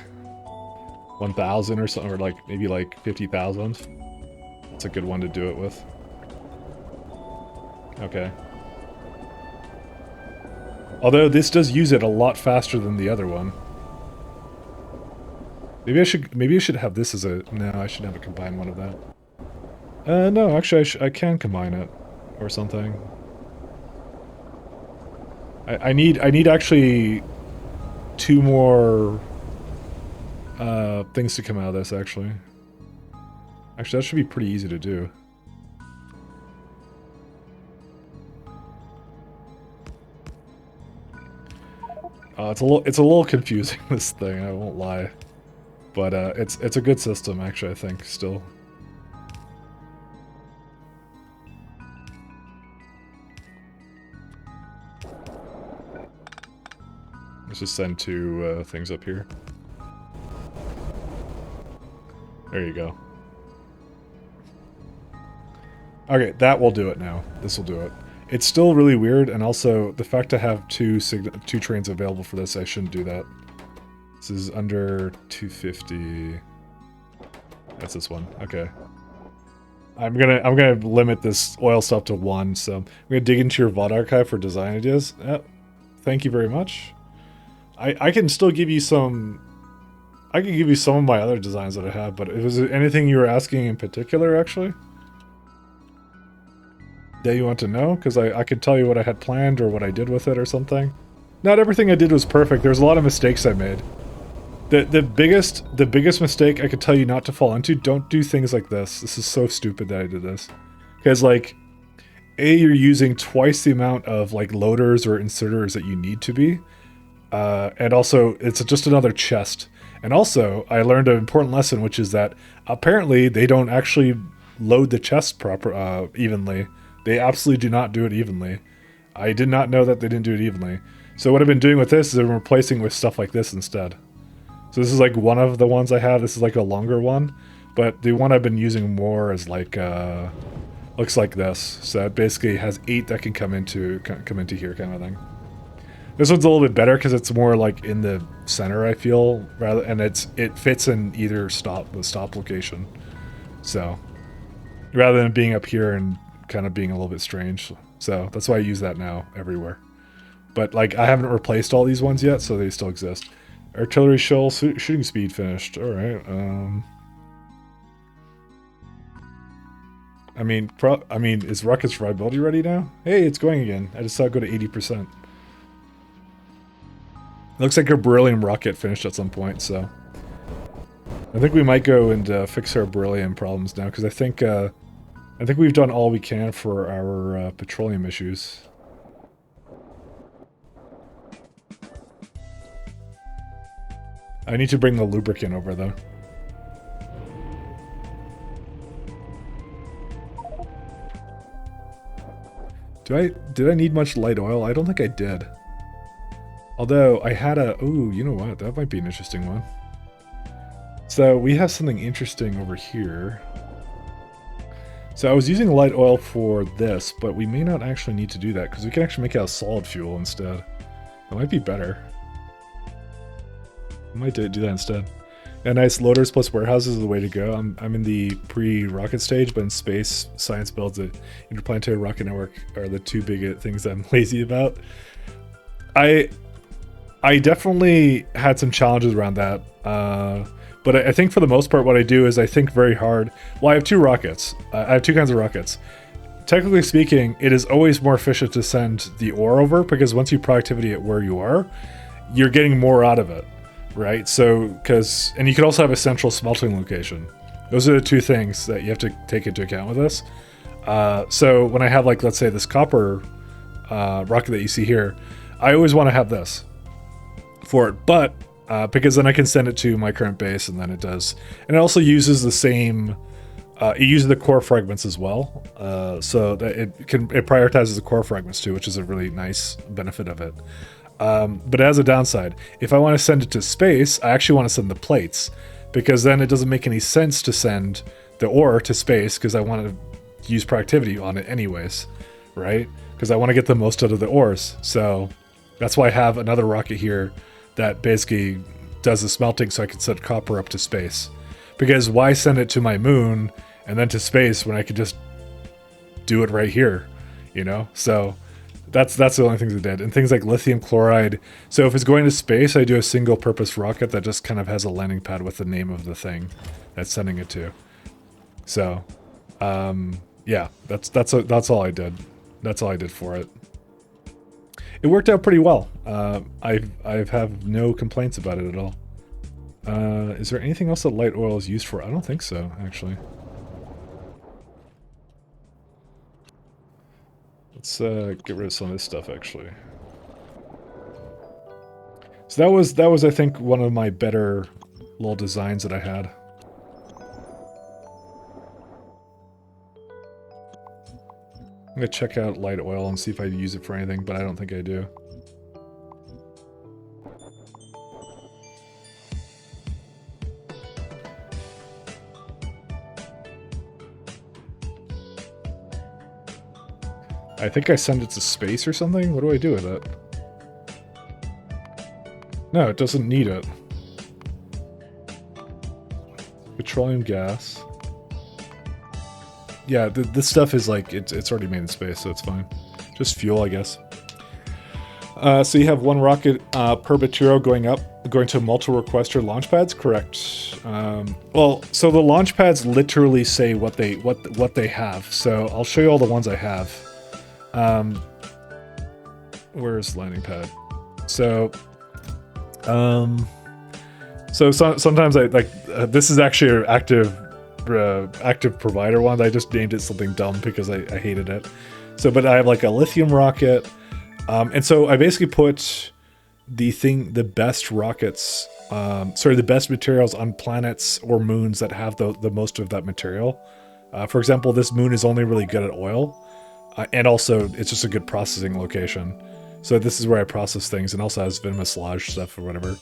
1,000 or something, or like maybe like 50,000, that's a good one to do it with. Okay. Although this does use it a lot faster than the other one. Maybe I should have this as a... No, I should have a combined one of that. No, actually I can combine it. Or something. I need actually 2 more things to come out of this, actually. Actually, that should be pretty easy to do. It's a little confusing, this thing, I won't lie. But it's a good system, actually, I think, still. Let's just send 2 things up here. There you go. Okay, that will do it now. This will do it. It's still really weird, and also the fact I have 2 trains available for this, I shouldn't do that. This is under 250. That's this one. Okay. I'm gonna limit this oil stuff to 1. So I'm gonna dig into your VOD archive for design ideas. Thank you very much. I can still give you some. I can give you some of my other designs that I have, but was there anything you were asking in particular, actually? That you want to know? Because I could tell you what I had planned or what I did with it or something. Not everything I did was perfect. There's a lot of mistakes I made. The biggest mistake I could tell you not to fall into, don't do things like this. This is so stupid that I did this. Because like, you're using twice the amount of like loaders or inserters that you need to be. And also, it's just another chest. And also, I learned an important lesson, which is that apparently they don't actually load the chest evenly. They absolutely do not do it evenly. I did not know that they didn't do it evenly. So what I've been doing with this is I'm replacing with stuff like this instead. So this is like one of the ones I have. This is like a longer one. But the one I've been using more is like, looks like this. So it basically has 8 that can come into here kind of thing. This one's a little bit better because it's more like in the center, I feel, and it fits in either the stop location. So rather than being up here and kind of being a little bit strange. So that's why I use that now everywhere. But like I haven't replaced all these ones yet, so they still exist. Artillery shell shooting speed finished. All right. I mean, is rocket survivability ready now? Hey, it's going again. I just saw it go to 80%. Looks like our beryllium rocket finished at some point, so I think we might go and fix our beryllium problems now, because I think we've done all we can for our petroleum issues. I need to bring the lubricant over, though. Did I need much light oil? I don't think I did. Although I had ooh, you know what? That might be an interesting one. So we have something interesting over here. So I was using light oil for this, but we may not actually need to do that because we can actually make it out of solid fuel instead. That might be better. I might do that instead. Yeah, nice. Loaders plus warehouses is the way to go. I'm in the pre-rocket stage, but in space, science builds, the interplanetary rocket network are the two big things I'm lazy about. I definitely had some challenges around that, but I think for the most part what I do is I think very hard. Well, I have 2 rockets. I have 2 kinds of rockets. Technically speaking, it is always more efficient to send the ore over, because once you productivity at where you are, you're getting more out of it, right? So, and you can also have a central smelting location. Those are the 2 things that you have to take into account with this. So when I have, like, let's say this copper rocket that you see here, I always want to have this for it, but because then I can send it to my current base, and then it does, and it also uses the same. It uses the core fragments as well, so that it prioritizes the core fragments too, which is a really nice benefit of it. But it has a downside. If I want to send it to space, I actually want to send the plates, because then it doesn't make any sense to send the ore to space, because I want to use productivity on it anyways, right? Because I want to get the most out of the ores. So that's why I have another rocket here that basically does the smelting, so I can send copper up to space. Because why send it to my moon and then to space when I could just do it right here, you know? So that's the only things I did. And things like lithium chloride. So if it's going to space, I do a single purpose rocket that just kind of has a landing pad with the name of the thing that's sending it to. So, yeah, that's all I did. That's all I did for it. It worked out pretty well. I have no complaints about it at all. Is there anything else that light oil is used for? I don't think so, actually. Let's get rid of some of this stuff, actually. So that was I think one of my better little designs that I had. I'm gonna check out light oil and see if I use it for anything, but I don't think I do. I think I send it to space or something? What do I do with it? No, it doesn't need it. Petroleum gas. Yeah, this stuff is like, it's already made in space, so it's fine. Just fuel, I guess. So you have 1 rocket per material going to multiple requester launch pads? Correct. Well, so the launch pads literally say what they have. So I'll show you all the ones I have. Where's landing pad? So, sometimes I like this is actually an active provider one. I just named it something dumb because I hated it. So, but I have like a lithium rocket, and so I basically put the best rockets, the best materials on planets or moons that have the most of that material. For example, this moon is only really good at oil. And also, it's just a good processing location. So this is where I process things, and also has venomous lodge stuff or whatever.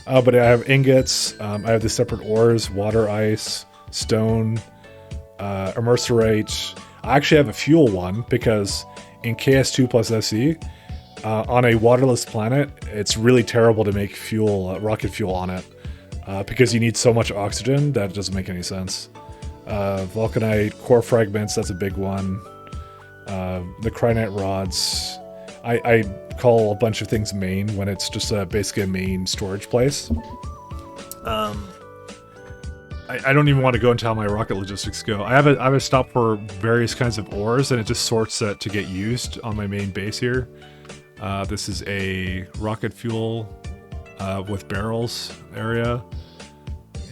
But I have ingots. I have the separate ores, water, ice, stone, immerserate. I actually have a fuel one because in KS2 plus SE, on a waterless planet, it's really terrible to make fuel, rocket fuel on it, because you need so much oxygen that it doesn't make any sense. Vulcanite, core fragments, that's a big one. The cryonite rods. I call a bunch of things main when it's just basically a main storage place. I don't even want to go into how my rocket logistics go. I have a stop for various kinds of ores, and it just sorts that to get used on my main base here. This is a rocket fuel with barrels area,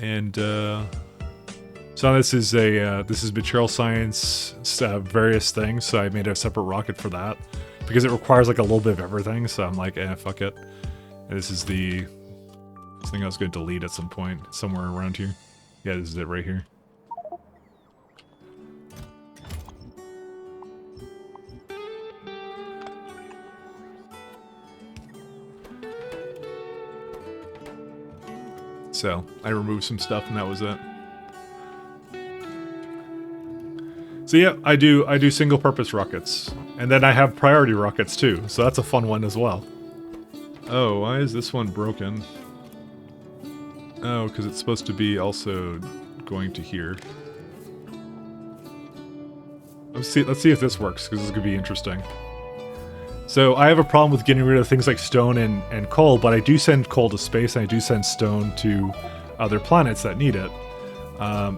and so this is material science, various things. So I made a separate rocket for that because it requires like a little bit of everything. So I'm like, fuck it. And this is this thing I was going to delete at some point somewhere around here. Yeah, this is it right here. So I removed some stuff, and that was it. So yeah, I do single purpose rockets. And then I have priority rockets too, so that's a fun one as well. Oh, why is this one broken? Oh, because it's supposed to be also going to here. Let's see if this works, because this could be interesting. So I have a problem with getting rid of things like stone and coal, but I do send coal to space, and I do send stone to other planets that need it.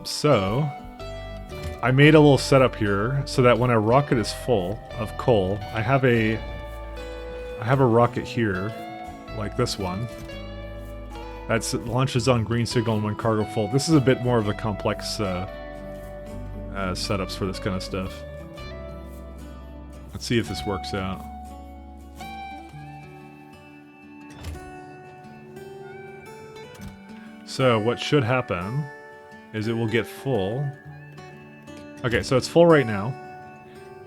So I made a little setup here so that when a rocket is full of coal, I have a rocket here, like this one, that launches on green signal when cargo full. This is a bit more of the complex setups for this kind of stuff. Let's see if this works out. So what should happen is it will get full. Okay, so it's full right now.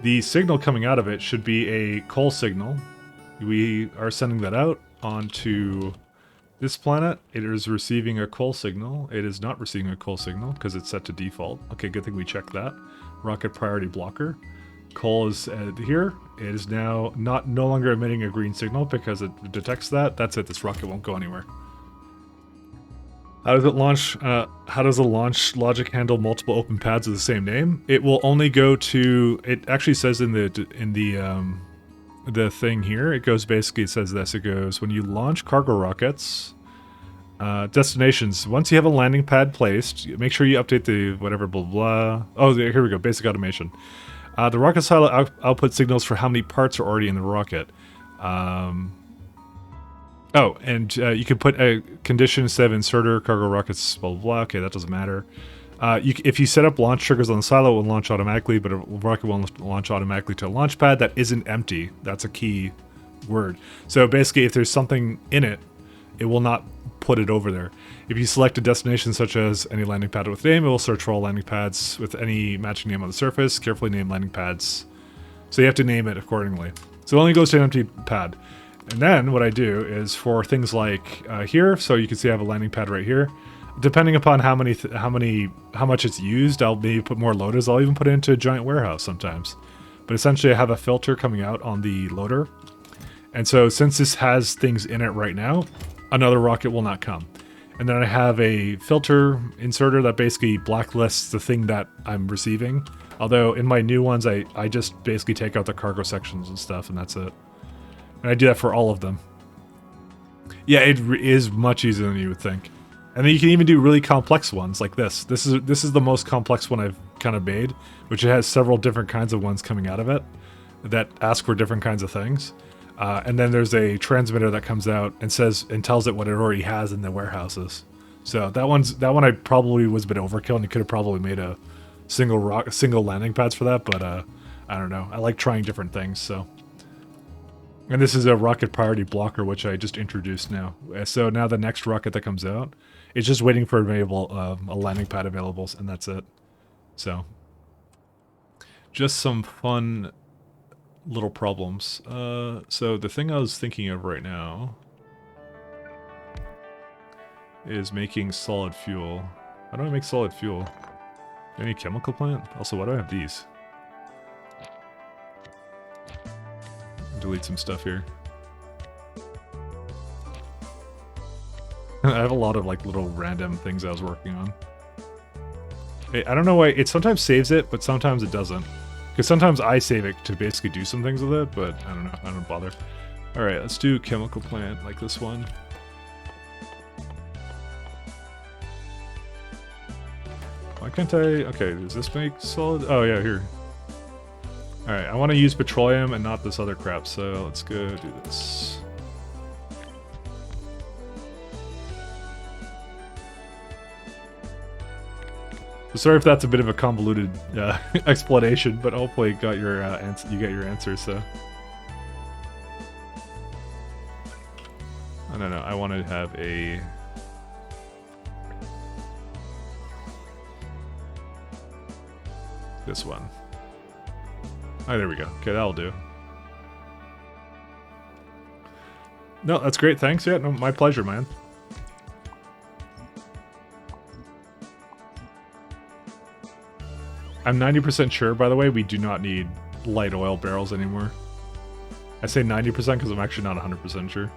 The signal coming out of it should be a coal signal. We are sending that out onto this planet. It is receiving a coal signal. It is not receiving a coal signal because it's set to default. Okay, good thing we checked that. Rocket priority blocker. Coal is here. It is now no longer emitting a green signal because it detects that. That's it. This rocket won't go anywhere. How does it launch? How does the launch logic handle multiple open pads of the same name? It will only go to. It actually says in the thing here. It goes basically. It says this. It goes when you launch cargo rockets. Destinations. Once you have a landing pad placed, make sure you update the whatever blah blah. Oh, here we go. Basic automation. The rocket silo output signals for how many parts are already in the rocket. Oh, and you can put a condition instead of inserter, cargo rockets, blah, blah, blah. Okay, that doesn't matter. If you set up launch triggers on the silo, it will launch automatically, but a rocket won't launch automatically to a launch pad that isn't empty. That's a key word. So basically, if there's something in it, it will not put it over there. If you select a destination such as any landing pad with name, it will search for all landing pads with any matching name on the surface, carefully name landing pads. So you have to name it accordingly. So it only goes to an empty pad. And then what I do is for things like here, so you can see I have a landing pad right here. Depending upon how much it's used, I'll maybe put more loaders. I'll even put it into a giant warehouse sometimes. But essentially I have a filter coming out on the loader. And so since this has things in it right now, another rocket will not come. And then I have a filter inserter that basically blacklists the thing that I'm receiving. Although in my new ones, I just basically take out the cargo sections and stuff, and that's it. And I do that for all of them. Yeah, it is much easier than you would think. And then you can even do really complex ones like this. This is the most complex one I've kind of made, which it has several different kinds of ones coming out of it that ask for different kinds of things. And then there's a transmitter that comes out and tells it what it already has in the warehouses. So that one I probably was a bit overkill, and you could have probably made a single landing pads for that, but I don't know. I like trying different things, so. And this is a rocket priority blocker, which I just introduced now. So now the next rocket that comes out, it's just waiting for a landing pad available, and that's it. So, just some fun little problems. So the thing I was thinking of right now is making solid fuel. How do I make solid fuel? Any chemical plant? Also, why do I have these? Delete some stuff here. I have a lot of like little random things I was working on. I don't know why, it sometimes saves it, but sometimes it doesn't. Because sometimes I save it to basically do some things with it, but I don't know, I don't bother. Alright, let's do chemical plant like this one. Why can't I... Okay, does this make solid? Oh yeah, here. Alright, I want to use petroleum and not this other crap, so let's go do this. Sorry if that's a bit of a convoluted explanation, but hopefully you got your answer. So I don't know. I want to have a this one. Oh, there we go. Okay, that'll do. No, that's great. Thanks. Yeah, no, my pleasure, man. I'm 90% sure, by the way, we do not need light oil barrels anymore. I say 90% because I'm actually not 100% sure.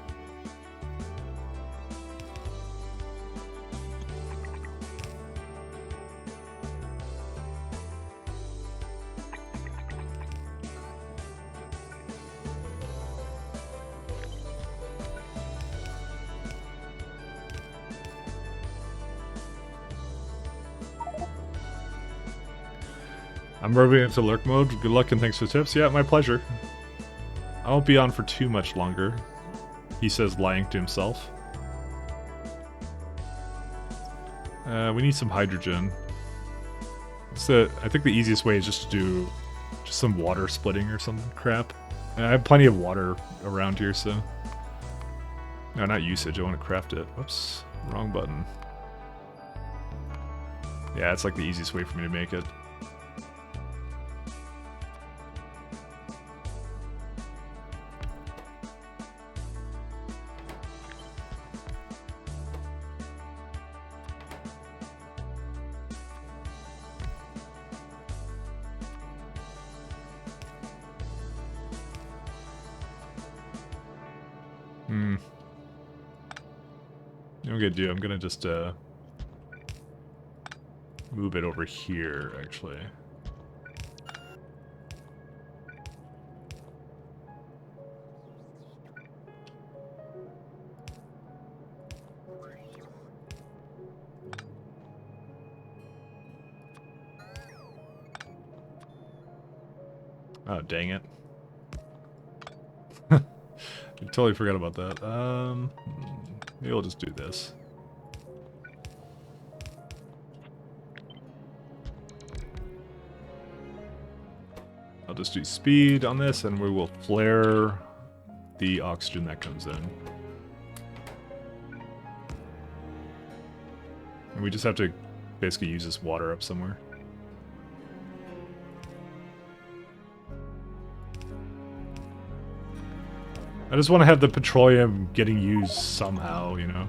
I'm moving into lurk mode. Good luck and thanks for the tips. Yeah, my pleasure. I won't be on for too much longer. He says, lying to himself. We need some hydrogen. I think the easiest way is just to do just some water splitting or some crap. And I have plenty of water around here, so... No, not usage. I want to craft it. Whoops. Wrong button. Yeah, it's like the easiest way for me to make it. I'm gonna do. I'm gonna just move it over here, actually. Oh, dang it. I totally forgot about that. Maybe we'll just do this. I'll just do speed on this, and we will flare the oxygen that comes in. And we just have to basically use this water up somewhere. I just want to have the petroleum getting used somehow, you know?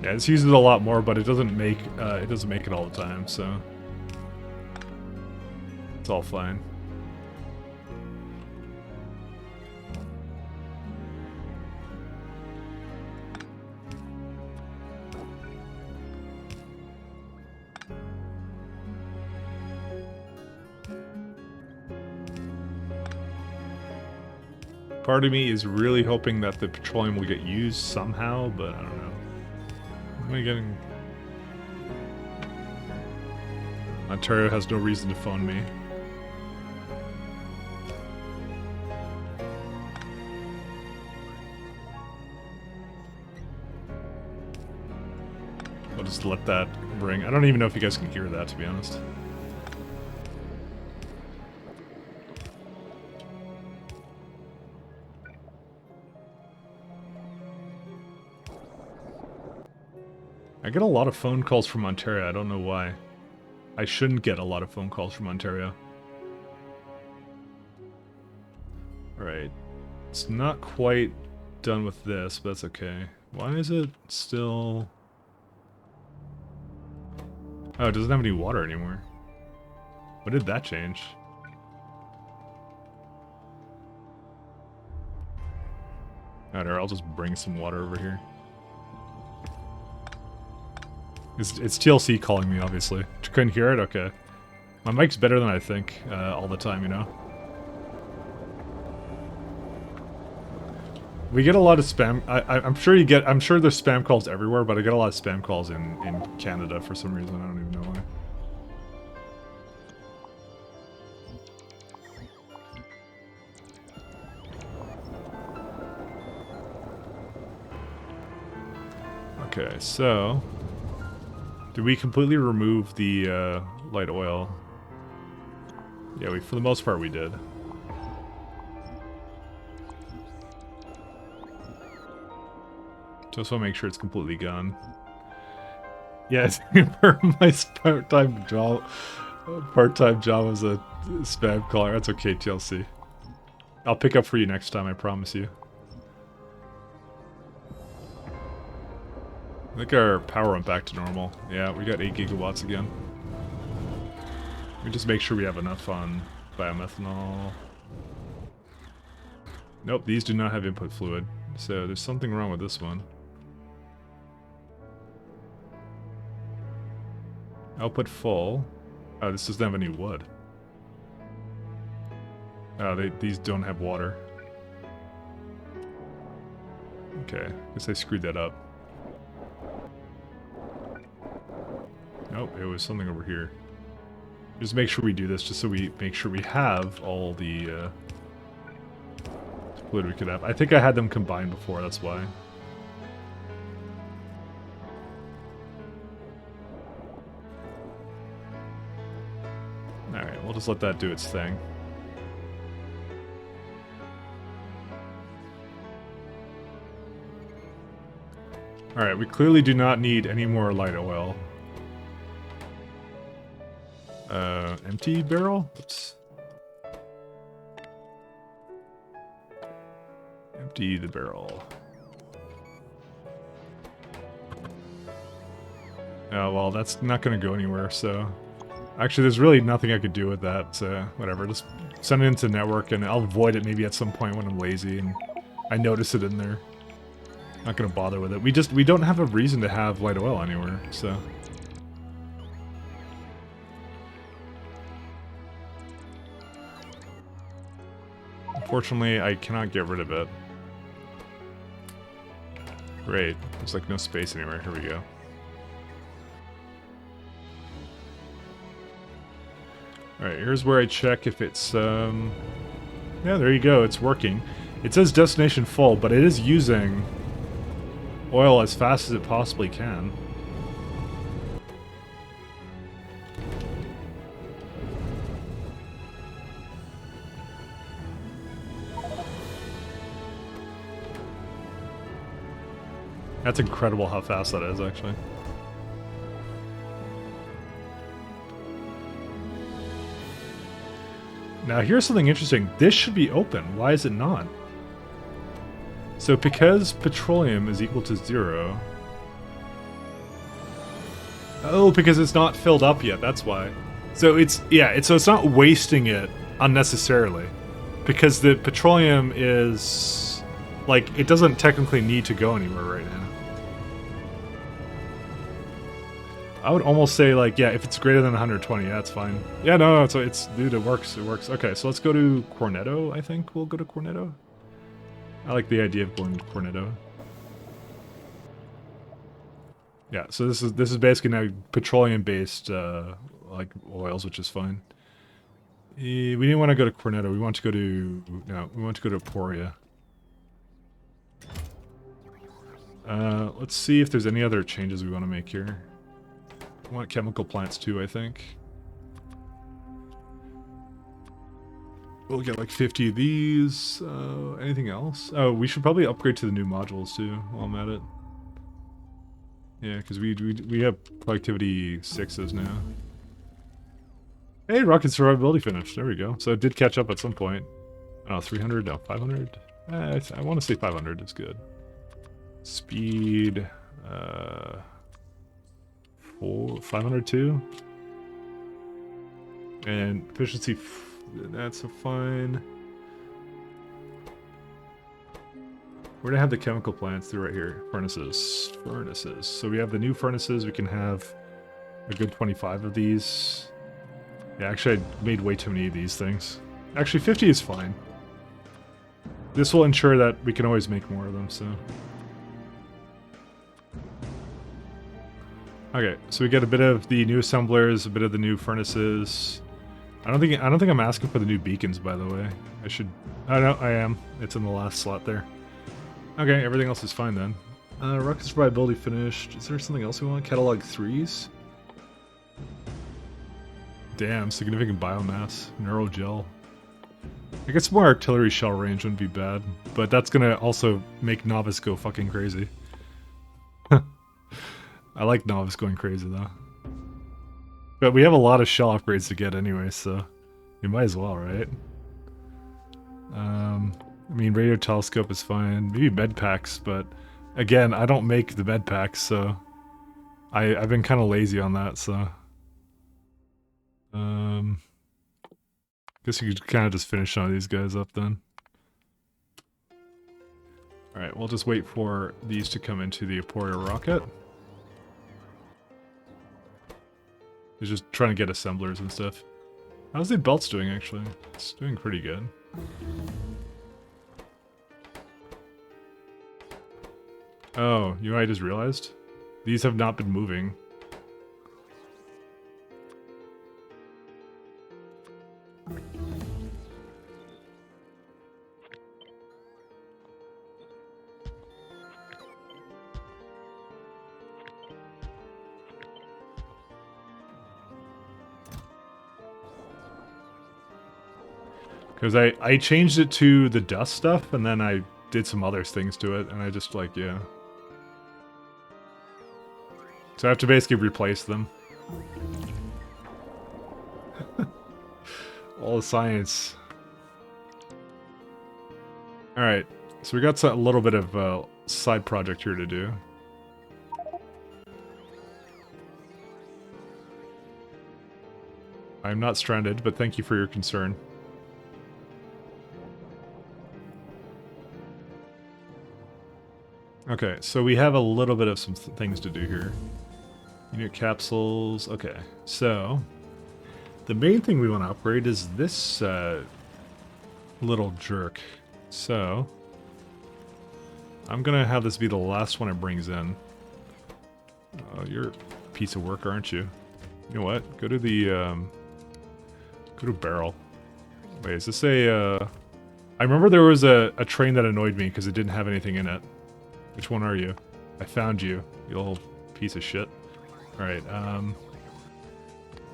Yeah, this uses it a lot more, but it doesn't make it all the time, so it's all fine. Part of me is really hoping that the petroleum will get used somehow, but I don't know. Am I getting... Ontario has no reason to phone me. I'll just let that ring. I don't even know if you guys can hear that, to be honest. I get a lot of phone calls from Ontario. I don't know why. I shouldn't get a lot of phone calls from Ontario. Alright. It's not quite done with this, but that's okay. Why is it still... Oh, it doesn't have any water anymore. When did that change? Alright, I'll just bring some water over here. It's TLC calling me, obviously. You couldn't hear it? Okay. My mic's better than I think, all the time, you know? We get a lot of spam. I'm sure you get... I'm sure there's spam calls everywhere, but I get a lot of spam calls in Canada for some reason. I don't even know why. Okay, so... Did we completely remove the light oil? Yeah, for the most part we did. Just want to make sure it's completely gone. Yes, for my part-time job as a spam caller. That's okay, TLC. I'll pick up for you next time, I promise you. I think our power went back to normal. Yeah, we got 8 gigawatts again. We just make sure we have enough on biomethanol. Nope, these do not have input fluid. So there's something wrong with this one. Output full. Oh, this doesn't have any wood. Oh, these don't have water. Okay, guess I screwed that up. Nope, it was something over here. Just make sure we do this, just so we make sure we have all the fluid we could have. I think I had them combined before, that's why. Alright, we'll just let that do its thing. Alright, we clearly do not need any more light oil. Empty barrel? Oops. Empty the barrel. Oh, well, that's not gonna go anywhere, so... Actually, there's really nothing I could do with that, so whatever. Just send it into network, and I'll void it maybe at some point when I'm lazy, and I notice it in there. Not gonna bother with it. We don't have a reason to have light oil anywhere, so... Unfortunately, I cannot get rid of it. Great. There's like no space anywhere. Here we go. Alright, here's where I check if it's, Yeah, there you go. It's working. It says destination full, but it is using oil as fast as it possibly can. That's incredible how fast that is, actually. Now, here's something interesting. This should be open. Why is it not? So, because petroleum is equal to 0... Oh, because it's not filled up yet, that's why. So it's, yeah, so it's not wasting it unnecessarily. Because the petroleum is... Like, it doesn't technically need to go anywhere right now. I would almost say, like, yeah, if it's greater than 120, yeah, that's fine. Yeah, no, so it's, dude, it works, it works. Okay, so let's go to Cornetto, I think we'll go to Cornetto. I like the idea of going to Cornetto. Yeah, so this is basically now petroleum-based, like, oils, which is fine. We didn't want to go to Cornetto, we want to go to, no, we want to go to Aporia. Let's see if there's any other changes we want to make here. I want chemical plants too, I think. We'll get like 50 of these. Anything else? Oh, we should probably upgrade to the new modules too, while I'm at it. Yeah, because we have productivity 6s now. Hey, rocket survivability finished. There we go. So it did catch up at some point. Oh, 300? No, 500? I want to say 500 is good. Speed... 502. And efficiency, that's a fine. We're gonna have the chemical plants through right here. Furnaces. So we have the new furnaces. We can have a good 25 of these. Yeah, actually I made way too many of these things. Actually 50 is fine. This will ensure that we can always make more of them, so. Okay, so we get a bit of the new assemblers, a bit of the new furnaces. I don't think I'm asking for the new beacons, by the way. I should. Oh no, I am. It's in the last slot there. Okay, everything else is fine then. Rocket survivability finished. Is there something else we want? Catalog 3s? Damn, significant biomass. Neurogel. I guess more artillery shell range wouldn't be bad, but that's gonna also make Novice go fucking crazy. I like Novice going crazy though. But we have a lot of shell upgrades to get anyway, so you might as well, right? I mean, radio telescope is fine. Maybe med packs, but again, I don't make the med packs, so I've been kind of lazy on that. So, guess you could kind of just finish some of these guys up then. All right, we'll just wait for these to come into the Aporia rocket. He's just trying to get assemblers and stuff. How's the belts doing, actually? It's doing pretty good. Oh, you know what I just realized? These have not been moving. Because I changed it to the dust stuff, and then I did some other things to it, and I just like, yeah. So I have to basically replace them. All the science. Alright, so we got a little bit of a side project here to do. I'm not stranded, but thank you for your concern. Okay, so we have a little bit of some things to do here. Unit capsules, okay. So, the main thing we want to upgrade is this little jerk. So, I'm going to have this be the last one it brings in. Oh, you're a piece of work, aren't you? You know what? Go to the, go to barrel. Wait, is this a, I remember there was a train that annoyed me because it didn't have anything in it. Which one are you? I found you, you little piece of shit. Alright,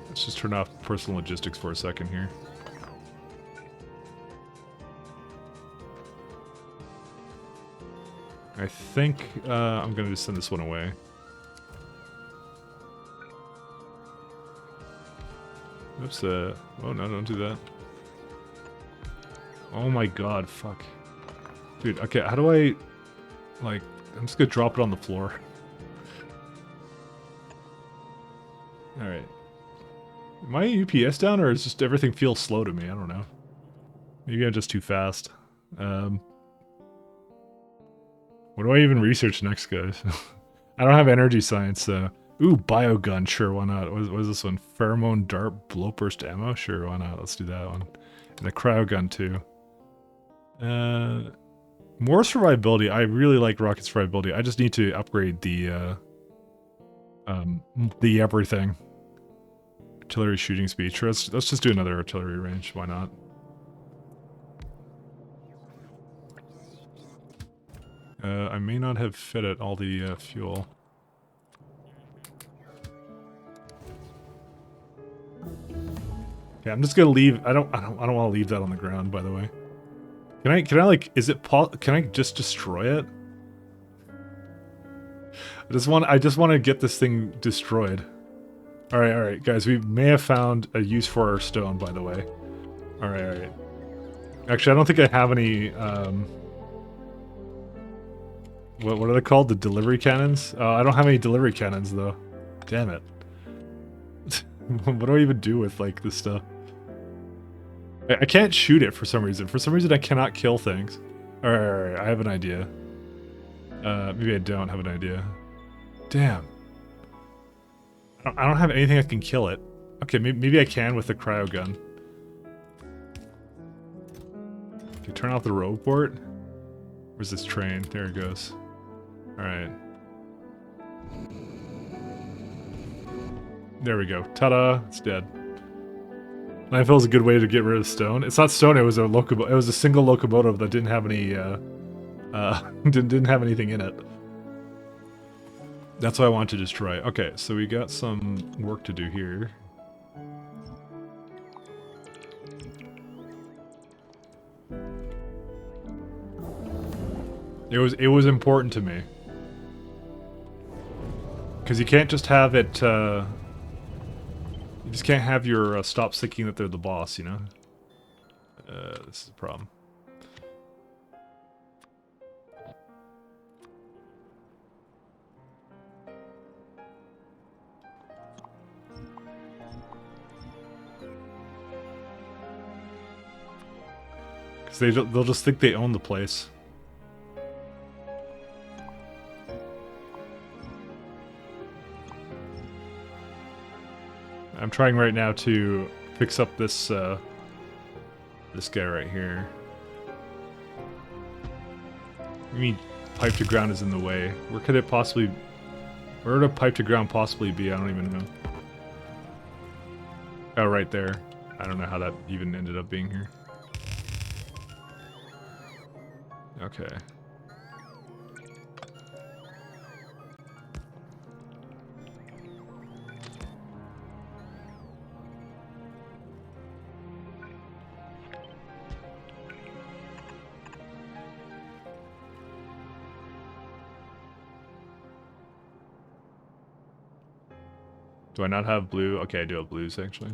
let's just turn off personal logistics for a second here. I think I'm gonna just send this one away. Oops, oh no, don't do that. Oh my god, fuck. Dude, okay, how do I... Like, I'm just gonna drop it on the floor. Alright. Am I UPS down, or is just everything feels slow to me? I don't know. Maybe I'm just too fast. What do I even research next, guys? I don't have energy science, so... Ooh, biogun, sure, why not? What is this one? Pheromone dart blow burst ammo? Sure, why not? Let's do that one. And a cryogun, too. More survivability. I really like rocket survivability. I just need to upgrade the everything. Artillery shooting speed. Sure, let's just do another artillery range. Why not? I may not have fit it all the fuel. Okay, I'm just gonna leave. I don't want to leave that on the ground. By the way. Can I like, can I just destroy it? I just want to get this thing destroyed. All right, guys. We may have found a use for our stone, by the way. All right. Actually, I don't think I have any. What are they called? The delivery cannons? I don't have any delivery cannons though. Damn it. What do I even do with like this stuff? I can't shoot it for some reason. For some reason, I cannot kill things. All right. I have an idea. Maybe I don't have an idea. Damn. I don't have anything that can kill it. Okay, maybe I can with the cryo gun. Okay, turn off the road port. Where's this train? There it goes. Alright. There we go. Ta-da! It's dead. Landfill is a good way to get rid of stone. It's not stone, it was a locomotive. It was a single locomotive that didn't have any, didn't have anything in it. That's what I want to destroy. Okay, so we got some work to do here. It was important to me. Because you can't just have it, you just can't have your stop thinking that they're the boss, you know? This is a problem. They'll just think they own the place. I'm trying right now to fix up this this guy right here. I mean, pipe to ground is in the way. Where could it possibly? Where would a pipe to ground possibly be? I don't even know. Oh, right there. I don't know how that even ended up being here. Okay. Do I not have blue? Okay, I do have blues actually.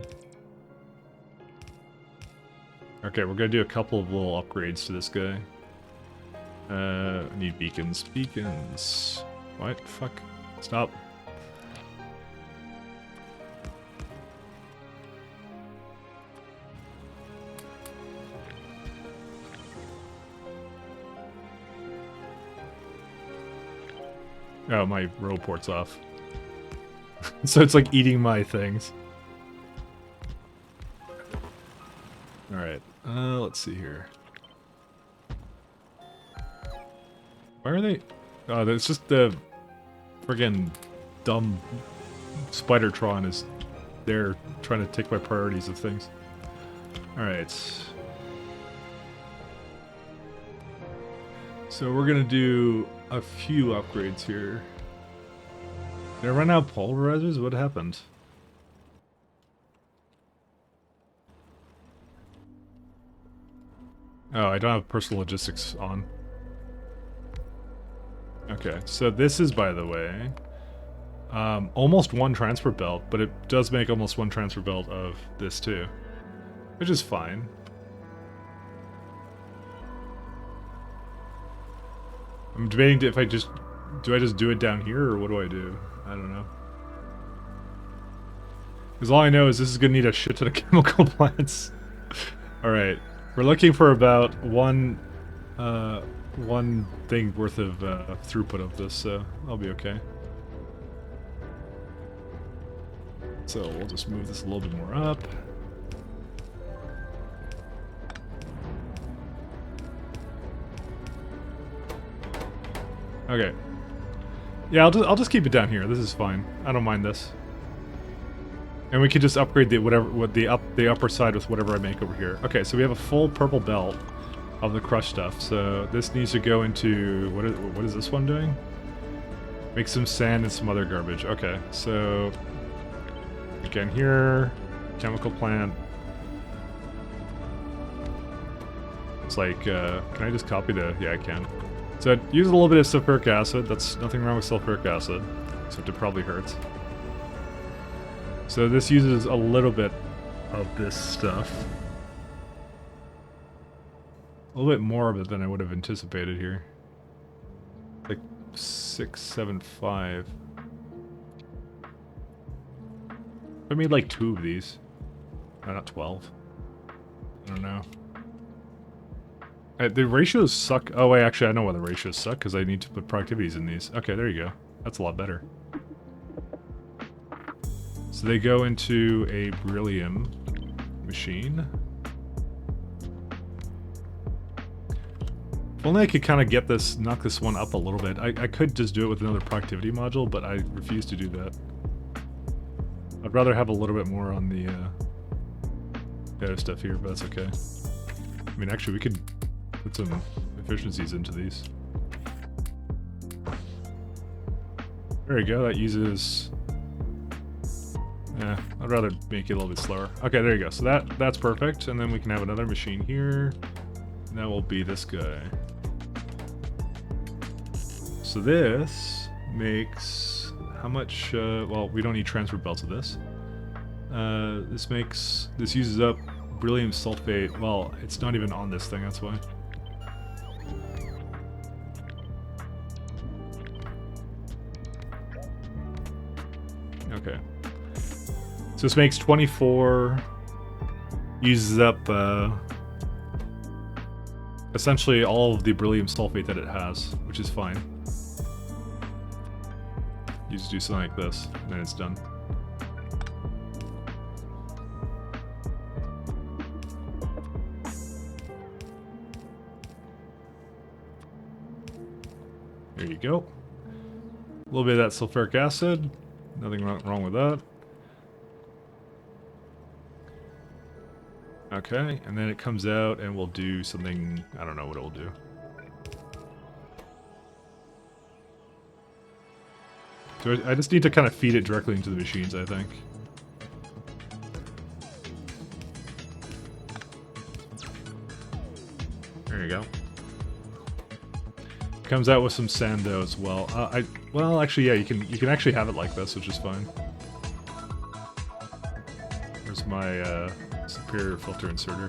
Okay, we're gonna do a couple of little upgrades to this guy. I need beacons. Beacons. What? Fuck. Stop. Oh, my row port's off. So it's like eating my things. Alright. Let's see here. Why are they? Oh, it's just the friggin' dumb Spidertron is there trying to take my priorities of things. Alright. So we're gonna do a few upgrades here. Did I run out of pulverizers? What happened? Oh, I don't have personal logistics on. Okay, so this is, by the way, almost one transfer belt, but it does make almost one transfer belt of this too, which is fine. I'm debating if I just do it down here, or what do I do? I don't know. Because all I know is this is gonna need a shit ton of chemical plants. All right, we're looking for about one thing worth of throughput of this, so I'll be okay. So we'll just move this a little bit more up. Okay. Yeah, I'll just keep it down here. This is fine. I don't mind this. And we could just upgrade the upper side with whatever I make over here. Okay, so we have a full purple belt of the crushed stuff. So this needs to go into what is this one doing? Make some sand and some other garbage. Okay, so again here, chemical plant. It's like, can I just copy the? Yeah, I can. So I'd use a little bit of sulfuric acid. That's nothing wrong with sulfuric acid, except it probably hurts. So this uses a little bit of this stuff. A little bit more of it than I would have anticipated here. Like 6, 7, 5. I made like 2 of these. No, not 12. I don't know. The ratios suck. Oh wait, actually I know why the ratios suck, because I need to put productivities in these. Okay, there you go. That's a lot better. So they go into a beryllium machine. If only I could kind of get this, knock this one up a little bit. I could just do it with another productivity module, but I refuse to do that. I'd rather have a little bit more on the other stuff here, but that's okay. I mean, actually, we could put some efficiencies into these. There you go, that uses... I'd rather make it a little bit slower. Okay, there you go. So that's perfect, and then we can have another machine here. And that will be this guy. So this makes... How much... well, we don't need transfer belts of this. This uses up beryllium sulfate. Well, it's not even on this thing, that's why. Okay. So this makes 24, uses up essentially all of the beryllium sulfate that it has, which is fine. You just do something like this, and then it's done. There you go. A little bit of that sulfuric acid. Nothing wrong with that. Okay, and then it comes out and we'll do something, I don't know what it will do. So I just need to kind of feed it directly into the machines, I think. There you go. Comes out with some sand though as well. Well, actually, yeah, you can actually have it like this, which is fine. Where's my superior filter inserter?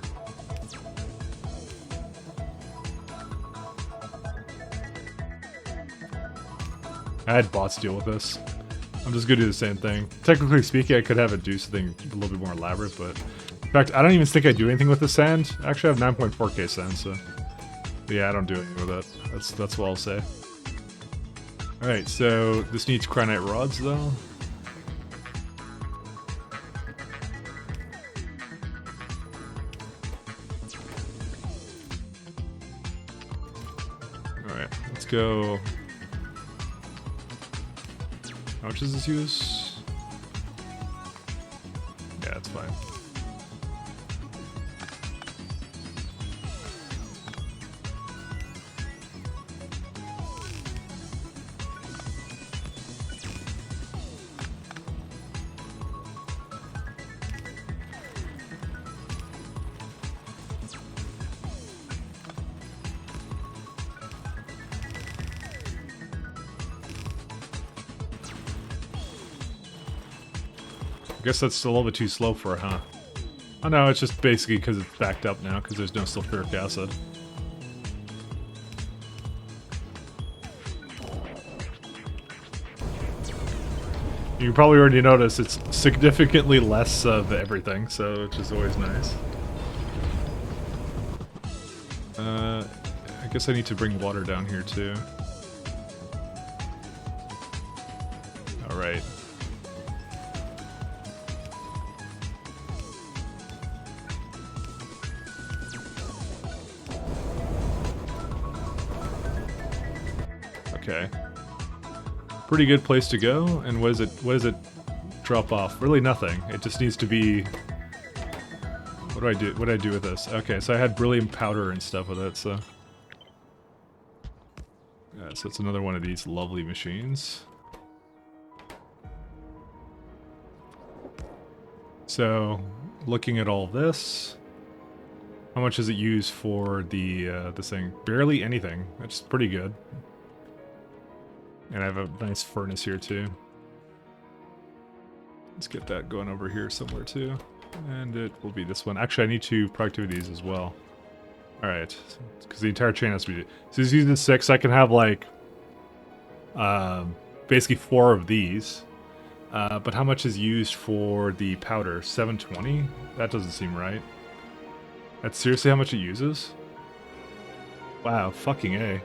I had bots deal with this. I'm just gonna do the same thing. Technically speaking, I could have it do something a little bit more elaborate, but in fact, I don't even think I do anything with the sand. Actually, I have 9.4k sand, so yeah, I don't do anything with it. That's what I'll say. Alright, so this needs cryonite rods though. Alright, let's go. How much does this use? Yeah, it's fine. I guess that's a little bit too slow for it, huh? Oh no, it's just basically because it's backed up now, because there's no sulfuric acid. You can probably already notice it's significantly less of everything, so which is always nice. I guess I need to bring water down here too. Alright. Okay. Pretty good place to go. And what does it drop off? Really nothing. It just needs to be... What do I do? What do I do with this? Okay, so I had beryllium powder and stuff with it, so... Yeah, so it's another one of these lovely machines. So, looking at all this... How much is it used for the this thing? Barely anything. That's pretty good. And I have a nice furnace here too. Let's get that going over here somewhere too. And it will be this one. Actually, I need 2 productivities as well. Alright. Because the entire chain has to be... So he's using 6. I can have like... basically 4 of these. But how much is used for the powder? 720? That doesn't seem right. That's seriously how much it uses? Wow, fucking A.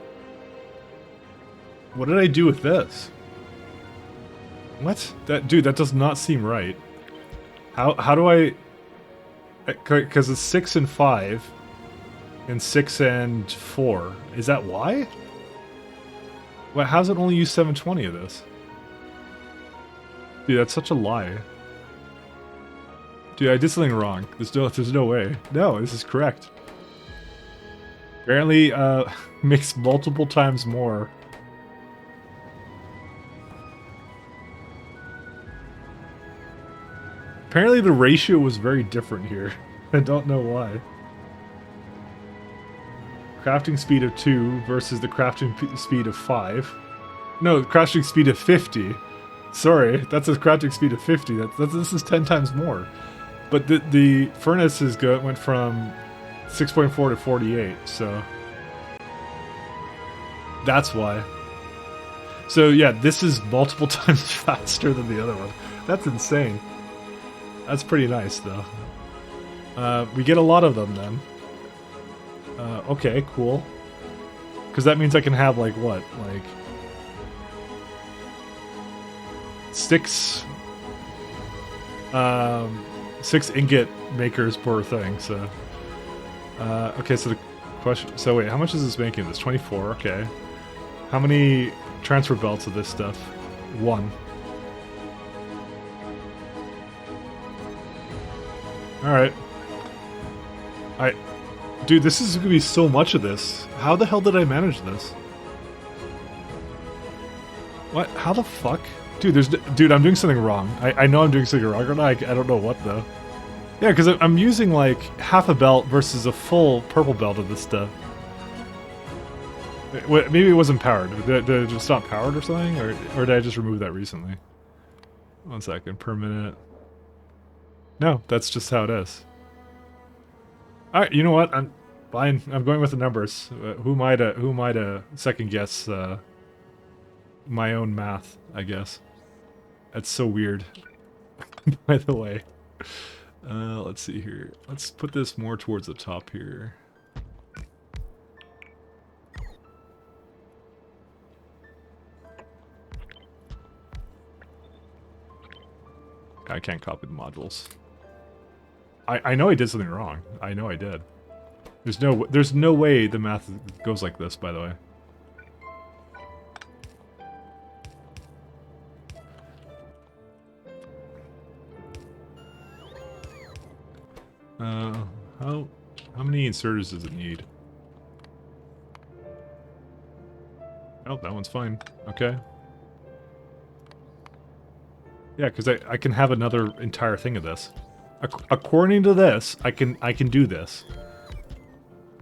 What did I do with this? What? Dude, that does not seem right. How do I... Because it's 6 and 5, and 6 and 4. Is that why? Well, how's it only use 720 of this? Dude, that's such a lie. Dude, I did something wrong. There's no way. No, this is correct. Apparently, makes multiple times more. Apparently the ratio was very different here. I don't know why. Crafting speed of 2 versus the crafting speed of 5. No, crafting speed of 50. Sorry, that's a crafting speed of 50. This is 10 times more. But the furnace went from 6.4 to 48, so... That's why. So yeah, this is multiple times faster than the other one. That's insane. That's pretty nice, though. We get a lot of them, then. Okay, cool. Because that means I can have, like, what? Like... 6... 6 ingot makers per thing, so... okay, so the question... So wait, how much is this making this? 24, okay. How many transfer belts of this stuff? 1. Alright. Dude, this is gonna be so much of this. How the hell did I manage this? What? How the fuck? Dude, I'm doing something wrong. I know I'm doing something wrong, I don't know what, though. Yeah, because I'm using, like, half a belt versus a full purple belt of this stuff. Maybe it wasn't powered. Did it just not powered or something? Or did I just remove that recently? 1 second, per minute. No, that's just how it is. Alright, you know what? I'm fine. I'm going with the numbers. Who am I to second guess my own math, I guess. That's so weird. By the way. Let's see here. Let's put this more towards the top here. I can't copy the modules. I know I did something wrong. I know I did. There's no way the math goes like this, by the way. How many inserters does it need? Oh, that one's fine. Okay. Yeah, because I can have another entire thing of this. According to this, I can do this.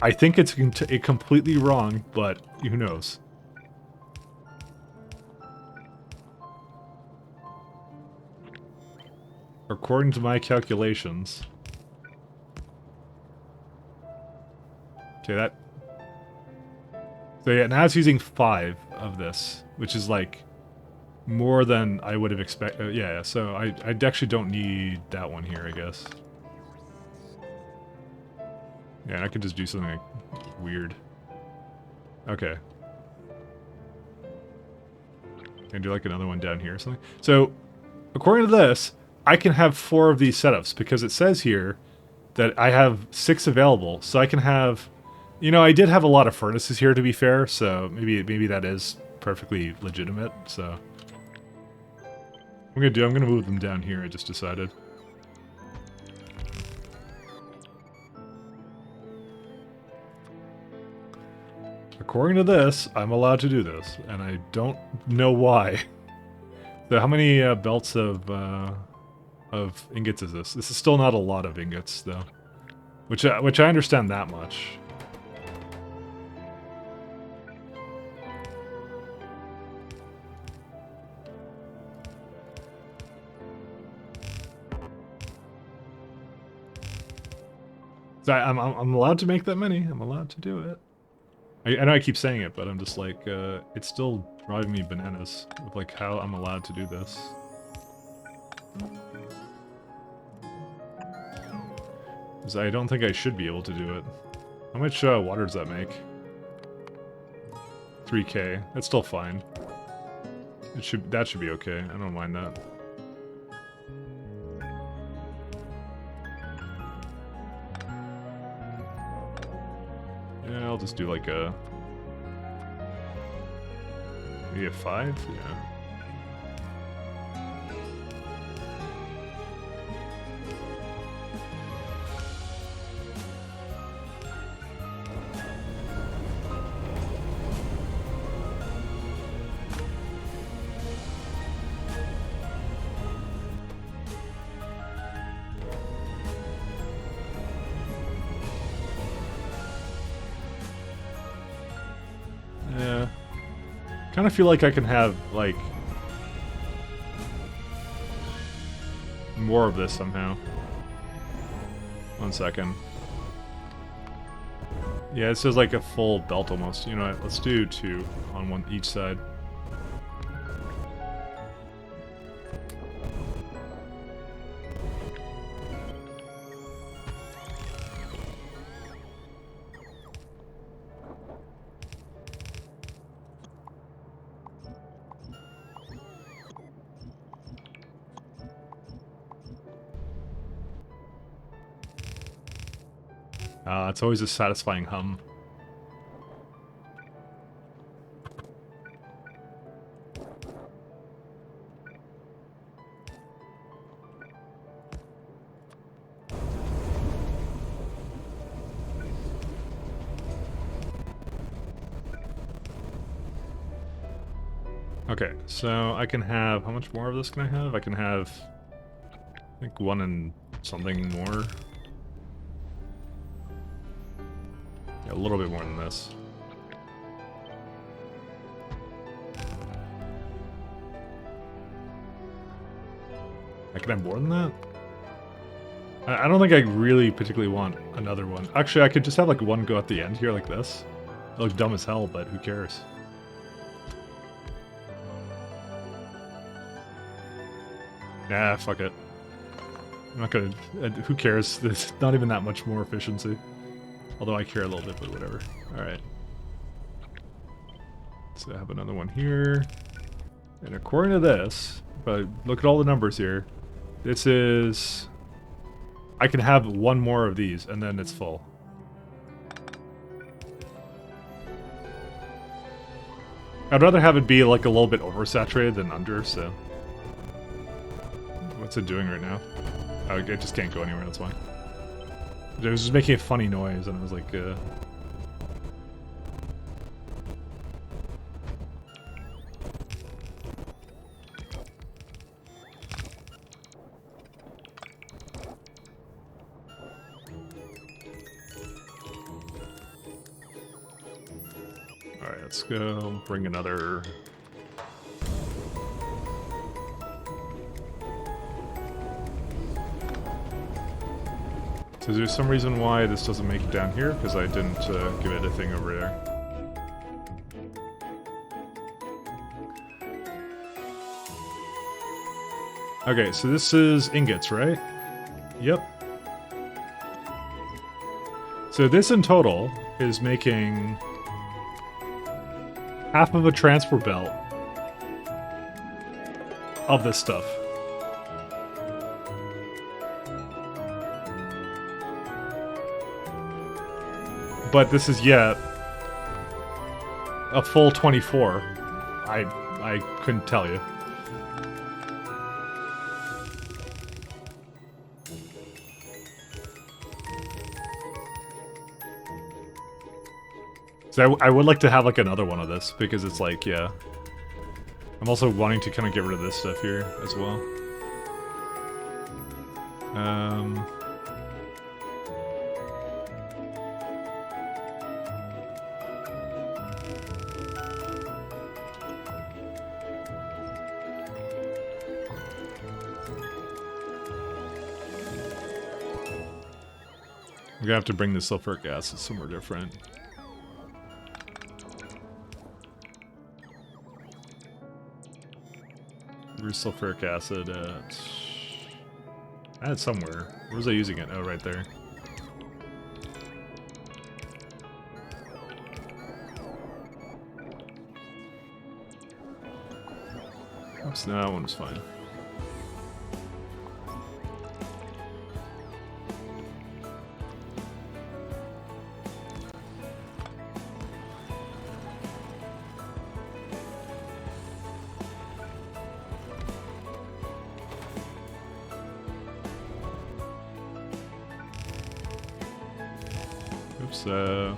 I think it's completely wrong, but who knows? According to my calculations. Okay, that... So yeah, now it's using 5 of this, which is like more than I would have expected. Yeah, so I actually don't need that one here, I guess. Yeah, and I could just do something like weird. Okay. Can I do like another one down here or something? So, according to this, I can have 4 of these setups because it says here that I have 6 available. So I can have, you know, I did have a lot of furnaces here to be fair, so maybe that is perfectly legitimate. So I'm gonna move them down here, I just decided. According to this, I'm allowed to do this, and I don't know why. So how many belts of ingots is this? This is still not a lot of ingots, though. Which I understand that much. So I'm allowed to make that many. I'm allowed to do it. I know I keep saying it, but I'm just like, it's still driving me bananas with like how I'm allowed to do this. 'Cause I don't think I should be able to do it. How much water does that make? 3K. That's still fine. That should be okay. I don't mind that. Yeah, I'll just do like a... maybe a 5? Yeah. Yeah. Kind of feel like I can have, like, more of this somehow. 1 second. Yeah, it says like a full belt almost. You know what? Let's do 2 on each side. It's always a satisfying hum. Okay, so I can have... how much more of this can I have? I can have... I think 1 and something more. A little bit more than this. I can have more than that? I don't think I really particularly want another one. Actually, I could just have like 1 go at the end here like this. It looks dumb as hell, but who cares? Nah, fuck it. I'm not gonna... who cares? There's not even that much more efficiency. Although I care a little bit, but whatever. Alright. So I have another one here. And according to this, but look at all the numbers here, this is... I can have 1 more of these, and then it's full. I'd rather have it be like a little bit oversaturated than under, so... What's it doing right now? Oh, I just can't go anywhere, that's why. It was just making a funny noise, and I was like, Alright, let's go bring another... So is there some reason why this doesn't make it down here? Because I didn't give it a thing over there. Okay, so this is ingots, right? Yep. So this in total is making half of a transport belt of this stuff. But this is yet a full 24. I couldn't tell you. So I would like to have like another one of this because it's like, yeah. I'm also wanting to kind of get rid of this stuff here as well. I'm gonna have to bring the sulfuric acid somewhere different. Where's sulfuric acid at? I had it somewhere. Where was I using it? Oh, right there. Oops, no, that one's fine. Oops, so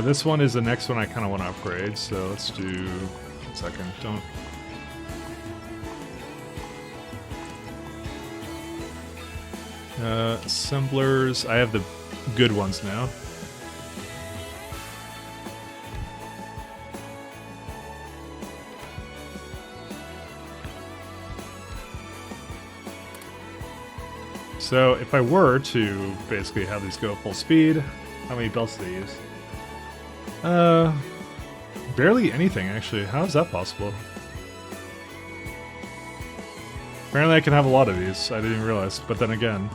this one is the next one I kind of want to upgrade, so let's do... 1 second, don't... assemblers, I have the good ones now. So if I were to basically have these go full speed, how many belts do they use? Barely anything actually. How is that possible? Apparently I can have a lot of these. I didn't even realize, but then again.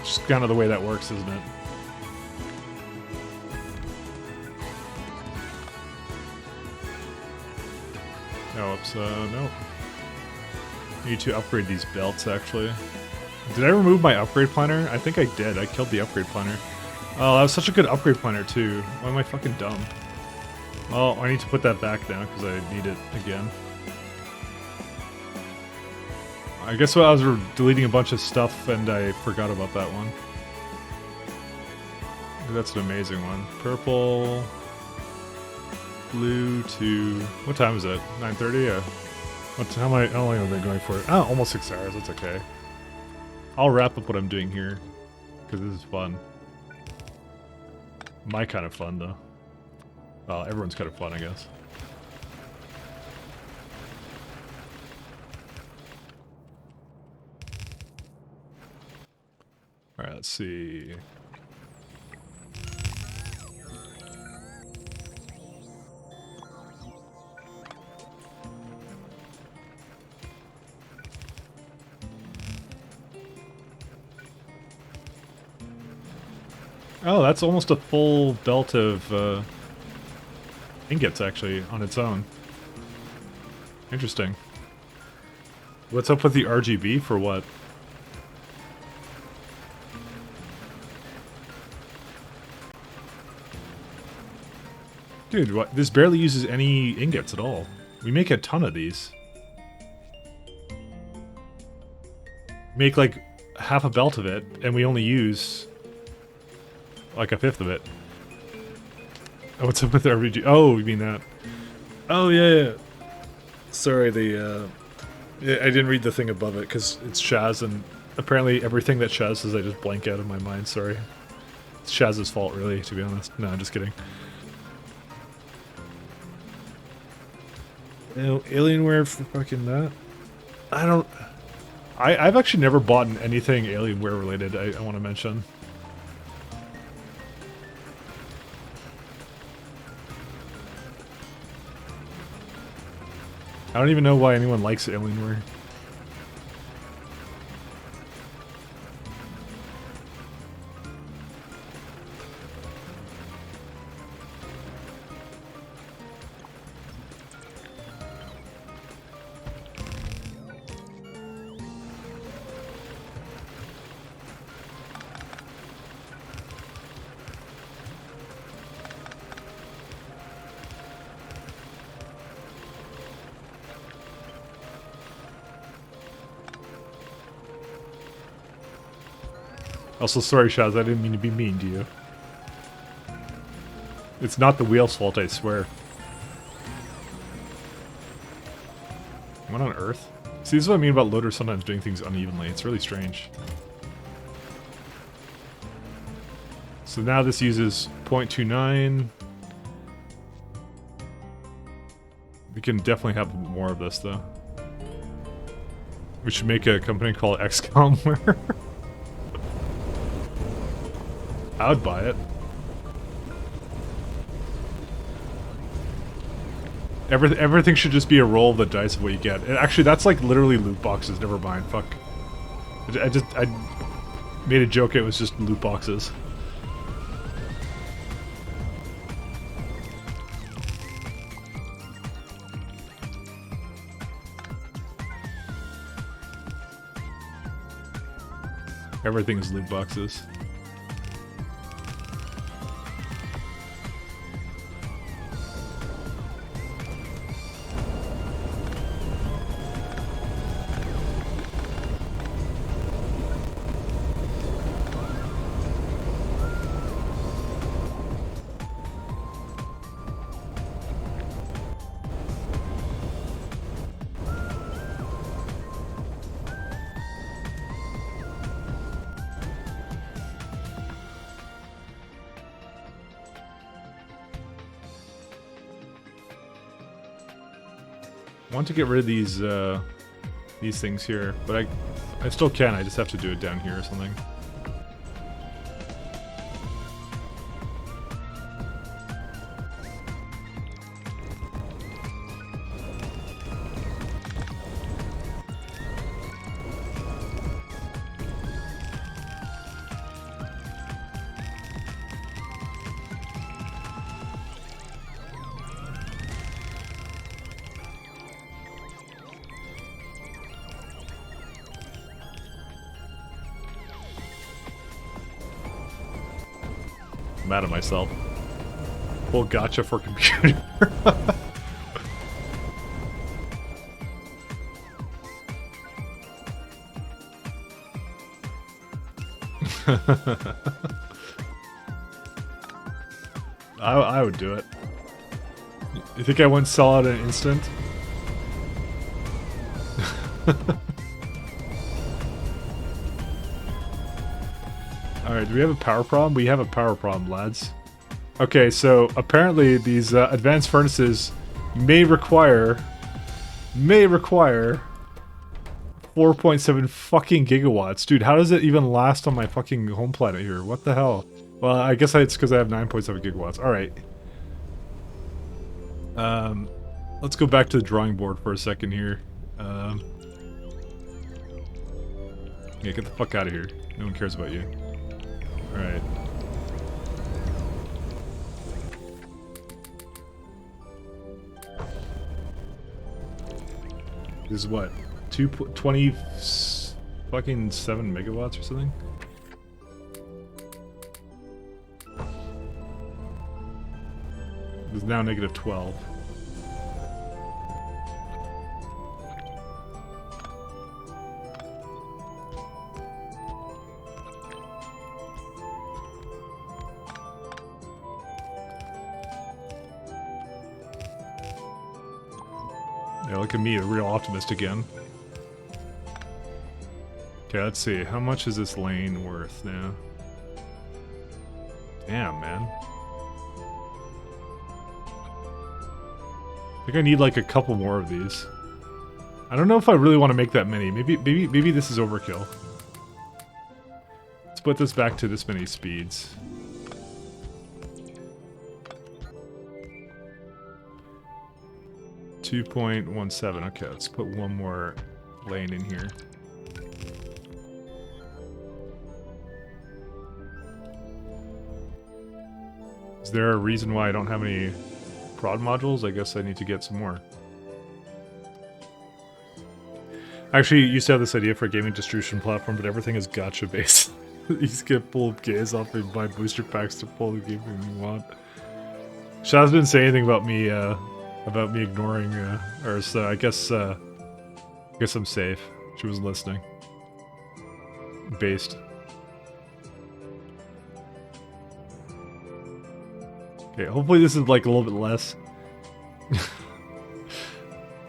It's just kind of the way that works, isn't it? Oh, oops, no. Need to upgrade these belts, actually. Did I remove my upgrade planner? I think I did. I killed the upgrade planner. Oh, that was such a good upgrade planner, too. Why am I fucking dumb? Well, I need to put that back now, because I need it again. I guess I was deleting a bunch of stuff, and I forgot about that one. That's an amazing one. Purple... Blue to... What time is it? 9:30? Yeah. How long have I been going for? Oh, almost 6 hours. That's okay. I'll wrap up what I'm doing here. Because this is fun. My kind of fun, though. Well, everyone's kind of fun, I guess. Alright, let's see... Oh, that's almost a full belt of ingots, actually, on its own. Interesting. What's up with the RGB for what? Dude, what? This barely uses any ingots at all. We make a ton of these. Make like half a belt of it, and we only use... like a fifth of it. Oh, what's up with the RBG? Oh, you mean that? Oh, yeah. Sorry, yeah, I didn't read the thing above it, because it's Shaz, and apparently everything that Shaz says I just blank out of my mind, sorry. It's Shaz's fault, really, to be honest. No, I'm just kidding. Alienware for fucking that? I don't... I've actually never bought anything Alienware related, I want to mention. I don't even know why anyone likes Alienware. Also, sorry, Shaz, I didn't mean to be mean to you. It's not the wheel's fault, I swear. What on earth? See, this is what I mean about loaders sometimes doing things unevenly. It's really strange. So now this uses 0.29. We can definitely have more of this, though. We should make a company called XCOMware. I would buy it. Everything should just be a roll of the dice of what you get. And actually, that's like literally loot boxes. Never mind. Fuck. I made a joke. It was just loot boxes. Everything is loot boxes. I want to get rid of these things here, but I still can. I just have to do it down here or something. Mad at myself. Well, gotcha for computer. I would do it. You think I wouldn't sell out in an instant? Alright, do we have a power problem? We have a power problem, lads. Okay, so apparently these advanced furnaces may require 4.7 fucking gigawatts. Dude, how does it even last on my fucking home planet here? What the hell? Well, I guess it's because I have 9.7 gigawatts. Alright. Let's go back to the drawing board for a second here. Yeah, get the fuck out of here. No one cares about you. Alright. This is what? 20 fucking 7 megawatts or something? It's now negative 12. Yeah, look at me, a real optimist again. Okay, let's see. How much is this lane worth now? Damn, man. I think I need like a couple more of these. I don't know if I really want to make that many. Maybe this is overkill. Let's put this back to this many speeds. .17. Okay, let's put one more lane in here. Is there a reason why I don't have any prod modules? I guess I need to get some more. Actually, you used to have this idea for a gaming distribution platform, but everything is gacha based. You just get pull games off and buy booster packs to pull the game you want. Shaz didn't say anything about me ignoring her, so I guess I'm safe. She was listening. Based. Okay, hopefully this is like a little bit less.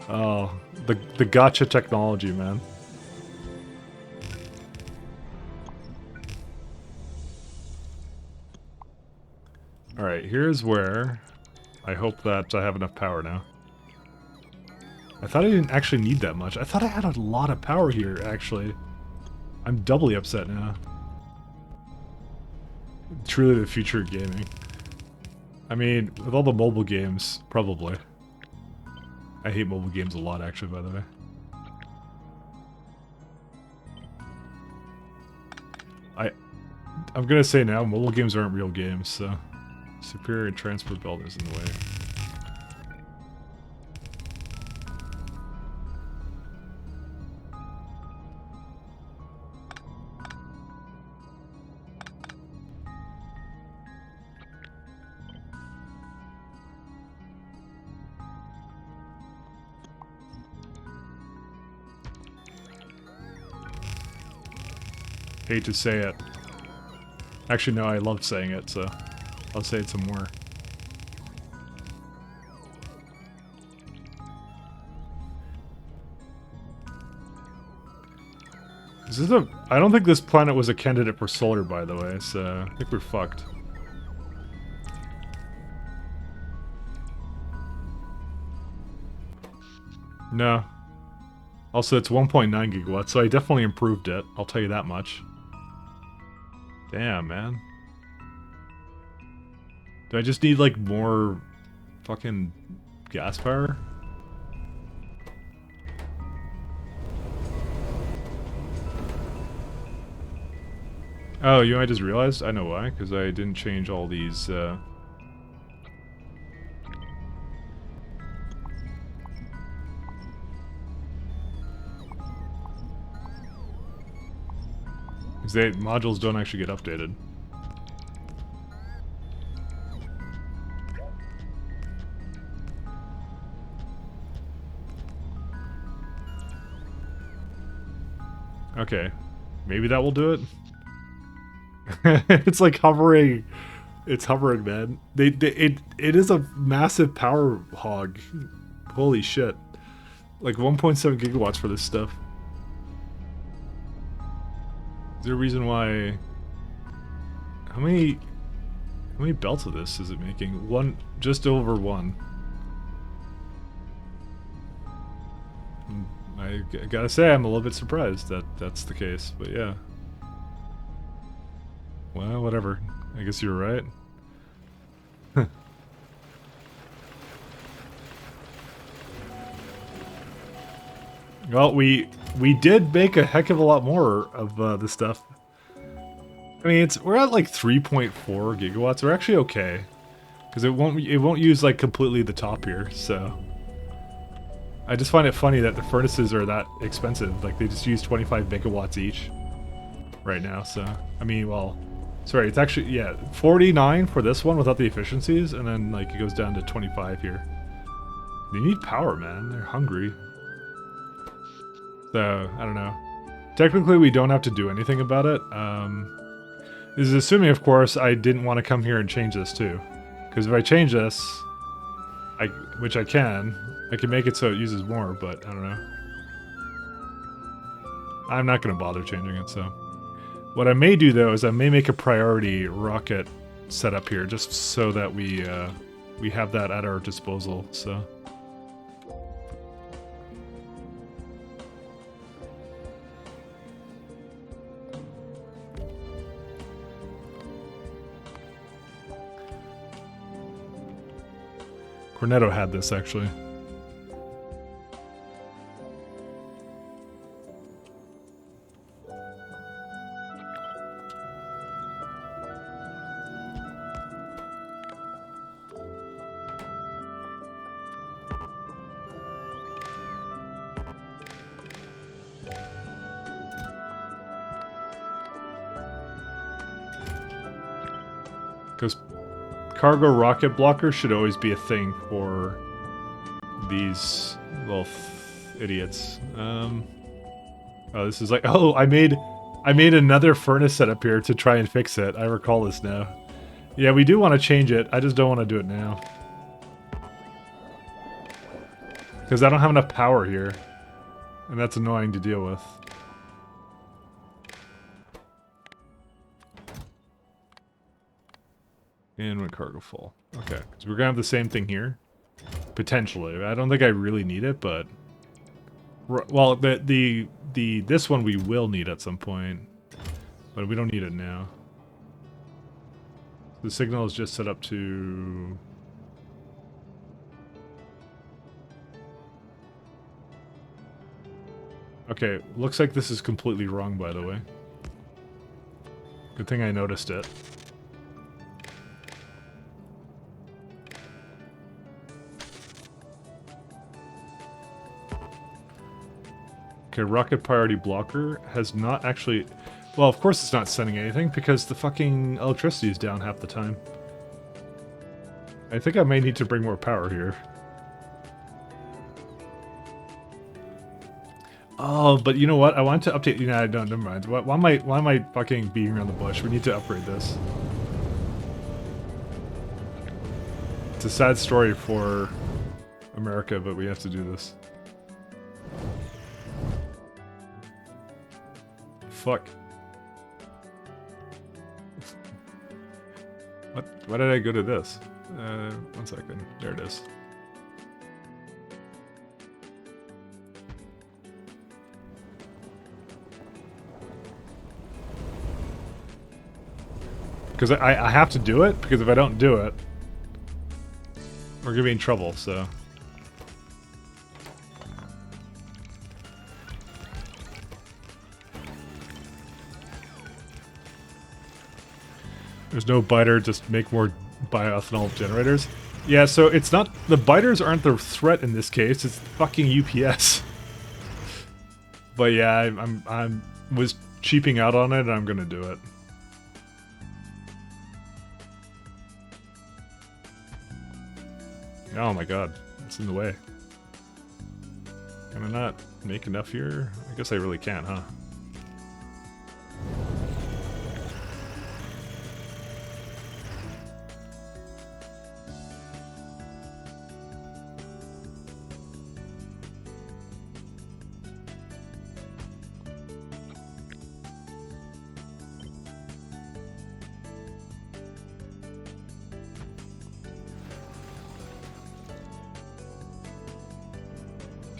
Oh, the gacha technology, man. Alright, here's where I hope that I have enough power now. I thought I didn't actually need that much. I thought I had a lot of power here, actually. I'm doubly upset now. Truly the future of gaming. I mean, with all the mobile games, probably. I hate mobile games a lot, actually, by the way. I'm gonna say now, mobile games aren't real games, so... Superior transport belt is in the way. Hate to say it. Actually, no, I love saying it, so I'll say it some more. I don't think this planet was a candidate for solar, by the way, so I think we're fucked. No. Also, it's 1.9 gigawatts, so I definitely improved it. I'll tell you that much. Damn, man. Do I just need, like, more fucking gas power? Oh, you know, I just realized? I know why, because I didn't change all these, Because modules don't actually get updated. Okay. Maybe that will do it? It's like hovering. It's hovering, man. It is a massive power hog. Holy shit. Like 1.7 gigawatts for this stuff. Is there a reason why... How many belts of this is it making? One, just over one. I gotta say, I'm a little bit surprised that that's the case, but yeah. Well, whatever. I guess you're right. Well, we did make a heck of a lot more of this stuff. I mean, we're at like 3.4 gigawatts. We're actually okay, because it won't use like completely the top here. So I just find it funny that the furnaces are that expensive. Like they just use 25 megawatts each right now. So I mean, well, sorry, it's actually, yeah, 49 for this one without the efficiencies, and then like it goes down to 25 here. They need power, man. They're hungry. So, I don't know. Technically, we don't have to do anything about it. This is assuming, of course, I didn't want to come here and change this too. Because if I change this, which I can make it so it uses more, but I don't know. I'm not going to bother changing it, so. What I may do, though, is I may make a priority rocket setup here, just so that we have that at our disposal, so. Cornetto had this, actually. Because cargo rocket blockers should always be a thing for these little idiots. Oh, this is like, oh, I made another furnace setup here to try and fix it. I recall this now. Yeah, we do want to change it. I just don't want to do it now. Because I don't have enough power here. And that's annoying to deal with. And when cargo full. Okay, so we're gonna have the same thing here. Potentially. I don't think I really need it, but... Well, this one we will need at some point. But we don't need it now. The signal is just set up to... Okay, looks like this is completely wrong, by the way. Good thing I noticed it. Okay, rocket priority blocker has not actually... Well, of course it's not sending anything, because the fucking electricity is down half the time. I think I may need to bring more power here. Oh, but you know what? I want to update... You know, never mind. Why am I fucking beating around the bush? We need to upgrade this. It's a sad story for America, but we have to do this. Fuck. What? Why did I go to this? 1 second. There it is. Because I have to do it, because if I don't do it, we're gonna be in trouble, so... There's no biter, just make more bioethanol generators. Yeah, so it's not... The biters aren't the threat in this case, it's fucking UPS. But yeah, I was cheaping out on it, and I'm gonna do it. Oh my god, it's in the way. Can I not make enough here? I guess I really can't, huh?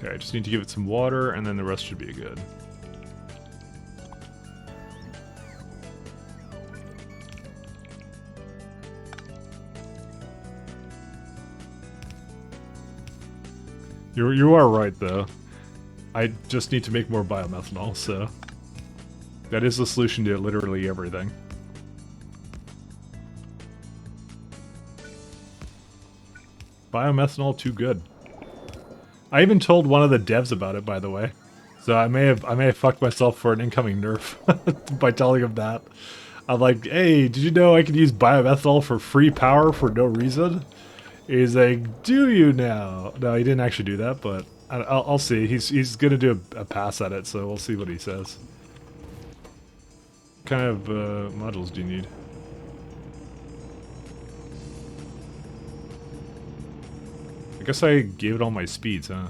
Okay, I just need to give it some water, and then the rest should be good. You are right, though. I just need to make more biomethanol, so... That is the solution to literally everything. Biomethanol, too good. I even told one of the devs about it, by the way. So I may have fucked myself for an incoming nerf by telling him that. I'm like, hey, did you know I could use biomethanol for free power for no reason? He's like, do you now? No, he didn't actually do that, but I'll see. He's gonna do a pass at it, so we'll see what he says. What kind of modules do you need? I guess I gave it all my speeds, huh?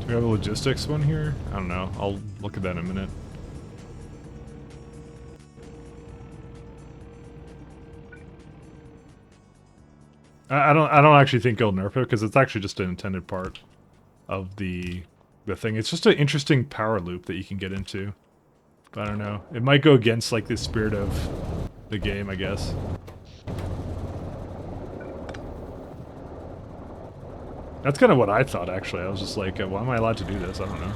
Do we have a logistics one here? I don't know. I'll look at that in a minute. I don't actually think it'll nerf it because it's actually just an intended part of the thing. It's just an interesting power loop that you can get into. But I don't know. It might go against like the spirit of the game, I guess. That's kind of what I thought, actually. I was just like, why am I allowed to do this? I don't know.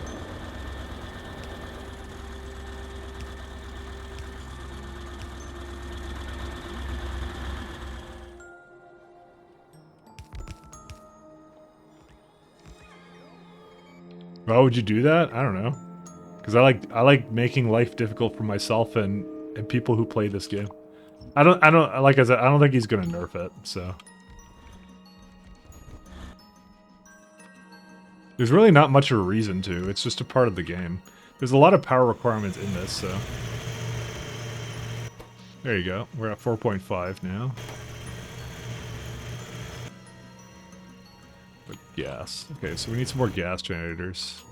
Why would you do that? I don't know. Because I like making life difficult for myself and people who play this game. Like I said, I don't think he's gonna nerf it, so There's really not much of a reason to. It's just a part of the game. There's a lot of power requirements in this, so... There you go. We're at 4.5 now. But gas. Okay, so we need some more gas generators.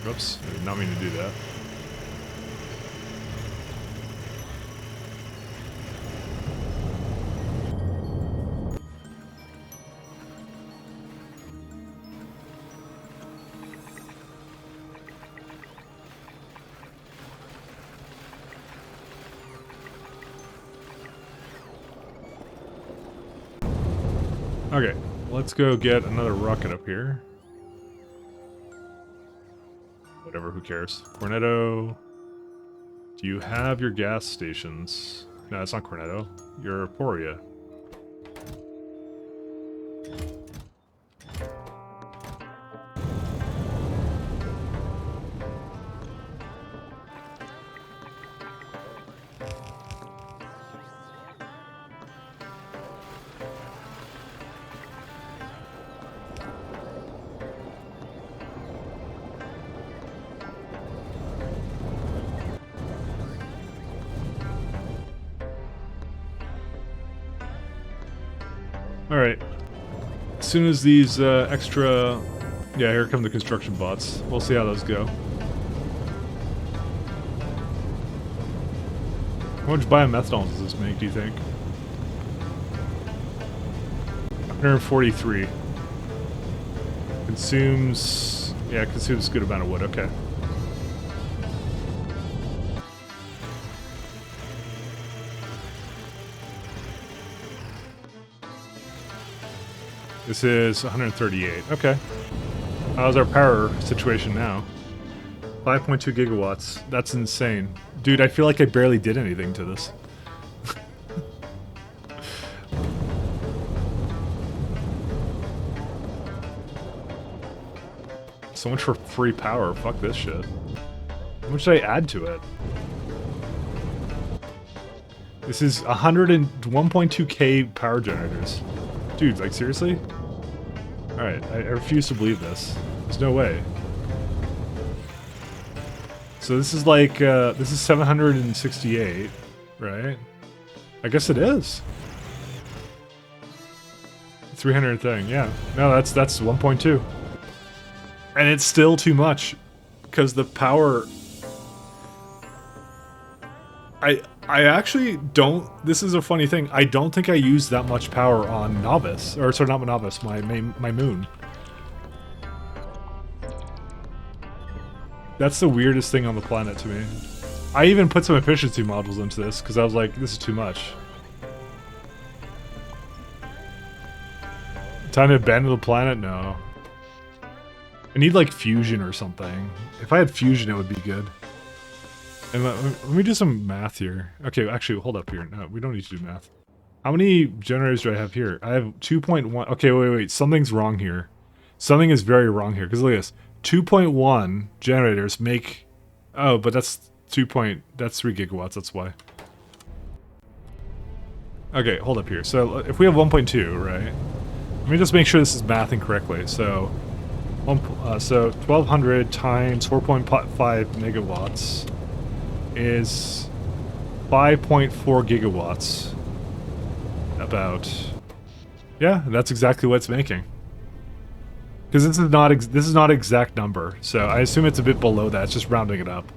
Oops, I did not mean to do that. Okay, let's go get another rocket up here. Whatever, who cares? Cornetto. Do you have your gas stations? No, it's not Cornetto. You're Poria. Alright. As soon as these extra... Yeah, here come the construction bots. We'll see how those go. How much biomethanol does this make, do you think? 143. Consumes... Yeah, consumes a good amount of wood, okay. This is 138. Okay. How's our power situation now? 5.2 gigawatts. That's insane. Dude, I feel like I barely did anything to this. So much for free power. Fuck this shit. How much did I add to it? This is 101.2k power generators. Dude, like seriously? Alright, I refuse to believe this. There's no way. So this is like, this is 768, right? I guess it is. 300 thing, yeah. No, that's 1.2. And it's still too much. Because the power... I actually don't... This is a funny thing. I don't think I use that much power on Novice. Or, sorry, not Novice, my Moon. That's the weirdest thing on the planet to me. I even put some efficiency modules into this, because I was like, this is too much. Time to abandon the planet? No. I need, like, fusion or something. If I had fusion, it would be good. And let me do some math here. Okay, actually, hold up here. No, we don't need to do math. How many generators do I have here? I have 2.1. Okay, wait. Something's wrong here. Something is very wrong here. Because look at this. 2.1 generators make... Oh, but that's 3 gigawatts. That's why. Okay, hold up here. So if we have 1.2, right? Let me just make sure this is mathing correctly. So, so 1,200 times 4.5 megawatts is 5.4 gigawatts. About. Yeah, that's exactly what it's making. Because this is not exact number, so I assume it's a bit below that. It's just rounding it up.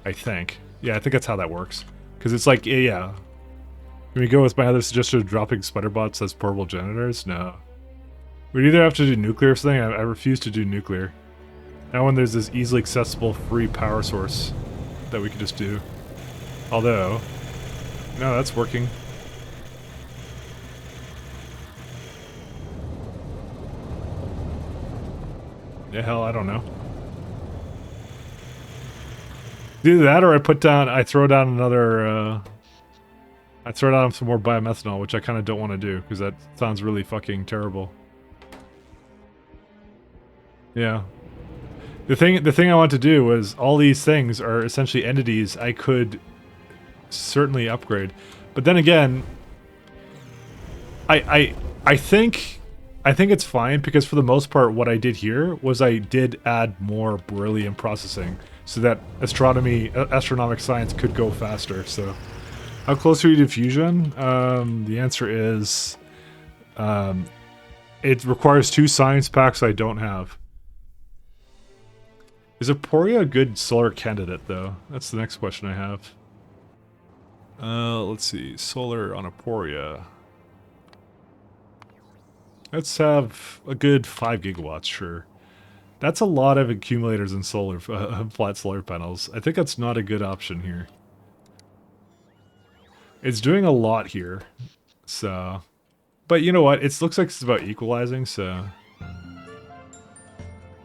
I think. Yeah, I think that's how that works. Because it's like, yeah. Can we go with my other suggestion of dropping spider bots as portable generators? No. We'd either have to do nuclear or something. I refuse to do nuclear. Now when there's this easily accessible free power source that we could just do. Although, no, that's working. Yeah, hell, I don't know. Either that or I throw down another, I throw down some more biomethanol, which I kind of don't want to do, because that sounds really fucking terrible. Yeah. The thing I want to do was, all these things are essentially entities I could certainly upgrade. But then again, I think it's fine because for the most part, what I did here was I did add more beryllium processing so that astronomic science could go faster. So, how close are you to fusion? The answer is, it requires 2 science packs I don't have. Is Aporia a good solar candidate, though? That's the next question I have. Let's see. Solar on Aporia. Let's have a good 5 gigawatts, sure. That's a lot of accumulators and solar flat solar panels. I think that's not a good option here. It's doing a lot here, so... But you know what? It looks like it's about equalizing, so...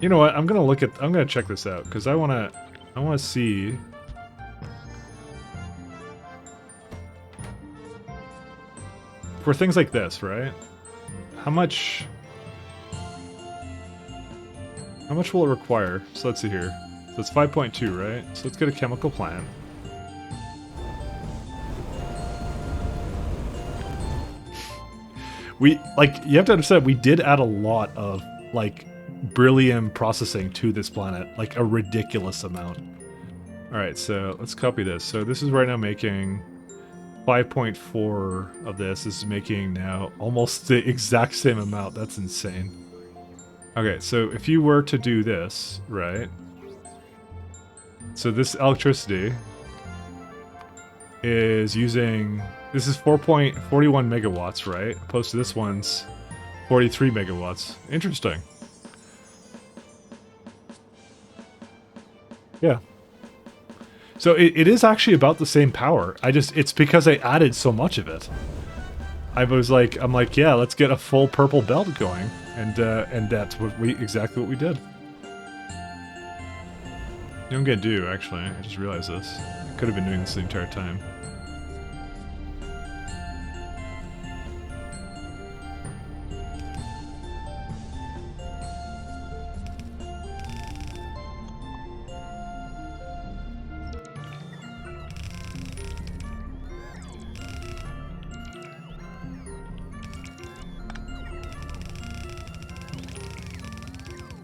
You know what? I'm gonna check this out because I wanna see. For things like this, right? How much will it require? So let's see here. So it's 5.2, right? So let's get a chemical plant. You have to understand, we did add a lot of, like, beryllium processing to this planet, like a ridiculous amount. Alright, so let's copy this. So this is right now making 5.4 of this. This is making now almost the exact same amount. That's insane. Okay, so if you were to do this, right? So this electricity is using... This is 4.41 megawatts, right? Opposed to this one's 43 megawatts. Interesting. Yeah. So it is actually about the same power. It's because I added so much of it. I'm like, yeah, let's get a full purple belt going, and that's exactly what we did. You know what I'm gonna do, actually. I just realized this. I could have been doing this the entire time.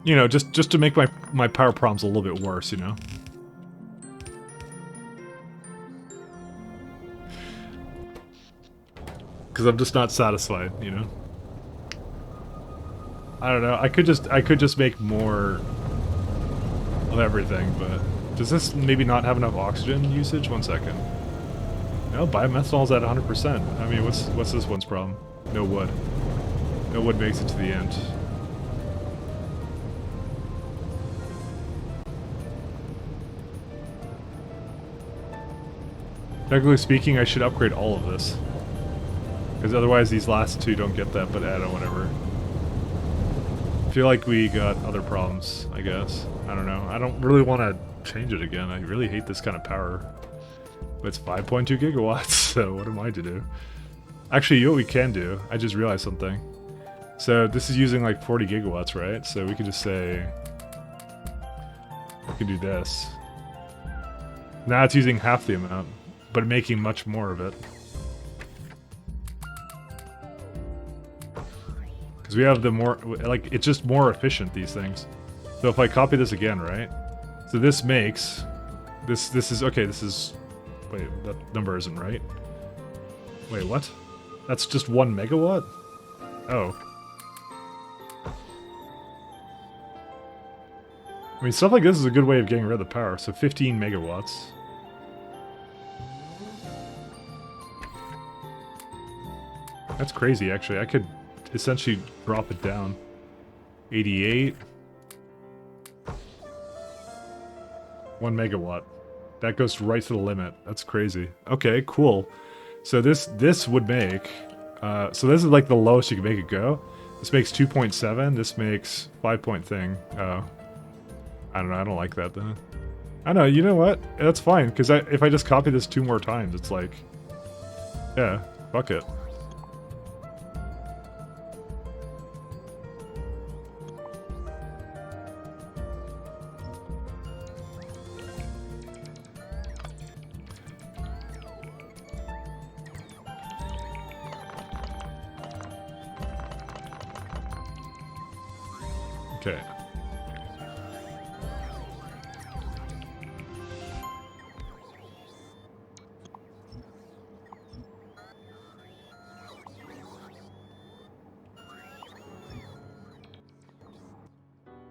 You know, just to make my power problems a little bit worse, you know? Because I'm just not satisfied, you know? I don't know, I could just make more of everything, but... Does this maybe not have enough oxygen usage? 1 second. No, biomethanol's at 100%. I mean, what's this one's problem? No wood. No wood makes it to the end. Technically speaking, I should upgrade all of this. Because otherwise these last two don't get that, but I don't, whatever. I feel like we got other problems, I guess. I don't know. I don't really want to change it again. I really hate this kind of power. But it's 5.2 gigawatts, so what am I to do? Actually, you know what we can do? I just realized something. So this is using like 40 gigawatts, right? So we could just say... We can do this. Now it's using half the amount, but making much more of it. Because we have the more, like, it's just more efficient, these things. So if I copy this again, right? So this makes, this is, okay, this is, wait, that number isn't right. Wait, what? That's just 1 megawatt? Oh. I mean, stuff like this is a good way of getting rid of the power. So 15 megawatts. That's crazy, actually. I could essentially drop it down. 88. 1 megawatt. That goes right to the limit. That's crazy. Okay, cool. So this would make... so this is like the lowest you can make it go. This makes 2.7. This makes 5 point thing. Oh. I don't know. I don't like that, though. I know. You know what? That's fine. Because if I just copy this 2 more times, it's like... Yeah. Fuck it. Okay.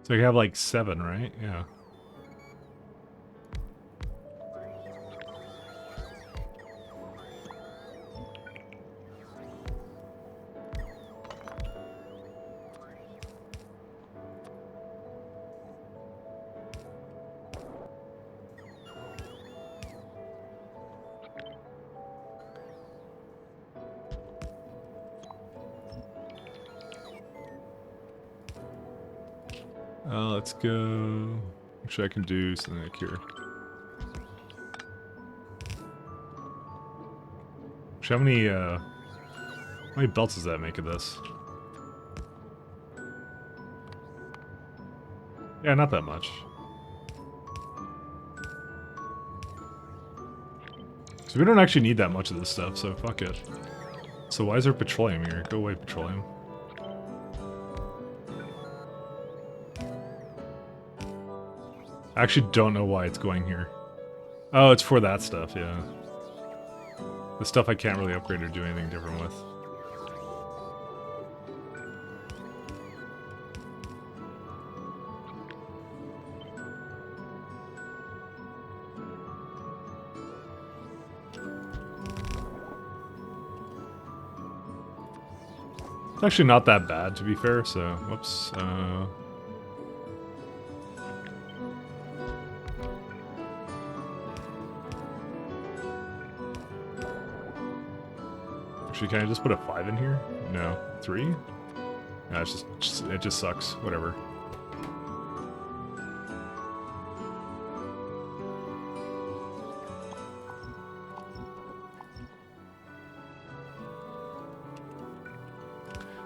So you have like 7, right? Yeah. Let's go. Actually, I can do something like here. Actually, how many belts does that make of this? Yeah, not that much. So we don't actually need that much of this stuff, so fuck it. So why is there petroleum here? Go away, petroleum. I actually don't know why it's going here. Oh, it's for that stuff, yeah. The stuff I can't really upgrade or do anything different with. It's actually not that bad, to be fair, so... Whoops. Actually, can I just put a 5 in here? No. 3? No, it's just it just sucks. Whatever.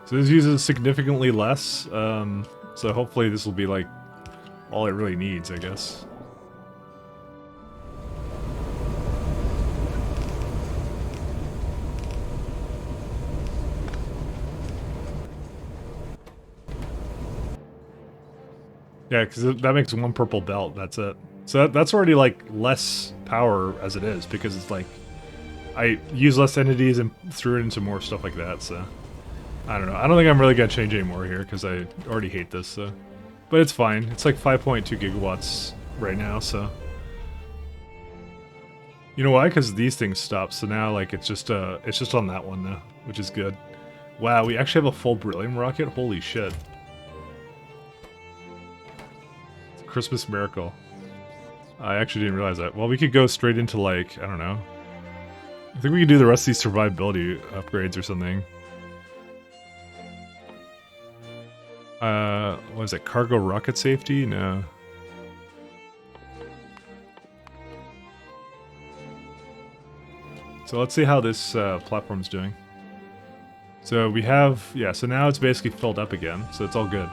So this uses significantly less, so hopefully this will be like all it really needs, I guess. Yeah, because that makes 1 purple belt, that's it. So that's already like less power as it is, because it's like I use less entities and threw it into more stuff like that, so... I don't know. I don't think I'm really going to change any more here, because I already hate this, so... But it's fine. It's like 5.2 gigawatts right now, so... You know why? Because these things stop, so now, like, it's just on that one now, which is good. Wow, we actually have a full beryllium rocket? Holy shit. It's a Christmas miracle. I actually didn't realize that. Well, we could go straight into, like, I don't know. I think we could do the rest of these survivability upgrades or something. What is it? Cargo rocket safety? No. So let's see how this platform's doing. So we have, yeah, so now it's basically filled up again, so it's all good.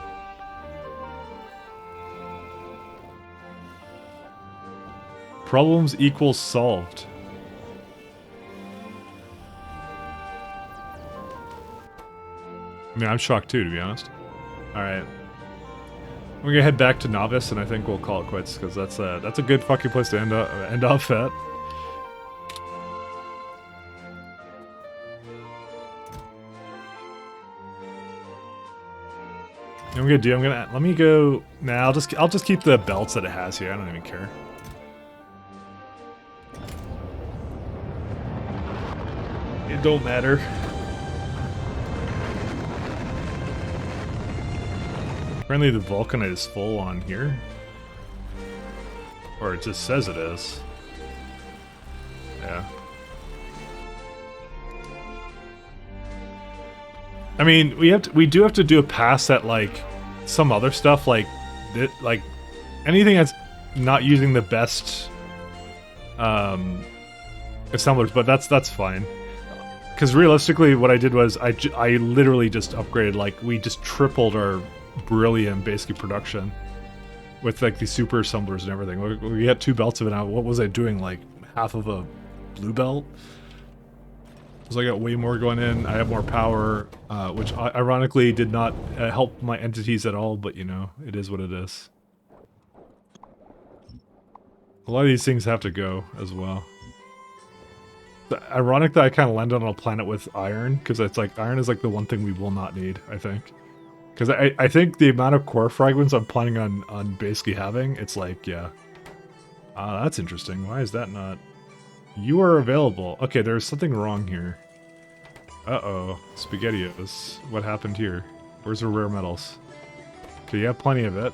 Problems equals solved. I mean, I'm shocked too, to be honest. Alright. We're gonna head back to Novice, and I think we'll call it quits, because that's a good fucking place to end off at. I'm gonna do, let me go, nah, I'll just keep the belts that it has here, I don't even care. It don't matter. Apparently the vulcanite is full on here. Or it just says it is. Yeah. I mean, we do have to do a pass at like some other stuff, like anything that's not using the best assemblers, but that's fine. Because realistically, what I did was I literally just upgraded, like we just tripled our beryllium basically production with like these super assemblers and everything. We got 2 belts of it now. What was I doing? Like half of a blue belt? So I got way more going in. I have more power, which ironically did not help my entities at all, but you know, it is what it is. A lot of these things have to go as well. Ironic that I kind of landed on a planet with iron, because it's like iron is like the one thing we will not need, I think. Because I think the amount of core fragments I'm planning on basically having, it's like, yeah. That's interesting. Why is that not... You are available. Okay, there's something wrong here. Uh-oh. SpaghettiOs. What happened here? Where's the rare metals? Okay, you have plenty of it.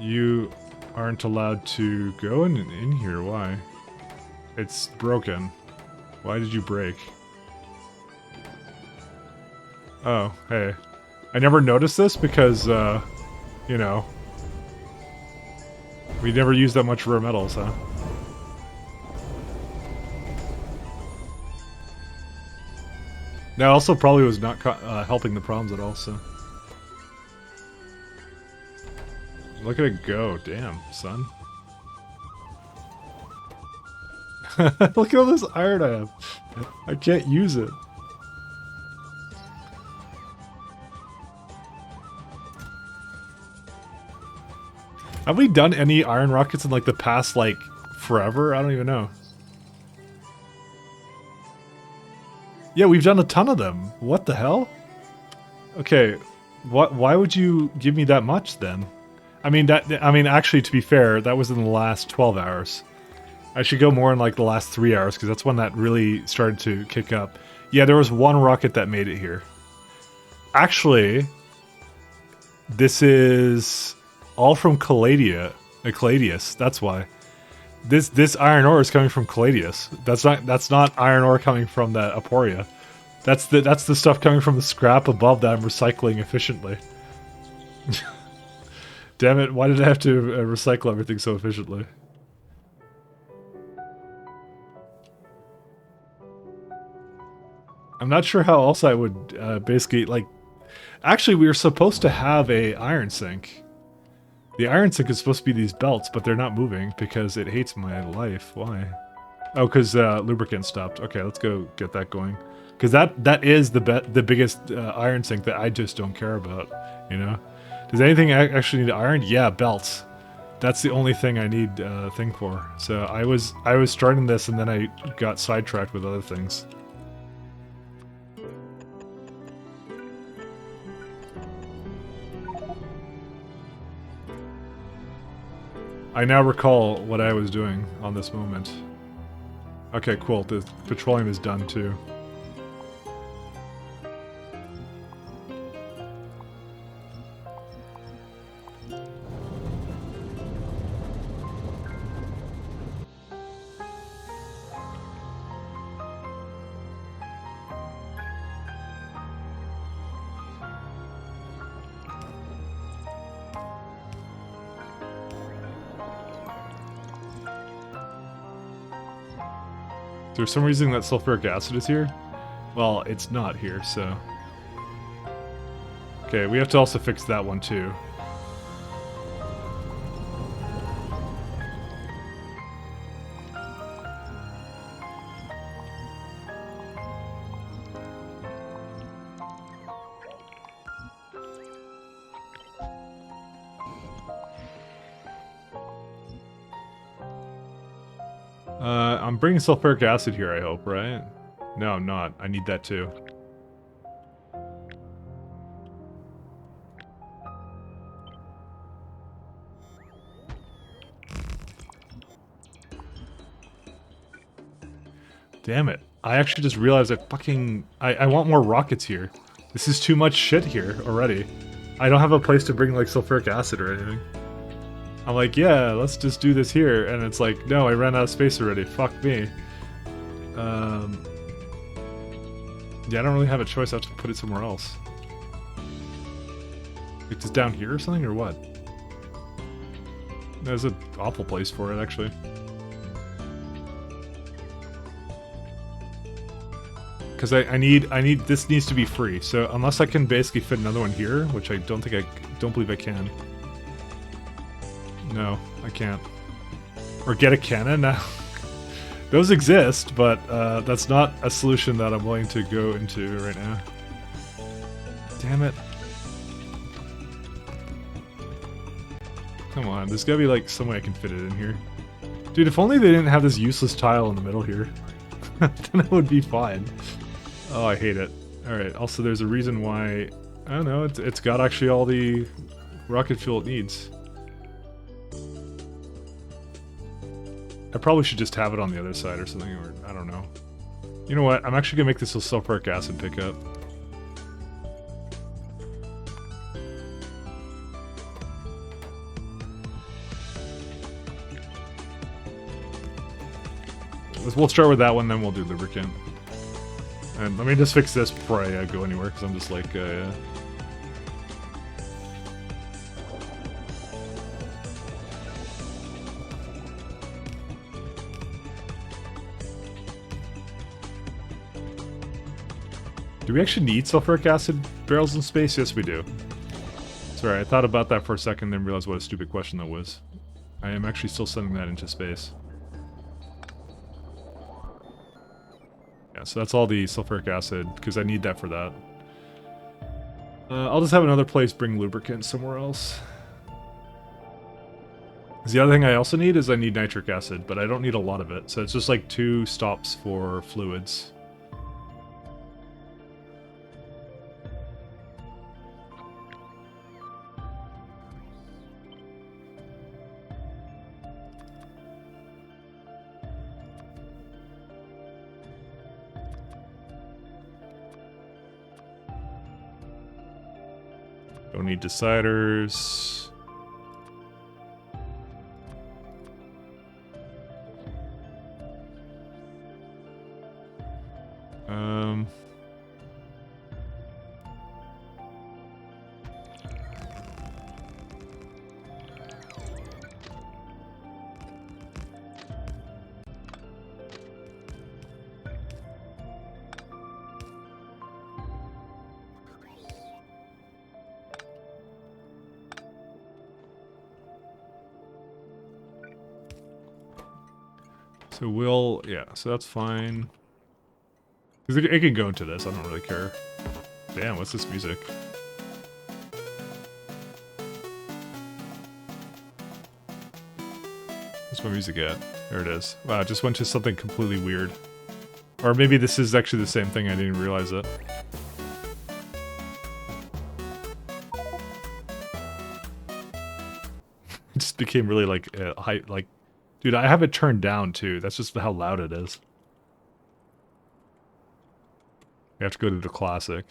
You aren't allowed to go in here. Why? It's broken. Why did you break? Oh, hey. I never noticed this because, you know... We never use that much rare metals, huh? That also probably was not helping the problems at all, so... Look at it go. Damn, son. Look at all this iron I have. I can't use it. Have we done any iron rockets in like the past, like, forever? I don't even know. Yeah, we've done a ton of them. What the hell? Okay, why would you give me that much then? I mean, actually, to be fair, that was in the last 12 hours. I should go more in like the last 3 hours, because that's when that really started to kick up. Yeah, there was one rocket that made it here. Actually, this is all from Caladius. That's why. This iron ore is coming from Caladius. That's not iron ore coming from the Aporia. That's the stuff coming from the scrap above that I'm recycling efficiently. Damn it! Why did I have to recycle everything so efficiently? I'm not sure how else I would basically like. Actually, we were supposed to have a iron sink. The iron sink is supposed to be these belts, but they're not moving because it hates my life. Why? Oh, because lubricant stopped. Okay, let's go get that going. Because that is the biggest iron sink that I just don't care about. You know, does anything actually need iron? Yeah, belts. That's the only thing I need a thing for. So I was starting this and then I got sidetracked with other things. I now recall what I was doing on this moment. Okay, cool. The petroleum is done too. There's some reason that sulfuric acid is here? Well, it's not here, so... Okay, we have to also fix that one too. I'm bringing sulfuric acid here, I hope, right? No, I'm not. I need that too. Damn it. I actually just realized I want more rockets here. This is too much shit here already. I don't have a place to bring like sulfuric acid or anything. I'm like, yeah, let's just do this here, and it's like, no, I ran out of space already. Fuck me. Yeah, I don't really have a choice. I have to put it somewhere else. Like, just down here or something, or what? There's an awful place for it, actually. Because I need, this needs to be free. So unless I can basically fit another one here, which I don't believe I can. No, I can't. Or get a cannon now. Those exist, but that's not a solution that I'm willing to go into right now. Damn it. Come on, there's gotta be like some way I can fit it in here. Dude, if only they didn't have this useless tile in the middle here. Then it would be fine. Oh, I hate it. Alright, also there's a reason why... I don't know, it's got actually all the rocket fuel it needs. I probably should just have it on the other side or something, or I don't know. You know what, I'm actually gonna make this a sulfuric acid pickup. We'll start with that one, then we'll do lubricant. And let me just fix this before I go anywhere, because I'm just like, yeah. Do we actually need sulfuric acid barrels in space? Yes, we do. Sorry, I thought about that for a second, then realized what a stupid question that was. I am actually still sending that into space. Yeah, so that's all the sulfuric acid, because I need that for that. I'll just have another place bring lubricant somewhere else. The other thing I also need is I need nitric acid, but I don't need a lot of it, so it's just like 2 stops for fluids. Don't need deciders. So we'll, yeah, so that's fine. Because it can go into this, I don't really care. Damn, what's this music? Where's my music at? There it is. Wow, it just went to something completely weird. Or maybe this is actually the same thing, I didn't realize it. It just became really like, high, like... Dude, I have it turned down too. That's just how loud it is. We have to go to the classic.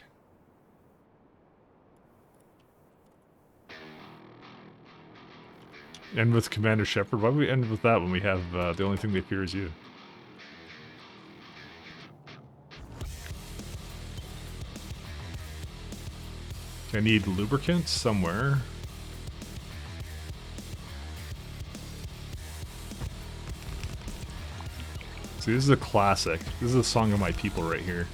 End with Commander Shepard? Why would we end with that when we have the only thing they fear is you? I need lubricant somewhere. See, this is a classic. This is a song of my people right here.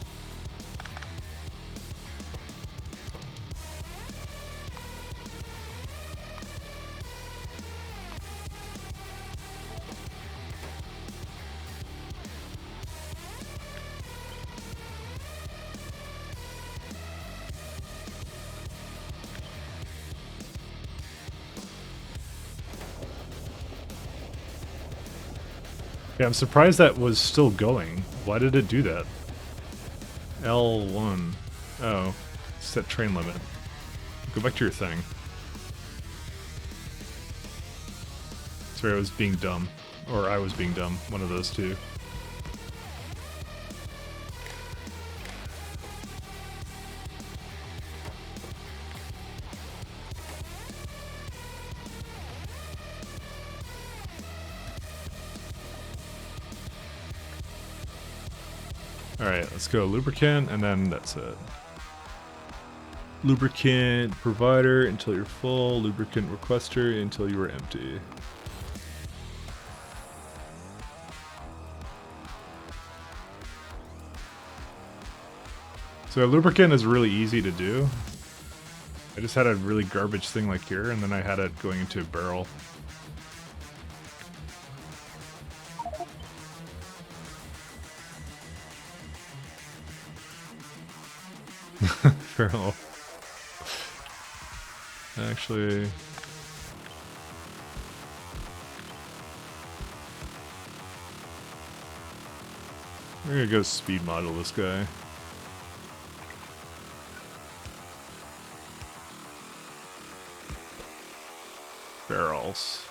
Yeah, I'm surprised that was still going. Why did it do that? L1. Oh. Set train limit. Go back to your thing. Sorry, I was being dumb. Or I was being dumb. One of those two. Alright, let's go lubricant, and then that's it. Lubricant provider until you're full, lubricant requester until you are empty. So lubricant is really easy to do. I just had a really garbage thing like here, and then I had it going into a barrel. Fair enough. Actually... we're gonna go speed model this guy. Barrels.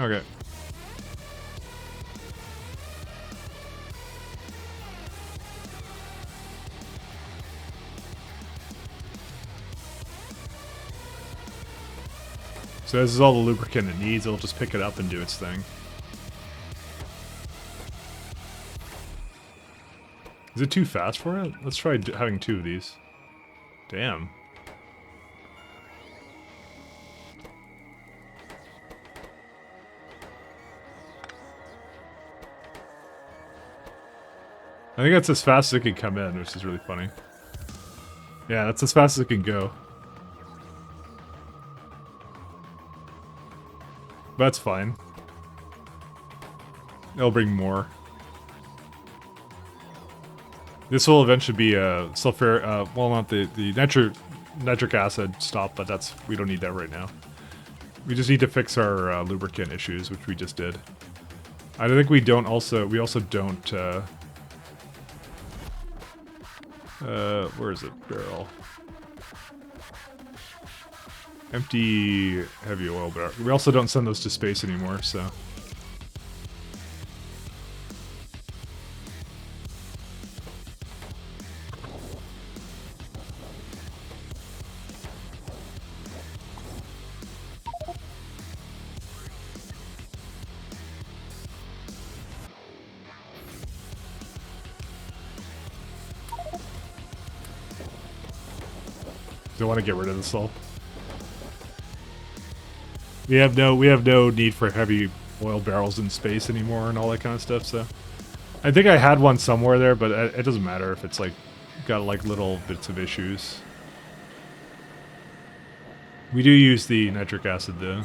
Okay. So this is all the lubricant it needs, it'll just pick it up and do its thing. Is it too fast for it? Let's try having 2 of these. Damn. I think that's as fast as it can come in, which is really funny. Yeah, that's as fast as it can go. But that's fine. It'll bring more. This will eventually be a sulfur, well, not the nitric acid stop, but that's, we don't need that right now. We just need to fix our lubricant issues, which we just did. I think we don't also, we also don't, where is it? Barrel. Empty heavy oil barrel. We also don't send those to space anymore, so. Don't want to get rid of this all. We have no need for heavy oil barrels in space anymore and all that kind of stuff, so. I think I had one somewhere there, but it doesn't matter if it's like got like little bits of issues. We do use the nitric acid though.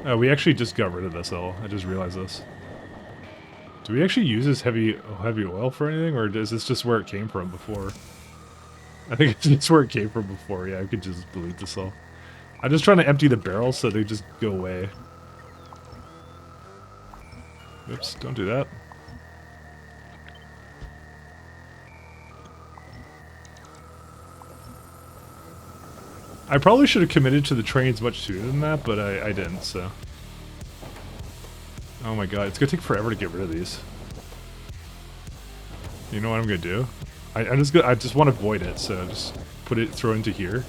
Oh, we actually just got rid of this all. I just realized this. Do we actually use this heavy oil for anything, or is this just where it came from before? I think it's just where it came from before. Yeah, I could just delete this all. I'm just trying to empty the barrels so they just go away. Oops, don't do that. I probably should have committed to the trains much sooner than that, but I didn't, so. Oh my god, it's gonna take forever to get rid of these. You know what I'm gonna do? I just want to void it, so just throw it into here.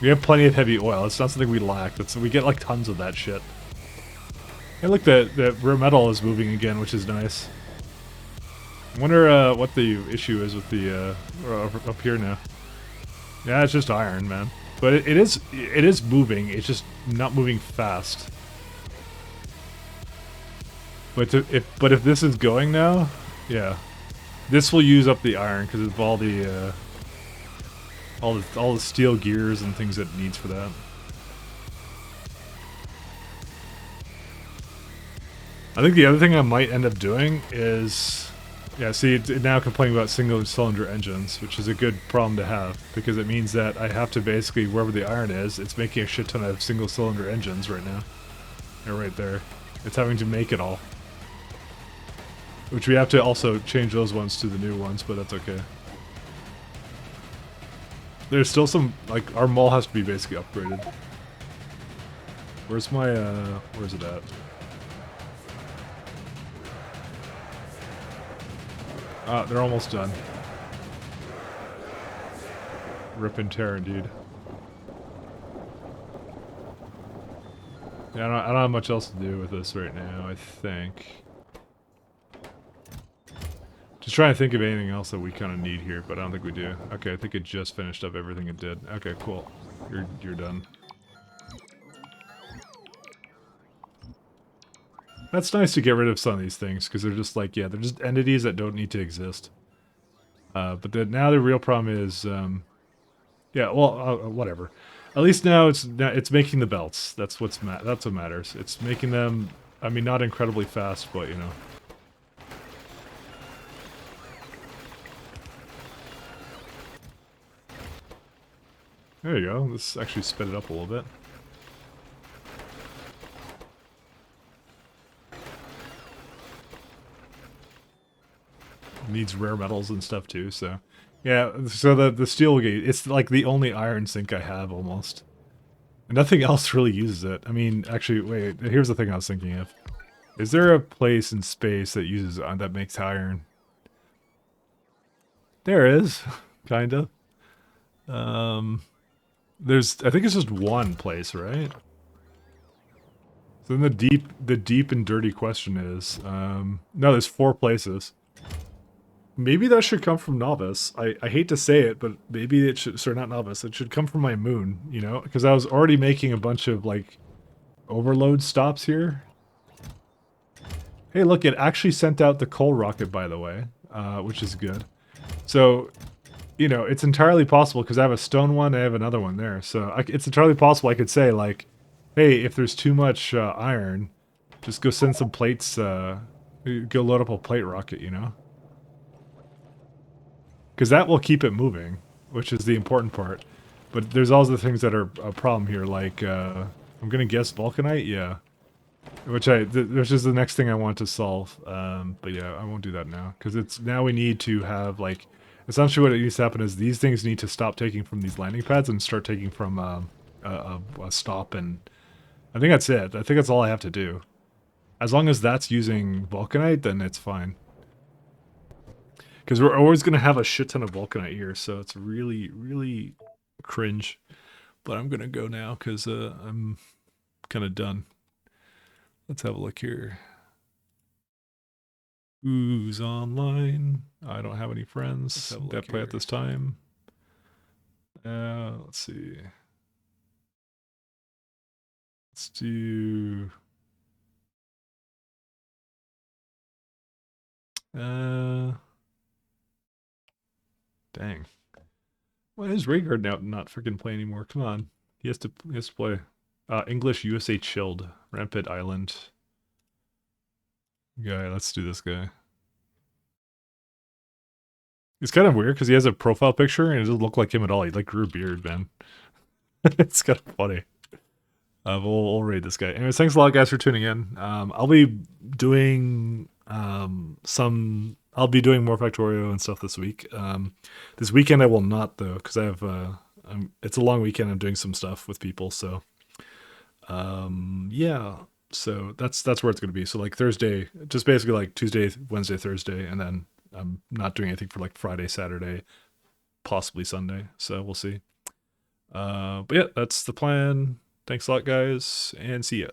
We have plenty of heavy oil. It's not something we lack. We get like tons of that shit. Hey, look, the rare metal is moving again, which is nice. I wonder what the issue is with the up here now. Yeah, it's just iron, man. But it is moving. It's just not moving fast. But if this is going now, yeah, this will use up the iron because of all the steel gears and things that it needs for that. I think the other thing I might end up doing is, yeah, see, it's now complaining about single-cylinder engines, which is a good problem to have, because it means that I have to basically, wherever the iron is, it's making a shit ton of single-cylinder engines right now. They're right there. It's having to make it all. Which we have to also change those ones to the new ones, but that's okay. There's still some, like, our mall has to be basically upgraded. Where's my, where's it at? Ah, they're almost done. Rip and tear, indeed. Yeah, I don't have much else to do with this right now, I think. Just trying to think of anything else that we kind of need here, but I don't think we do. Okay, I think it just finished up everything it did. Okay, cool. You're done. That's nice to get rid of some of these things, because they're just like, yeah, they're just entities that don't need to exist. But now the real problem is, yeah, well, whatever. At least now it's making the belts. That's what matters. It's making them, I mean, not incredibly fast, but you know. There you go. This actually sped it up a little bit. Needs rare metals and stuff too, so yeah. So the steel gate, it's like the only iron sink I have almost. And nothing else really uses it. I mean, actually, wait. Here's the thing I was thinking of: is there a place in space that uses that makes iron? There is, kind of. I think it's just one place, right? So then the deep and dirty question is, no, there's 4 places. Maybe that should come from Novice. I hate to say it, but maybe it should... Sorry, not Novice. It should come from my moon, you know? Because I was already making a bunch of, like, overload stops here. Hey, look, it actually sent out the coal rocket, by the way, which is good. So, you know, it's entirely possible, because I have a stone one, I have another one there. So it's entirely possible I could say, like, hey, if there's too much iron, just go send some plates, go load up a plate rocket, you know? Because that will keep it moving, which is the important part. But there's also the things that are a problem here, like, I'm gonna guess vulcanite? Yeah. Which is the next thing I want to solve. But yeah, I won't do that now. Because now we need to have, like, essentially what it needs to happen is these things need to stop taking from these landing pads and start taking from a stop, and I think that's it. I think that's all I have to do. As long as that's using vulcanite, then it's fine. Because we're always going to have a shit ton of vulcanite here, so it's really, really cringe. But I'm going to go now, because I'm kind of done. Let's have a look here. Who's online? I don't have any friends that play at this time. Let's see. Let's do... Dang. Why is Rhaegar now not freaking play anymore? Come on. He has to play. English USA Chilled. Rampant Island. Guy, let's do this guy. It's kind of weird because he has a profile picture and it doesn't look like him at all. He like grew a beard, man. It's kind of funny. We'll raid this guy. Anyways, thanks a lot, guys, for tuning in. I'll be doing I'll be doing more Factorio and stuff this week. This weekend I will not, though, because I have it's a long weekend. I'm doing some stuff with people, so yeah. So that's where it's going to be. So like Thursday, just basically like Tuesday, Wednesday, Thursday, and then I'm not doing anything for like Friday, Saturday, possibly Sunday. So we'll see. But yeah, that's the plan. Thanks a lot, guys, and see ya.